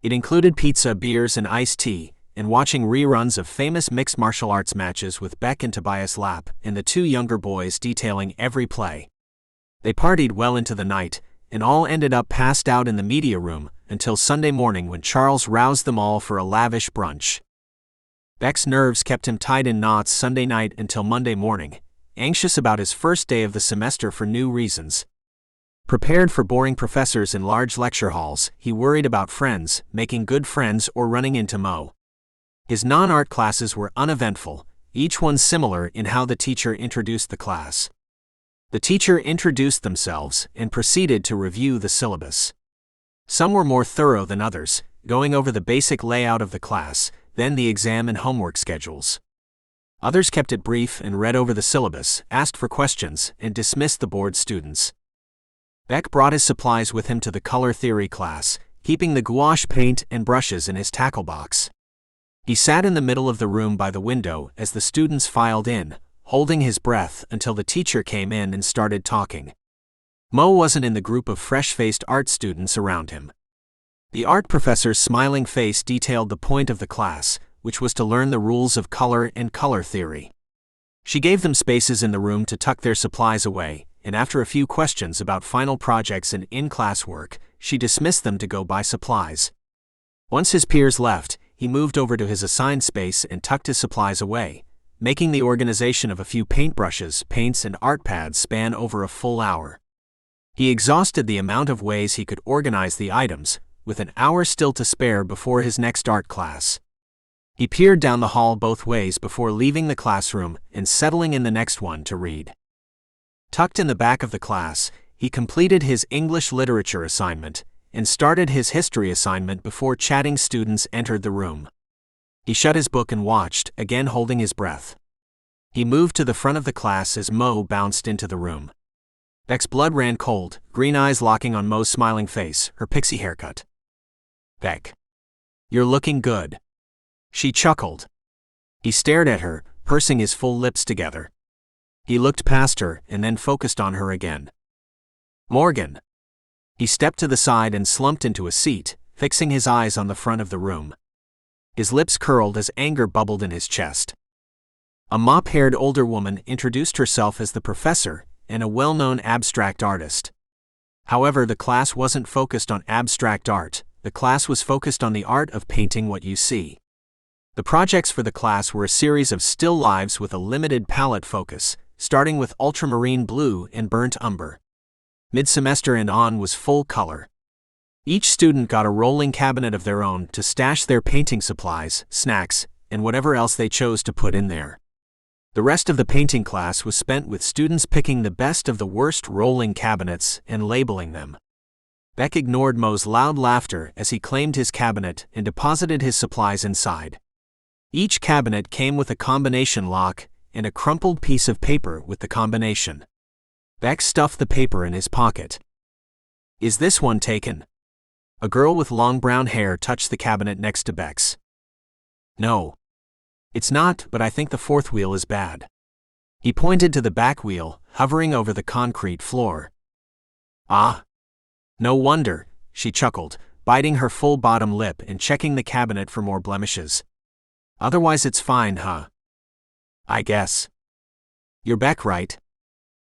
It included pizza, beers, and iced tea, and watching reruns of famous mixed martial arts matches with Beck and Tobias' lap, and the 2 younger boys detailing every play. They partied well into the night, and all ended up passed out in the media room until Sunday morning when Charles roused them all for a lavish brunch. Beck's nerves kept him tied in knots Sunday night until Monday morning, anxious about his first day of the semester for new reasons. Prepared for boring professors in large lecture halls, he worried about friends, making good friends, or running into Mo. His non-art classes were uneventful, each one similar in how the teacher introduced the class. The teacher introduced themselves and proceeded to review the syllabus. Some were more thorough than others, going over the basic layout of the class, then the exam and homework schedules. Others kept it brief and read over the syllabus, asked for questions, and dismissed the bored students. Beck brought his supplies with him to the color theory class, keeping the gouache paint and brushes in his tackle box. He sat in the middle of the room by the window as the students filed in, holding his breath until the teacher came in and started talking. Mo wasn't in the group of fresh-faced art students around him. The art professor's smiling face detailed the point of the class, which was to learn the rules of color and color theory. She gave them spaces in the room to tuck their supplies away, and after a few questions about final projects and in-class work, she dismissed them to go buy supplies. Once his peers left, he moved over to his assigned space and tucked his supplies away, making the organization of a few paintbrushes, paints, and art pads span over a full hour. He exhausted the amount of ways he could organize the items, with an hour still to spare before his next art class. He peered down the hall both ways before leaving the classroom and settling in the next one to read. Tucked in the back of the class, he completed his English literature assignment and started his history assignment before chatting students entered the room. He shut his book and watched, again holding his breath. He moved to the front of the class as Mo bounced into the room. Beck's blood ran cold, green eyes locking on Mo's smiling face, her pixie haircut. "Beck. You're looking good." She chuckled. He stared at her, pursing his full lips together. He looked past her and then focused on her again. "Morgan." He stepped to the side and slumped into a seat, fixing his eyes on the front of the room. His lips curled as anger bubbled in his chest. A mop-haired older woman introduced herself as the professor and a well-known abstract artist. However, the class wasn't focused on abstract art, the class was focused on the art of painting what you see. The projects for the class were a series of still lives with a limited palette focus, starting with ultramarine blue and burnt umber. Mid-semester and on was full color. Each student got a rolling cabinet of their own to stash their painting supplies, snacks, and whatever else they chose to put in there. The rest of the painting class was spent with students picking the best of the worst rolling cabinets and labeling them. Beck ignored Mo's loud laughter as he claimed his cabinet and deposited his supplies inside. Each cabinet came with a combination lock and a crumpled piece of paper with the combination. Beck stuffed the paper in his pocket. "Is this one taken?" A girl with long brown hair touched the cabinet next to Beck's. "No. It's not, but I think the fourth wheel is bad." He pointed to the back wheel, hovering over the concrete floor. "Ah. No wonder," she chuckled, biting her full bottom lip and checking the cabinet for more blemishes. "Otherwise it's fine, huh?" "I guess." "You're Beck, right?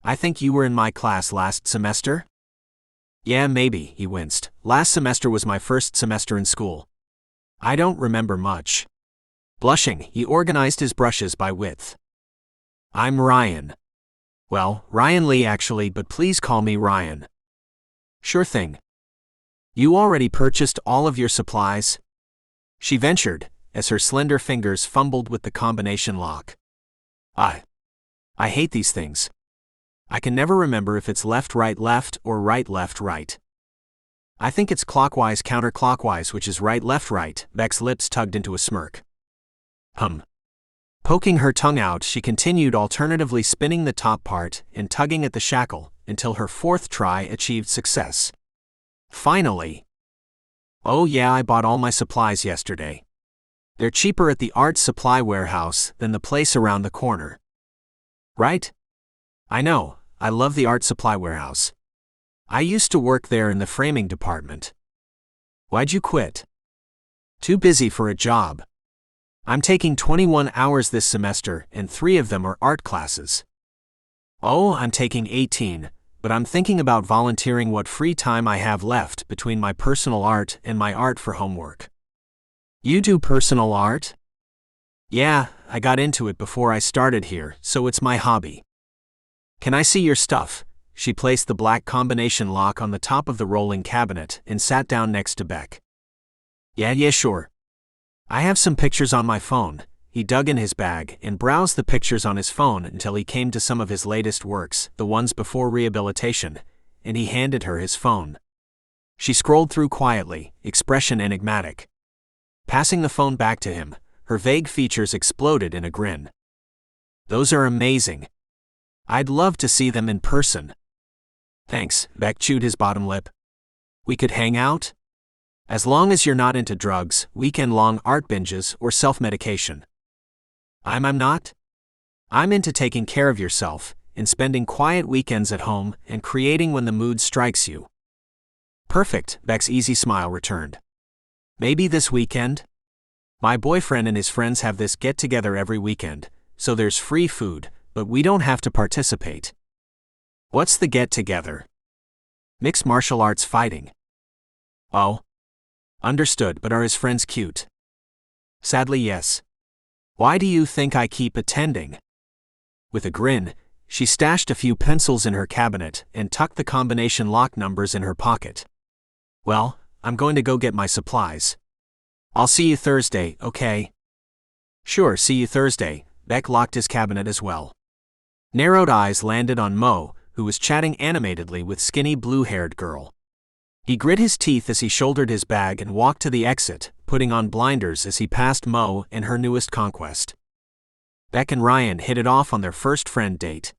I think you were in my class last semester?" "Yeah, maybe," he winced. "Last semester was my first semester in school. I don't remember much." Blushing, he organized his brushes by width. "I'm Ryan." "Well, Ryan Lee actually, but please call me Ryan." "Sure thing." "You already purchased all of your supplies?" she ventured, as her slender fingers fumbled with the combination lock. I hate these things. I can never remember if it's left left or right left right. I think it's clockwise counterclockwise, which is right left right. Beck's lips tugged into a smirk. Poking her tongue out, she continued alternatively spinning the top part and tugging at the shackle until her fourth try achieved success. Finally. "Oh yeah, I bought all my supplies yesterday. They're cheaper at the art supply warehouse than the place around the corner." "Right? I know, I love the art supply warehouse. I used to work there in the framing department." "Why'd you quit?" "Too busy for a job. I'm taking 21 hours this semester and 3 of them are art classes." "Oh, I'm taking 18, but I'm thinking about volunteering what free time I have left between my personal art and my art for homework." "You do personal art?" "Yeah, I got into it before I started here, so it's my hobby." "Can I see your stuff?" She placed the black combination lock on the top of the rolling cabinet and sat down next to Beck. Yeah, sure. I have some pictures on my phone." He dug in his bag and browsed the pictures on his phone until he came to some of his latest works, the ones before rehabilitation, and he handed her his phone. She scrolled through quietly, expression enigmatic. Passing the phone back to him, her vague features exploded in a grin. "Those are amazing. I'd love to see them in person." "Thanks," Beck chewed his bottom lip. "We could hang out? As long as you're not into drugs, weekend-long art binges, or self-medication." I'm not? I'm into taking care of yourself, and spending quiet weekends at home and creating when the mood strikes you." "Perfect," Beck's easy smile returned. "Maybe this weekend? My boyfriend and his friends have this get-together every weekend, so there's free food, but we don't have to participate." "What's the get-together?" "Mixed martial arts fighting." "Oh. Understood, but are his friends cute?" "Sadly, yes." "Why do you think I keep attending?" With a grin, she stashed a few pencils in her cabinet and tucked the combination lock numbers in her pocket. "Well, I'm going to go get my supplies. I'll see you Thursday, okay?" "Sure, see you Thursday." Beck locked his cabinet as well. Narrowed eyes landed on Mo, who was chatting animatedly with skinny blue-haired girl. He grit his teeth as he shouldered his bag and walked to the exit, putting on blinders as he passed Mo and her newest conquest. Beck and Ryan hit it off on their first friend date.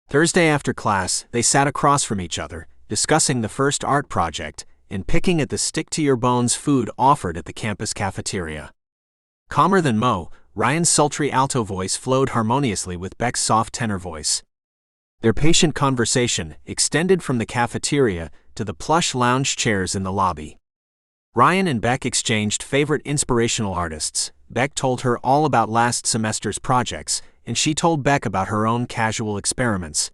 Thursday after class, they sat across from each other, discussing the first art project and picking at the stick-to-your-bones food offered at the campus cafeteria. Calmer than Mo, Ryan's sultry alto voice flowed harmoniously with Beck's soft tenor voice. Their patient conversation extended from the cafeteria to the plush lounge chairs in the lobby. Ryan and Beck exchanged favorite inspirational artists. Beck told her all about last semester's projects, and she told Beck about her own casual experiments.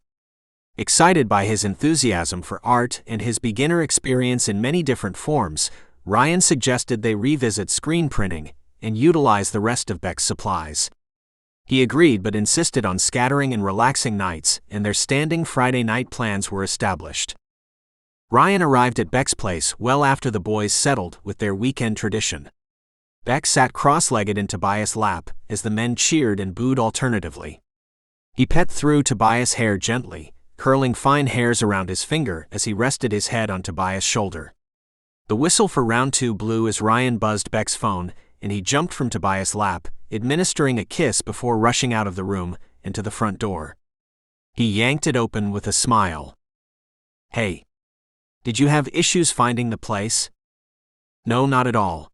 Excited by his enthusiasm for art and his beginner experience in many different forms, Ryan suggested they revisit screen printing and utilize the rest of Beck's supplies. He agreed but insisted on scattering and relaxing nights, and their standing Friday night plans were established. Ryan arrived at Beck's place well after the boys settled with their weekend tradition. Beck sat cross-legged in Tobias' lap as the men cheered and booed alternatively. He pet through Tobias' hair gently, curling fine hairs around his finger as he rested his head on Tobias' shoulder. The whistle for round 2 blew as Ryan buzzed Beck's phone, and he jumped from Tobias' lap, administering a kiss before rushing out of the room and to the front door. He yanked it open with a smile. "Hey. Did you have issues finding the place?" "No, not at all.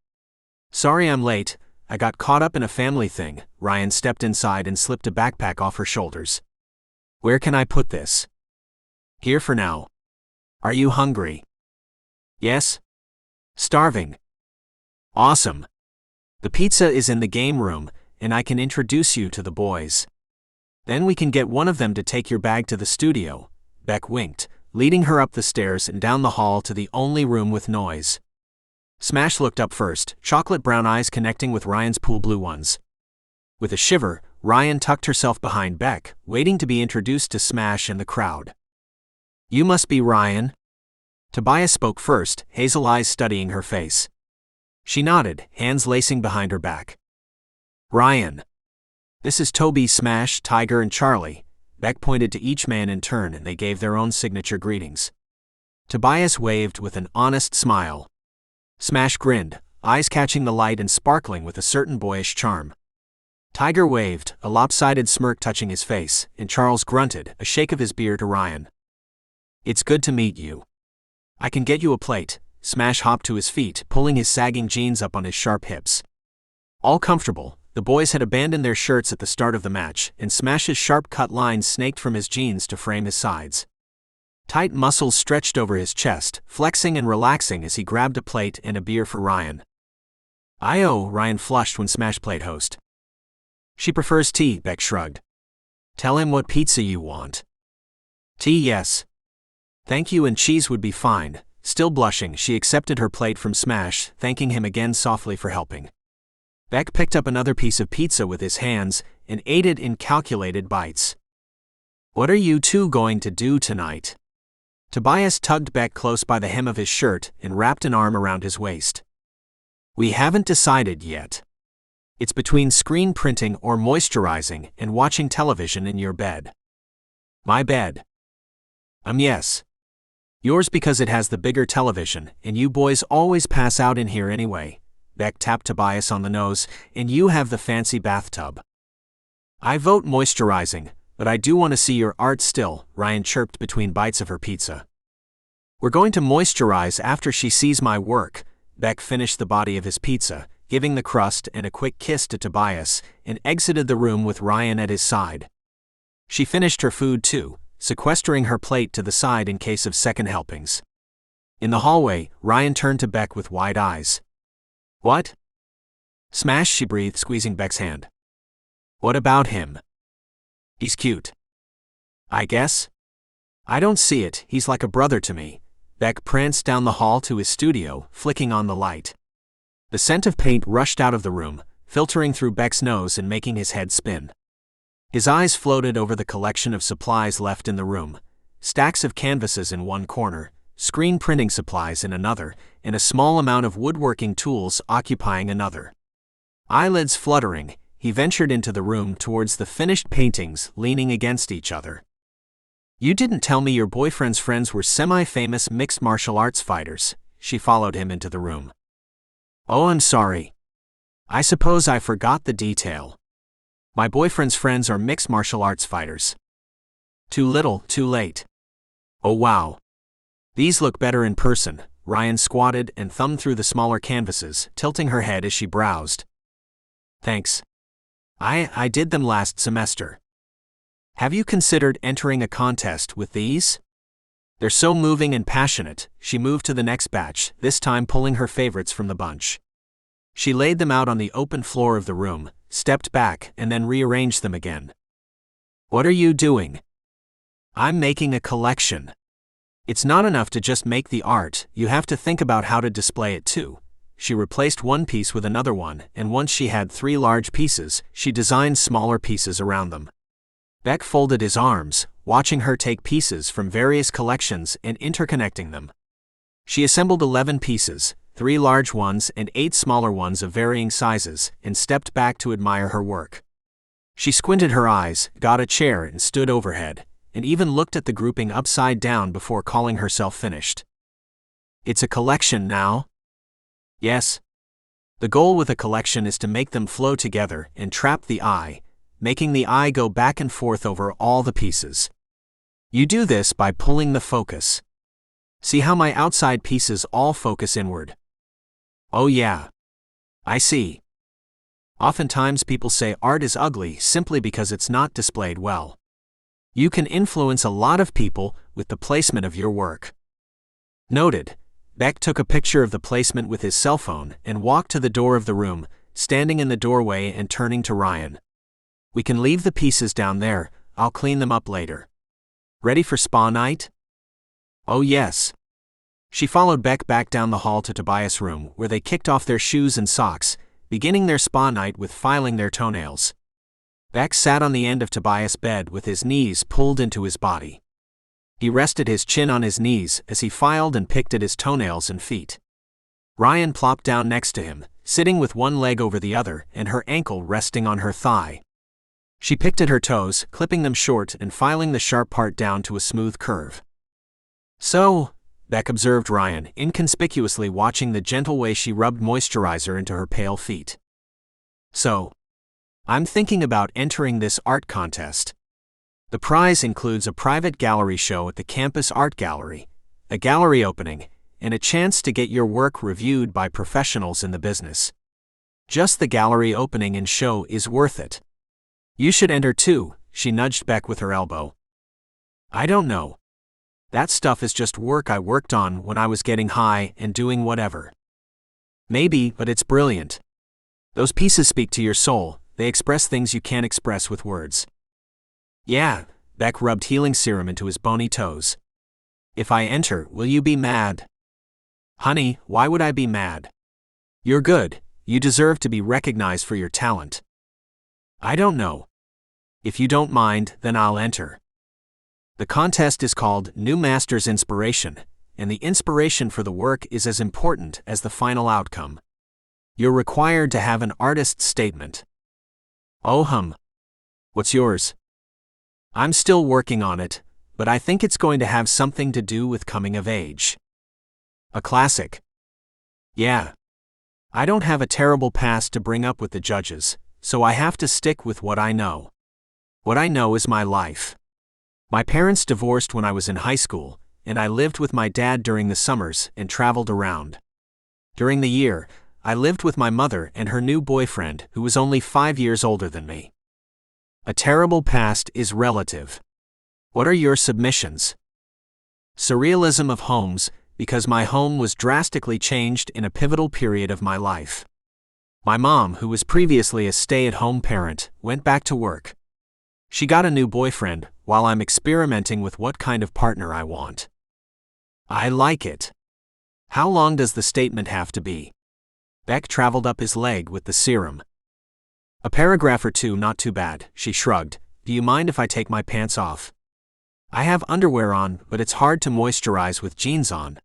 Sorry I'm late, I got caught up in a family thing." Ryan stepped inside and slipped a backpack off her shoulders. "Where can I put this?" "Here for now. Are you hungry?" "Yes. Starving." "Awesome. The pizza is in the game room, and I can introduce you to the boys. Then we can get one of them to take your bag to the studio." Beck winked, leading her up the stairs and down the hall to the only room with noise. Smash looked up first, chocolate brown eyes connecting with Ryan's pool blue ones. With a shiver, Ryan tucked herself behind Beck, waiting to be introduced to Smash and the crowd. "You must be Ryan?" Tobias spoke first, hazel eyes studying her face. She nodded, hands lacing behind her back. "Ryan. This is Toby, Smash, Tiger, and Charlie." Beck pointed to each man in turn and they gave their own signature greetings. Tobias waved with an honest smile. Smash grinned, eyes catching the light and sparkling with a certain boyish charm. Tiger waved, a lopsided smirk touching his face, and Charles grunted, a shake of his beard to Ryan. "It's good to meet you. I can get you a plate." Smash hopped to his feet, pulling his sagging jeans up on his sharp hips. All comfortable, the boys had abandoned their shirts at the start of the match, and Smash's sharp-cut lines snaked from his jeans to frame his sides. Tight muscles stretched over his chest, flexing and relaxing as he grabbed a plate and a beer for Ryan. "Ayo," Ryan flushed when Smash played host. "She prefers tea," Beck shrugged. "Tell him what pizza you want." "Tea, yes." "Thank you, and cheese would be fine." Still blushing, she accepted her plate from Smash, thanking him again softly for helping. Beck picked up another piece of pizza with his hands and ate it in calculated bites. "What are you two going to do tonight?" Tobias tugged Beck close by the hem of his shirt and wrapped an arm around his waist. "We haven't decided yet. It's between screen printing or moisturizing and watching television in your bed." "My bed." Yes. Yours because it has the bigger television, and you boys always pass out in here anyway." Beck tapped Tobias on the nose, "and you have the fancy bathtub." "I vote moisturizing, but I do want to see your art still," Ryan chirped between bites of her pizza. "We're going to moisturize after she sees my work." Beck finished the body of his pizza, giving the crust and a quick kiss to Tobias, and exited the room with Ryan at his side. She finished her food too, sequestering her plate to the side in case of second helpings. In the hallway, Ryan turned to Beck with wide eyes. "What?" "Smash," she breathed, squeezing Beck's hand. "What about him?" "He's cute." "I guess. I don't see it, he's like a brother to me." Beck pranced down the hall to his studio, flicking on the light. The scent of paint rushed out of the room, filtering through Beck's nose and making his head spin. His eyes floated over the collection of supplies left in the room, stacks of canvases in one corner, screen printing supplies in another, and a small amount of woodworking tools occupying another. Eyelids fluttering, he ventured into the room towards the finished paintings leaning against each other. "You didn't tell me your boyfriend's friends were semi-famous mixed martial arts fighters." She followed him into the room. "Oh, I'm sorry. I suppose I forgot the detail. My boyfriend's friends are mixed martial arts fighters." "Too little, too late." "Oh wow. These look better in person." Ryan squatted and thumbed through the smaller canvases, tilting her head as she browsed. "Thanks. I did them last semester. Have you considered entering a contest with these? They're so moving and passionate." She moved to the next batch, this time pulling her favorites from the bunch. She laid them out on the open floor of the room, stepped back, and then rearranged them again. "What are you doing?" "I'm making a collection. It's not enough to just make the art, you have to think about how to display it too." She replaced one piece with another one, and once she had 3 large pieces, she designed smaller pieces around them. Beck folded his arms, watching her take pieces from various collections and interconnecting them. She assembled 11 pieces, 3 large ones and 8 smaller ones of varying sizes, and stepped back to admire her work. She squinted her eyes, got a chair and stood overhead, and even looked at the grouping upside down before calling herself finished. It's a collection now? Yes. The goal with a collection is to make them flow together and trap the eye, making the eye go back and forth over all the pieces. You do this by pulling the focus. See how my outside pieces all focus inward? Oh yeah. I see. Oftentimes people say art is ugly simply because it's not displayed well. You can influence a lot of people with the placement of your work. Noted. Beck took a picture of the placement with his cell phone and walked to the door of the room, standing in the doorway and turning to Ryan. We can leave the pieces down there, I'll clean them up later. Ready for spa night? Oh yes. She followed Beck back down the hall to Tobias' room where they kicked off their shoes and socks, beginning their spa night with filing their toenails. Beck sat on the end of Tobias' bed with his knees pulled into his body. He rested his chin on his knees as he filed and picked at his toenails and feet. Ryan plopped down next to him, sitting with one leg over the other and her ankle resting on her thigh. She picked at her toes, clipping them short and filing the sharp part down to a smooth curve. So, Beck observed Ryan, inconspicuously watching the gentle way she rubbed moisturizer into her pale feet. So, I'm thinking about entering this art contest. The prize includes a private gallery show at the campus art gallery, a gallery opening, and a chance to get your work reviewed by professionals in the business. Just the gallery opening and show is worth it. You should enter too, she nudged Beck with her elbow. I don't know. That stuff is just work I worked on when I was getting high and doing whatever. Maybe, but it's brilliant. Those pieces speak to your soul, they express things you can't express with words. Yeah, Beck rubbed healing serum into his bony toes. If I enter, will you be mad? Honey, why would I be mad? You're good, you deserve to be recognized for your talent. I don't know. If you don't mind, then I'll enter. The contest is called New Master's Inspiration, and the inspiration for the work is as important as the final outcome. You're required to have an artist's statement. Oh What's yours? I'm still working on it, but I think it's going to have something to do with coming of age. A classic. Yeah. I don't have a terrible past to bring up with the judges, so I have to stick with what I know. What I know is my life. My parents divorced when I was in high school, and I lived with my dad during the summers and traveled around. During the year, I lived with my mother and her new boyfriend, who was only 5 years older than me. A terrible past is relative. What are your submissions? Surrealism of homes, because my home was drastically changed in a pivotal period of my life. My mom, who was previously a stay-at-home parent, went back to work. She got a new boyfriend, while I'm experimenting with what kind of partner I want. I like it. How long does the statement have to be? Beck traveled up his leg with the serum. A paragraph or two, not too bad, she shrugged. Do you mind if I take my pants off? I have underwear on, but it's hard to moisturize with jeans on.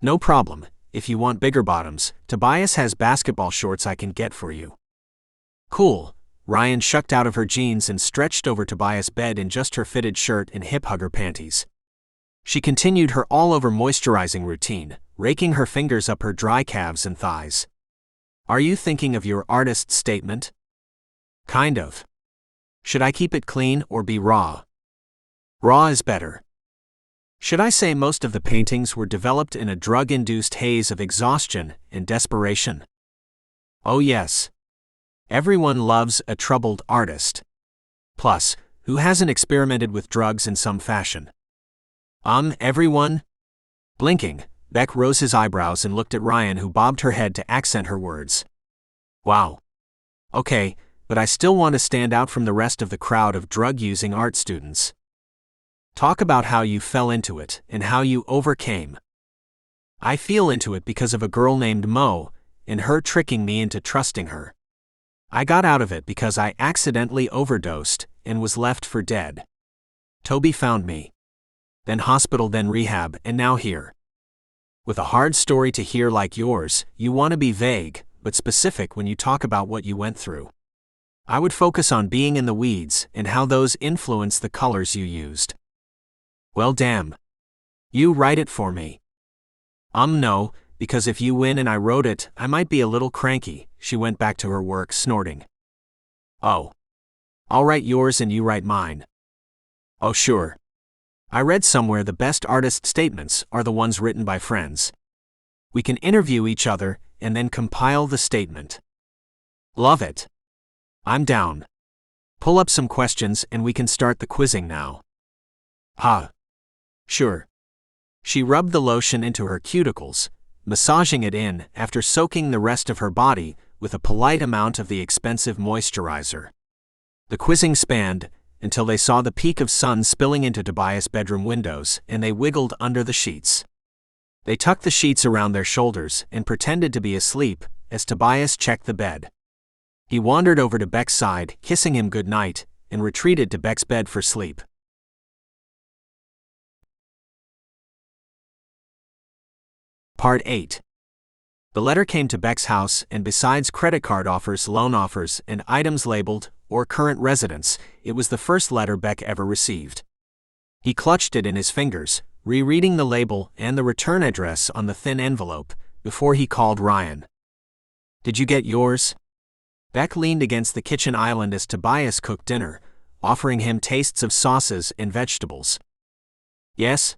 No problem, if you want bigger bottoms, Tobias has basketball shorts I can get for you. Cool. Ryan shucked out of her jeans and stretched over Tobias' bed in just her fitted shirt and hip-hugger panties. She continued her all-over moisturizing routine, raking her fingers up her dry calves and thighs. Are you thinking of your artist's statement? Kind of. Should I keep it clean or be raw? Raw is better. Should I say most of the paintings were developed in a drug-induced haze of exhaustion and desperation? Oh yes. Everyone loves a troubled artist. Plus, who hasn't experimented with drugs in some fashion? Everyone? Blinking, Beck rose his eyebrows and looked at Ryan, who bobbed her head to accent her words. Wow. Okay, but I still want to stand out from the rest of the crowd of drug-using art students. Talk about how you fell into it and how you overcame. I fell into it because of a girl named Mo, and her tricking me into trusting her. I got out of it because I accidentally overdosed and was left for dead. Toby found me. Then hospital, then rehab, and now here. With a hard story to hear like yours, you want to be vague, but specific when you talk about what you went through. I would focus on being in the weeds and how those influence the colors you used. Well, damn. You write it for me. No, because if you win and I wrote it, I might be a little cranky. She went back to her work, snorting. Oh. I'll write yours and you write mine. Oh, sure. I read somewhere the best artist statements are the ones written by friends. We can interview each other and then compile the statement. Love it. I'm down. Pull up some questions and we can start the quizzing now. Huh. Sure. She rubbed the lotion into her cuticles, massaging it in after soaking the rest of her body with a polite amount of the expensive moisturizer. The quizzing spanned until they saw the peak of sun spilling into Tobias' bedroom windows and they wiggled under the sheets. They tucked the sheets around their shoulders and pretended to be asleep as Tobias checked the bed. He wandered over to Beck's side, kissing him goodnight, and retreated to Beck's bed for sleep. Part 8. The letter came to Beck's house, and besides credit card offers, loan offers, and items labeled, or current residence, it was the first letter Beck ever received. He clutched it in his fingers, rereading the label and the return address on the thin envelope, before he called Ryan. Did you get yours? Beck leaned against the kitchen island as Tobias cooked dinner, offering him tastes of sauces and vegetables. Yes?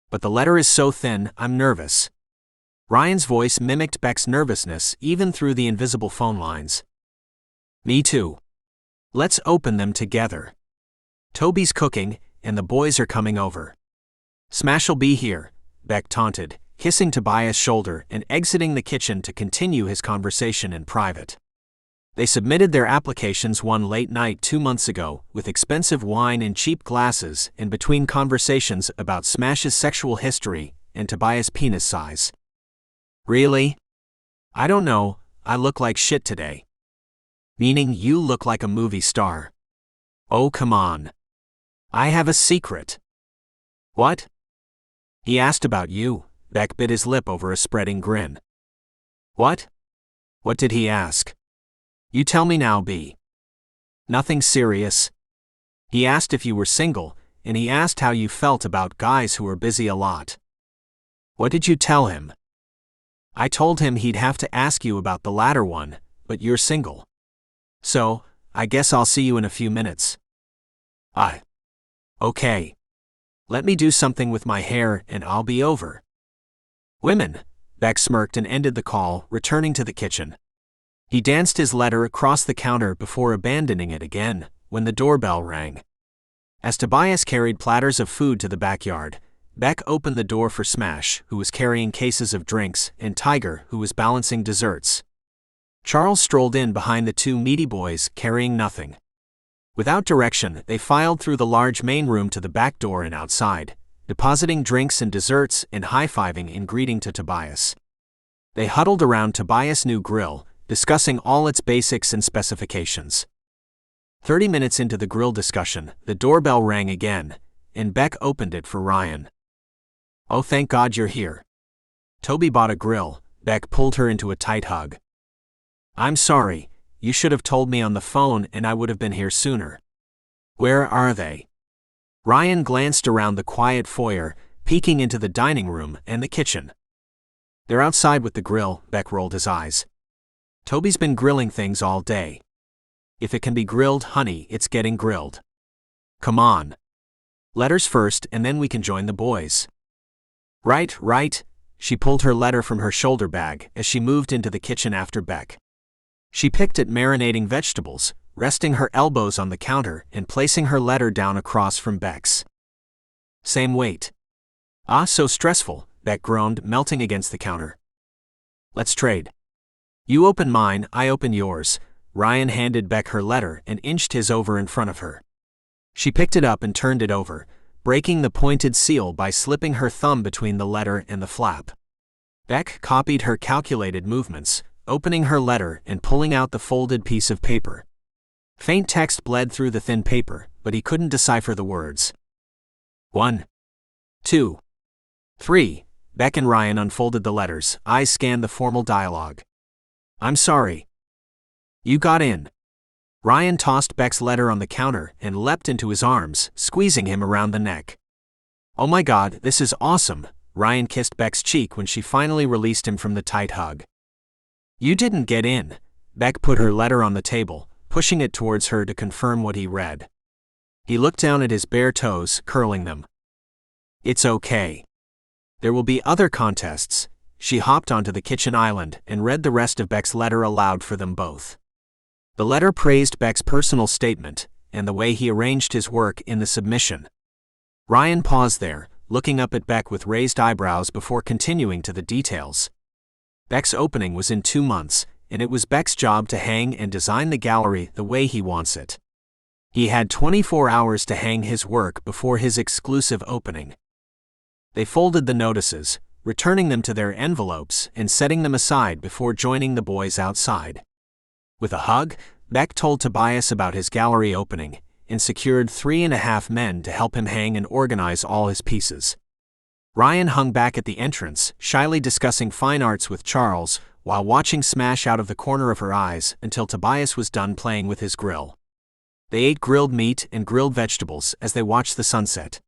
But the letter is so thin, I'm nervous. Ryan's voice mimicked Beck's nervousness even through the invisible phone lines. Me too. Let's open them together. Toby's cooking, and the boys are coming over. Smash'll be here, Beck taunted, kissing Tobias' shoulder and exiting the kitchen to continue his conversation in private. They submitted their applications one late night 2 months ago, with expensive wine and cheap glasses, and between conversations about Smash's sexual history and Tobias' penis size. Really? I don't know, I look like shit today. Meaning you look like a movie star. Oh, come on. I have a secret. What? He asked about you. Beck bit his lip over a spreading grin. What? What did he ask? You tell me now, B. Nothing serious. He asked if you were single, and he asked how you felt about guys who were busy a lot. What did you tell him? I told him he'd have to ask you about the latter one, but you're single. So, I guess I'll see you in a few minutes. Okay. Let me do something with my hair and I'll be over. Women, Beck smirked and ended the call, returning to the kitchen. He danced his letter across the counter before abandoning it again, when the doorbell rang. As Tobias carried platters of food to the backyard, Beck opened the door for Smash, who was carrying cases of drinks, and Tiger, who was balancing desserts. Charles strolled in behind the two meaty boys, carrying nothing. Without direction, they filed through the large main room to the back door and outside, depositing drinks and desserts and high-fiving in greeting to Tobias. They huddled around Tobias' new grill, discussing all its basics and specifications. 30 minutes into the grill discussion, the doorbell rang again, and Beck opened it for Ryan. Oh, thank God you're here. Toby bought a grill. Beck pulled her into a tight hug. I'm sorry, you should have told me on the phone and I would have been here sooner. Where are they? Ryan glanced around the quiet foyer, peeking into the dining room and the kitchen. They're outside with the grill, Beck rolled his eyes. Toby's been grilling things all day. If it can be grilled, honey, it's getting grilled. Come on. Letters first and then we can join the boys. Right. She pulled her letter from her shoulder bag as she moved into the kitchen after Beck. She picked at marinating vegetables, resting her elbows on the counter and placing her letter down across from Beck's. Same weight. So stressful, Beck groaned, melting against the counter. Let's trade. You open mine, I open yours. Ryan handed Beck her letter and inched his over in front of her. She picked it up and turned it over, breaking the pointed seal by slipping her thumb between the letter and the flap. Beck copied her calculated movements, opening her letter and pulling out the folded piece of paper. Faint text bled through the thin paper, but he couldn't decipher the words. 1, 2, 3. Beck and Ryan unfolded the letters, eyes scanned the formal dialogue. I'm sorry. You got in. Ryan tossed Beck's letter on the counter and leapt into his arms, squeezing him around the neck. Oh my God, this is awesome, Ryan kissed Beck's cheek when she finally released him from the tight hug. You didn't get in. Beck put her letter on the table, pushing it towards her to confirm what he read. He looked down at his bare toes, curling them. It's okay. There will be other contests. She hopped onto the kitchen island and read the rest of Beck's letter aloud for them both. The letter praised Beck's personal statement and the way he arranged his work in the submission. Ryan paused there, looking up at Beck with raised eyebrows before continuing to the details. Beck's opening was in 2 months, and it was Beck's job to hang and design the gallery the way he wants it. He had 24 hours to hang his work before his exclusive opening. They folded the notices, returning them to their envelopes and setting them aside before joining the boys outside. With a hug, Beck told Tobias about his gallery opening and secured 3.5 men to help him hang and organize all his pieces. Ryan hung back at the entrance, shyly discussing fine arts with Charles, while watching Smash out of the corner of her eyes until Tobias was done playing with his grill. They ate grilled meat and grilled vegetables as they watched the sunset.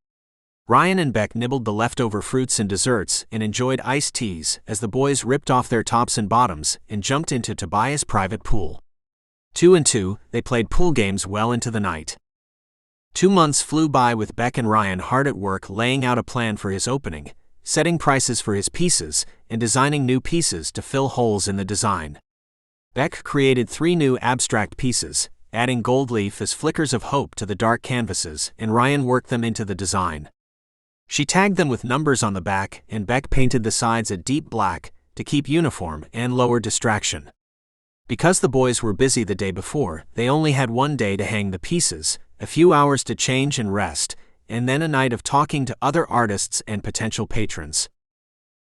Ryan and Beck nibbled the leftover fruits and desserts and enjoyed iced teas as the boys ripped off their tops and bottoms and jumped into Tobias' private pool. 2 and 2, they played pool games well into the night. 2 months flew by with Beck and Ryan hard at work laying out a plan for his opening, setting prices for his pieces, and designing new pieces to fill holes in the design. Beck created 3 new abstract pieces, adding gold leaf as flickers of hope to the dark canvases, and Ryan worked them into the design. She tagged them with numbers on the back, and Beck painted the sides a deep black to keep uniform and lower distraction. Because the boys were busy the day before, they only had 1 day to hang the pieces, a few hours to change and rest, and then a night of talking to other artists and potential patrons.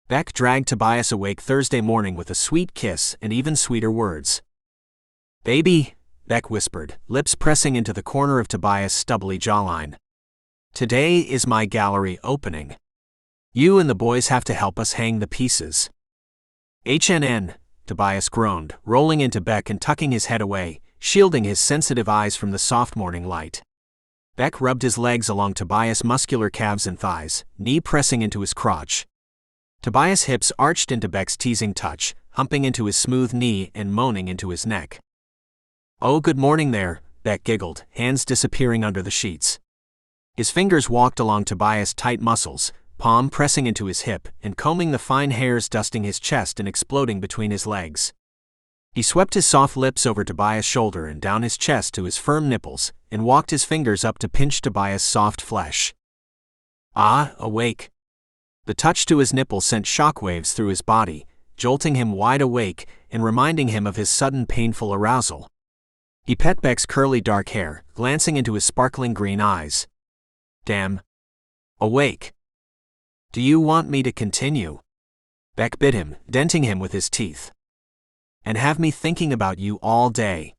Beck dragged Tobias awake Thursday morning with a sweet kiss and even sweeter words. Baby, Beck whispered, lips pressing into the corner of Tobias' stubbly jawline. Today is my gallery opening. You and the boys have to help us hang the pieces. HNN, Tobias groaned, rolling into Beck and tucking his head away, shielding his sensitive eyes from the soft morning light. Beck rubbed his legs along Tobias' muscular calves and thighs, knee pressing into his crotch. Tobias' hips arched into Beck's teasing touch, humping into his smooth knee and moaning into his neck. Oh, good morning there, Beck giggled, hands disappearing under the sheets. His fingers walked along Tobias' tight muscles, palm pressing into his hip and combing the fine hairs dusting his chest and exploding between his legs. He swept his soft lips over Tobias' shoulder and down his chest to his firm nipples, and walked his fingers up to pinch Tobias' soft flesh. Ah, awake. The touch to his nipple sent shockwaves through his body, jolting him wide awake and reminding him of his sudden painful arousal. He pet Beck's curly dark hair, glancing into his sparkling green eyes. Damn. Awake. Do you want me to continue? Beck bit him, denting him with his teeth. And have me thinking about you all day?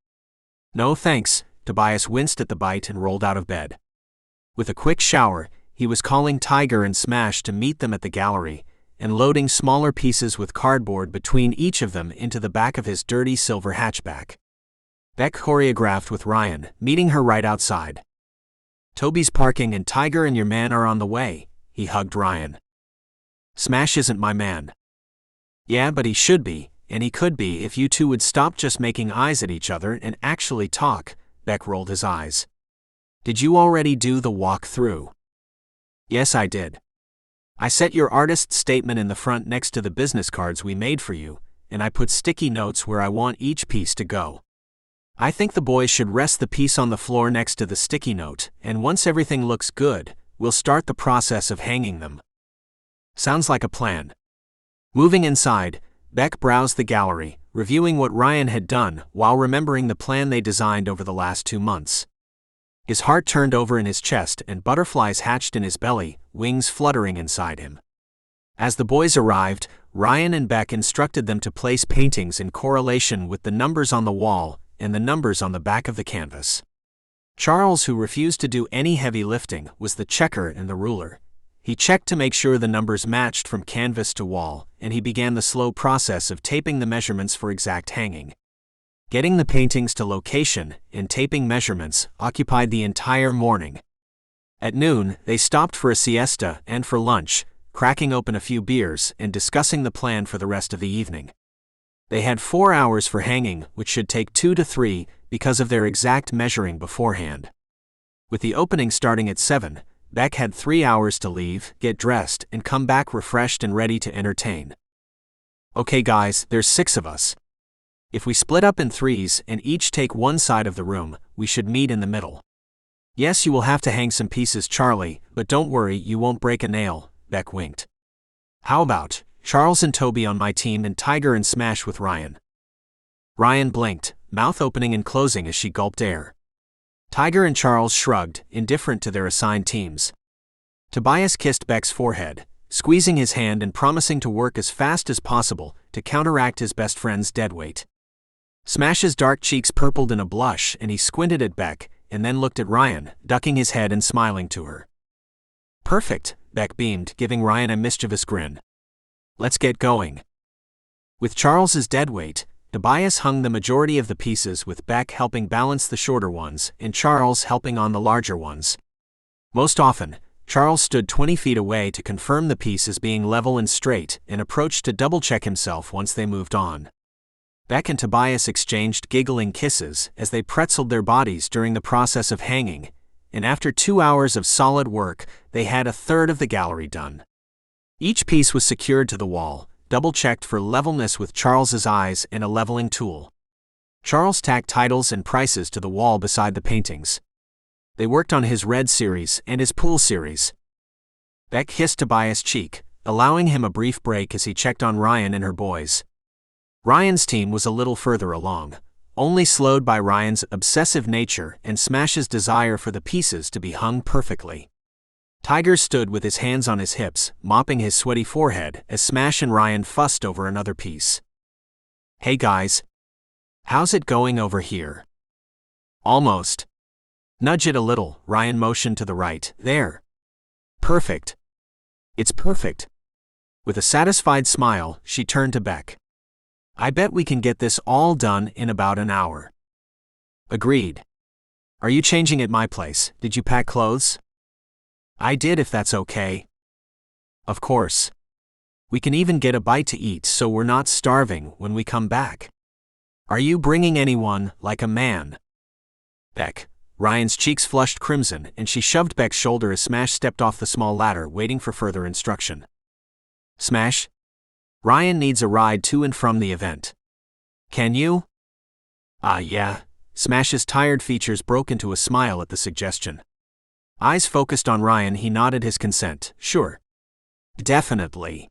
No thanks, Tobias winced at the bite and rolled out of bed. With a quick shower, he was calling Tiger and Smash to meet them at the gallery, and loading smaller pieces with cardboard between each of them into the back of his dirty silver hatchback. Beck choreographed with Ryan, meeting her right outside. Toby's parking and Tiger and your man are on the way, he hugged Ryan. Smash isn't my man. Yeah, but he should be, and he could be if you two would stop just making eyes at each other and actually talk, Beck rolled his eyes. Did you already do the walk-through? Yes, I did. I set your artist statement in the front next to the business cards we made for you, and I put sticky notes where I want each piece to go. I think the boys should rest the piece on the floor next to the sticky note, and once everything looks good, we'll start the process of hanging them. Sounds like a plan. Moving inside, Beck browsed the gallery, reviewing what Ryan had done while remembering the plan they designed over the last 2 months. His heart turned over in his chest and butterflies hatched in his belly, wings fluttering inside him. As the boys arrived, Ryan and Beck instructed them to place paintings in correlation with the numbers on the wall and the numbers on the back of the canvas. Charles, who refused to do any heavy lifting, was the checker and the ruler. He He checked to make sure the numbers matched from canvas to wall, and he began the slow process of taping the measurements for exact hanging. Getting the paintings to location and taping measurements occupied the entire morning. At noon, they stopped for a siesta and for lunch, cracking open a few beers and discussing the plan for the rest of the evening. They had 4 hours for hanging, which should take 2 to 3 because of their exact measuring beforehand. With the opening starting at 7, Beck had 3 hours to leave, get dressed, and come back refreshed and ready to entertain. Okay guys, there's 6 of us. If we split up in threes and each take one side of the room, we should meet in the middle. Yes, you will have to hang some pieces, Charlie, but don't worry, you won't break a nail, Beck winked. How about Charles and Toby on my team and Tiger and Smash with Ryan? Ryan blinked, mouth opening and closing as she gulped air. Tiger and Charles shrugged, indifferent to their assigned teams. Tobias kissed Beck's forehead, squeezing his hand and promising to work as fast as possible to counteract his best friend's deadweight. Smash's dark cheeks purpled in a blush and he squinted at Beck and then looked at Ryan, ducking his head and smiling to her. Perfect, Beck beamed, giving Ryan a mischievous grin. Let's get going. With Charles's deadweight, Tobias hung the majority of the pieces with Beck helping balance the shorter ones and Charles helping on the larger ones. Most often, Charles stood 20 feet away to confirm the pieces being level and straight and approached to double-check himself once they moved on. Beck and Tobias exchanged giggling kisses as they pretzeled their bodies during the process of hanging, and after 2 hours of solid work, they had a third of the gallery done. Each piece was secured to the wall, double-checked for levelness with Charles's eyes and a leveling tool. Charles tacked titles and prices to the wall beside the paintings. They worked on his red series and his pool series. Beck kissed Tobias' cheek, allowing him a brief break as he checked on Ryan and her boys. Ryan's team was a little further along, only slowed by Ryan's obsessive nature and Smash's desire for the pieces to be hung perfectly. Tiger stood with his hands on his hips, mopping his sweaty forehead as Smash and Ryan fussed over another piece. Hey guys. How's it going over here? Almost. Nudge it a little, Ryan motioned to the right. There. Perfect. It's perfect. With a satisfied smile, she turned to Beck. I bet we can get this all done in about an hour. Agreed. Are you changing at my place? Did you pack clothes? I did, if that's okay. Of course. We can even get a bite to eat so we're not starving when we come back. Are you bringing anyone, like a man? Beck. Ryan's cheeks flushed crimson and she shoved Beck's shoulder as Smash stepped off the small ladder, waiting for further instruction. Smash? Ryan needs a ride to and from the event. Can you? Yeah. Smash's tired features broke into a smile at the suggestion. Eyes focused on Ryan, he nodded his consent. Sure. Definitely.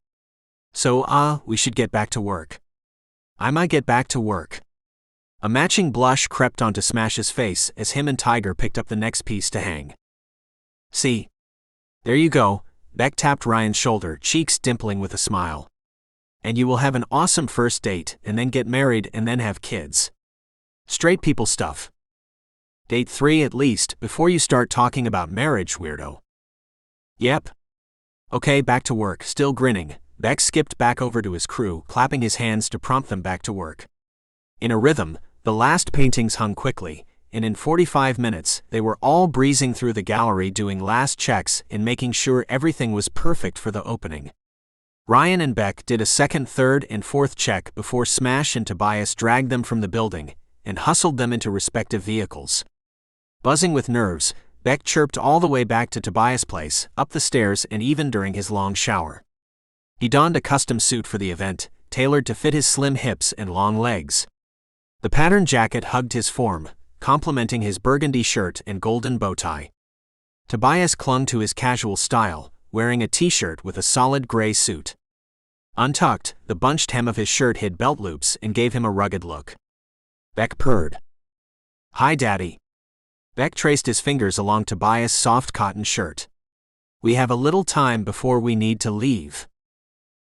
So, we should get back to work. I might get back to work. A matching blush crept onto Smash's face as him and Tiger picked up the next piece to hang. See? There you go, Beck tapped Ryan's shoulder, cheeks dimpling with a smile. And you will have an awesome first date and then get married and then have kids. Straight people stuff. Date 3 at least, before you start talking about marriage, weirdo. Yep. Okay, back to work. Still grinning, Beck skipped back over to his crew, clapping his hands to prompt them back to work. In a rhythm, the last paintings hung quickly, and in 45 minutes, they were all breezing through the gallery doing last checks and making sure everything was perfect for the opening. Ryan and Beck did a second, third, and fourth check before Smash and Tobias dragged them from the building and hustled them into respective vehicles. Buzzing with nerves, Beck chirped all the way back to Tobias' place, up the stairs, and even during his long shower. He donned a custom suit for the event, tailored to fit his slim hips and long legs. The patterned jacket hugged his form, complementing his burgundy shirt and golden bow tie. Tobias clung to his casual style, wearing a t-shirt with a solid gray suit. Untucked, the bunched hem of his shirt hid belt loops and gave him a rugged look. Beck purred. Hi, Daddy. Beck traced his fingers along Tobias' soft cotton shirt. We have a little time before we need to leave.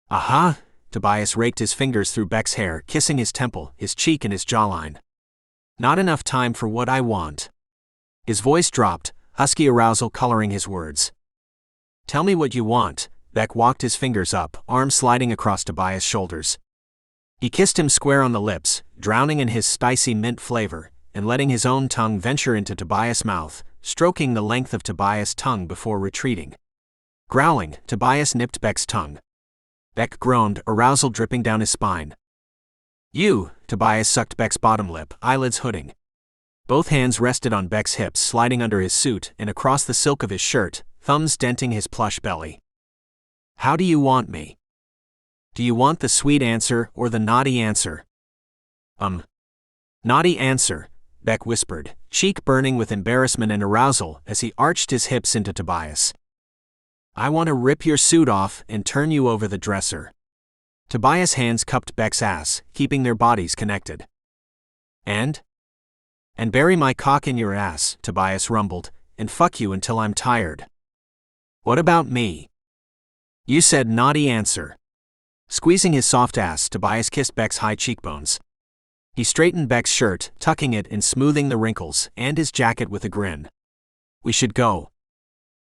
Aha! Tobias raked his fingers through Beck's hair, kissing his temple, his cheek, and his jawline. Not enough time for what I want. His voice dropped, husky arousal coloring his words. Tell me what you want. Beck walked his fingers up, arms sliding across Tobias' shoulders. He kissed him square on the lips, drowning in his spicy mint flavor, and letting his own tongue venture into Tobias' mouth, stroking the length of Tobias' tongue before retreating. Growling, Tobias nipped Beck's tongue. Beck groaned, arousal dripping down his spine. You, Tobias sucked Beck's bottom lip, eyelids hooding. Both hands rested on Beck's hips, sliding under his suit and across the silk of his shirt, thumbs denting his plush belly. How do you want me? Do you want the sweet answer or the naughty answer? Naughty answer, Beck whispered, cheek burning with embarrassment and arousal as he arched his hips into Tobias. I want to rip your suit off and turn you over the dresser. Tobias' hands cupped Beck's ass, keeping their bodies connected. And bury my cock in your ass, Tobias rumbled, and fuck you until I'm tired. What about me? You said naughty answer. Squeezing his soft ass, Tobias kissed Beck's high cheekbones. He straightened Beck's shirt, tucking it and smoothing the wrinkles, and his jacket with a grin. We should go.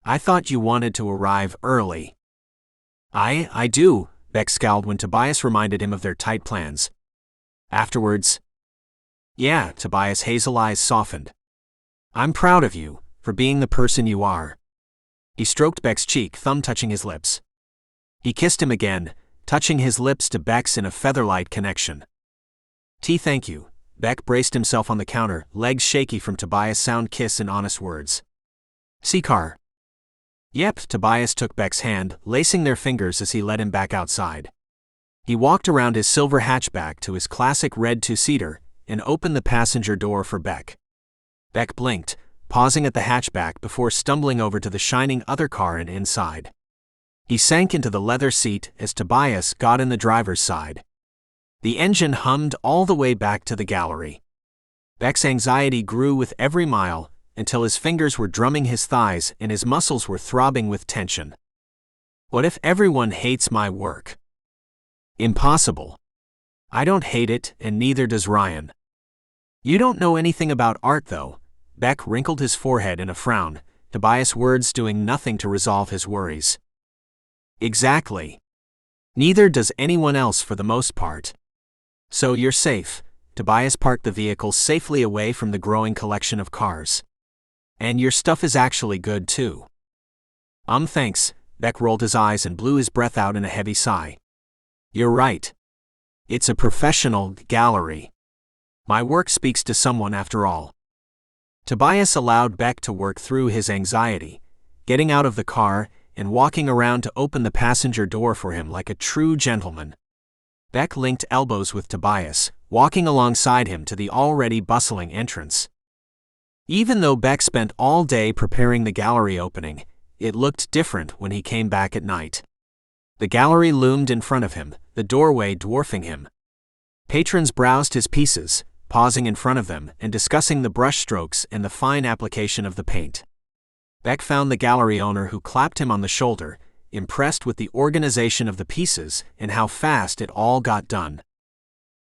I thought you wanted to arrive early. I do, Beck scowled when Tobias reminded him of their tight plans. Afterwards? Yeah, Tobias' hazel eyes softened. I'm proud of you, for being the person you are. He stroked Beck's cheek, thumb touching his lips. He kissed him again, touching his lips to Beck's in a featherlight connection. Thank you. Beck braced himself on the counter, legs shaky from Tobias' sound kiss and honest words. Car. Yep, Tobias took Beck's hand, lacing their fingers as he led him back outside. He walked around his silver hatchback to his classic red two-seater and opened the passenger door for Beck. Beck blinked, pausing at the hatchback before stumbling over to the shining other car and inside. He sank into the leather seat as Tobias got in the driver's side. The engine hummed all the way back to the gallery. Beck's anxiety grew with every mile, until his fingers were drumming his thighs and his muscles were throbbing with tension. What if everyone hates my work? Impossible. I don't hate it, and neither does Ryan. You don't know anything about art, though. Beck wrinkled his forehead in a frown, Tobias' words doing nothing to resolve his worries. Exactly. Neither does anyone else for the most part. So you're safe. Tobias parked the vehicle safely away from the growing collection of cars. And your stuff is actually good too. Thanks. Beck rolled his eyes and blew his breath out in a heavy sigh. You're right. It's a professional gallery. My work speaks to someone after all. Tobias allowed Beck to work through his anxiety, getting out of the car and walking around to open the passenger door for him like a true gentleman. Beck linked elbows with Tobias, walking alongside him to the already bustling entrance. Even though Beck spent all day preparing the gallery opening, it looked different when he came back at night. The gallery loomed in front of him, the doorway dwarfing him. Patrons browsed his pieces, pausing in front of them and discussing the brushstrokes and the fine application of the paint. Beck found the gallery owner, who clapped him on the shoulder, impressed with the organization of the pieces and how fast it all got done.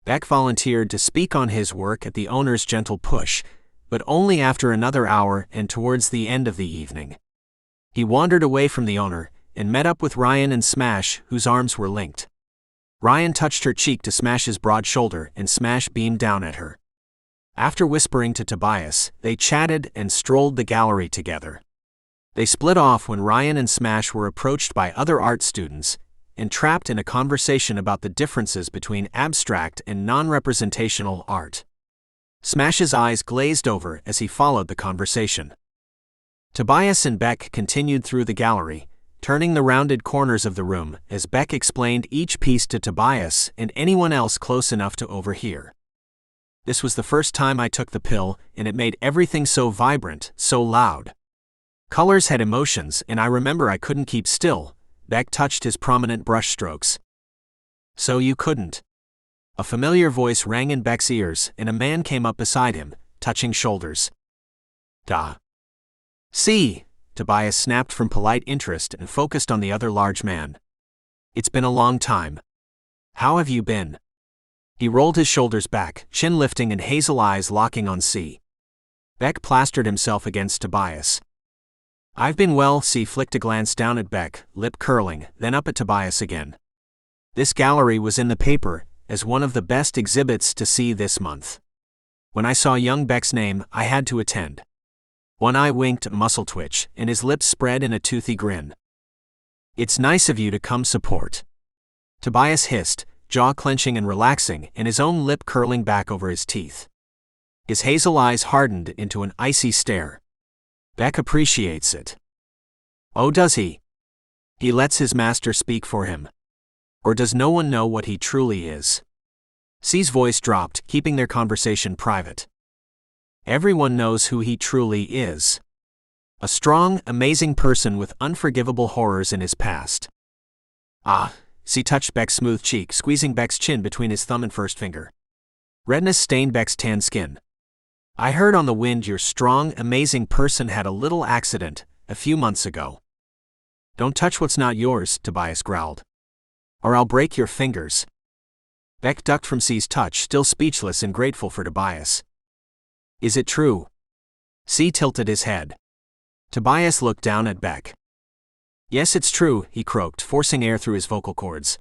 Beck volunteered to speak on his work at the owner's gentle push, but only after another hour and towards the end of the evening. He wandered away from the owner and met up with Ryan and Smash, whose arms were linked. Ryan touched her cheek to Smash's broad shoulder and Smash beamed down at her. After whispering to Tobias, they chatted and strolled the gallery together. They split off when Ryan and Smash were approached by other art students and trapped in a conversation about the differences between abstract and non-representational art. Smash's eyes glazed over as he followed the conversation. Tobias and Beck continued through the gallery, turning the rounded corners of the room as Beck explained each piece to Tobias and anyone else close enough to overhear. This was the first time I took the pill, and it made everything so vibrant, so loud. Colors had emotions, and I remember I couldn't keep still. Beck touched his prominent brushstrokes. So you couldn't. A familiar voice rang in Beck's ears, and a man came up beside him, touching shoulders. Da. See, Tobias snapped from polite interest and focused on the other large man. It's been a long time. How have you been? He rolled his shoulders back, chin lifting and hazel eyes locking on C. Beck plastered himself against Tobias. I've been well. C flicked a glance down at Beck, lip curling, then up at Tobias again. This gallery was in the paper as one of the best exhibits to see this month. When I saw young Beck's name, I had to attend. One eye winked, a muscle twitch, and his lips spread in a toothy grin. It's nice of you to come support. Tobias hissed, jaw clenching and relaxing, and his own lip curling back over his teeth. His hazel eyes hardened into an icy stare. Beck appreciates it. Oh, does he? He lets his master speak for him. Or does no one know what he truly is? C's voice dropped, keeping their conversation private. Everyone knows who he truly is. A strong, amazing person with unforgivable horrors in his past. Ah, C touched Beck's smooth cheek, squeezing Beck's chin between his thumb and first finger. Redness stained Beck's tan skin. I heard on the wind your strong, amazing person had a little accident a few months ago. Don't touch what's not yours, Tobias growled. Or I'll break your fingers. Beck ducked from C's touch, still speechless and grateful for Tobias. Is it true? C tilted his head. Tobias looked down at Beck. Yes, it's true, he croaked, forcing air through his vocal cords.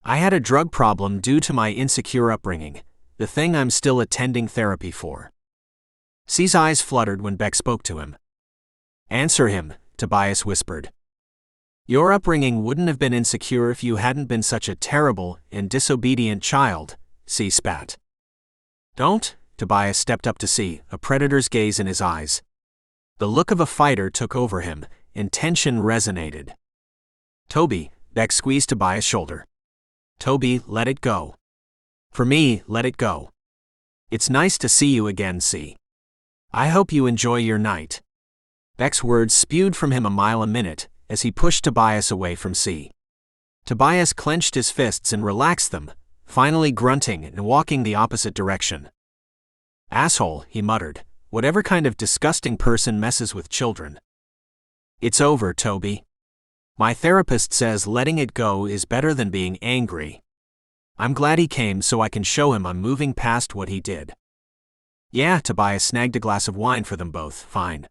I had a drug problem due to my insecure upbringing, the thing I'm still attending therapy for. C's eyes fluttered when Beck spoke to him. Answer him, Tobias whispered. Your upbringing wouldn't have been insecure if you hadn't been such a terrible and disobedient child, C spat. Don't, Tobias stepped up to C, a predator's gaze in his eyes. The look of a fighter took over him, and tension resonated. Toby, Beck squeezed Tobias' shoulder. Toby, let it go. For me, let it go. It's nice to see you again, C. I hope you enjoy your night. Beck's words spewed from him a mile a minute, as he pushed Tobias away from C. Tobias clenched his fists and relaxed them, finally grunting and walking the opposite direction. Asshole, he muttered, whatever kind of disgusting person messes with children. It's over, Toby. My therapist says letting it go is better than being angry. I'm glad he came so I can show him I'm moving past what he did. Yeah, Tobias snagged a glass of wine for them both, fine.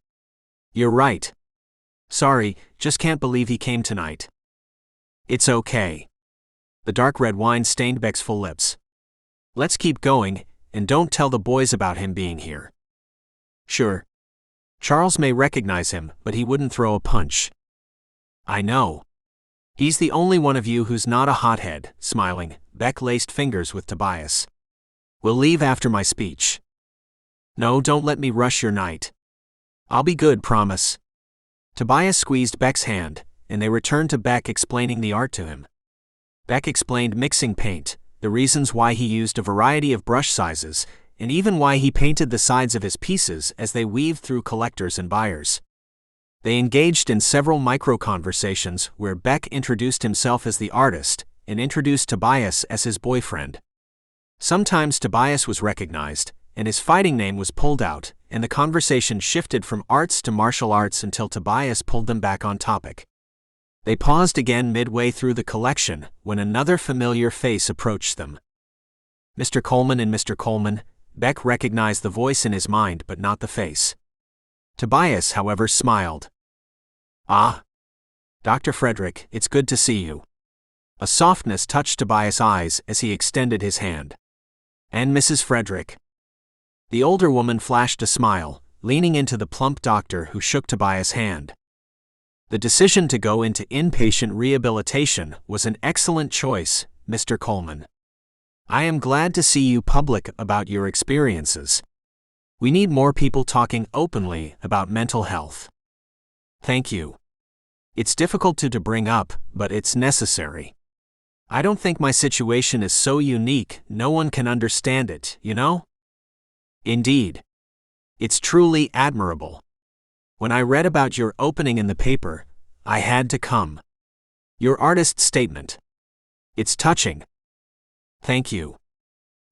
You're right. Sorry, just can't believe he came tonight. It's okay. The dark red wine stained Beck's full lips. Let's keep going, and don't tell the boys about him being here. Sure. Charles may recognize him, but he wouldn't throw a punch. I know. He's the only one of you who's not a hothead, smiling, Beck laced fingers with Tobias. We'll leave after my speech. No, don't let me rush your night. I'll be good, promise. Tobias squeezed Beck's hand, and they returned to Beck explaining the art to him. Beck explained mixing paint, the reasons why he used a variety of brush sizes, and even why he painted the sides of his pieces as they weaved through collectors and buyers. They engaged in several micro-conversations where Beck introduced himself as the artist and introduced Tobias as his boyfriend. Sometimes Tobias was recognized, and his fighting name was pulled out, and the conversation shifted from arts to martial arts until Tobias pulled them back on topic. They paused again midway through the collection when another familiar face approached them. Mr. Coleman and Mr. Coleman, Beck recognized the voice in his mind but not the face. Tobias, however, smiled. Ah. Dr. Frederick, it's good to see you. A softness touched Tobias' eyes as he extended his hand. And Mrs. Frederick. The older woman flashed a smile, leaning into the plump doctor who shook Tobias' hand. The decision to go into inpatient rehabilitation was an excellent choice, Mr. Coleman. I am glad to see you public about your experiences. We need more people talking openly about mental health. Thank you. It's difficult to bring up, but it's necessary. I don't think my situation is so unique no one can understand it, you know? Indeed. It's truly admirable. When I read about your opening in the paper, I had to come. Your artist's statement. It's touching. Thank you.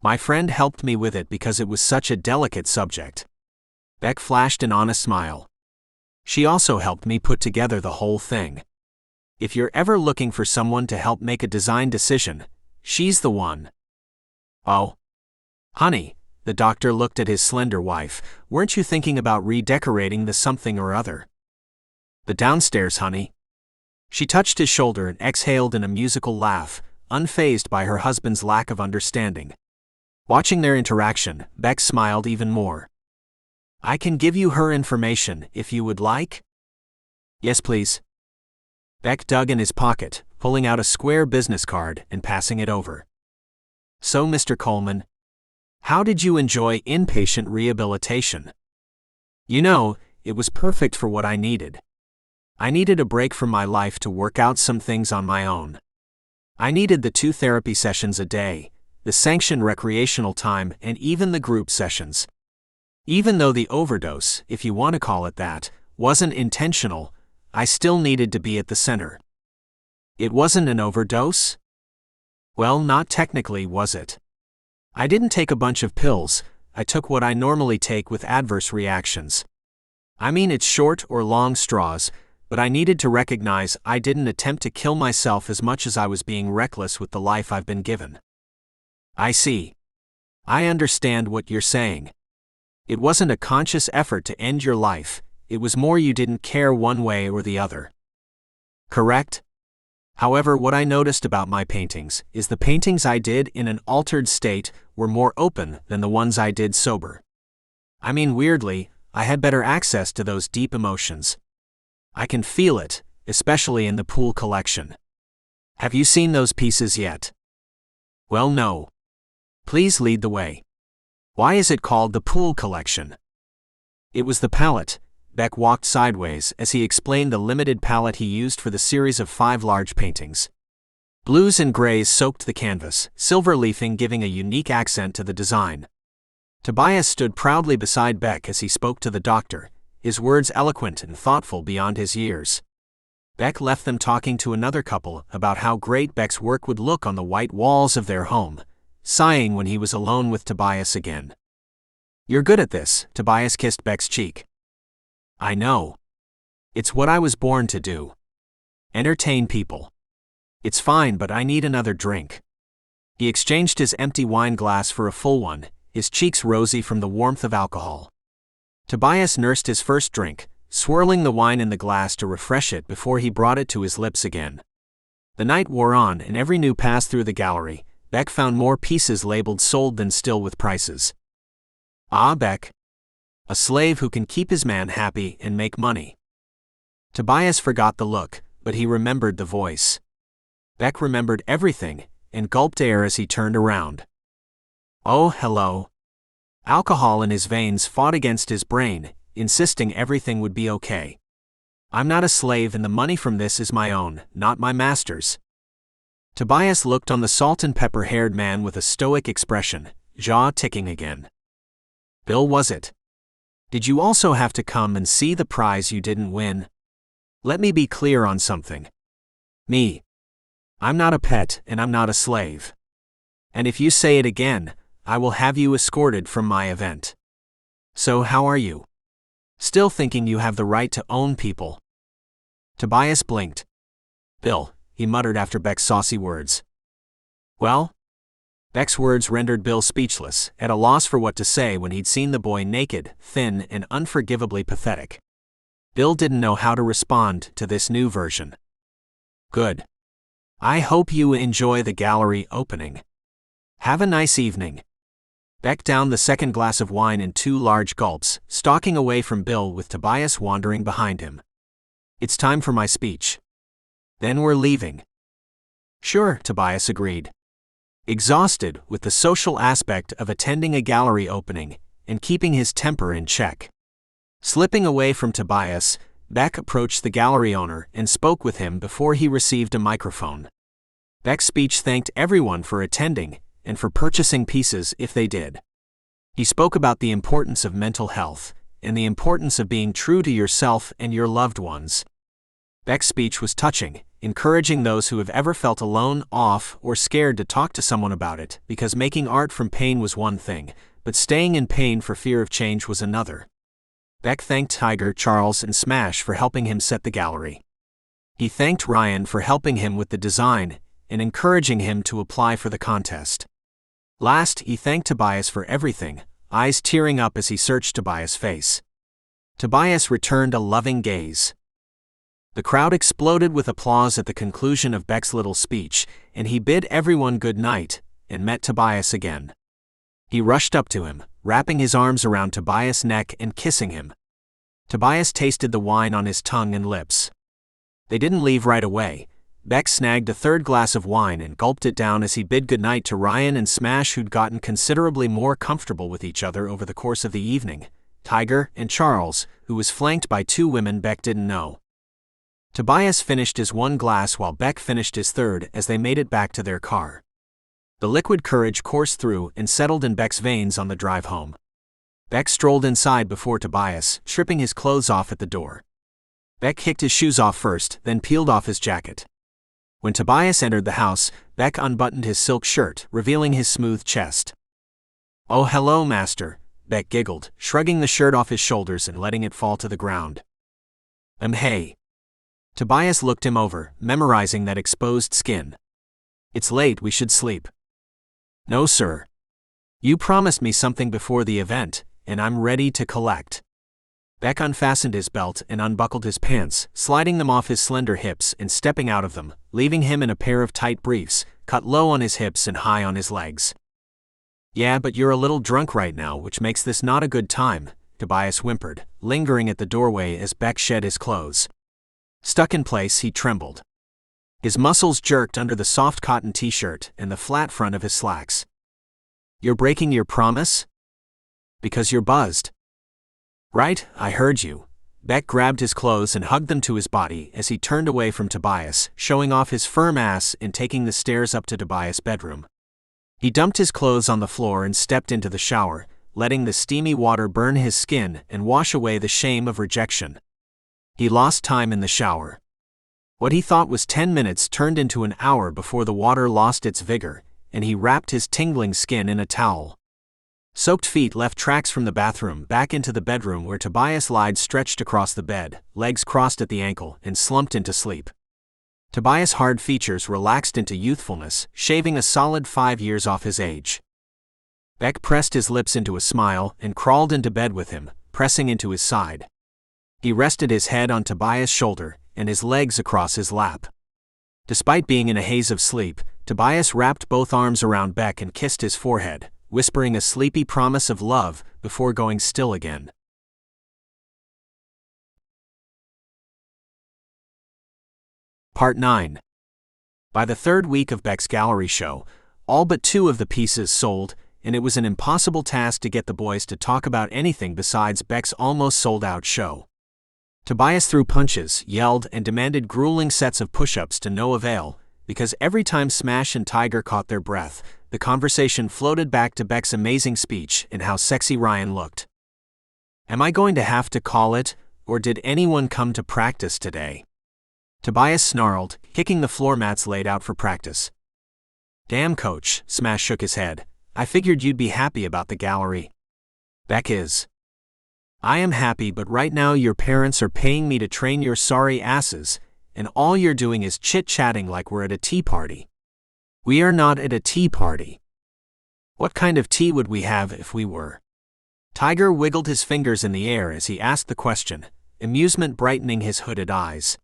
My friend helped me with it because it was such a delicate subject. Beck flashed an honest smile. She also helped me put together the whole thing. If you're ever looking for someone to help make a design decision, she's the one. Oh. Honey, the doctor looked at his slender wife, weren't you thinking about redecorating the something or other? The downstairs, honey. She touched his shoulder and exhaled in a musical laugh, unfazed by her husband's lack of understanding. Watching their interaction, Beck smiled even more. I can give you her information if you would like? Yes, please. Beck dug in his pocket, pulling out a square business card and passing it over. So, Mr. Coleman, how did you enjoy inpatient rehabilitation? You know, it was perfect for what I needed. I needed a break from my life to work out some things on my own. I needed the 2 therapy sessions a day, the sanctioned recreational time, and even the group sessions. Even though the overdose, if you want to call it that, wasn't intentional, I still needed to be at the center. It wasn't an overdose? Well, not technically, was it? I didn't take a bunch of pills, I took what I normally take with adverse reactions. I mean, it's short or long straws, but I needed to recognize I didn't attempt to kill myself as much as I was being reckless with the life I've been given. I see. I understand what you're saying. It wasn't a conscious effort to end your life, it was more you didn't care one way or the other. Correct? However, what I noticed about my paintings is the paintings I did in an altered state were more open than the ones I did sober. I mean, weirdly, I had better access to those deep emotions. I can feel it, especially in the Pool collection. Have you seen those pieces yet? Well, no. Please lead the way. Why is it called the Pool collection? It was the palette. Beck walked sideways as he explained the limited palette he used for the series of 5 large paintings. Blues and grays soaked the canvas, silver leafing giving a unique accent to the design. Tobias stood proudly beside Beck as he spoke to the doctor, his words eloquent and thoughtful beyond his years. Beck left them talking to another couple about how great Beck's work would look on the white walls of their home, sighing when he was alone with Tobias again. You're good at this, Tobias kissed Beck's cheek. I know. It's what I was born to do. Entertain people. It's fine, but I need another drink. He exchanged his empty wine glass for a full one, his cheeks rosy from the warmth of alcohol. Tobias nursed his first drink, swirling the wine in the glass to refresh it before he brought it to his lips again. The night wore on, and every new pass through the gallery, Beck found more pieces labeled sold than still with prices. Ah, Beck. A slave who can keep his man happy and make money. Tobias forgot the look, but he remembered the voice. Beck remembered everything, and gulped air as he turned around. Oh, hello. Alcohol in his veins fought against his brain, insisting everything would be okay. I'm not a slave and the money from this is my own, not my master's. Tobias looked on the salt and pepper-haired man with a stoic expression, jaw ticking again. Bill, was it? Did you also have to come and see the prize you didn't win? Let me be clear on something. Me. I'm not a pet and I'm not a slave. And if you say it again, I will have you escorted from my event. So how are you? Still thinking you have the right to own people? Tobias blinked. Bill, he muttered after Beck's saucy words. Well? Beck's words rendered Bill speechless, at a loss for what to say when he'd seen the boy naked, thin, and unforgivably pathetic. Bill didn't know how to respond to this new version. Good. I hope you enjoy the gallery opening. Have a nice evening. Beck downed the second glass of wine in 2 large gulps, stalking away from Bill with Tobias wandering behind him. It's time for my speech. Then we're leaving. Sure, Tobias agreed. Exhausted with the social aspect of attending a gallery opening and keeping his temper in check. Slipping away from Tobias, Beck approached the gallery owner and spoke with him before he received a microphone. Beck's speech thanked everyone for attending and for purchasing pieces if they did. He spoke about the importance of mental health and the importance of being true to yourself and your loved ones. Beck's speech was touching, encouraging those who have ever felt alone, off, or scared to talk to someone about it, because making art from pain was one thing, but staying in pain for fear of change was another. Beck thanked Tiger, Charles, and Smash for helping him set the gallery. He thanked Ryan for helping him with the design and encouraging him to apply for the contest. Last, he thanked Tobias for everything, eyes tearing up as he searched Tobias' face. Tobias returned a loving gaze. The crowd exploded with applause at the conclusion of Beck's little speech, and he bid everyone good night, and met Tobias again. He rushed up to him, wrapping his arms around Tobias' neck and kissing him. Tobias tasted the wine on his tongue and lips. They didn't leave right away. Beck snagged a third glass of wine and gulped it down as he bid goodnight to Ryan and Smash, who'd gotten considerably more comfortable with each other over the course of the evening, Tiger and Charles, who was flanked by two women Beck didn't know. Tobias finished his one glass while Beck finished his third as they made it back to their car. The liquid courage coursed through and settled in Beck's veins on the drive home. Beck strolled inside before Tobias, stripping his clothes off at the door. Beck kicked his shoes off first, then peeled off his jacket. When Tobias entered the house, Beck unbuttoned his silk shirt, revealing his smooth chest. "Oh, hello, master," Beck giggled, shrugging the shirt off his shoulders and letting it fall to the ground. Hey." Tobias looked him over, memorizing that exposed skin. "It's late, we should sleep." "No, sir. You promised me something before the event, and I'm ready to collect." Beck unfastened his belt and unbuckled his pants, sliding them off his slender hips and stepping out of them, leaving him in a pair of tight briefs, cut low on his hips and high on his legs. "Yeah, but you're a little drunk right now, which makes this not a good time," Tobias whimpered, lingering at the doorway as Beck shed his clothes. Stuck in place, he trembled. His muscles jerked under the soft cotton t-shirt and the flat front of his slacks. "You're breaking your promise? Because you're buzzed." "Right, I heard you." Beck grabbed his clothes and hugged them to his body as he turned away from Tobias, showing off his firm ass and taking the stairs up to Tobias' bedroom. He dumped his clothes on the floor and stepped into the shower, letting the steamy water burn his skin and wash away the shame of rejection. He lost time in the shower. What he thought was 10 minutes turned into an hour before the water lost its vigor, and he wrapped his tingling skin in a towel. Soaked feet left tracks from the bathroom back into the bedroom where Tobias lied stretched across the bed, legs crossed at the ankle, and slumped into sleep. Tobias' hard features relaxed into youthfulness, shaving a solid 5 years off his age. Beck pressed his lips into a smile and crawled into bed with him, pressing into his side. He rested his head on Tobias' shoulder and his legs across his lap. Despite being in a haze of sleep, Tobias wrapped both arms around Beck and kissed his forehead, whispering a sleepy promise of love before going still again. Part 9. By the third week of Beck's gallery show, all but 2 of the pieces sold, and it was an impossible task to get the boys to talk about anything besides Beck's almost sold-out show. Tobias threw punches, yelled, and demanded grueling sets of push-ups to no avail, because every time Smash and Tiger caught their breath, the conversation floated back to Beck's amazing speech and how sexy Ryan looked. "Am I going to have to call it, or did anyone come to practice today?" Tobias snarled, kicking the floor mats laid out for practice. "Damn, coach," Smash shook his head. "I figured you'd be happy about the gallery." "Beck is. I am happy, but right now your parents are paying me to train your sorry asses, and all you're doing is chit-chatting like we're at a tea party." "We are not at a tea party." "What kind of tea would we have if we were?" Tiger wiggled his fingers in the air as he asked the question, amusement brightening his hooded eyes.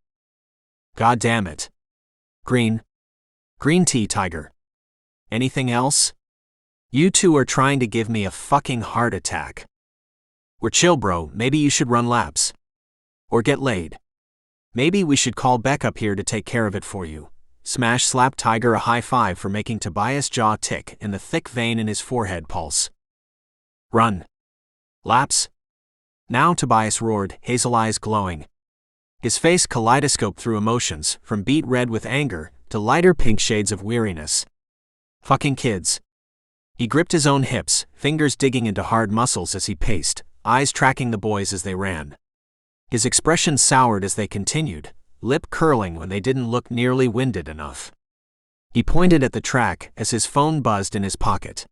"God damn it. Green. Green tea, Tiger. Anything else? You two are trying to give me a fucking heart attack." "We're chill, bro. Maybe you should run laps. Or get laid. Maybe we should call Beck up here to take care of it for you." Smash slapped Tiger a high five for making Tobias' jaw tick and the thick vein in his forehead pulse. "Run. Laps?" Now Tobias roared, hazel eyes glowing. His face kaleidoscoped through emotions, from beet red with anger to lighter pink shades of weariness. "Fucking kids." He gripped his own hips, fingers digging into hard muscles as he paced, eyes tracking the boys as they ran. His expression soured as they continued, lip curling when they didn't look nearly winded enough. He pointed at the track as his phone buzzed in his pocket.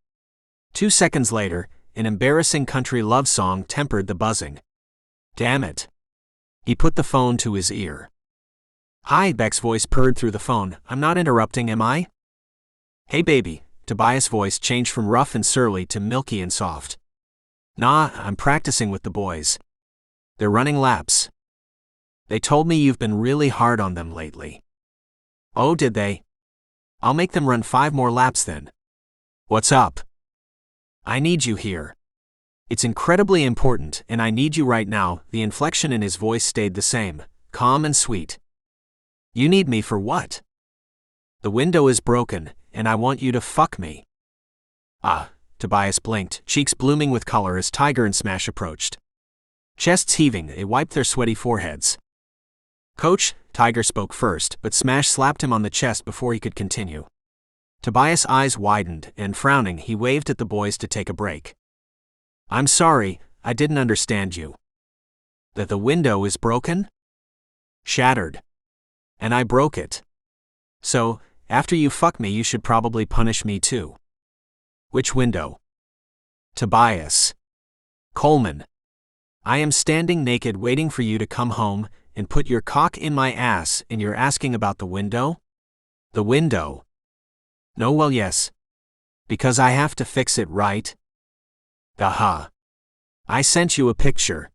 2 seconds later, an embarrassing country love song tempered the buzzing. Damn it. He put the phone to his ear. "Hi," Beck's voice purred through the phone. "I'm not interrupting, am I?" "Hey baby." Tobias' voice changed from rough and surly to milky and soft. "Nah, I'm practicing with the boys. They're running laps." They told me you've been really hard on them lately. Oh, did they? I'll make them run 5 more laps then. What's up? I need you here. It's incredibly important, and I need you right now. The inflection in his voice stayed the same, calm and sweet. You need me for what? The window is broken, and I want you to fuck me. Ah, Tobias blinked, cheeks blooming with color as Tiger and Smash approached. Chests heaving, they wiped their sweaty foreheads. Coach, Tiger spoke first, but Smash slapped him on the chest before he could continue. Tobias' eyes widened, and frowning, he waved at the boys to take a break. I'm sorry, I didn't understand you. That the window is broken? Shattered. And I broke it. So, after you fuck me, you should probably punish me too. Which window? Tobias. Coleman. I am standing naked waiting for you to come home and put your cock in my ass, and you're asking about the window? The window. No, well, yes. Because I have to fix it, right? Aha. I sent you a picture.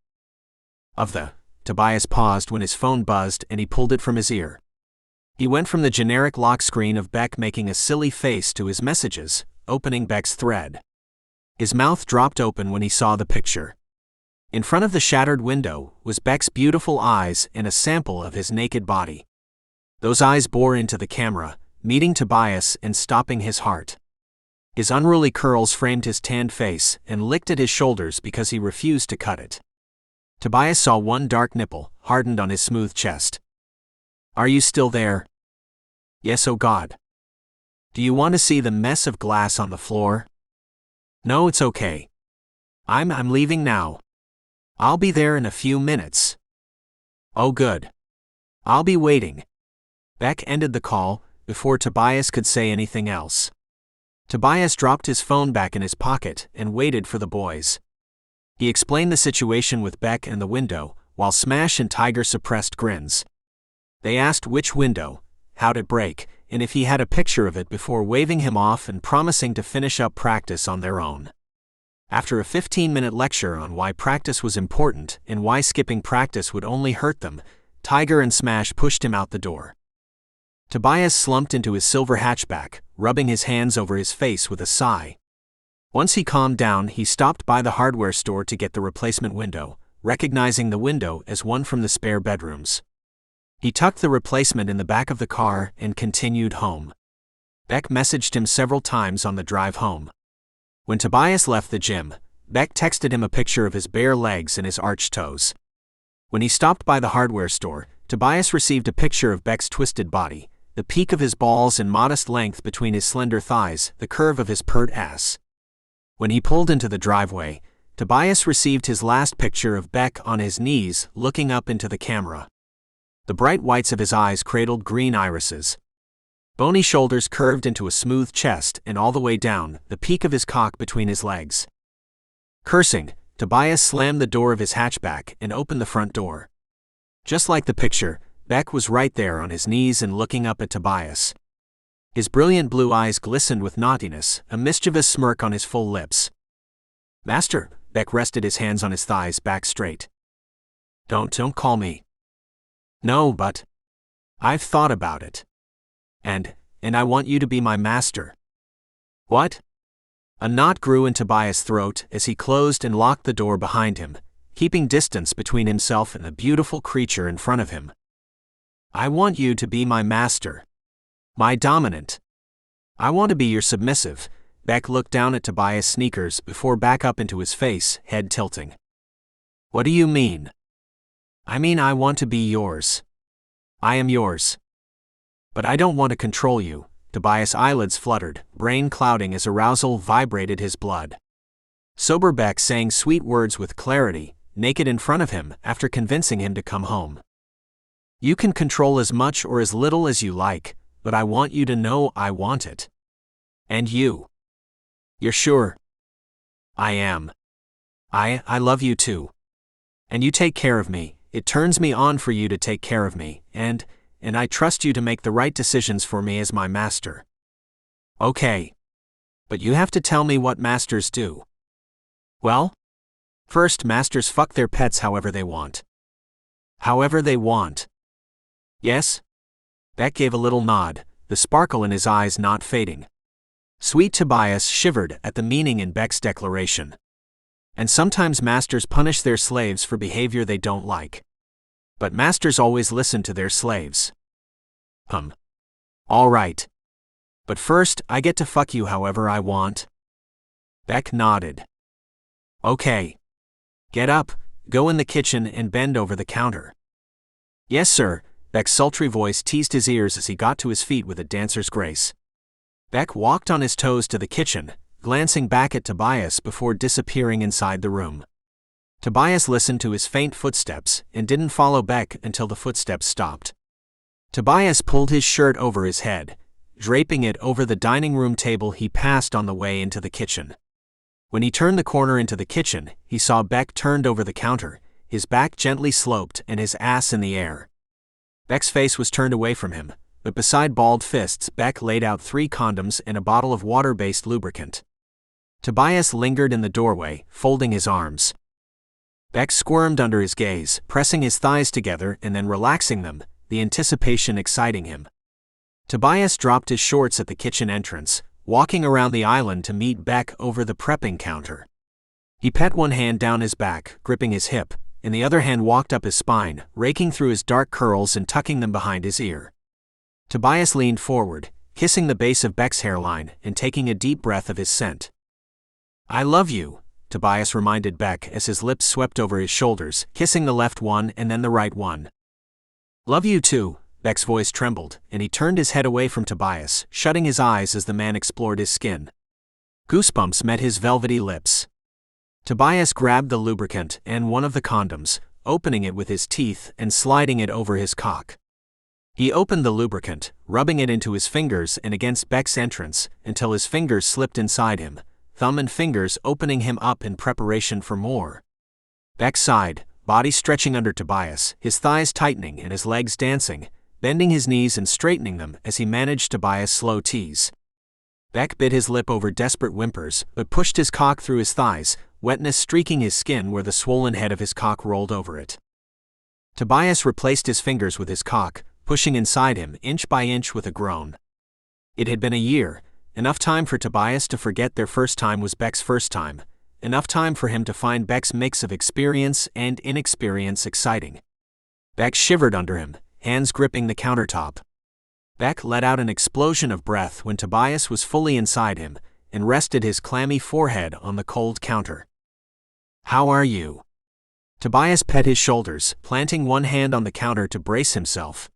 Of the. Tobias paused when his phone buzzed and he pulled it from his ear. He went from the generic lock screen of Beck making a silly face to his messages, opening Beck's thread. His mouth dropped open when he saw the picture. In front of the shattered window was Beck's beautiful eyes and a sample of his naked body. Those eyes bore into the camera, meeting Tobias and stopping his heart. His unruly curls framed his tanned face and licked at his shoulders because he refused to cut it. Tobias saw one dark nipple, hardened on his smooth chest. Are you still there? Yes, oh God. Do you want to see the mess of glass on the floor? No, it's okay. I'm leaving now. I'll be there in a few minutes. Oh good. I'll be waiting. Beck ended the call before Tobias could say anything else. Tobias dropped his phone back in his pocket and waited for the boys. He explained the situation with Beck and the window, while Smash and Tiger suppressed grins. They asked which window, how'd it break, and if he had a picture of it before waving him off and promising to finish up practice on their own. After a 15-minute lecture on why practice was important and why skipping practice would only hurt them, Tiger and Smash pushed him out the door. Tobias slumped into his silver hatchback, rubbing his hands over his face with a sigh. Once he calmed down, he stopped by the hardware store to get the replacement window, recognizing the window as one from the spare bedrooms. He tucked the replacement in the back of the car and continued home. Beck messaged him several times on the drive home. When Tobias left the gym, Beck texted him a picture of his bare legs and his arched toes. When he stopped by the hardware store, Tobias received a picture of Beck's twisted body, the peak of his balls and modest length between his slender thighs, the curve of his pert ass. When he pulled into the driveway, Tobias received his last picture of Beck on his knees, looking up into the camera. The bright whites of his eyes cradled green irises. Bony shoulders curved into a smooth chest, and all the way down, the peak of his cock between his legs. Cursing, Tobias slammed the door of his hatchback and opened the front door. Just like the picture, Beck was right there on his knees and looking up at Tobias. His brilliant blue eyes glistened with naughtiness, a mischievous smirk on his full lips. Master, Beck rested his hands on his thighs, back straight. Don't call me. No, but I've thought about it. And I want you to be my master. What? A knot grew in Tobias' throat as he closed and locked the door behind him, keeping distance between himself and the beautiful creature in front of him. I want you to be my master. My dominant. I want to be your submissive. Beck looked down at Tobias' sneakers before back up into his face, head tilting. What do you mean? I mean I want to be yours. I am yours. But I don't want to control you. Tobias' eyelids fluttered, brain clouding as arousal vibrated his blood. Sober Beck sang sweet words with clarity, naked in front of him, after convincing him to come home. You can control as much or as little as you like, but I want you to know I want it. And you. You're sure? I am. I love you too. And you take care of me. It turns me on for you to take care of me, and I trust you to make the right decisions for me as my master. Okay. But you have to tell me what masters do. Well? First, masters fuck their pets however they want. However they want. Yes? Beck gave a little nod, the sparkle in his eyes not fading. Sweet Tobias shivered at the meaning in Beck's declaration. And sometimes masters punish their slaves for behavior they don't like. But masters always listen to their slaves. All right. But first, I get to fuck you however I want. Beck nodded. Okay. Get up, go in the kitchen and bend over the counter. Yes, sir, Beck's sultry voice teased his ears as he got to his feet with a dancer's grace. Beck walked on his toes to the kitchen, glancing back at Tobias before disappearing inside the room. Tobias listened to his faint footsteps and didn't follow Beck until the footsteps stopped. Tobias pulled his shirt over his head, draping it over the dining room table he passed on the way into the kitchen. When he turned the corner into the kitchen, he saw Beck turned over the counter, his back gently sloped and his ass in the air. Beck's face was turned away from him, but beside balled fists, Beck laid out 3 condoms and a bottle of water-based lubricant. Tobias lingered in the doorway, folding his arms. Beck squirmed under his gaze, pressing his thighs together and then relaxing them, the anticipation exciting him. Tobias dropped his shorts at the kitchen entrance, walking around the island to meet Beck over the prepping counter. He pet one hand down his back, gripping his hip, and the other hand walked up his spine, raking through his dark curls and tucking them behind his ear. Tobias leaned forward, kissing the base of Beck's hairline and taking a deep breath of his scent. I love you, Tobias reminded Beck as his lips swept over his shoulders, kissing the left one and then the right one. Love you too, Beck's voice trembled, and he turned his head away from Tobias, shutting his eyes as the man explored his skin. Goosebumps met his velvety lips. Tobias grabbed the lubricant and one of the condoms, opening it with his teeth and sliding it over his cock. He opened the lubricant, rubbing it into his fingers and against Beck's entrance until his fingers slipped inside him, thumb and fingers opening him up in preparation for more. Beck sighed, body stretching under Tobias, his thighs tightening and his legs dancing, bending his knees and straightening them as he managed Tobias' slow tease. Beck bit his lip over desperate whimpers, but pushed his cock through his thighs, wetness streaking his skin where the swollen head of his cock rolled over it. Tobias replaced his fingers with his cock, pushing inside him inch by inch with a groan. It had been a year, enough time for Tobias to forget their first time was Beck's first time, enough time for him to find Beck's mix of experience and inexperience exciting. Beck shivered under him, hands gripping the countertop. Beck let out an explosion of breath when Tobias was fully inside him and rested his clammy forehead on the cold counter. How are you? Tobias pet his shoulders, planting one hand on the counter to brace himself.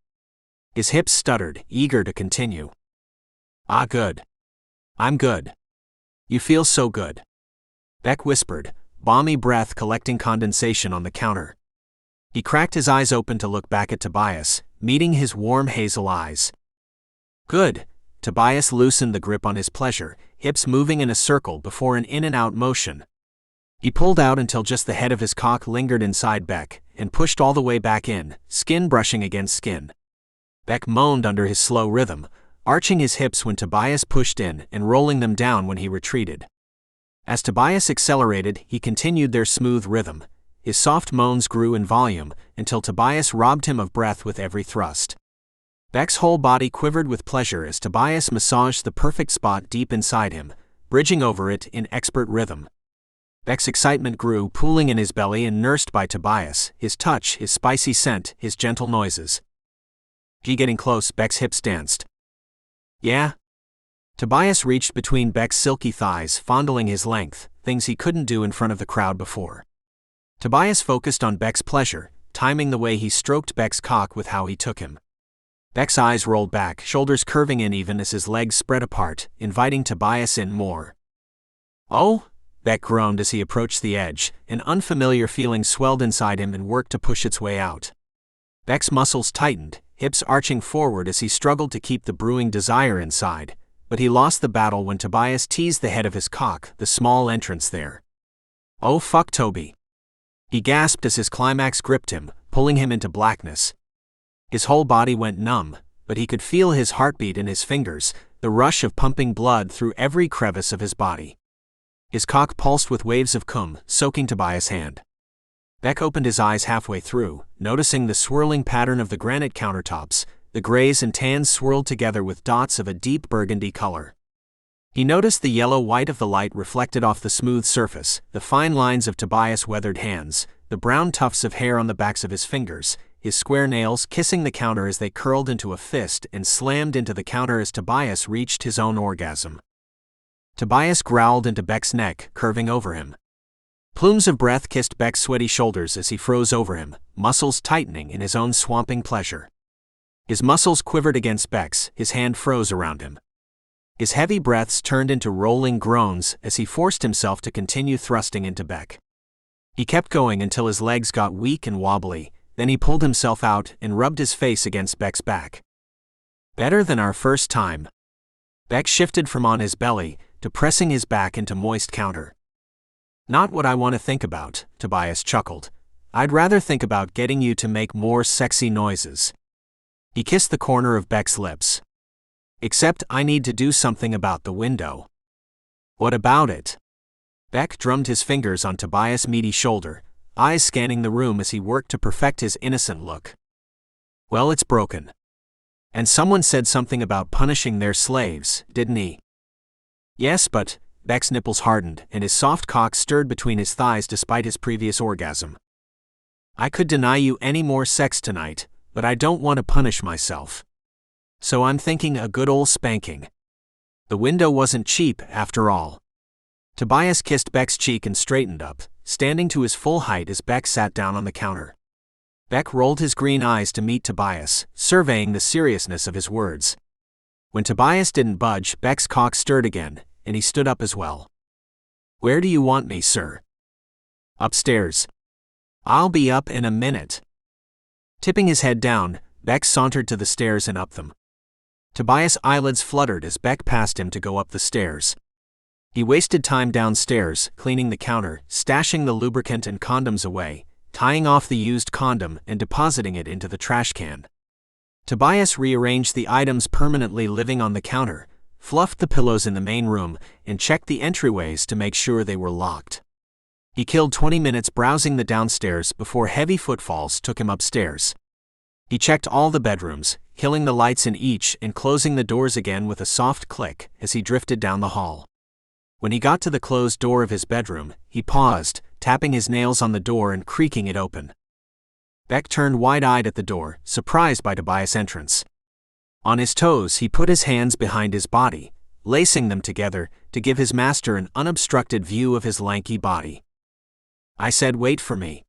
His hips stuttered, eager to continue. Good. I'm good. You feel so good. Beck whispered, balmy breath collecting condensation on the counter. He cracked his eyes open to look back at Tobias, meeting his warm hazel eyes. Good. Tobias loosened the grip on his pleasure, hips moving in a circle before an in-and-out motion. He pulled out until just the head of his cock lingered inside Beck, and pushed all the way back in, skin brushing against skin. Beck moaned under his slow rhythm, arching his hips when Tobias pushed in and rolling them down when he retreated. As Tobias accelerated, he continued their smooth rhythm. His soft moans grew in volume until Tobias robbed him of breath with every thrust. Beck's whole body quivered with pleasure as Tobias massaged the perfect spot deep inside him, bridging over it in expert rhythm. Beck's excitement grew, pooling in his belly and nursed by Tobias, his touch, his spicy scent, his gentle noises. Getting close, Beck's hips danced. Yeah? Tobias reached between Beck's silky thighs, fondling his length, things he couldn't do in front of the crowd before. Tobias focused on Beck's pleasure, timing the way he stroked Beck's cock with how he took him. Beck's eyes rolled back, shoulders curving in even as his legs spread apart, inviting Tobias in more. Oh? Beck groaned as he approached the edge, an unfamiliar feeling swelled inside him and worked to push its way out. Beck's muscles tightened, hips arching forward as he struggled to keep the brewing desire inside, but he lost the battle when Tobias teased the head of his cock, the small entrance there. Oh fuck Toby. He gasped as his climax gripped him, pulling him into blackness. His whole body went numb, but he could feel his heartbeat in his fingers, the rush of pumping blood through every crevice of his body. His cock pulsed with waves of cum, soaking Tobias' hand. Beck opened his eyes halfway through, noticing the swirling pattern of the granite countertops. The grays and tans swirled together with dots of a deep burgundy color. He noticed the yellow-white of the light reflected off the smooth surface, the fine lines of Tobias' weathered hands, the brown tufts of hair on the backs of his fingers, his square nails kissing the counter as they curled into a fist and slammed into the counter as Tobias reached his own orgasm. Tobias growled into Beck's neck, curving over him. Plumes of breath kissed Beck's sweaty shoulders as he froze over him, muscles tightening in his own swamping pleasure. His muscles quivered against Beck's, his hand froze around him. His heavy breaths turned into rolling groans as he forced himself to continue thrusting into Beck. He kept going until his legs got weak and wobbly, then he pulled himself out and rubbed his face against Beck's back. Better than our first time. Beck shifted from on his belly to pressing his back into moist counter. Not what I want to think about, Tobias chuckled. I'd rather think about getting you to make more sexy noises. He kissed the corner of Beck's lips. Except I need to do something about the window. What about it? Beck drummed his fingers on Tobias' meaty shoulder, eyes scanning the room as he worked to perfect his innocent look. Well, it's broken. And someone said something about punishing their slaves, didn't he? Yes, but Beck's nipples hardened and his soft cock stirred between his thighs despite his previous orgasm. I could deny you any more sex tonight, but I don't want to punish myself. So I'm thinking a good old spanking. The window wasn't cheap, after all. Tobias kissed Beck's cheek and straightened up, standing to his full height as Beck sat down on the counter. Beck rolled his green eyes to meet Tobias, surveying the seriousness of his words. When Tobias didn't budge, Beck's cock stirred again, and he stood up as well. Where do you want me, sir? Upstairs. I'll be up in a minute. Tipping his head down, Beck sauntered to the stairs and up them. Tobias' eyelids fluttered as Beck passed him to go up the stairs. He wasted time downstairs, cleaning the counter, stashing the lubricant and condoms away, tying off the used condom and depositing it into the trash can. Tobias rearranged the items permanently living on the counter, fluffed the pillows in the main room, and checked the entryways to make sure they were locked. He killed 20 minutes browsing the downstairs before heavy footfalls took him upstairs. He checked all the bedrooms, killing the lights in each and closing the doors again with a soft click as he drifted down the hall. When he got to the closed door of his bedroom, he paused, tapping his nails on the door and creaking it open. Beck turned wide-eyed at the door, surprised by Tobias' entrance. On his toes, he put his hands behind his body, lacing them together to give his master an unobstructed view of his lanky body. I said wait for me.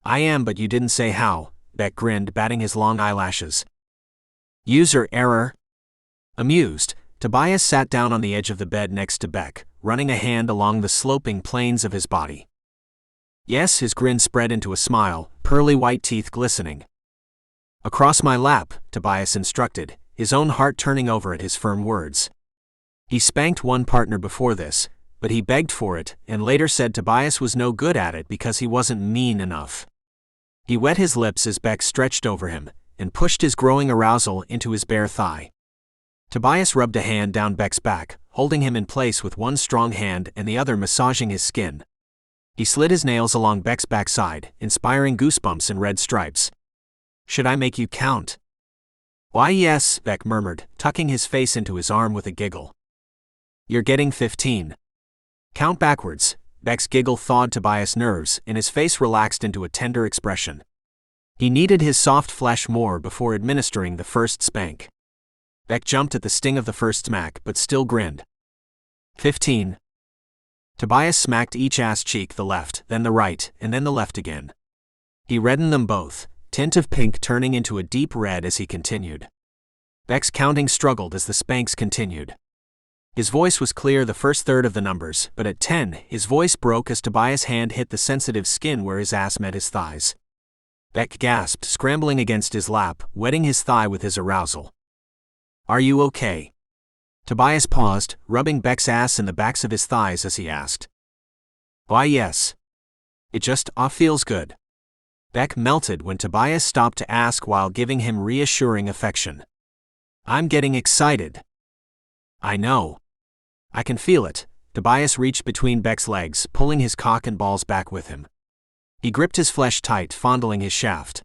I am, but you didn't say how, Beck grinned, batting his long eyelashes. User error? Amused, Tobias sat down on the edge of the bed next to Beck, running a hand along the sloping planes of his body. Yes, his grin spread into a smile, pearly white teeth glistening. Across my lap, Tobias instructed, his own heart turning over at his firm words. He spanked one partner before this, but he begged for it and later said Tobias was no good at it because he wasn't mean enough. He wet his lips as Beck stretched over him and pushed his growing arousal into his bare thigh. Tobias rubbed a hand down Beck's back, holding him in place with one strong hand and the other massaging his skin. He slid his nails along Beck's backside, inspiring goosebumps and red stripes. Should I make you count? Why yes, Beck murmured, tucking his face into his arm with a giggle. You're getting 15. Count backwards. Beck's giggle thawed Tobias' nerves and his face relaxed into a tender expression. He kneaded his soft flesh more before administering the first spank. Beck jumped at the sting of the first smack but still grinned. 15. Tobias smacked each ass cheek, the left, then the right, and then the left again. He reddened them both, tint of pink turning into a deep red as he continued. Beck's counting struggled as the spanks continued. His voice was clear the first third of the numbers, but at 10, his voice broke as Tobias' hand hit the sensitive skin where his ass met his thighs. Beck gasped, scrambling against his lap, wetting his thigh with his arousal. Are you okay? Tobias paused, rubbing Beck's ass in the backs of his thighs as he asked. Why yes. It just feels good. Beck melted when Tobias stopped to ask while giving him reassuring affection. I'm getting excited. I know. I can feel it. Tobias reached between Beck's legs, pulling his cock and balls back with him. He gripped his flesh tight, fondling his shaft.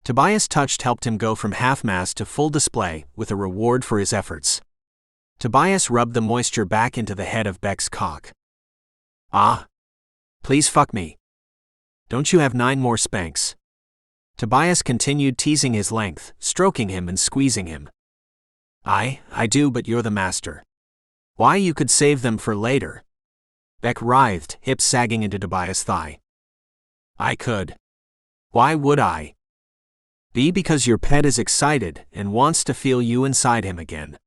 Tobias' touch helped him go from half-mast to full display, with a reward for his efforts. Tobias rubbed the moisture back into the head of Beck's cock. Ah. Please fuck me. Don't you have 9 more spanks? Tobias continued teasing his length, stroking him and squeezing him. I do, but you're the master. Why, you could save them for later. Beck writhed, hips sagging into Tobias' thigh. I could. Why would I? Because your pet is excited and wants to feel you inside him again.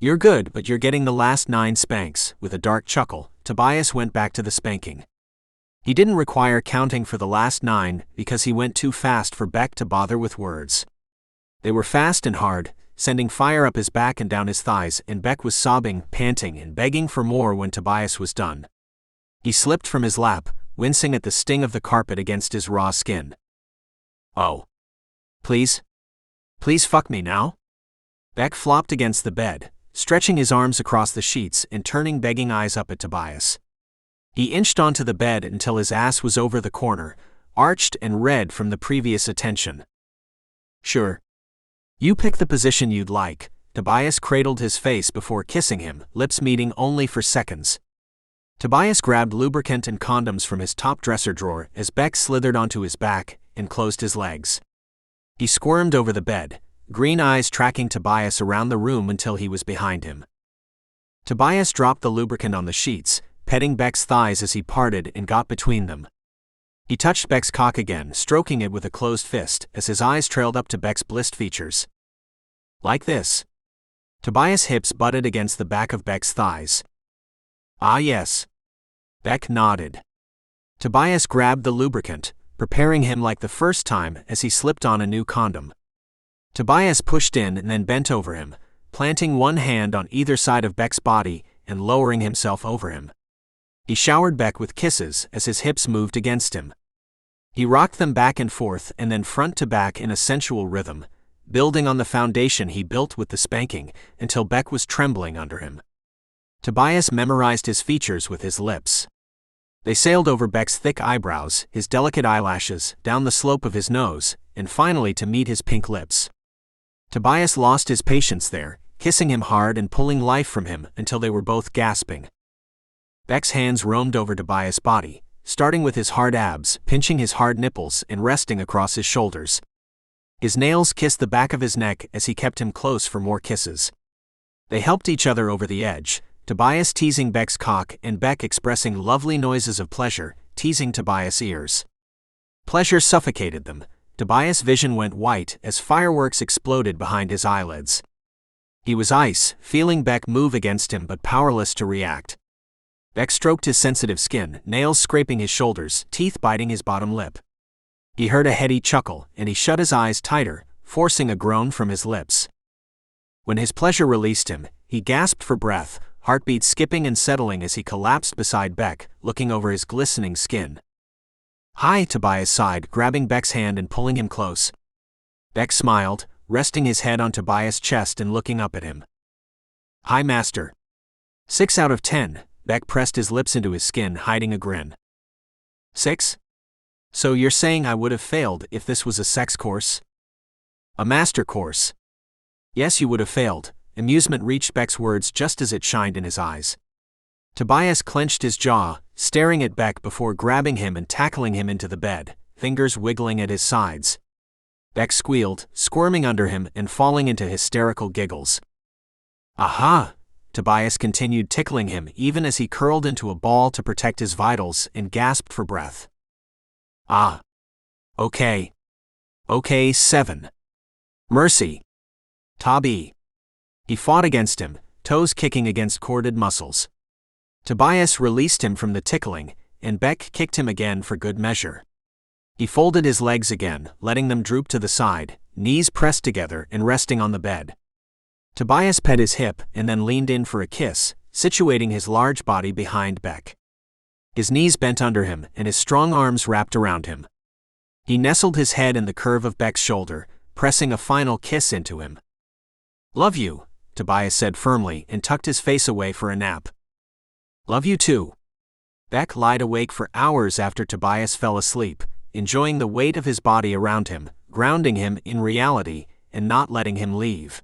You're good, but you're getting the last 9 spanks. With a dark chuckle, Tobias went back to the spanking. He didn't require counting for the last 9 because he went too fast for Beck to bother with words. They were fast and hard, sending fire up his back and down his thighs, and Beck was sobbing, panting, and begging for more when Tobias was done. He slipped from his lap, wincing at the sting of the carpet against his raw skin. Oh. Please? Please fuck me now? Beck flopped against the bed, stretching his arms across the sheets and turning begging eyes up at Tobias. He inched onto the bed until his ass was over the corner, arched and red from the previous attention. Sure. You pick the position you'd like. Tobias cradled his face before kissing him, lips meeting only for seconds. Tobias grabbed lubricant and condoms from his top dresser drawer as Beck slithered onto his back and closed his legs. He squirmed over the bed, green eyes tracking Tobias around the room until he was behind him. Tobias dropped the lubricant on the sheets, petting Beck's thighs as he parted and got between them. He touched Beck's cock again, stroking it with a closed fist as his eyes trailed up to Beck's blissed features. Like this. Tobias' hips butted against the back of Beck's thighs. Ah yes. Beck nodded. Tobias grabbed the lubricant, preparing him like the first time as he slipped on a new condom. Tobias pushed in and then bent over him, planting one hand on either side of Beck's body and lowering himself over him. He showered Beck with kisses as his hips moved against him. He rocked them back and forth and then front to back in a sensual rhythm, building on the foundation he built with the spanking until Beck was trembling under him. Tobias memorized his features with his lips. They sailed over Beck's thick eyebrows, his delicate eyelashes, down the slope of his nose, and finally to meet his pink lips. Tobias lost his patience there, kissing him hard and pulling life from him until they were both gasping. Beck's hands roamed over Tobias' body, starting with his hard abs, pinching his hard nipples and resting across his shoulders. His nails kissed the back of his neck as he kept him close for more kisses. They helped each other over the edge, Tobias teasing Beck's cock and Beck expressing lovely noises of pleasure, teasing Tobias' ears. Pleasure suffocated them. Tobias' vision went white as fireworks exploded behind his eyelids. He was ice, feeling Beck move against him but powerless to react. Beck stroked his sensitive skin, nails scraping his shoulders, teeth biting his bottom lip. He heard a heady chuckle, and he shut his eyes tighter, forcing a groan from his lips. When his pleasure released him, he gasped for breath, heartbeat skipping and settling as he collapsed beside Beck, looking over his glistening skin. Hi, Tobias sighed, grabbing Beck's hand and pulling him close. Beck smiled, resting his head on Tobias' chest and looking up at him. Hi, master. 6 out of 10, Beck pressed his lips into his skin, hiding a grin. 6? So you're saying I would have failed if this was a sex course? A master course. Yes, you would have failed. Amusement reached Beck's words just as it shined in his eyes. Tobias clenched his jaw, staring at Beck before grabbing him and tackling him into the bed, fingers wiggling at his sides. Beck squealed, squirming under him and falling into hysterical giggles. Aha! Tobias continued tickling him even as he curled into a ball to protect his vitals and gasped for breath. Ah. Okay. Okay, 7. Mercy. Toby. He fought against him, toes kicking against corded muscles. Tobias released him from the tickling, and Beck kicked him again for good measure. He folded his legs again, letting them droop to the side, knees pressed together and resting on the bed. Tobias pet his hip and then leaned in for a kiss, situating his large body behind Beck. His knees bent under him and his strong arms wrapped around him. He nestled his head in the curve of Beck's shoulder, pressing a final kiss into him. Love you, Tobias said firmly and tucked his face away for a nap. Love you too. Beck lied awake for hours after Tobias fell asleep, enjoying the weight of his body around him, grounding him in reality, and not letting him leave.